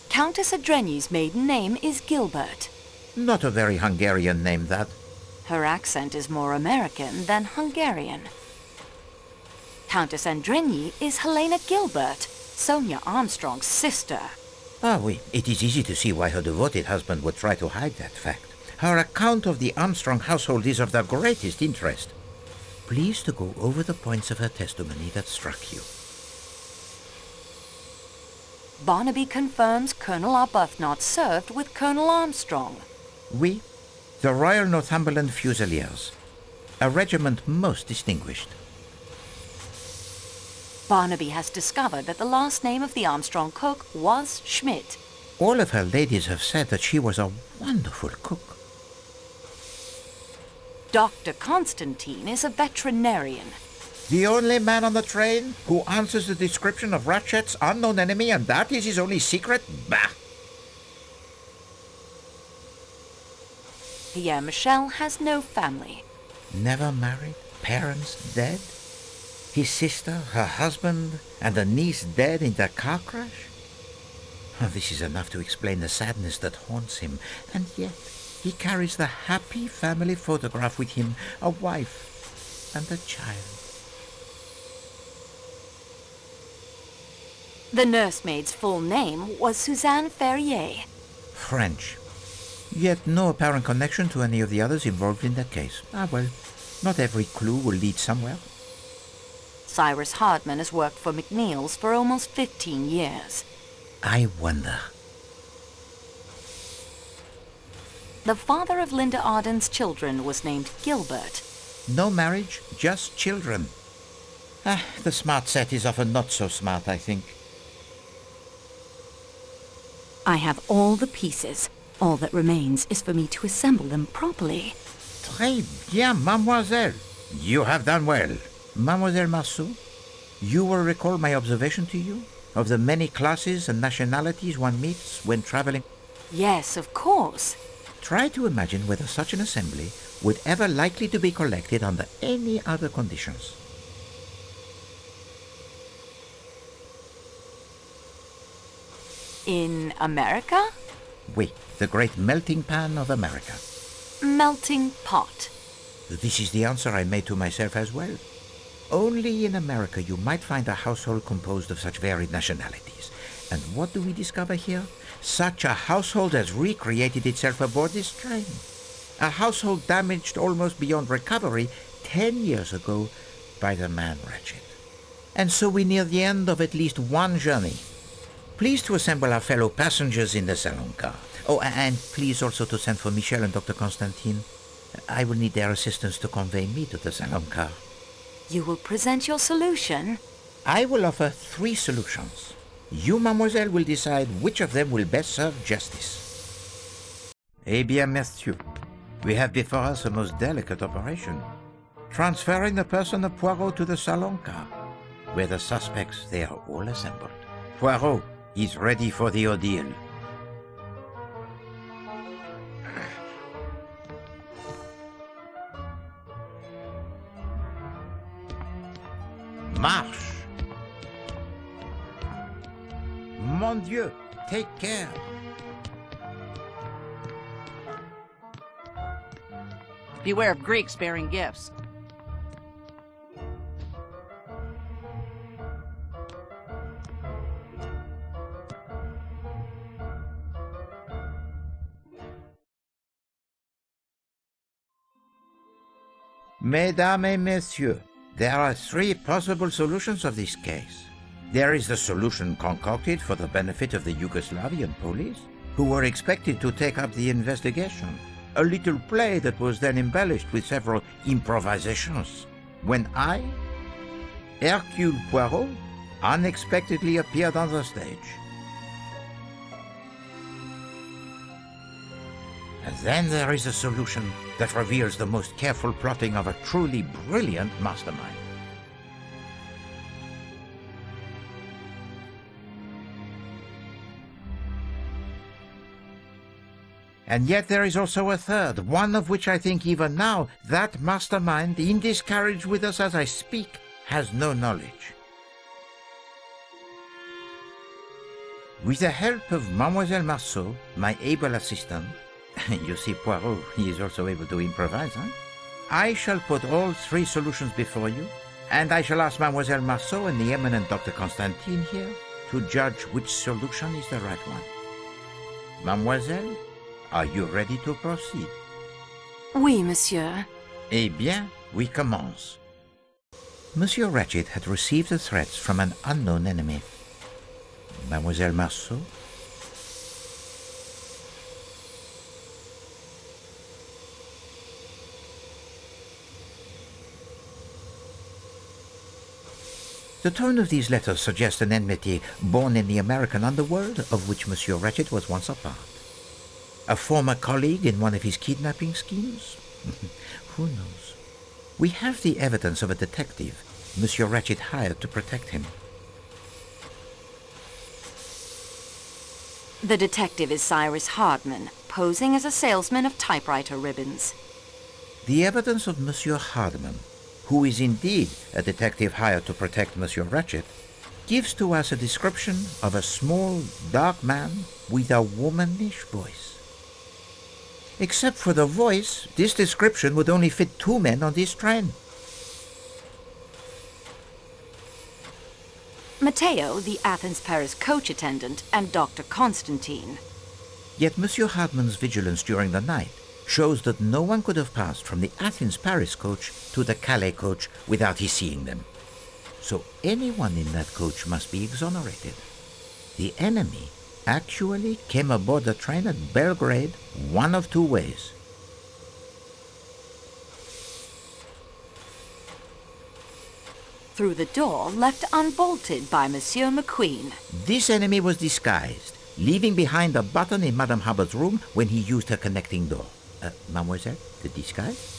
Countess Adrenyi's maiden name is Gilbert. Not a very Hungarian name, that. Her accent is more American than Hungarian. Countess Andrenyi is Helena Gilbert, Sonia Armstrong's sister. Ah, oui. It is easy to see why her devoted husband would try to hide that fact. Her account of the Armstrong household is of the greatest interest. Please to go over the points of her testimony that struck you. Barnaby confirms Colonel Arbuthnot served with Colonel Armstrong. Oui, the Royal Northumberland Fusiliers, a regiment most distinguished. Barnaby has discovered that the last name of the Armstrong cook was Schmidt. All of her ladies have said that she was a wonderful cook. Dr. Constantine is a veterinarian. The only man on the train who answers the description of Ratchett's unknown enemy, and that is his only secret? Bah! Pierre Michel has no family. Never married, parents dead, his sister, her husband, and a niece dead in the car crash? This is enough to explain the sadness that haunts him, and yet he carries the happy family photograph with him, a wife and a child. The nursemaid's full name was Suzanne Ferrier. French. Yet no apparent connection to any of the others involved in that case. Ah, well, not every clue will lead somewhere. Cyrus Hardman has worked for McNeil's for almost 15 years. I wonder. The father of Linda Arden's children was named Gilbert. No marriage, just children. The smart set is often not so smart, I think. I have all the pieces. All that remains is for me to assemble them properly. Très bien, mademoiselle. You have done well. Mademoiselle Marceau, you will recall my observation to you of the many classes and nationalities one meets when traveling? Yes, of course. Try to imagine whether such an assembly would ever likely to be collected under any other conditions. In America? Oui, the great melting pan of America. Melting pot. This is the answer I made to myself as well. Only in America you might find a household composed of such varied nationalities. And what do we discover here? Such a household has recreated itself aboard this train. A household damaged almost beyond recovery 10 years ago by the man Ratchett. And so we near the end of at least one journey. Please to assemble our fellow passengers in the salon car. Oh, and please also to send for Michel and Dr. Constantine. I will need their assistance to convey me to the salon car. You will present your solution? I will offer 3 solutions. You, mademoiselle, will decide which of them will best serve justice. Eh bien, messieurs, we have before us a most delicate operation. Transferring the person of Poirot to the salon car, where the suspects, they are all assembled. Poirot is ready for the ordeal. Marche! Mon Dieu, take care! Beware of Greeks bearing gifts. Mesdames et messieurs, there are 3 possible solutions of this case. There is the solution concocted for the benefit of the Yugoslavian police, who were expected to take up the investigation. A little play that was then embellished with several improvisations. When I, Hercule Poirot, unexpectedly appeared on the stage. And then there is a solution that reveals the most careful plotting of a truly brilliant mastermind. And yet there is also a third, one of which I think even now that mastermind, in this carriage with us as I speak, has no knowledge. With the help of Mademoiselle Marceau, my able assistant, you see Poirot, he is also able to improvise, huh? I shall put all 3 solutions before you, and I shall ask Mademoiselle Marceau and the eminent Dr. Constantine here to judge which solution is the right one. Mademoiselle, are you ready to proceed? Oui, monsieur. Eh bien, we commence. Monsieur Ratchett had received the threats from an unknown enemy. Mademoiselle Marceau? The tone of these letters suggests an enmity born in the American underworld, of which Monsieur Ratchett was once a part. A former colleague in one of his kidnapping schemes? Who knows? We have the evidence of a detective, Monsieur Ratchett hired to protect him. The detective is Cyrus Hardman, posing as a salesman of typewriter ribbons. The evidence of Monsieur Hardman, who is indeed a detective hired to protect Monsieur Ratchett, gives to us a description of a small, dark man with a womanish voice. Except for the voice, this description would only fit 2 men on this train. Matteo, the Athens-Paris coach attendant, and Dr. Constantine. Yet Monsieur Hardman's vigilance during the night shows that no one could have passed from the Athens-Paris coach to the Calais coach without his seeing them. So anyone in that coach must be exonerated. The enemy actually came aboard the train at Belgrade one of 2 ways. Through the door left unbolted by Monsieur McQueen. This enemy was disguised, leaving behind a button in Madame Hubbard's room when he used her connecting door. Mademoiselle, the disguise?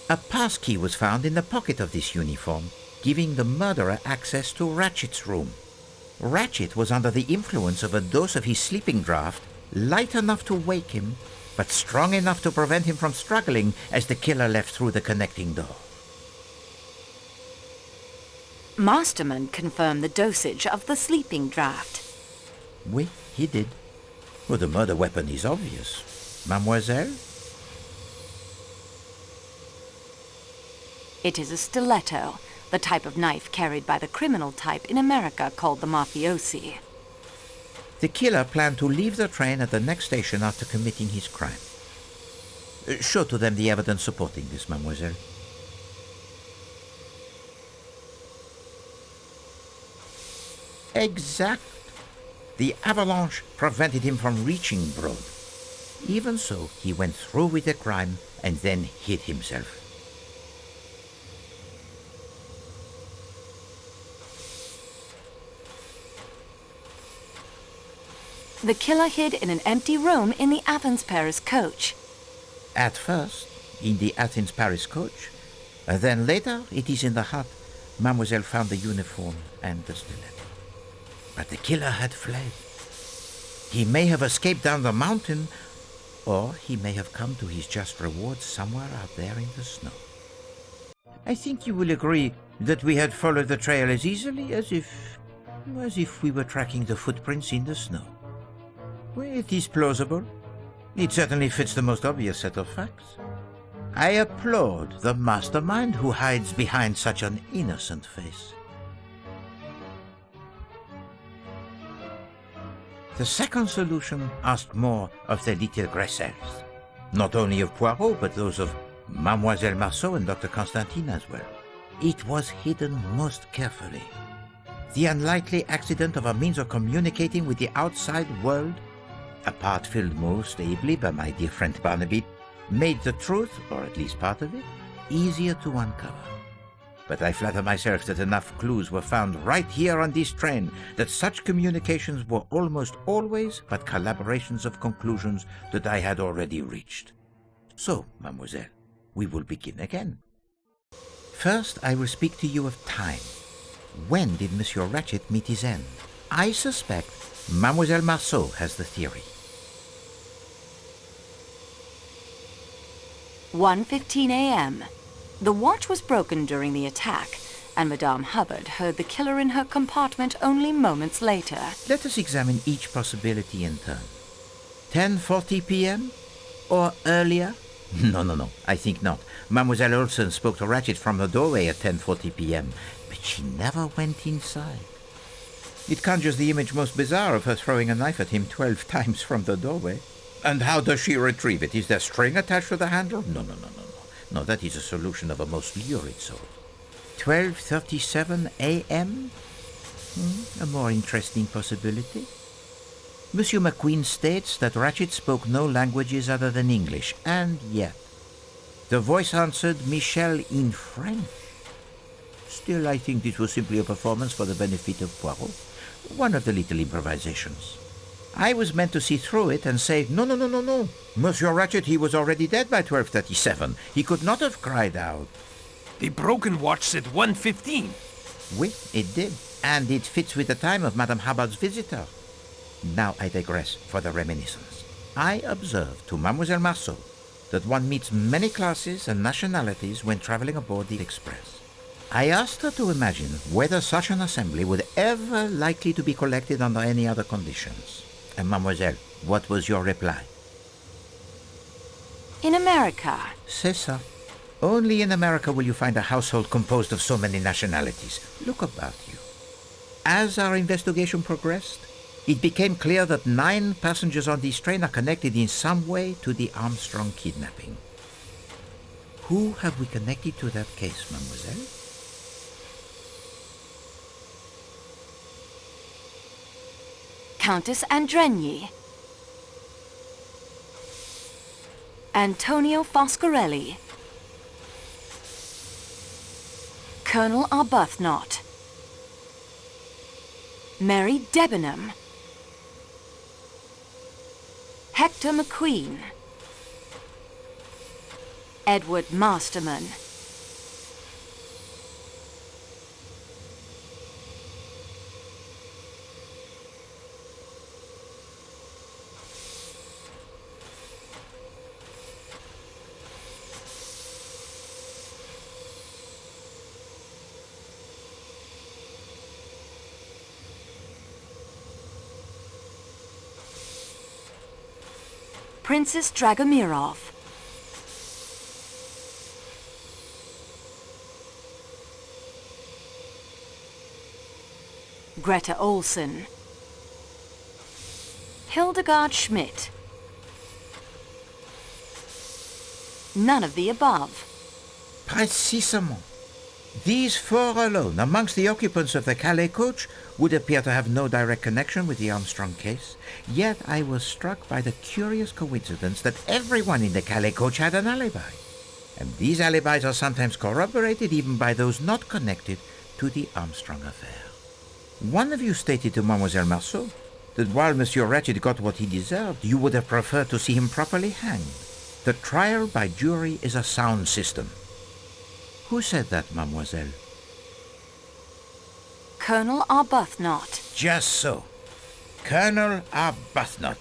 A passkey was found in the pocket of this uniform, giving the murderer access to Ratchett's room. Ratchett was under the influence of a dose of his sleeping draught, light enough to wake him, but strong enough to prevent him from struggling as the killer left through the connecting door. Masterman confirmed the dosage of the sleeping draught. Oui, he did. Well, the murder weapon is obvious. Mademoiselle? It is a stiletto, the type of knife carried by the criminal type in America called the mafiosi. The killer planned to leave the train at the next station after committing his crime. Show to them the evidence supporting this, mademoiselle. Exact. The avalanche prevented him from reaching Broad. Even so, he went through with the crime and then hid himself. The killer hid in an empty room in the Athens-Paris coach. At first, in the Athens-Paris coach. Then later, it is in the hut. Mademoiselle found the uniform and the stiletto. But the killer had fled. He may have escaped down the mountain, or he may have come to his just reward somewhere out there in the snow. I think you will agree that we had followed the trail as easily as if we were tracking the footprints in the snow. Well, it is plausible. It certainly fits the most obvious set of facts. I applaud the mastermind who hides behind such an innocent face. The second solution asked more of the little Gressels. Not only of Poirot, but those of Mademoiselle Marceau and Dr. Constantine as well. It was hidden most carefully. The unlikely accident of a means of communicating with the outside world, a part filled most ably by my dear friend Barnaby, made the truth, or at least part of it, easier to uncover. But I flatter myself that enough clues were found right here on this train that such communications were almost always but collaborations of conclusions that I had already reached. So, mademoiselle, we will begin again. First, I will speak to you of time. When did Monsieur Ratchett meet his end? I suspect Mademoiselle Marceau has the theory. 1:15 a.m. The watch was broken during the attack, and Madame Hubbard heard the killer in her compartment only moments later. Let us examine each possibility in turn. 10:40 p.m.? Or earlier? No, I think not. Mademoiselle Olsen spoke to Ratchett from the doorway at 10:40 p.m., but she never went inside. It conjures the image most bizarre of her throwing a knife at him 12 times from the doorway. And how does she retrieve it? Is there string attached to the handle? No. No, that is a solution of a most lurid sort. 12:37 a.m.? A more interesting possibility. Monsieur McQueen states that Ratchett spoke no languages other than English, and yet the voice answered Michel in French. Still, I think this was simply a performance for the benefit of Poirot. One of the little improvisations. I was meant to see through it and say, no, no, no, no, no. Monsieur Ratchett, he was already dead by 12:37. He could not have cried out. The broken watch said 1:15. Oui, it did. And it fits with the time of Madame Hubbard's visitor. Now I digress for the reminiscence. I observed to Mademoiselle Marceau that one meets many classes and nationalities when traveling aboard the Express. I asked her to imagine whether such an assembly would ever likely to be collected under any other conditions. And Mademoiselle, what was your reply? In America. C'est ça. Only in America will you find a household composed of so many nationalities. Look about you. As our investigation progressed, it became clear that 9 passengers on this train are connected in some way to the Armstrong kidnapping. Who have we connected to that case, mademoiselle? Countess Andregni. Antonio Foscarelli. Colonel Arbuthnot. Mary Debenham. Hector McQueen. Edward Masterman. Princess Dragomirov. Greta Olsen. Hildegard Schmidt. None of the above. Précisément. These 4 alone, amongst the occupants of the Calais coach, would appear to have no direct connection with the Armstrong case. Yet I was struck by the curious coincidence that everyone in the Calais coach had an alibi. And these alibis are sometimes corroborated even by those not connected to the Armstrong affair. One of you stated to Mademoiselle Marceau that while Monsieur Ratchett got what he deserved, you would have preferred to see him properly hanged. The trial by jury is a sound system. Who said that, mademoiselle? Colonel Arbuthnot. Just so. Colonel Arbuthnot.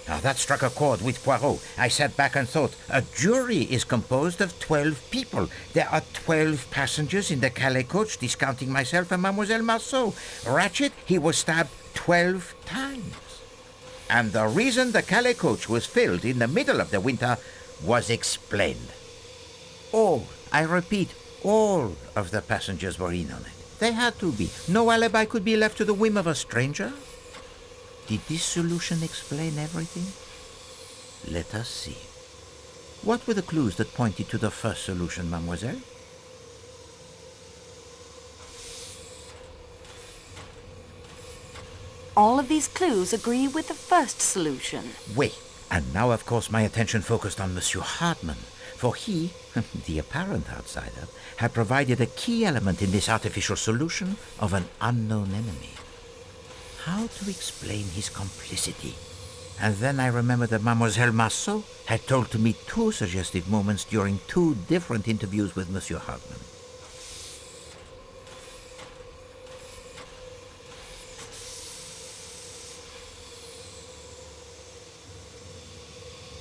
Now that struck a chord with Poirot. I sat back and thought, a jury is composed of 12 people. There are 12 passengers in the Calais coach, discounting myself and Mademoiselle Marceau. Ratchett, he was stabbed 12 times. And the reason the Calais coach was filled in the middle of the winter was explained. All, I repeat, all of the passengers were in on it. They had to be. No alibi could be left to the whim of a stranger. Did this solution explain everything? Let us see. What were the clues that pointed to the first solution, mademoiselle? All of these clues agree with the first solution. Oui. And now, of course, my attention focused on Monsieur Hartmann, for he, the apparent outsider, had provided a key element in this artificial solution of an unknown enemy. How to explain his complicity? And then I remembered that Mademoiselle Marceau had told to me 2 suggestive moments during 2 different interviews with Monsieur Hartmann.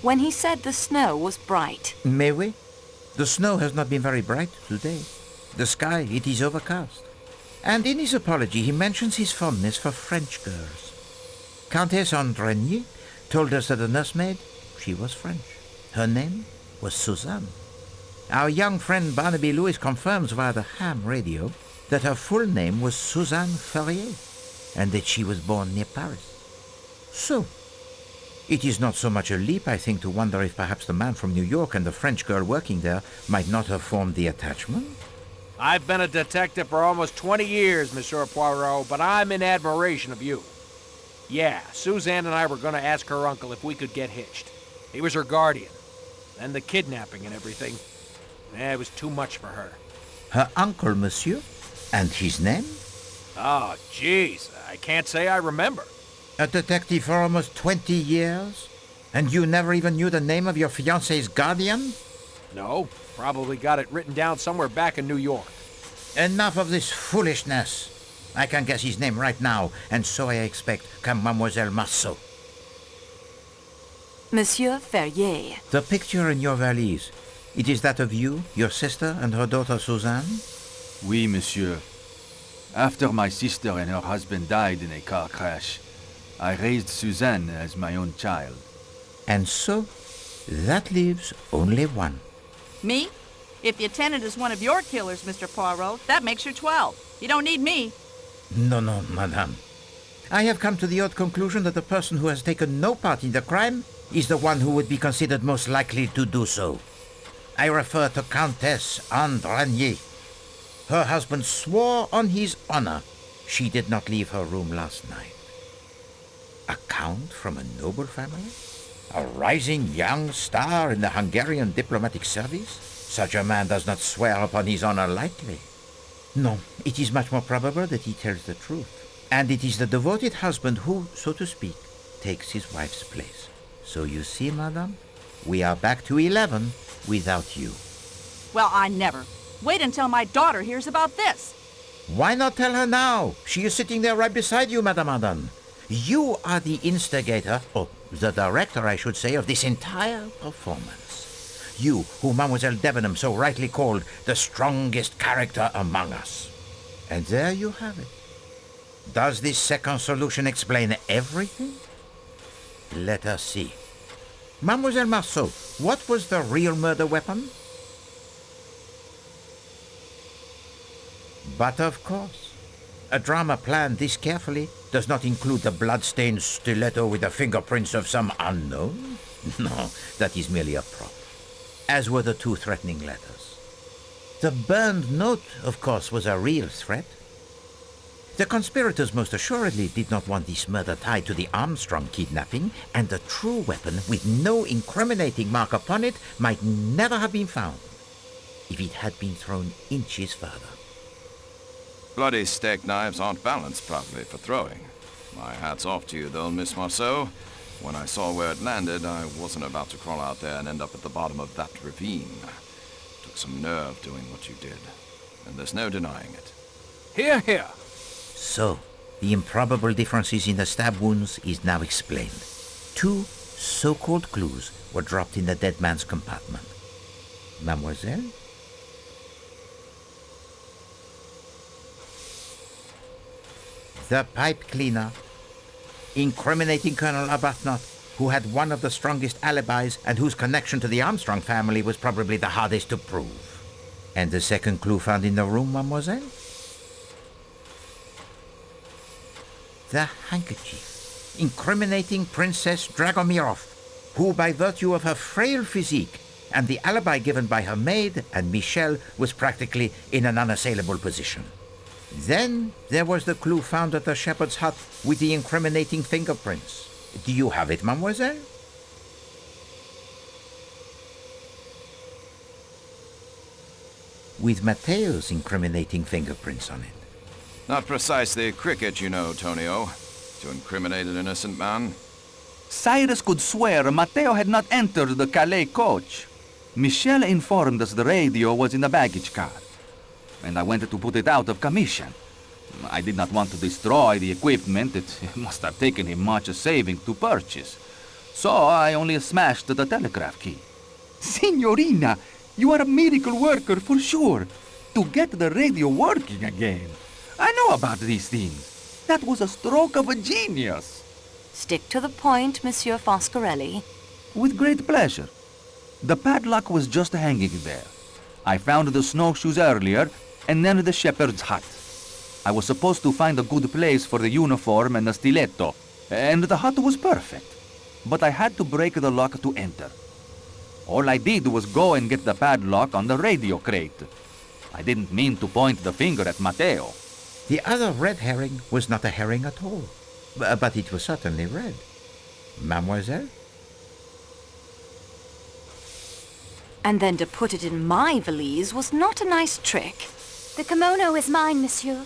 When he said the snow was bright. Mais oui. The snow has not been very bright today. The sky, it is overcast. And in his apology, he mentions his fondness for French girls. Countess Andregni told us that the nursemaid, she was French. Her name was Suzanne. Our young friend Barnaby Lewis confirms via the ham radio that her full name was Suzanne Ferrier, and that she was born near Paris. So, it is not so much a leap, I think, to wonder if perhaps the man from New York and the French girl working there might not have formed the attachment. I've been a detective for almost 20 years, Monsieur Poirot, but I'm in admiration of you. Yeah, Suzanne and I were going to ask her uncle if we could get hitched. He was her guardian. Then the kidnapping and everything. It was too much for her. Her uncle, monsieur? And his name? Oh, jeez, I can't say I remember. A detective for almost 20 years? And you never even knew the name of your fiancé's guardian? No, probably got it written down somewhere back in New York. Enough of this foolishness. I can guess his name right now, and so I expect can Mademoiselle Marceau. Monsieur Ferrier. The picture in your valise, it is that of you, your sister, and her daughter Suzanne? Oui, monsieur. After my sister and her husband died in a car crash, I raised Suzanne as my own child. And so, that leaves only one. Me? If the attendant is one of your killers, Mr. Poirot, that makes you 12. You don't need me. No, madame. I have come to the odd conclusion that the person who has taken no part in the crime is the one who would be considered most likely to do so. I refer to Countess Anne Ranier. Her husband swore on his honor she did not leave her room last night. A count from a noble family? A rising young star in the Hungarian diplomatic service? Such a man does not swear upon his honor lightly. No, it is much more probable that he tells the truth. And it is the devoted husband who, so to speak, takes his wife's place. So you see, madame, we are back to 11 without you. Well, I never. Wait until my daughter hears about this. Why not tell her now? She is sitting there right beside you, Madame Arden. You are the instigator, or the director, I should say, of this entire performance. You, who Mademoiselle Debenham so rightly called the strongest character among us. And there you have it. Does this second solution explain everything? Let us see. Mademoiselle Marceau, what was the real murder weapon? But of course, a drama planned this carefully does not include the blood-stained stiletto with the fingerprints of some unknown. No, that is merely a prop, as were the 2 threatening letters. The burned note, of course, was a real threat. The conspirators most assuredly did not want this murder tied to the Armstrong kidnapping, and the true weapon, with no incriminating mark upon it, might never have been found if it had been thrown inches further. Bloody steak knives aren't balanced properly for throwing. My hat's off to you, though, Miss Marceau. When I saw where it landed, I wasn't about to crawl out there and end up at the bottom of that ravine. Took some nerve doing what you did, and there's no denying it. Hear, hear. So, the improbable differences in the stab wounds is now explained. 2 so-called clues were dropped in the dead man's compartment. Mademoiselle? The pipe cleaner, incriminating Colonel Arbuthnot, who had one of the strongest alibis and whose connection to the Armstrong family was probably the hardest to prove. And the second clue found in the room, mademoiselle? The handkerchief, incriminating Princess Dragomirov, who by virtue of her frail physique and the alibi given by her maid and Michel was practically in an unassailable position. Then there was the clue found at the shepherd's hut with the incriminating fingerprints. Do you have it, mademoiselle? With Matteo's incriminating fingerprints on it. Not precisely cricket, you know, Tonio, to incriminate an innocent man. Cyrus could swear Matteo had not entered the Calais coach. Michel informed us the radio was in the baggage car, and I went to put it out of commission. I did not want to destroy the equipment. It must have taken him much saving to purchase. So I only smashed the telegraph key. Signorina, you are a miracle worker for sure. To get the radio working again. I know about these things. That was a stroke of a genius. Stick to the point, Monsieur Foscarelli. With great pleasure. The padlock was just hanging there. I found the snowshoes earlier, and then the shepherd's hut. I was supposed to find a good place for the uniform and the stiletto, and the hut was perfect. But I had to break the lock to enter. All I did was go and get the padlock on the radio crate. I didn't mean to point the finger at Matteo. The other red herring was not a herring at all, but it was certainly red. Mademoiselle? And then to put it in my valise was not a nice trick. The kimono is mine, monsieur.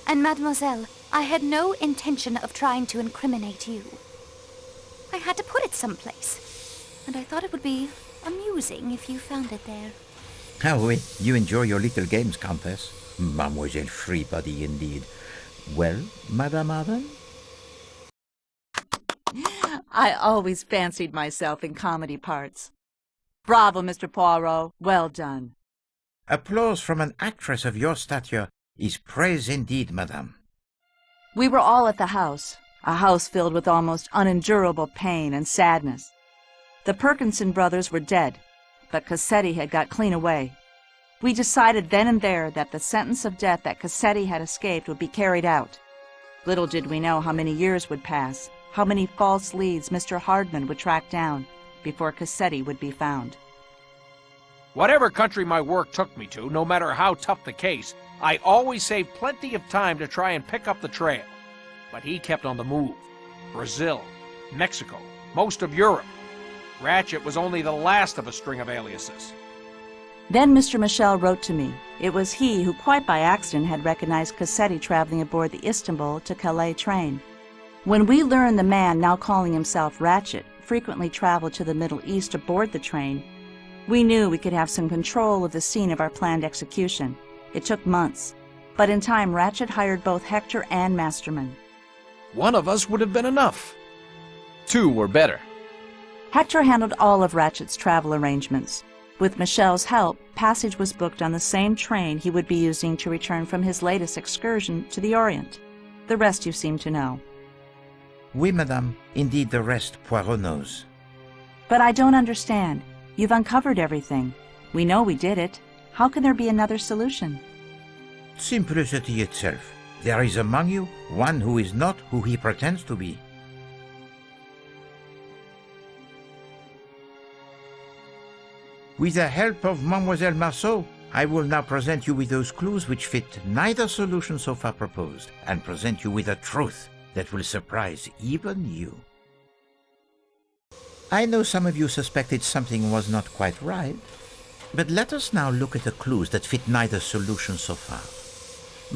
And mademoiselle, I had no intention of trying to incriminate you. I had to put it someplace, and I thought it would be amusing if you found it there. Oh, oui. You enjoy your little games, Countess. Mademoiselle Freebody, indeed. Well, Madame Arden? I always fancied myself in comedy parts. Bravo, Mr. Poirot. Well done. Applause from an actress of your stature is praise indeed, madame. We were all at the house, a house filled with almost unendurable pain and sadness. The Perkinson brothers were dead, but Cassetti had got clean away. We decided then and there that the sentence of death that Cassetti had escaped would be carried out. Little did we know how many years would pass, how many false leads Mr. Hardman would track down before Cassetti would be found. Whatever country my work took me to, no matter how tough the case, I always saved plenty of time to try and pick up the trail. But he kept on the move. Brazil, Mexico, most of Europe. Ratchett was only the last of a string of aliases. Then Mr. Michel wrote to me. It was he who, quite by accident, had recognized Cassetti traveling aboard the Istanbul to Calais train. When we learned the man, now calling himself Ratchett, frequently traveled to the Middle East aboard the train, we knew we could have some control of the scene of our planned execution. It took months, but in time Ratchett hired both Hector and Masterman. One of us would have been enough. 2 were better. Hector handled all of Ratchett's travel arrangements. With Michel's help, passage was booked on the same train he would be using to return from his latest excursion to the Orient. The rest you seem to know. Oui, madame. Indeed, the rest Poirot knows. But I don't understand. You've uncovered everything. We know we did it. How can there be another solution? Simplicity itself. There is among you one who is not who he pretends to be. With the help of Mademoiselle Marceau, I will now present you with those clues which fit neither solution so far proposed, and present you with a truth that will surprise even you. I know some of you suspected something was not quite right, but let us now look at the clues that fit neither solution so far.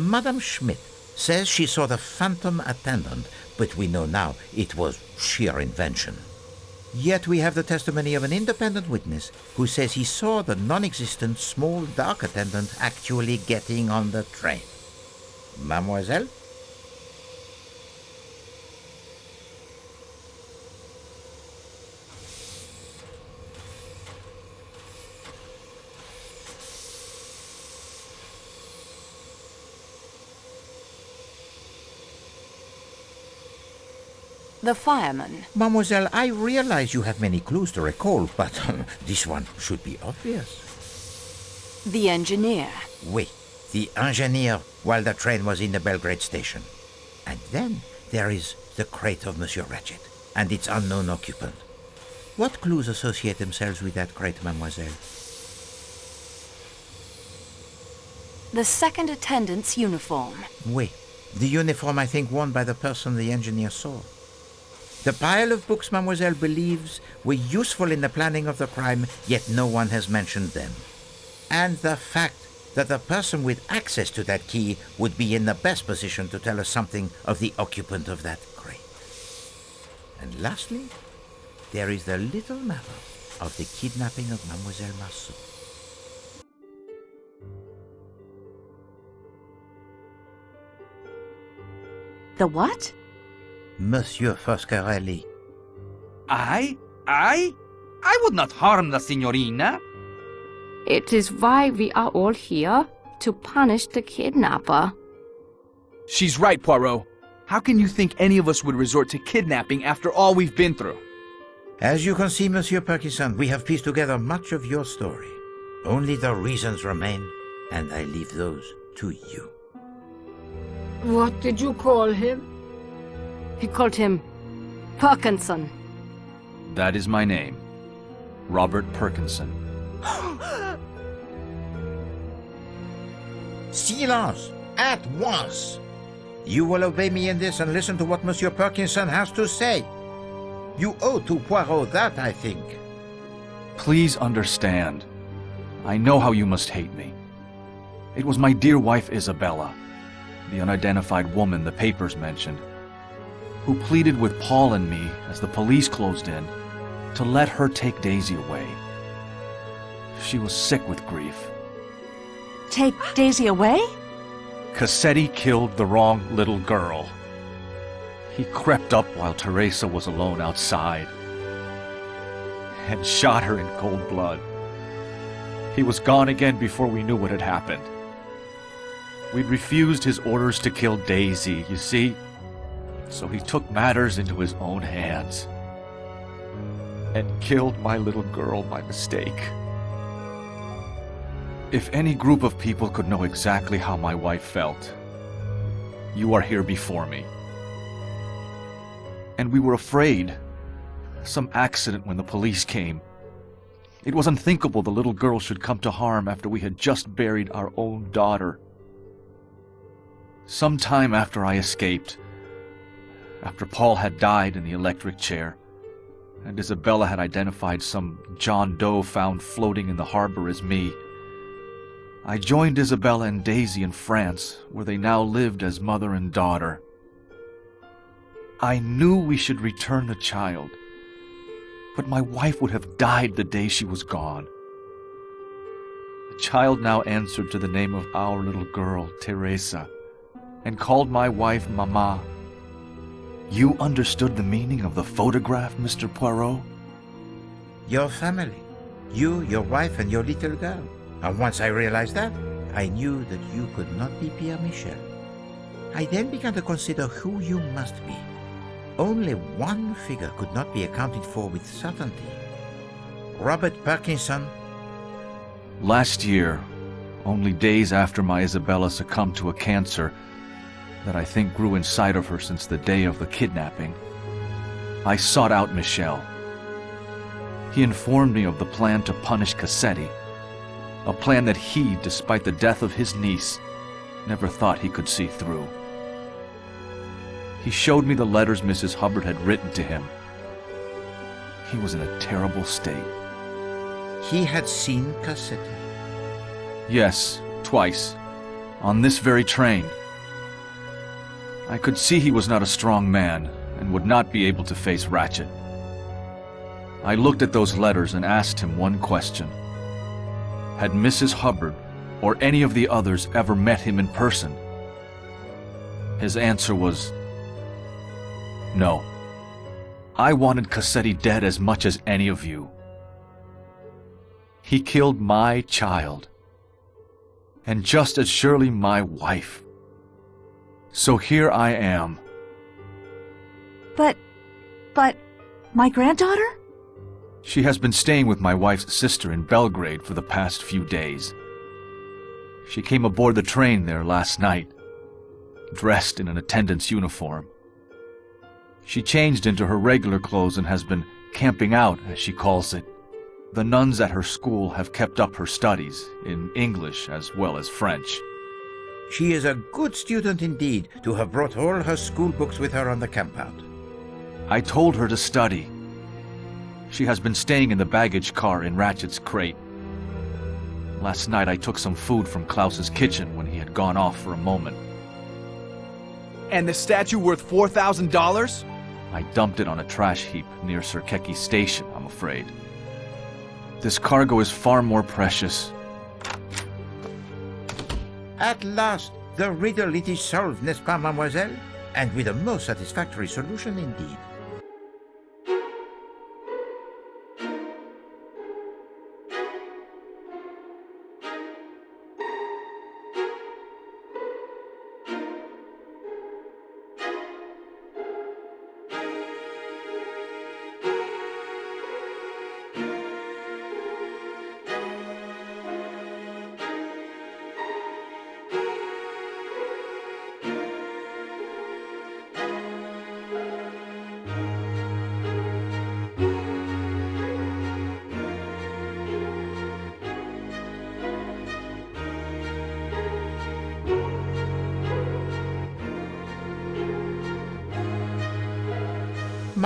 Madame Schmidt says she saw the phantom attendant, but we know now it was sheer invention. Yet we have the testimony of an independent witness who says he saw the non-existent small dark attendant actually getting on the train. Mademoiselle? The fireman. Mademoiselle, I realize you have many clues to recall, but this one should be obvious. The engineer. Oui, the engineer while the train was in the Belgrade station. And then there is the crate of Monsieur Ratchett and its unknown occupant. What clues associate themselves with that crate, mademoiselle? The second attendant's uniform. Oui, the uniform I think worn by the person the engineer saw. The pile of books mademoiselle believes were useful in the planning of the crime, yet no one has mentioned them. And the fact that the person with access to that key would be in the best position to tell us something of the occupant of that crate. And lastly, there is the little matter of the kidnapping of Mademoiselle Marceau. The what? Monsieur Foscarelli. I would not harm the signorina. It is why we are all here, to punish the kidnapper. She's right, Poirot. How can you think any of us would resort to kidnapping after all we've been through? As you can see, Monsieur Perkison, we have pieced together much of your story. Only the reasons remain, and I leave those to you. What did you call him? He called him Perkinson. That is my name. Robert Perkinson. Silence! At once! You will obey me in this and listen to what Monsieur Perkinson has to say. You owe to Poirot that, I think. Please understand. I know how you must hate me. It was my dear wife Isabella. the unidentified woman the papers mentioned, who pleaded with Paul and me as the police closed in to let her take Daisy away. She was sick with grief. Take Daisy away? Cassetti killed the wrong little girl. He crept up while Teresa was alone outside and shot her in cold blood. He was gone again before we knew what had happened. We'd refused his orders to kill Daisy, you see, so he took matters into his own hands and killed my little girl by mistake. If any group of people could know exactly how my wife felt, you are here before me. And we were afraid. Some accident when the police came. It was unthinkable the little girl should come to harm after we had just buried our own daughter. Some time after I escaped, after Paul had died in the electric chair, and Isabella had identified some John Doe found floating in the harbor as me, I joined Isabella and Daisy in France, where they now lived as mother and daughter. I knew we should return the child, but my wife would have died the day she was gone. The child now answered to the name of our little girl, Teresa, and called my wife Mama. You understood the meaning of the photograph, Mr. Poirot? Your family. You, your wife, and your little girl. And once I realized that, I knew that you could not be Pierre Michel. I then began to consider who you must be. Only one figure could not be accounted for with certainty. Robert Parkinson. Last year, only days after my Isabella succumbed to a cancer that I think grew inside of her since the day of the kidnapping, I sought out Michel. He informed me of the plan to punish Cassetti, a plan that he, despite the death of his niece, never thought he could see through. He showed me the letters Mrs. Hubbard had written to him. He was in a terrible state. He had seen Cassetti? Yes, twice. On this very train. I could see he was not a strong man and would not be able to face Ratchett. I looked at those letters and asked him one question. Had Mrs. Hubbard or any of the others ever met him in person? His answer was no. I wanted Cassetti dead as much as any of you. He killed my child, and just as surely my wife. So here I am. But, my granddaughter? She has been staying with my wife's sister in Belgrade for the past few days. She came aboard the train there last night, dressed in an attendant's uniform. She changed into her regular clothes and has been camping out, as she calls it. The nuns at her school have kept up her studies, in English as well as French. She is a good student indeed, to have brought all her school books with her on the camp out. I told her to study. She has been staying in the baggage car in Ratchett's crate. Last night I took some food from Klaus's kitchen when he had gone off for a moment. And the statue worth $4,000? I dumped it on a trash heap near Sirkeci station, I'm afraid. This cargo is far more precious. At last, the riddle it is solved, n'est-ce pas, mademoiselle? And with a most satisfactory solution indeed.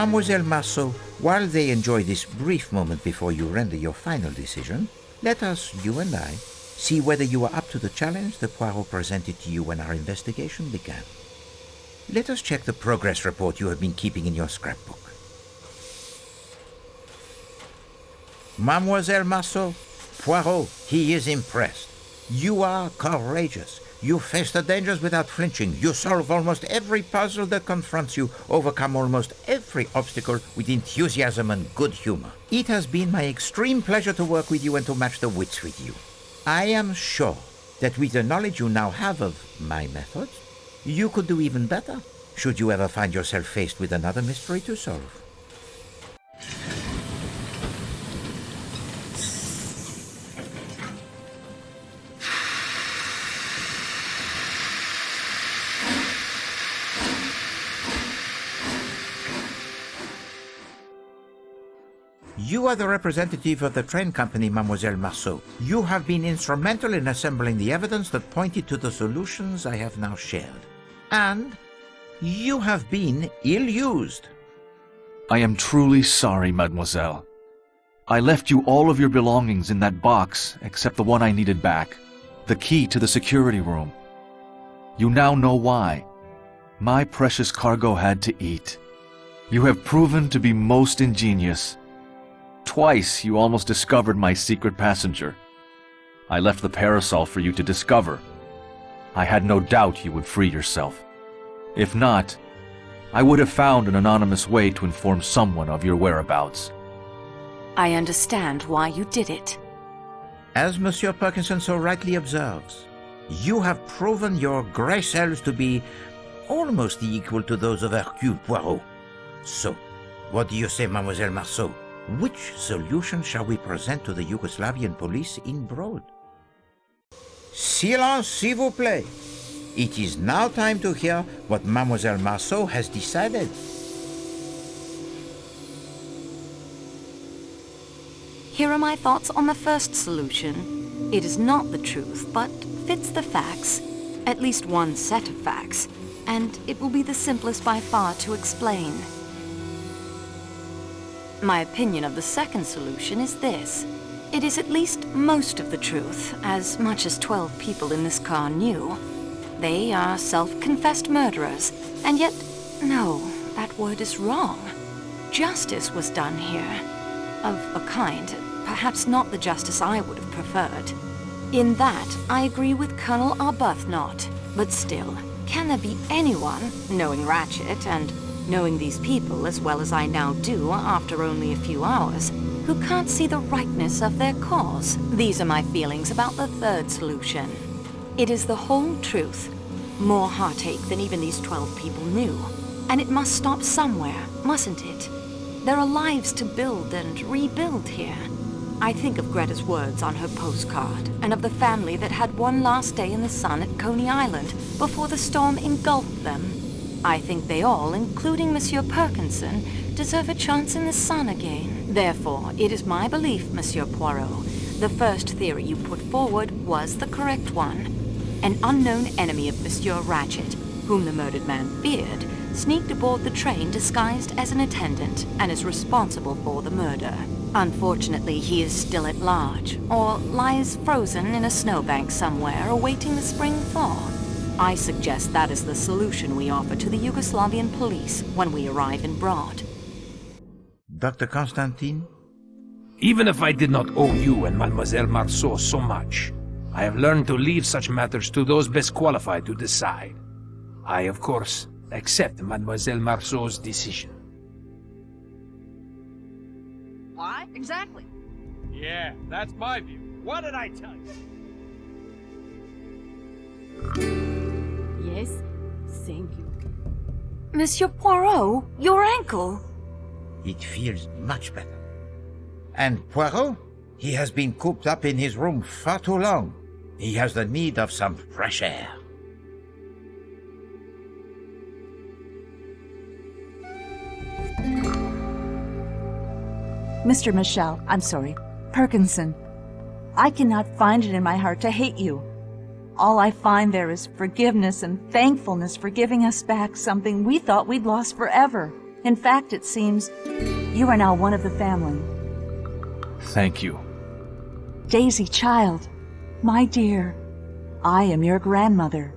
Mademoiselle Marceau, while they enjoy this brief moment before you render your final decision, let us, you and I, See whether you are up to the challenge that Poirot presented to you when our investigation began. Let us check the progress report you have been keeping in your scrapbook. Mademoiselle Marceau, Poirot, he is impressed. You are courageous. You face the dangers without flinching. You solve almost every puzzle that confronts you, overcome almost every obstacle with enthusiasm and good humor. It has been my extreme pleasure to work with you and to match the wits with you. I am sure that with the knowledge you now have of my methods, you could do even better, should you ever find yourself faced with another mystery to solve. You are the representative of the train company, Mademoiselle Marceau. You have been instrumental in assembling the evidence that pointed to the solutions I have now shared. And you have been ill-used. I am truly sorry, mademoiselle. I left you all of your belongings in that box, except the one I needed back, the key to the security room. You now know why. My precious cargo had to eat. You have proven to be most ingenious. Twice you almost discovered my secret passenger. I left the parasol for you to discover. I had no doubt you would free yourself. If not, I would have found an anonymous way to inform someone of your whereabouts. I understand why you did it. As Monsieur Parkinson so rightly observes, you have proven your grey cells to be almost equal to those of Hercule Poirot. So, what do you say, Mademoiselle Marceau? Which solution shall we present to the Yugoslavian police in Broad? Silence, s'il vous plaît. It is now time to hear what Mademoiselle Marceau has decided. Here are my thoughts on the first solution. It is not the truth, but fits the facts, at least one set of facts, and it will be the simplest by far to explain. My opinion of the second solution is this. It is at least most of the truth, as much as 12 people in this car knew. They are self-confessed murderers, and yet, no, that word is wrong. Justice was done here. Of a kind, perhaps not the justice I would have preferred. In that, I agree with Colonel Arbuthnot, but still, can there be anyone, knowing Ratchett and knowing these people as well as I now do after only a few hours, who can't see the rightness of their cause? These are my feelings about the third solution. It is the whole truth. More heartache than even these 12 people knew. And it must stop somewhere, mustn't it? There are lives to build and rebuild here. I think of Greta's words on her postcard, and of the family that had one last day in the sun at Coney Island before the storm engulfed them. I think they all, including Monsieur Parkinson, deserve a chance in the sun again. Therefore, it is my belief, Monsieur Poirot, the first theory you put forward was the correct one. An unknown enemy of Monsieur Ratchett, whom the murdered man feared, sneaked aboard the train disguised as an attendant and is responsible for the murder. Unfortunately, he is still at large, or lies frozen in a snowbank somewhere awaiting the spring thaw. I suggest that is the solution we offer to the Yugoslavian police when we arrive in Broad. Dr. Constantine? Even if I did not owe you and Mademoiselle Marceau so much, I have learned to leave such matters to those best qualified to decide. I, of course, accept Mademoiselle Marceau's decision. Why? Exactly. Yeah, that's my view. What did I tell you? Yes, thank you. Monsieur Poirot, your ankle. It feels much better. And Poirot? He has been cooped up in his room far too long. He has the need of some fresh air. Mr. Michel, I'm sorry, Parkinson. I cannot find it in my heart to hate you. All I find there is forgiveness and thankfulness for giving us back something we thought we'd lost forever. In fact, it seems you are now one of the family. Thank you. Daisy, child, My dear, I am your grandmother.